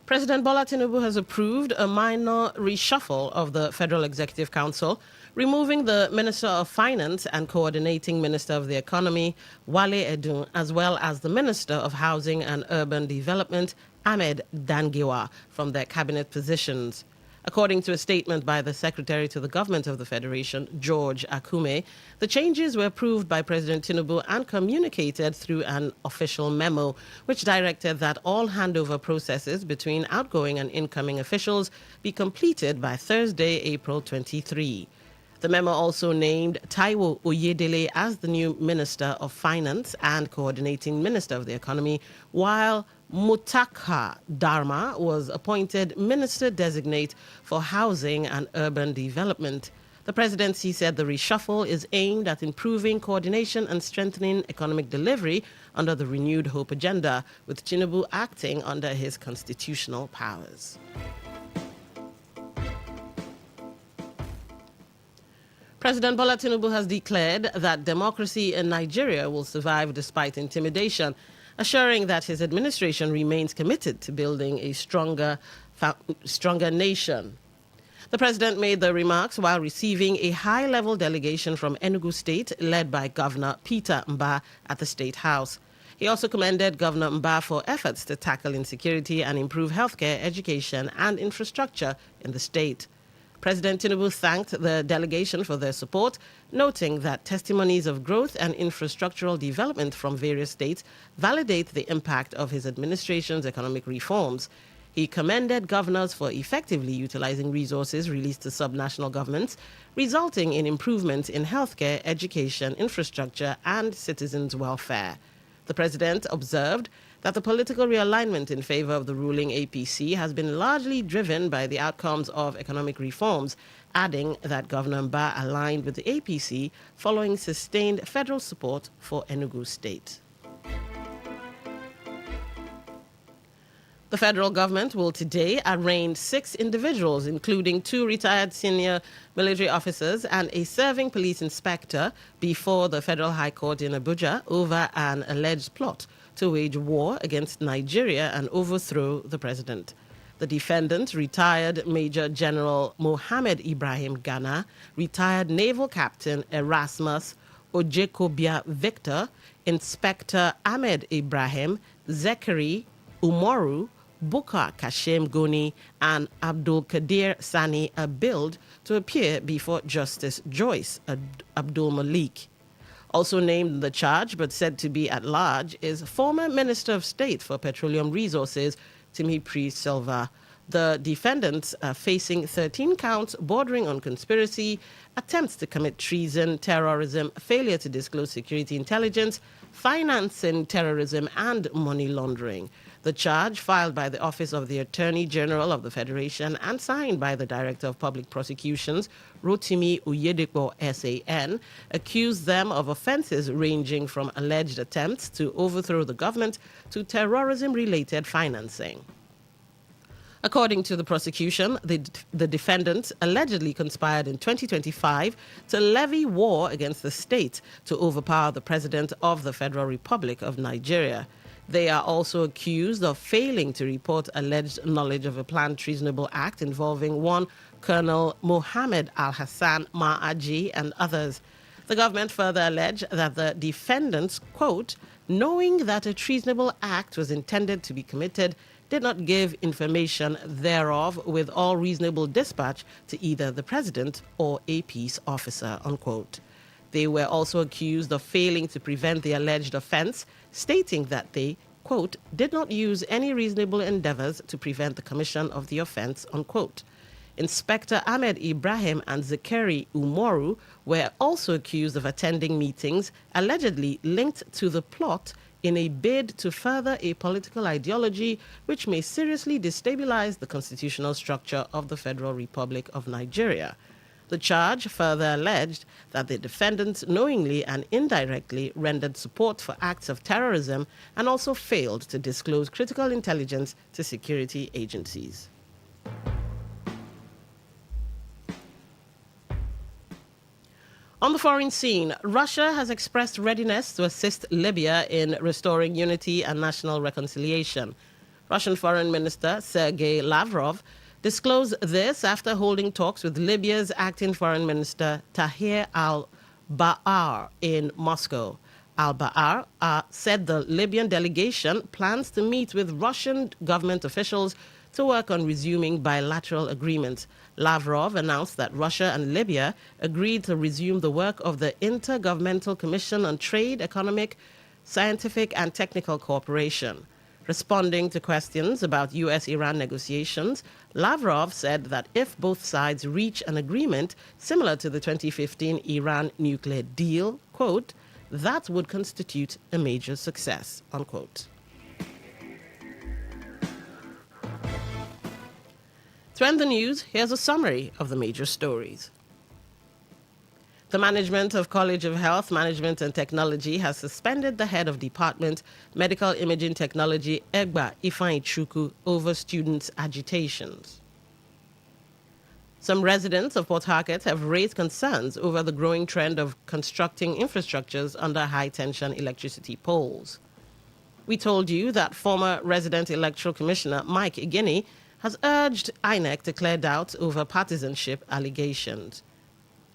President Bola Tinubu has approved a minor reshuffle of the Federal Executive Council, removing the Minister of Finance and Coordinating Minister of the Economy, Wale Edun, as well as the Minister of Housing and Urban Development, Ahmed Dangiwa, from their cabinet positions. According to a statement by the Secretary to the Government of the Federation, George Akume, the changes were approved by President Tinubu and communicated through an official memo, which directed that all handover processes between outgoing and incoming officials be completed by Thursday, April 23. The memo also named Taiwo Oyedele as the new Minister of Finance and Coordinating Minister of the Economy, while Mutaka Dharma was appointed Minister-designate for Housing and Urban Development. The presidency said the reshuffle is aimed at improving coordination and strengthening economic delivery under the renewed Hope agenda, with Tinubu acting under his constitutional powers. President Bola Tinubu has declared that democracy in Nigeria will survive despite intimidation, assuring that his administration remains committed to building a stronger nation. The president made the remarks while receiving a high-level delegation from Enugu State led by Governor Peter Mba at the State House. He also commended Governor Mba for efforts to tackle insecurity and improve healthcare, education, and infrastructure in the state. President Tinubu thanked the delegation for their support, noting that testimonies of growth and infrastructural development from various states validate the impact of his administration's economic reforms. He commended governors for effectively utilizing resources released to subnational governments, resulting in improvements in healthcare, education, infrastructure, and citizens' welfare. The president observed that the political realignment in favor of the ruling APC has been largely driven by the outcomes of economic reforms, adding that Governor Mba aligned with the APC following sustained federal support for Enugu State. The federal government will today arraign 6 individuals, including 2 retired senior military officers and a serving police inspector, before the Federal High Court in Abuja over an alleged plot to wage war against Nigeria and overthrow the president. The defendants, retired Major General Mohammed Ibrahim Ghana, retired Naval Captain Erasmus Ojekobia Victor, Inspector Ahmed Ibrahim, Zekari Umoru, Bukar Kashem Goni, and Abdul Kadir Sani are billed to appear before Justice Joyce Abdul Malik. Also named in the charge but said to be at large is former Minister of State for Petroleum Resources Timi Silva. The defendants are facing 13 counts bordering on conspiracy, attempts to commit treason, terrorism, failure to disclose security intelligence, financing terrorism, and money laundering. The charge, filed by the Office of the Attorney General of the Federation and signed by the Director of Public Prosecutions, Rotimi Oyedepo SAN, accused them of offenses ranging from alleged attempts to overthrow the government to terrorism-related financing. According to the prosecution, the defendants allegedly conspired in 2025 to levy war against the state to overpower the President of the Federal Republic of Nigeria. They are also accused of failing to report alleged knowledge of a planned treasonable act involving one Colonel Mohammed Al-Hassan Ma'aji and others. The government further alleged that the defendants, quote, knowing that a treasonable act was intended to be committed, did not give information thereof with all reasonable dispatch to either the president or a peace officer, unquote. They were also accused of failing to prevent the alleged offense, stating that they, quote, did not use any reasonable endeavors to prevent the commission of the offense, unquote. Inspector Ahmed Ibrahim and Zekeri Umoru were also accused of attending meetings allegedly linked to the plot in a bid to further a political ideology which may seriously destabilize the constitutional structure of the Federal Republic of Nigeria. The charge further alleged that the defendants knowingly and indirectly rendered support for acts of terrorism and also failed to disclose critical intelligence to security agencies. On the foreign scene, Russia has expressed readiness to assist Libya in restoring unity and national reconciliation. Russian Foreign Minister Sergei Lavrov disclosed this after holding talks with Libya's acting Foreign Minister Tahir al-Ba'ar in Moscow. Al-Ba'ar said the Libyan delegation plans to meet with Russian government officials to work on resuming bilateral agreements. Lavrov announced that Russia and Libya agreed to resume the work of the Intergovernmental Commission on Trade, Economic, Scientific and Technical Cooperation. Responding to questions about U.S.-Iran negotiations, Lavrov said that if both sides reach an agreement similar to the 2015 Iran nuclear deal, quote, that would constitute a major success, unquote. To end the news, here's a summary of the major stories. The management of College of Health, Management and Technology has suspended the head of Department, Medical Imaging Technology, Egba Ifeanyi Chukwu, over students' agitations. Some residents of Port Harcourt have raised concerns over the growing trend of constructing infrastructures under high-tension electricity poles. We told you that former resident electoral commissioner Mike Igini has urged INEC to clear doubts over partisanship allegations.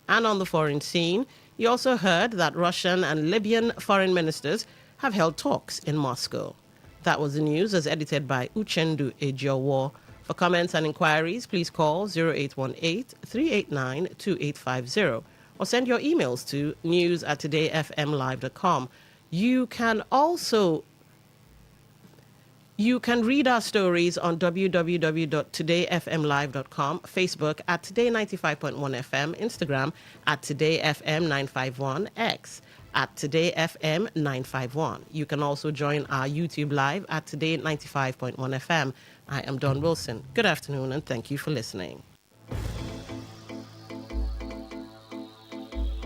And on the foreign scene, you also heard that Russian and Libyan foreign ministers have held talks in Moscow. That was the news as edited by Uchendu Ejiowo. For comments and inquiries, please call 0818-389-2850 or send your emails to news@todayfmlive.com. You can also You can read our stories on www.todayfmlive.com, Facebook at Today95.1fm, Instagram at TodayFM951, X at TodayFM951. You can also join our YouTube live at Today95.1fm. I am Dawn Wilson. Good afternoon and thank you for listening.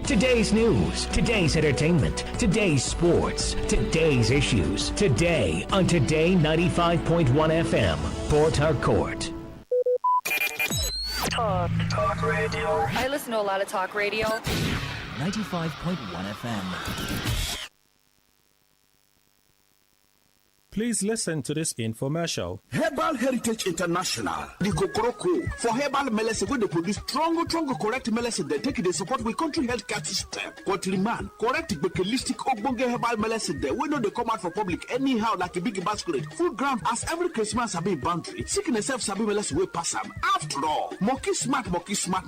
Today's news, today's entertainment, today's sports, today's issues. Today on Today 95.1 FM, Port Harcourt. Talk radio. I listen to a lot of talk radio. 95.1 FM. Please listen to this infomercial. Herbal Heritage International, the Kokoroko, for herbal medicine, where they produce strong, correct medicine, they take it, they support with country healthcare system. Countryman, correct, bakelistic, ogbonge herbal medicine, they know they come out for public anyhow, like a big basket. Full ground, as every Christmas, have been boundary. Seeking a self-sabi medicine, we pass them. After all, monkey smart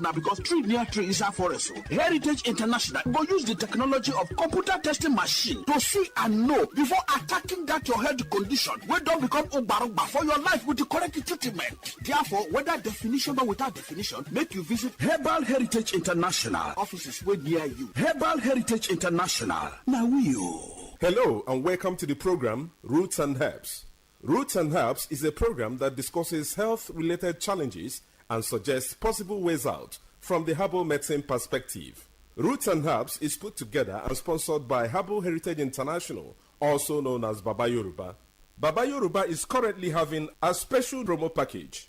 now, because tree near tree is a forest. Heritage International go use the technology of computer testing machine to see and know before attacking that your health condition wey don become ugbarugba for your life with the correct treatment. Therefore, whether definition or without definition, make you visit Herbal Heritage International offices wey near you. Herbal Heritage International. Now you. Hello and welcome to the program Roots and Herbs. Roots and Herbs is a program that discusses health-related challenges and suggests possible ways out from the herbal medicine perspective. Roots and Herbs is put together and sponsored by Herbal Heritage International, also known as Baba Yoruba. Baba Yoruba is currently having a special promo package.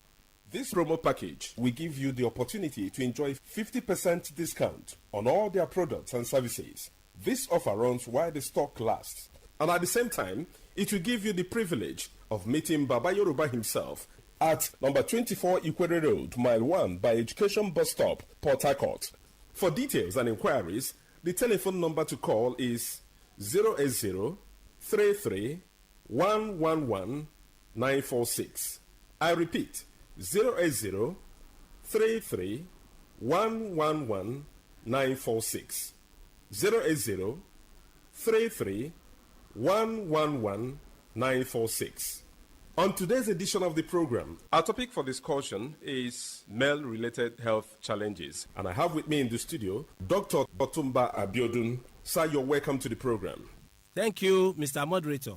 This promo package will give you the opportunity to enjoy 50% discount on all their products and services. This offer runs while the stock lasts. And at the same time, it will give you the privilege of meeting Baba Yoruba himself at number 24 Ikwere Road, Mile 1 by Education Bus Stop, Port Harcourt. For details and inquiries, the telephone number to call is 080-33-111-946. I repeat, 080-33-111-946. 080-33-111-946. On today's edition of the program, our topic for discussion is male-related health challenges. And I have with me in the studio, Dr. Otumba Abiodun. Sir, you're welcome to the program. Thank you, Mr. Moderator.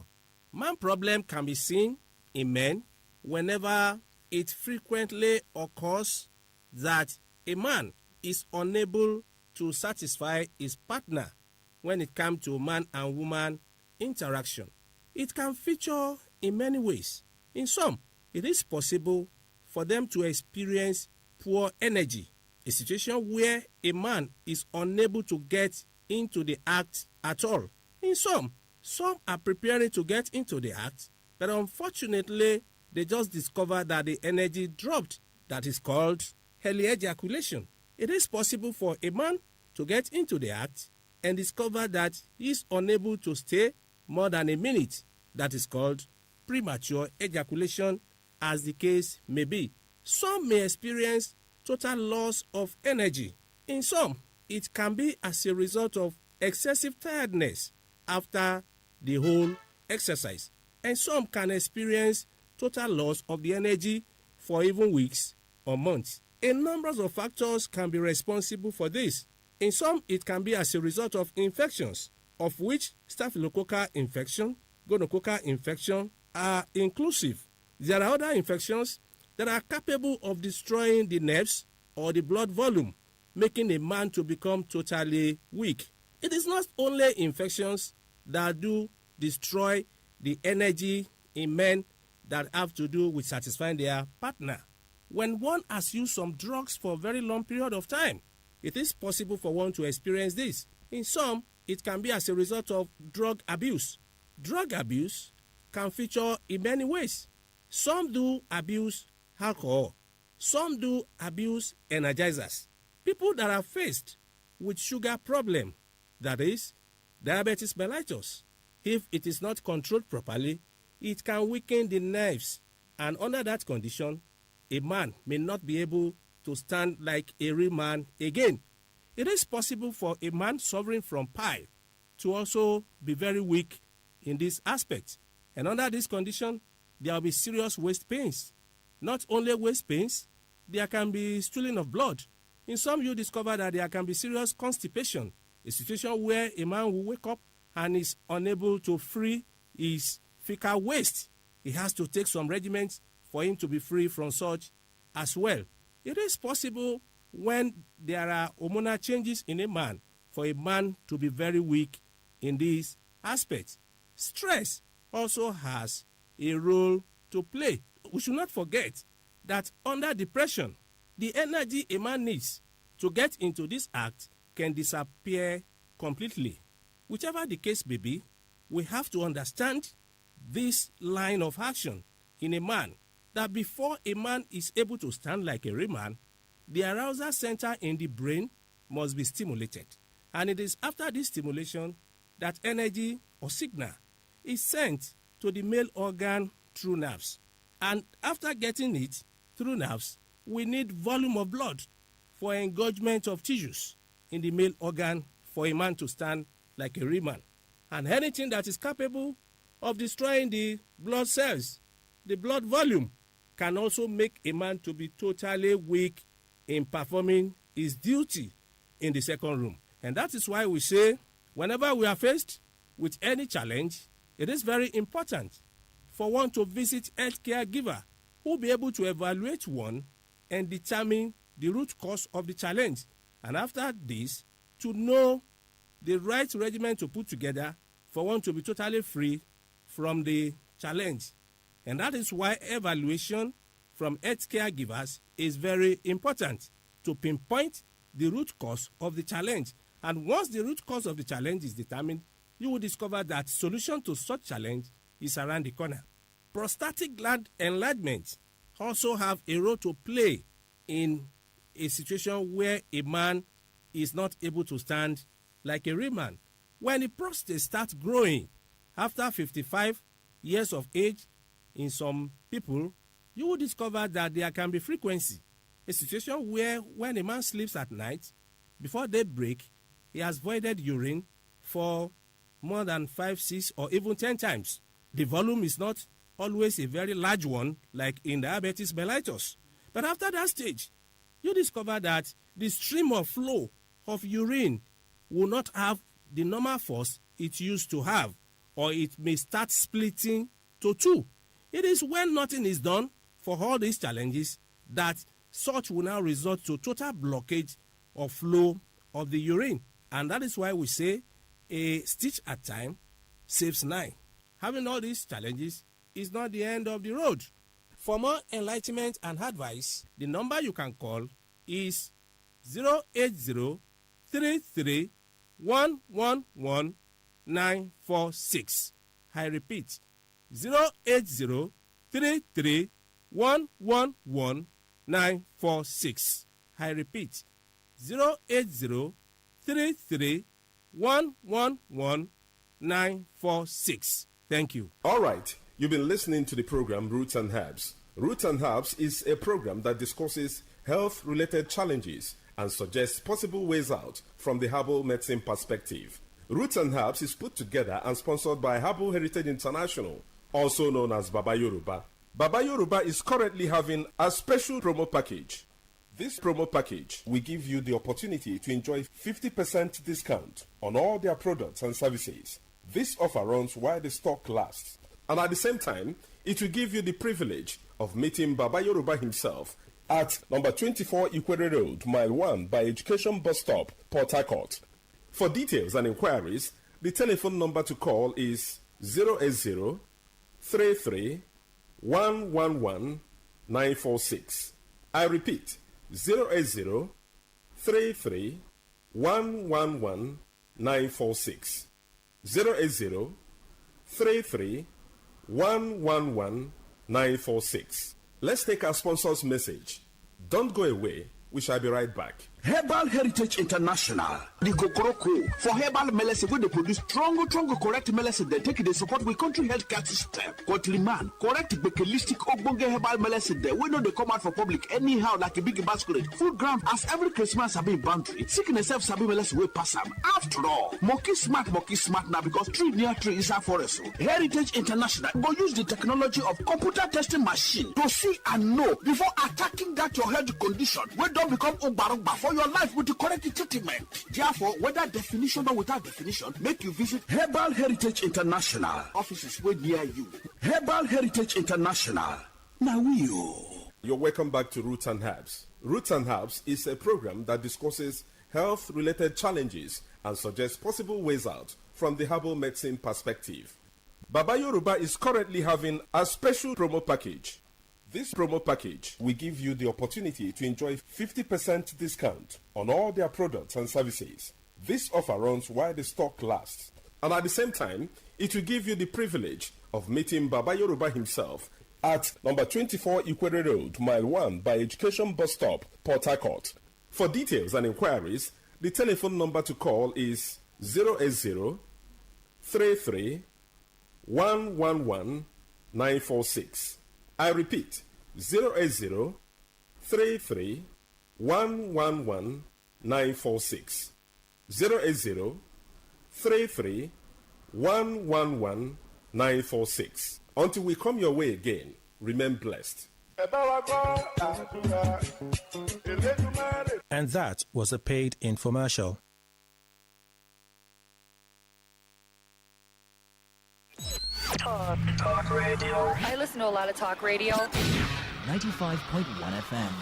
Man problem can be seen in men whenever it frequently occurs that a man is unable to satisfy his partner when it comes to man and woman interaction. It can feature in many ways. In some, it is possible for them to experience poor energy, a situation where a man is unable to get into the act at all. In some are preparing to get into the act, but unfortunately, they just discover that the energy dropped. That is called early ejaculation. It is possible for a man to get into the act and discover that he is unable to stay more than a minute. That is called premature ejaculation, as the case may be. Some may experience total loss of energy. In some, it can be as a result of excessive tiredness after the whole exercise. And some can experience total loss of the energy for even weeks or months. A number of factors can be responsible for this. In some, it can be as a result of infections, of which staphylococcal infection, gonococcal infection are inclusive. There are other infections that are capable of destroying the nerves or the blood volume, making a man to become totally weak. It is not only infections that do destroy the energy in men that have to do with satisfying their partner. When one has used some drugs for a very long period of time, it is possible for one to experience this. In some, it can be as a result of drug abuse. Drug abuse can feature in many ways. Some do abuse alcohol. Some do abuse energizers. People that are faced with sugar problem, that is, diabetes mellitus, if it is not controlled properly, it can weaken the nerves, and under that condition, a man may not be able to stand like a real man again. It is possible for a man suffering from pile to also be very weak in this aspect. And under this condition, there will be serious waist pains. Not only waist pains, there can be stooling of blood. In some, you discover that there can be serious constipation, a situation where a man will wake up and is unable to free his fecal waste. He has to take some regimens for him to be free from such as well. It is possible when there are hormonal changes in a man for a man to be very weak in this aspect. Stress also has a role to play. We should not forget that under depression, the energy a man needs to get into this act can disappear completely. Whichever the case may be, we have to understand this line of action in a man, that before a man is able to stand like a real man, the arousal center in the brain must be stimulated. And it is after this stimulation that energy or signal is sent to the male organ through nerves. And after getting it through nerves, we need volume of blood for engorgement of tissues in the male organ for a man to stand like a real man. And anything that is capable of destroying the blood cells, the blood volume, can also make a man to be totally weak in performing his duty in the second room. And that is why we say, whenever we are faced with any challenge, it is very important for one to visit a health caregiver who will be able to evaluate one and determine the root cause of the challenge. And after this, to know the right regimen to put together for one to be totally free from the challenge. And that is why evaluation from health caregivers is very important to pinpoint the root cause of the challenge. And once the root cause of the challenge is determined, you will discover that solution to such challenge is around the corner. Prostatic gland enlargement also have a role to play in a situation where a man is not able to stand like a real man. When the prostate starts growing after 55 years of age, in some people, you will discover that there can be frequency. A situation where when a man sleeps at night, before daybreak, he has voided urine for more than 5, 6, or even 10 times. The volume is not always a very large one, like in diabetes mellitus. But after that stage, you discover that the stream of flow of urine will not have the normal force it used to have, or it may start splitting to two. It is when nothing is done for all these challenges that such will now result to total blockage of flow of the urine. And that is why we say a stitch at a time saves 9. Having all these challenges is not the end of the road. For more enlightenment and advice, the number you can call is 080-33-111-946. I repeat, 080-33-111-946. I repeat, 080-33-111-946. Thank you. All right. You've been listening to the program Roots and Herbs. Roots and Herbs is a program that discusses health-related challenges and suggests possible ways out from the herbal medicine perspective. Roots and Herbs is put together and sponsored by Herbal Heritage International, also known as Baba Yoruba. Baba Yoruba is currently having a special promo package. This promo package will give you the opportunity to enjoy 50% discount on all their products and services. This offer runs while the stock lasts. And at the same time, it will give you the privilege of meeting Baba Yoruba himself at number 24 Ikwere Road, Mile 1 by Education Bus Stop, Port Harcourt. For details and inquiries, the telephone number to call is 080-33-111-946. I repeat, 080-33-111-946. 080-33-111-946. Let's take our sponsor's message. Don't go away. We shall be right back. Herbal Heritage International, the Kokoroko for herbal medicine where they produce strong, correct medicine. They take it, they support with country health care system. Countryman, correct bekelistic ogbonge herbal medicine. They we know they come out for public anyhow like a big basket. Full ground as every Christmas have been boundary. Sickness self sabi medicine will pass them. After all, monkey smart now because tree near tree is a forest. Heritage International go use the technology of computer testing machine to see and know before attacking that your health condition. We don't become umbarumba for your life with the correct treatment. Therefore, whether definition or without definition, make you visit Herbal Heritage International. Offices way near you. Herbal Heritage International. Now You're welcome back to Roots and Herbs. Roots and Herbs is a program that discusses health-related challenges and suggests possible ways out from the herbal medicine perspective. Baba Yoruba is currently having a special promo package. This promo package will give you the opportunity to enjoy 50% discount on all their products and services. This offer runs while the stock lasts. And at the same time, it will give you the privilege of meeting Baba Yoruba himself at number 24 Ikwere Road, Mile 1 by Education Bus Stop, Port Harcourt. For details and inquiries, the telephone number to call is 080 33 111 946. I repeat, 080 33 111 946. 080 33 111 946. Until we come your way again, remain blessed. And that was a paid infomercial. Talk radio. I listen to a lot of talk radio. 95.1 FM.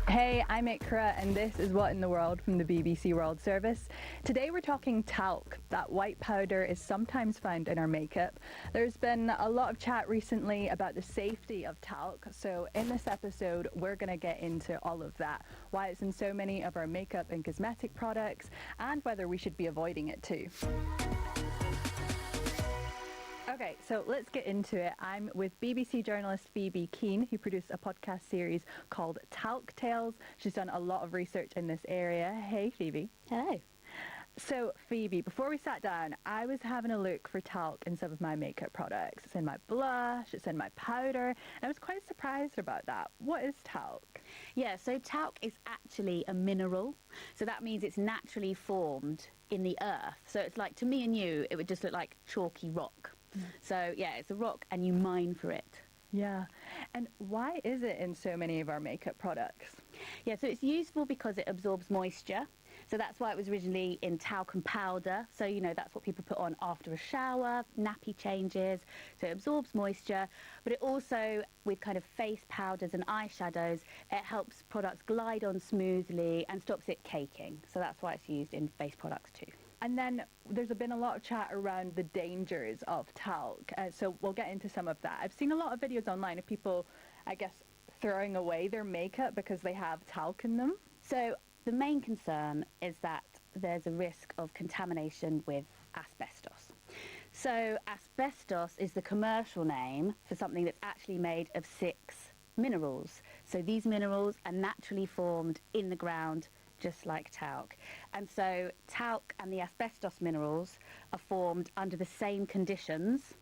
Hey, I'm Ikra, and this is What in the World from the BBC World Service. Today we're talking talc. That white powder is sometimes found in our makeup. There's been a lot of chat recently about the safety of talc, so in this episode we're going to get into all of that, why it's in so many of our makeup and cosmetic products, and whether we should be avoiding it too. Okay, so let's get into it. I'm with BBC journalist Phoebe Keane, who produced a podcast series called Talc Tales. She's done a lot of research in this area. Hey, Phoebe. Hello. So, Phoebe, before we sat down, I was having a look for talc in some of my makeup products. It's in my blush, it's in my powder, and I was quite surprised about that. What is talc? Yeah, so talc is actually a mineral. So that means it's naturally formed in the earth. So it's like, to me and you, it would just look like chalky rock. So, yeah, it's a rock and you mine for it. Yeah. And why is it in so many of our makeup products? Yeah, so it's useful because it absorbs moisture. So that's why it was originally in talcum powder. So, you know, that's what people put on after a shower, nappy changes. So it absorbs moisture. But it also, with kind of face powders and eyeshadows, it helps products glide on smoothly and stops it caking. So that's why it's used in face products too. And then there's been a lot of chat around the dangers of talc. So we'll get into some of that. I've seen a lot of videos online of people, I guess, throwing away their makeup because they have talc in them. So the main concern is that there's a risk of contamination with asbestos. So asbestos is the commercial name for something that's actually made of 6 minerals. So these minerals are naturally formed in the ground, just like talc. And so talc and the asbestos minerals are formed under the same conditions,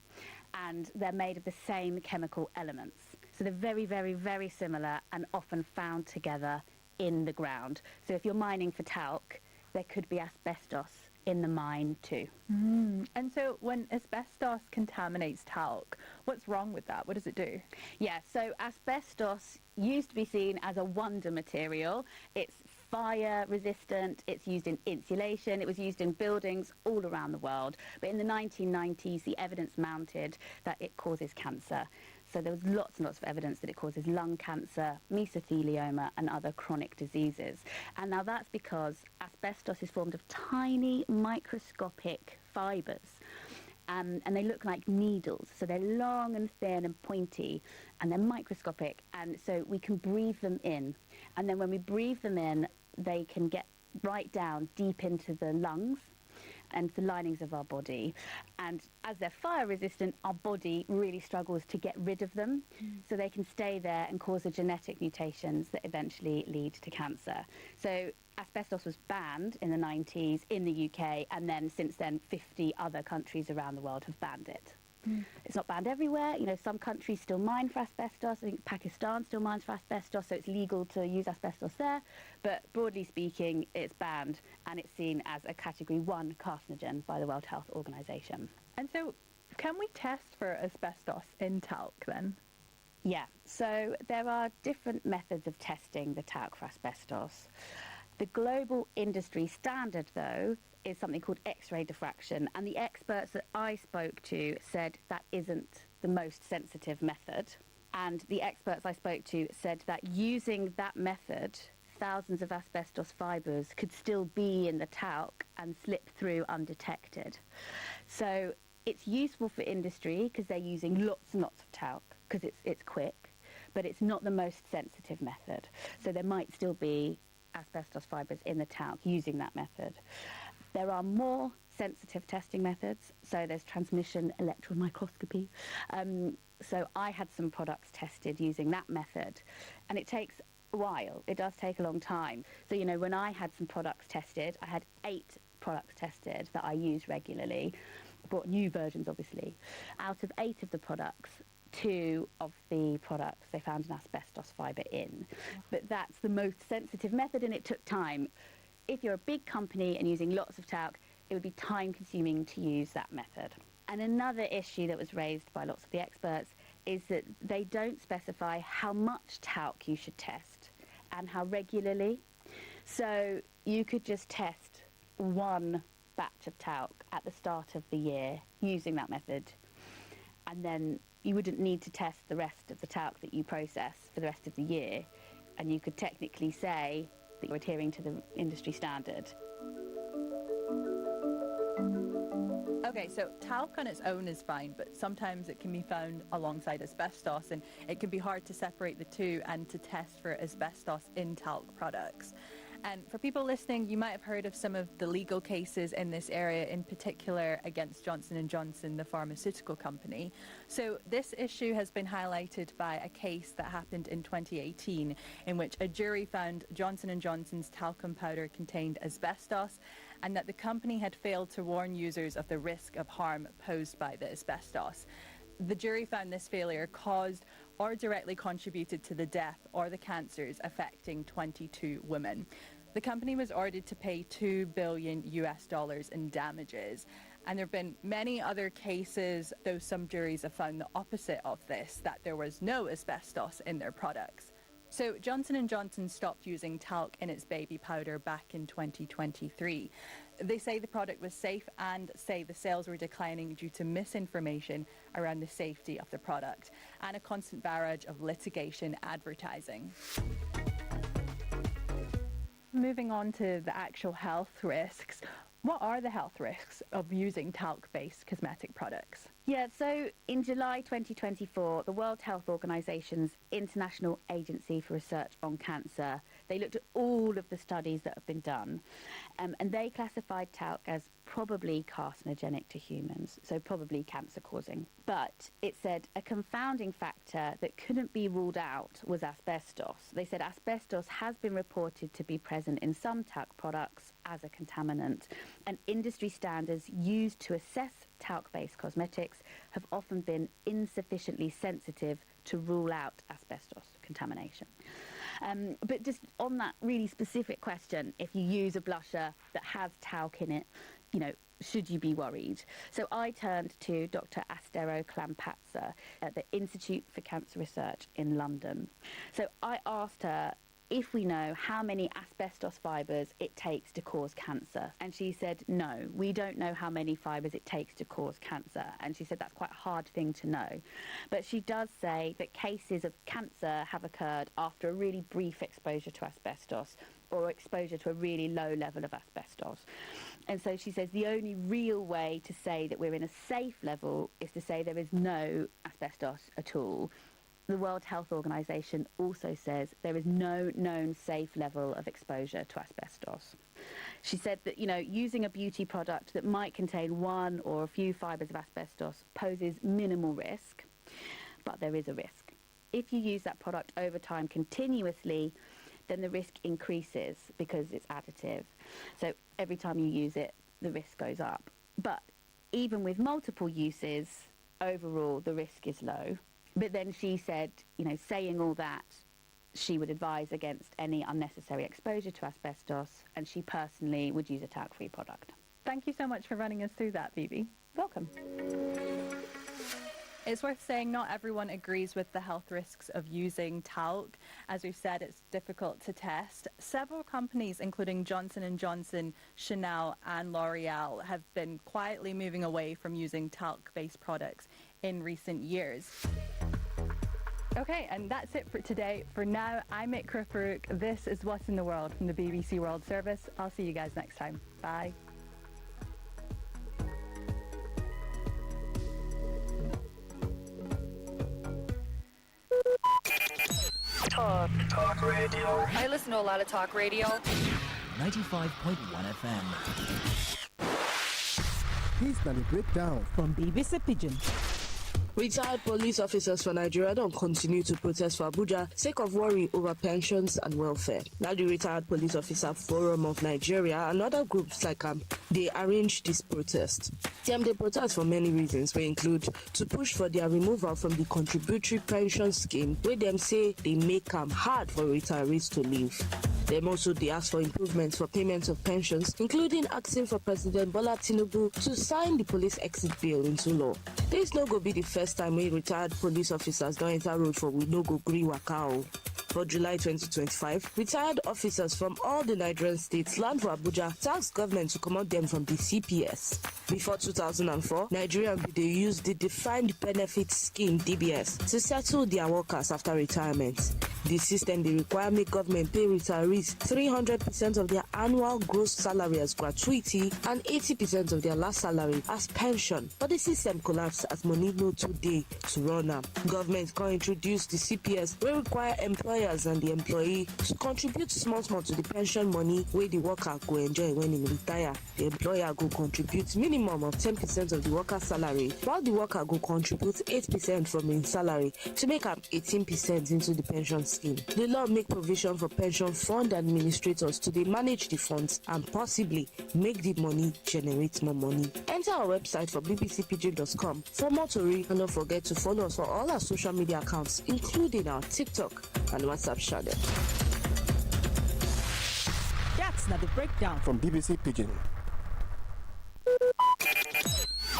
and they're made of the same chemical elements. So they're very, very, very similar and often found together in the ground. So if you're mining for talc, there could be asbestos in the mine too. And so when asbestos contaminates talc, what's wrong with that? What does it do? Yeah, so asbestos used to be seen as a wonder material. It's fire resistant, it's used in insulation, it was used in buildings all around the world. But in the 1990s, the evidence mounted that it causes cancer. So there was lots and lots of evidence that it causes lung cancer, mesothelioma, and other chronic diseases. And now that's because asbestos is formed of tiny microscopic fibres. And they look like needles. So they're long and thin and pointy, and they're microscopic. And so we can breathe them in. And then when we breathe them in, they can get right down deep into the lungs. and the linings of our body. And as they're fire resistant, our body really struggles to get rid of them. So they can stay there and cause the genetic mutations that eventually lead to cancer. So asbestos was banned in the 90s in the UK, and then since then 50 other countries around the world have banned it. It's not banned everywhere. You know, some countries still mine for asbestos. I think Pakistan still mines for asbestos, so it's legal to use asbestos there. But broadly speaking, it's banned, and it's seen as a Category 1 carcinogen by the World Health Organization. And so, can we test for asbestos in talc then? Yeah, so there are different methods of testing the talc for asbestos. The global industry standard, though, is something called X-ray diffraction, and the experts that I spoke to said that isn't the most sensitive method. And the experts I spoke to said that using that method, thousands of asbestos fibres could still be in the talc and slip through undetected. So it's useful for industry because they're using lots and lots of talc because it's quick, but it's not the most sensitive method. So there might still be asbestos fibres in the talc using that method. There are more sensitive testing methods, so there's transmission electron microscopy. So I had some products tested using that method, and it takes a while. It does take a long time. So, you know, when I had some products tested, I had 8 products tested that I use regularly. I bought new versions, obviously. Out of 8 of the products, 2 of the products they found an asbestos fibre in. But that's the most sensitive method, and it took time. If you're a big company and using lots of talc, it would be time-consuming to use that method. And another issue that was raised by lots of the experts is that they don't specify how much talc you should test and how regularly. So you could just test one batch of talc at the start of the year using that method, and then you wouldn't need to test the rest of the talc that you process for the rest of the year, and you could technically say that you're adhering to the industry standard. Okay, so talc on its own is fine, but sometimes it can be found alongside asbestos, and it can be hard to separate the two and to test for asbestos in talc products. And for people listening, you might have heard of some of the legal cases in this area, in particular against Johnson & Johnson, the pharmaceutical company. So this issue has been highlighted by a case that happened in 2018, in which a jury found Johnson & Johnson's talcum powder contained asbestos, and that the company had failed to warn users of the risk of harm posed by the asbestos. The jury found this failure caused or directly contributed to the death or the cancers affecting 22 women. The company was ordered to pay $2 billion in damages. And there have been many other cases, though some juries have found the opposite of this, that there was no asbestos in their products. So Johnson & Johnson stopped using talc in its baby powder back in 2023. They say the product was safe and say the sales were declining due to misinformation around the safety of the product and a constant barrage of litigation advertising. Moving on to the actual health risks, what are the health risks of using talc-based cosmetic products? Yeah, so in July 2024, the World Health Organization's International Agency for Research on Cancer, they looked at all of the studies that have been done, and they classified talc as probably carcinogenic to humans, so probably cancer-causing. But it said a confounding factor that couldn't be ruled out was asbestos. They said asbestos has been reported to be present in some talc products as a contaminant, and industry standards used to assess talc-based cosmetics have often been insufficiently sensitive to rule out asbestos contamination. But just on that really specific question, if you use a blusher that has talc in it, you know, should you be worried? So I turned to Dr. Astero Klampatsa at the Institute for Cancer Research in London. So I asked her if we know how many asbestos fibres it takes to cause cancer. And she said, no, we don't know how many fibres it takes to cause cancer. And she said that's quite a hard thing to know. But she does say that cases of cancer have occurred after a really brief exposure to asbestos or exposure to a really low level of asbestos. And so she says the only real way to say that we're in a safe level is to say there is no asbestos at all. The World Health Organization also says there is no known safe level of exposure to asbestos. She said that, using a beauty product that might contain one or a few fibres of asbestos poses minimal risk, but there is a risk. If you use that product over time continuously, then the risk increases because it's additive. So every time you use it, the risk goes up. But even with multiple uses, overall, the risk is low. But then she said, saying all that, she would advise against any unnecessary exposure to asbestos, and she personally would use a talc-free product. Thank you so much for running us through that, Phoebe. Welcome. It's worth saying not everyone agrees with the health risks of using talc. As we've said, it's difficult to test. Several companies, including Johnson & Johnson, Chanel and L'Oreal, have been quietly moving away from using talc-based products in recent years. Okay, and that's it for today. For now, I'm Ikra Farouk. This is What's in the World from the BBC World Service. I'll see you guys next time. Bye. Talk radio. I listen to a lot of talk radio. 95.1 FM. Here's the breakdown from BBC Pidgin. Retired police officers for Nigeria don't continue to protest for Abuja sake of worry over pensions and welfare. Now the Retired Police Officer Forum of Nigeria and other groups like they arrange this protest. They protest for many reasons, which include to push for their removal from the contributory pension scheme, where them say they make them hard for retirees to live. Them also they ask for improvements for payments of pensions, including asking for President Bola Tinubu to sign the police exit bill into law. This no go be the first time we retired police officers don't enter road for we no go gree wakao. For July 2025, retired officers from all the Nigerian states land for Abuja to ask government to commot them from the CPS. Before 2004, Nigerians they used the Defined Benefit Scheme (DBS) to settle their workers after retirement. The system they require make government pay retirees 300% of their annual gross salary as gratuity and 80% of their last salary as pension. But the system collapsed as money no today to run up. Government can introduce the CPS will require employers and the employee to contribute small to the pension money where the worker go enjoy when he retire. The employer go contribute minimum of 10% of the worker's salary, while the worker go contribute 8% from his salary to make up 18% into the pension scheme. The law make provision for pension fund administrators to they manage the funds and possibly make the money generate more money. Enter our website for bbcpidgin.com for more to read, and don't forget to follow us for all our social media accounts, including our TikTok and WhatsApp channel. That's not the breakdown from BBC Pidgin.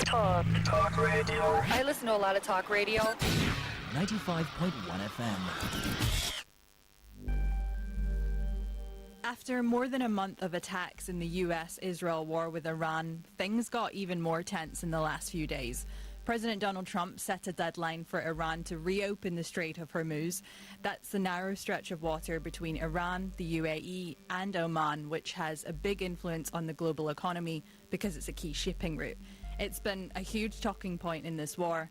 Talk radio. I listen to a lot of talk radio. 95.1 FM. After more than a month of attacks in the US-Israel war with Iran, things got even more tense in the last few days. President Donald Trump set a deadline for Iran to reopen the Strait of Hormuz. That's the narrow stretch of water between Iran, the UAE and Oman, which has a big influence on the global economy because it's a key shipping route. It's been a huge talking point in this war.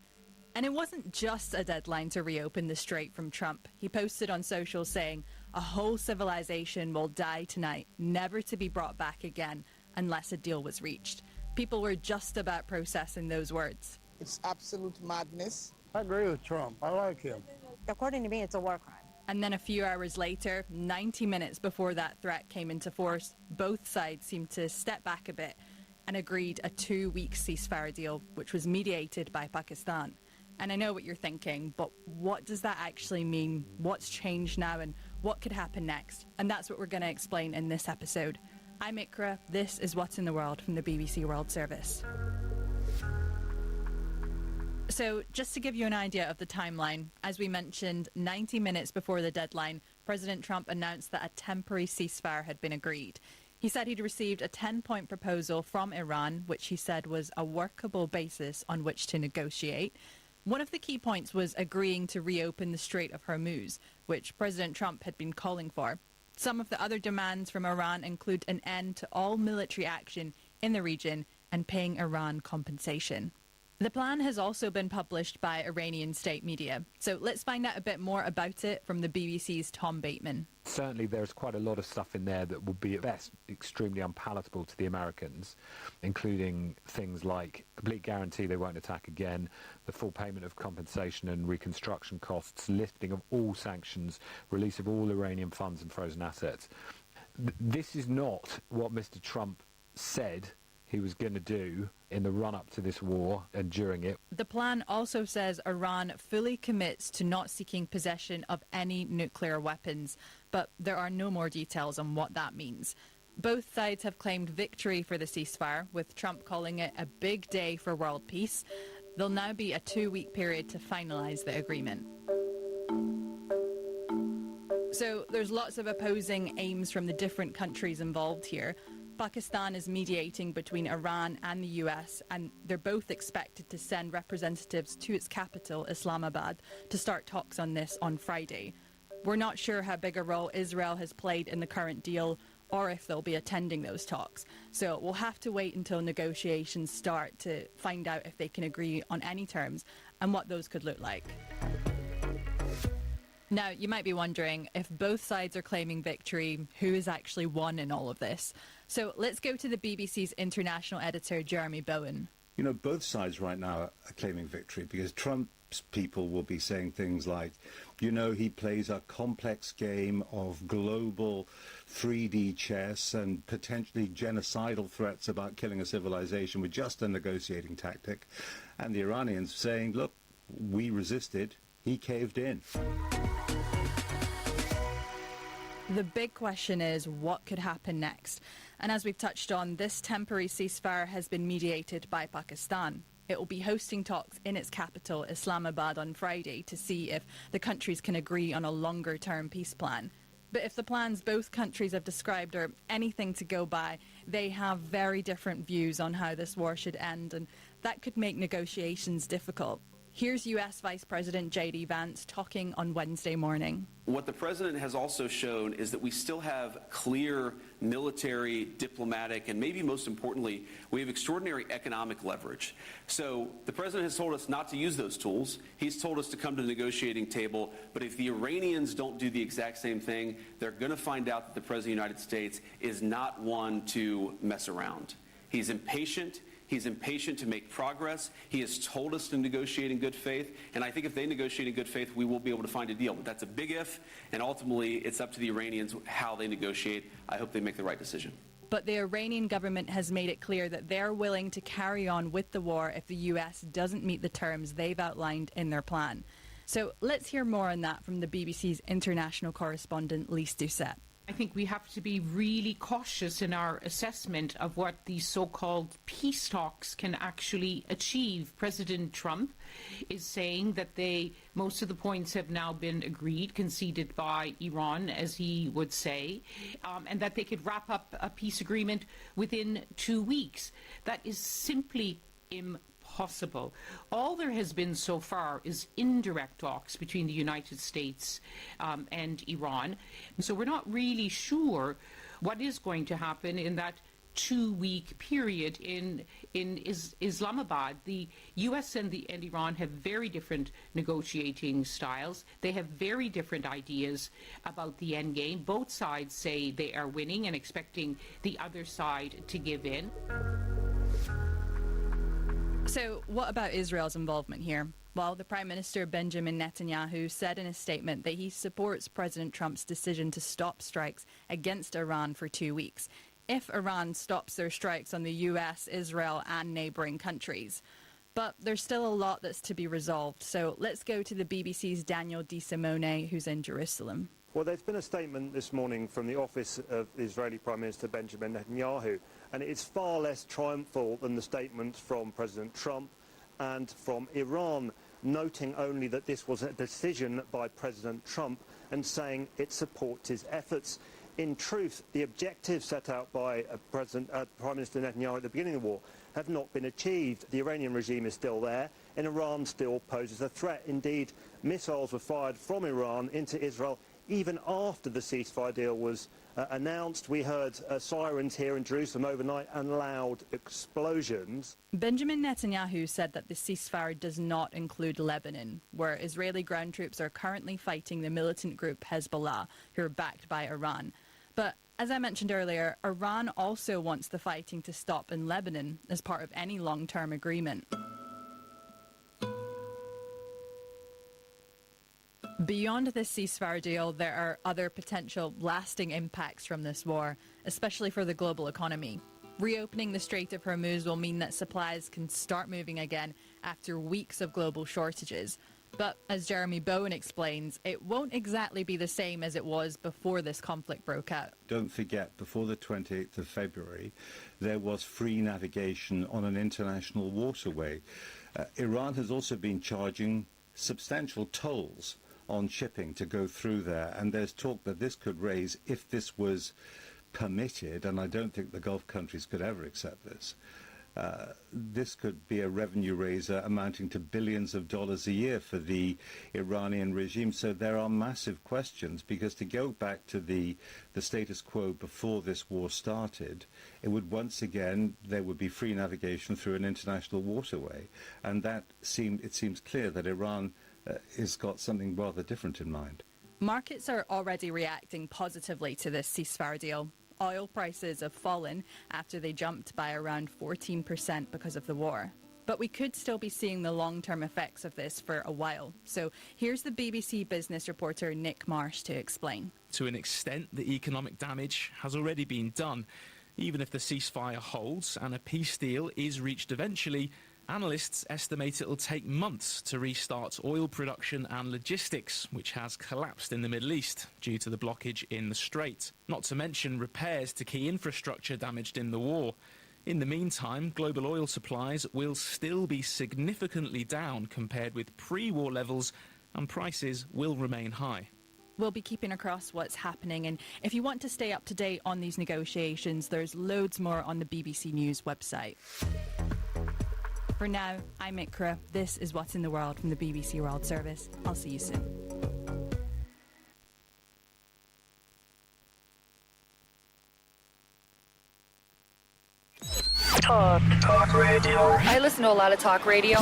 And it wasn't just a deadline to reopen the strait from Trump. He posted on social saying, "A whole civilization will die tonight, never to be brought back again unless a deal was reached." People were just about processing those words. It's absolute madness. I agree with Trump. I like him. According to me, it's a war crime. And then a few hours later, 90 minutes before that threat came into force, both sides seemed to step back a bit and agreed a 2-week ceasefire deal, which was mediated by Pakistan. And I know what you're thinking, but what does that actually mean? What's changed now and what could happen next? And that's what we're going to explain in this episode. I'm Ikra. This is What's in the World from the BBC World Service. So just to give you an idea of the timeline, as we mentioned, 90 minutes before the deadline, President Trump announced that a temporary ceasefire had been agreed. He said he'd received a 10-point proposal from Iran, which he said was a workable basis on which to negotiate. One of the key points was agreeing to reopen the Strait of Hormuz, which President Trump had been calling for. Some of the other demands from Iran include an end to all military action in the region and paying Iran compensation. The plan has also been published by Iranian state media. So let's find out a bit more about it from the BBC's Tom Bateman. Certainly there's quite a lot of stuff in there that will be at best extremely unpalatable to the Americans, including things like complete guarantee they won't attack again, the full payment of compensation and reconstruction costs, lifting of all sanctions, release of all Iranian funds and frozen assets. This is not what Mr. Trump said he was going to do in the run-up to this war and during it. The plan also says Iran fully commits to not seeking possession of any nuclear weapons, but there are no more details on what that means. Both sides have claimed victory for the ceasefire, with Trump calling it a big day for world peace. There'll now be a 2-week period to finalise the agreement. So there's lots of opposing aims from the different countries involved here. Pakistan is mediating between Iran and the US, and they're both expected to send representatives to its capital, Islamabad, to start talks on this on Friday. We're not sure how big a role Israel has played in the current deal or if they'll be attending those talks. So we'll have to wait until negotiations start to find out if they can agree on any terms and what those could look like. Now, you might be wondering, if both sides are claiming victory, who has actually won in all of this? So let's go to the BBC's international editor, Jeremy Bowen. You know, both sides right now are claiming victory because Trump's people will be saying things like, you know, he plays a complex game of global 3D chess and potentially genocidal threats about killing a civilization with just a negotiating tactic. And the Iranians saying, look, we resisted, he caved in. The big question is what could happen next? And as we've touched on, this temporary ceasefire has been mediated by Pakistan. It will be hosting talks in its capital, Islamabad, on Friday to see if the countries can agree on a longer-term peace plan. But if the plans both countries have described are anything to go by, they have very different views on how this war should end, and that could make negotiations difficult. Here's US Vice President J.D. Vance talking on Wednesday morning. What the president has also shown is that we still have clear military, diplomatic, and maybe most importantly, we have extraordinary economic leverage. So the president has told us not to use those tools. He's told us to come to the negotiating table. But if the Iranians don't do the exact same thing, they're going to find out that the president of the United States is not one to mess around. He's impatient. He's impatient to make progress. He has told us to negotiate in good faith. And I think if they negotiate in good faith, we will be able to find a deal. But that's a big if. And ultimately, it's up to the Iranians how they negotiate. I hope they make the right decision. But the Iranian government has made it clear that they're willing to carry on with the war if the US doesn't meet the terms they've outlined in their plan. So let's hear more on that from the BBC's international correspondent, Lise Doucet. I think we have to be really cautious in our assessment of what these so-called peace talks can actually achieve. President Trump is saying that most of the points have now been agreed, conceded by Iran, as he would say, and that they could wrap up a peace agreement within 2 weeks. That is simply impossible. All there has been so far is indirect talks between the United States and Iran. So we're not really sure what is going to happen in that 2-week period in Islamabad. The US and Iran have very different negotiating styles. They have very different ideas about the end game. Both sides say they are winning and expecting the other side to give in. So what about Israel's involvement here? Well, the Prime Minister Benjamin Netanyahu said in a statement that he supports President Trump's decision to stop strikes against Iran for 2 weeks, if Iran stops their strikes on the US, Israel and neighbouring countries. But there's still a lot that's to be resolved, so let's go to the BBC's Daniel DeSimone, who's in Jerusalem. Well, there's been a statement this morning from the office of the Israeli Prime Minister Benjamin Netanyahu, and it's far less triumphal than the statements from President Trump and from Iran, noting only that this was a decision by President Trump and saying it supports his efforts. In truth, the objectives set out by Prime Minister Netanyahu at the beginning of the war have not been achieved. The Iranian regime is still there, and Iran still poses a threat. Indeed, missiles were fired from Iran into Israel even after the ceasefire deal was announced. We heard sirens here in Jerusalem overnight and loud explosions. Benjamin Netanyahu said that the ceasefire does not include Lebanon, where Israeli ground troops are currently fighting the militant group Hezbollah, who are backed by Iran. But as I mentioned earlier, Iran also wants the fighting to stop in Lebanon as part of any long-term agreement. Beyond this ceasefire deal, there are other potential lasting impacts from this war, especially for the global economy. Reopening the Strait of Hormuz will mean that supplies can start moving again after weeks of global shortages. But as Jeremy Bowen explains, it won't exactly be the same as it was before this conflict broke out. Don't forget, before the 28th of February, there was free navigation on an international waterway. Iran has also been charging substantial tolls on shipping to go through there, and there's talk that this could raise, if this was permitted, and I don't think the Gulf countries could ever accept this, this could be a revenue raiser amounting to billions of dollars a year for the Iranian regime. So there are massive questions, because to go back to the status quo before this war started, it would once again, there would be free navigation through an international waterway, and it seems clear that Iran has got something rather different in mind. Markets are already reacting positively to this ceasefire deal. Oil prices have fallen after they jumped by around 14% because of the war. But we could still be seeing the long-term effects of this for a while. So here's the BBC business reporter Nick Marsh to explain. To an extent, the economic damage has already been done. Even if the ceasefire holds and a peace deal is reached eventually, analysts estimate it will take months to restart oil production and logistics, which has collapsed in the Middle East due to the blockage in the Strait. Not to mention repairs to key infrastructure damaged in the war. In the meantime, global oil supplies will still be significantly down compared with pre-war levels, and prices will remain high. We'll be keeping across what's happening, and if you want to stay up to date on these negotiations, there's loads more on the BBC News website. For now, I'm Ikra. This is What's in the World from the BBC World Service. I'll see you soon. Talk radio. I listen to a lot of talk radio.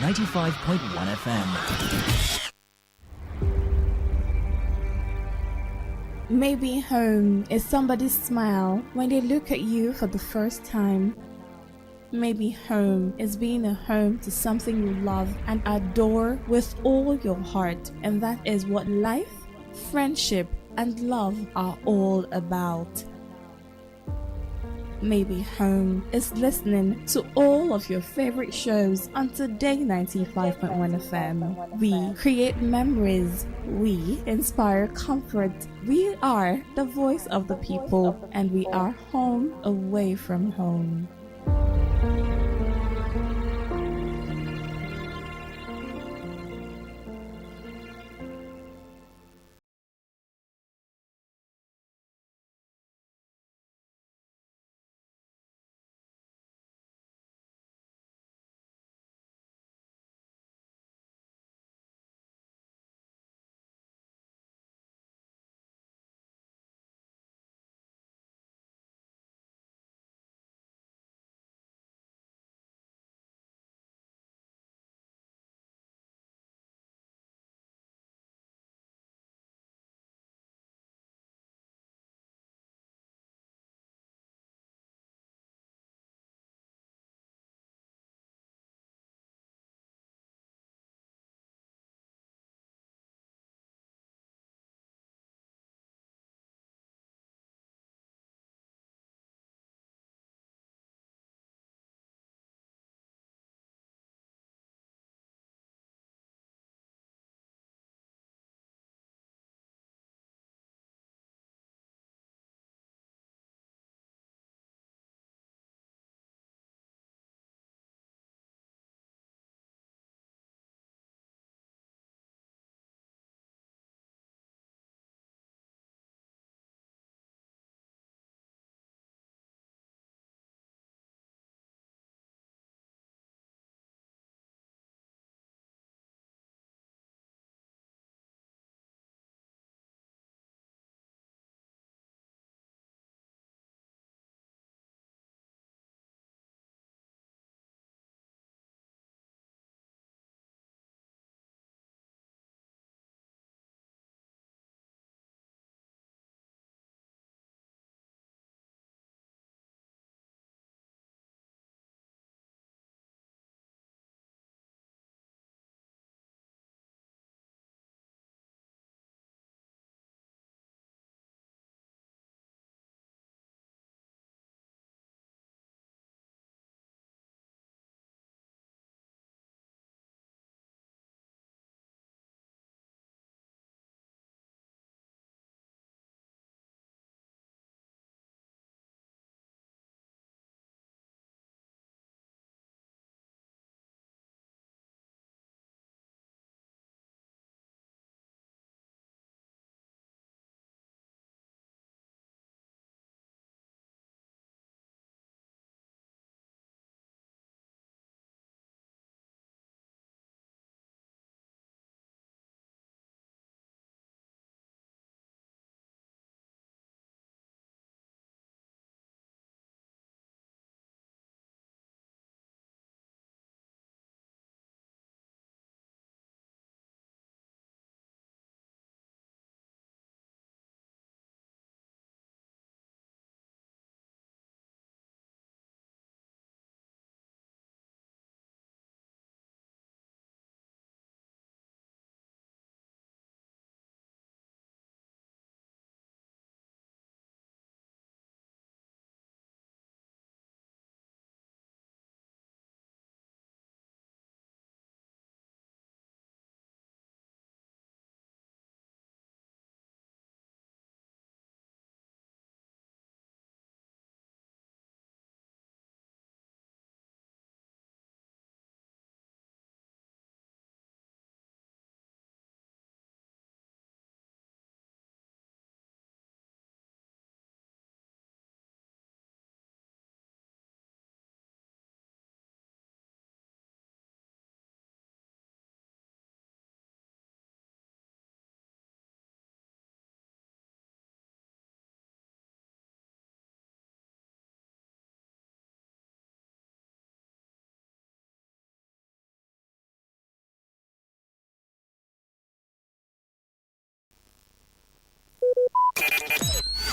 95.1 FM. Maybe home is somebody's smile when they look at you for the first time. Maybe home is being a home to something you love and adore with all your heart, and that is what life, friendship, and love are all about. Maybe home is listening to all of your favorite shows on Today 95.1 FM. We create memories. We inspire comfort. We are the voice of the people, and we are home away from home.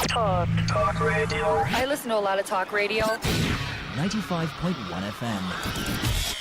Talk radio. I listen to a lot of talk radio. 95.1 FM.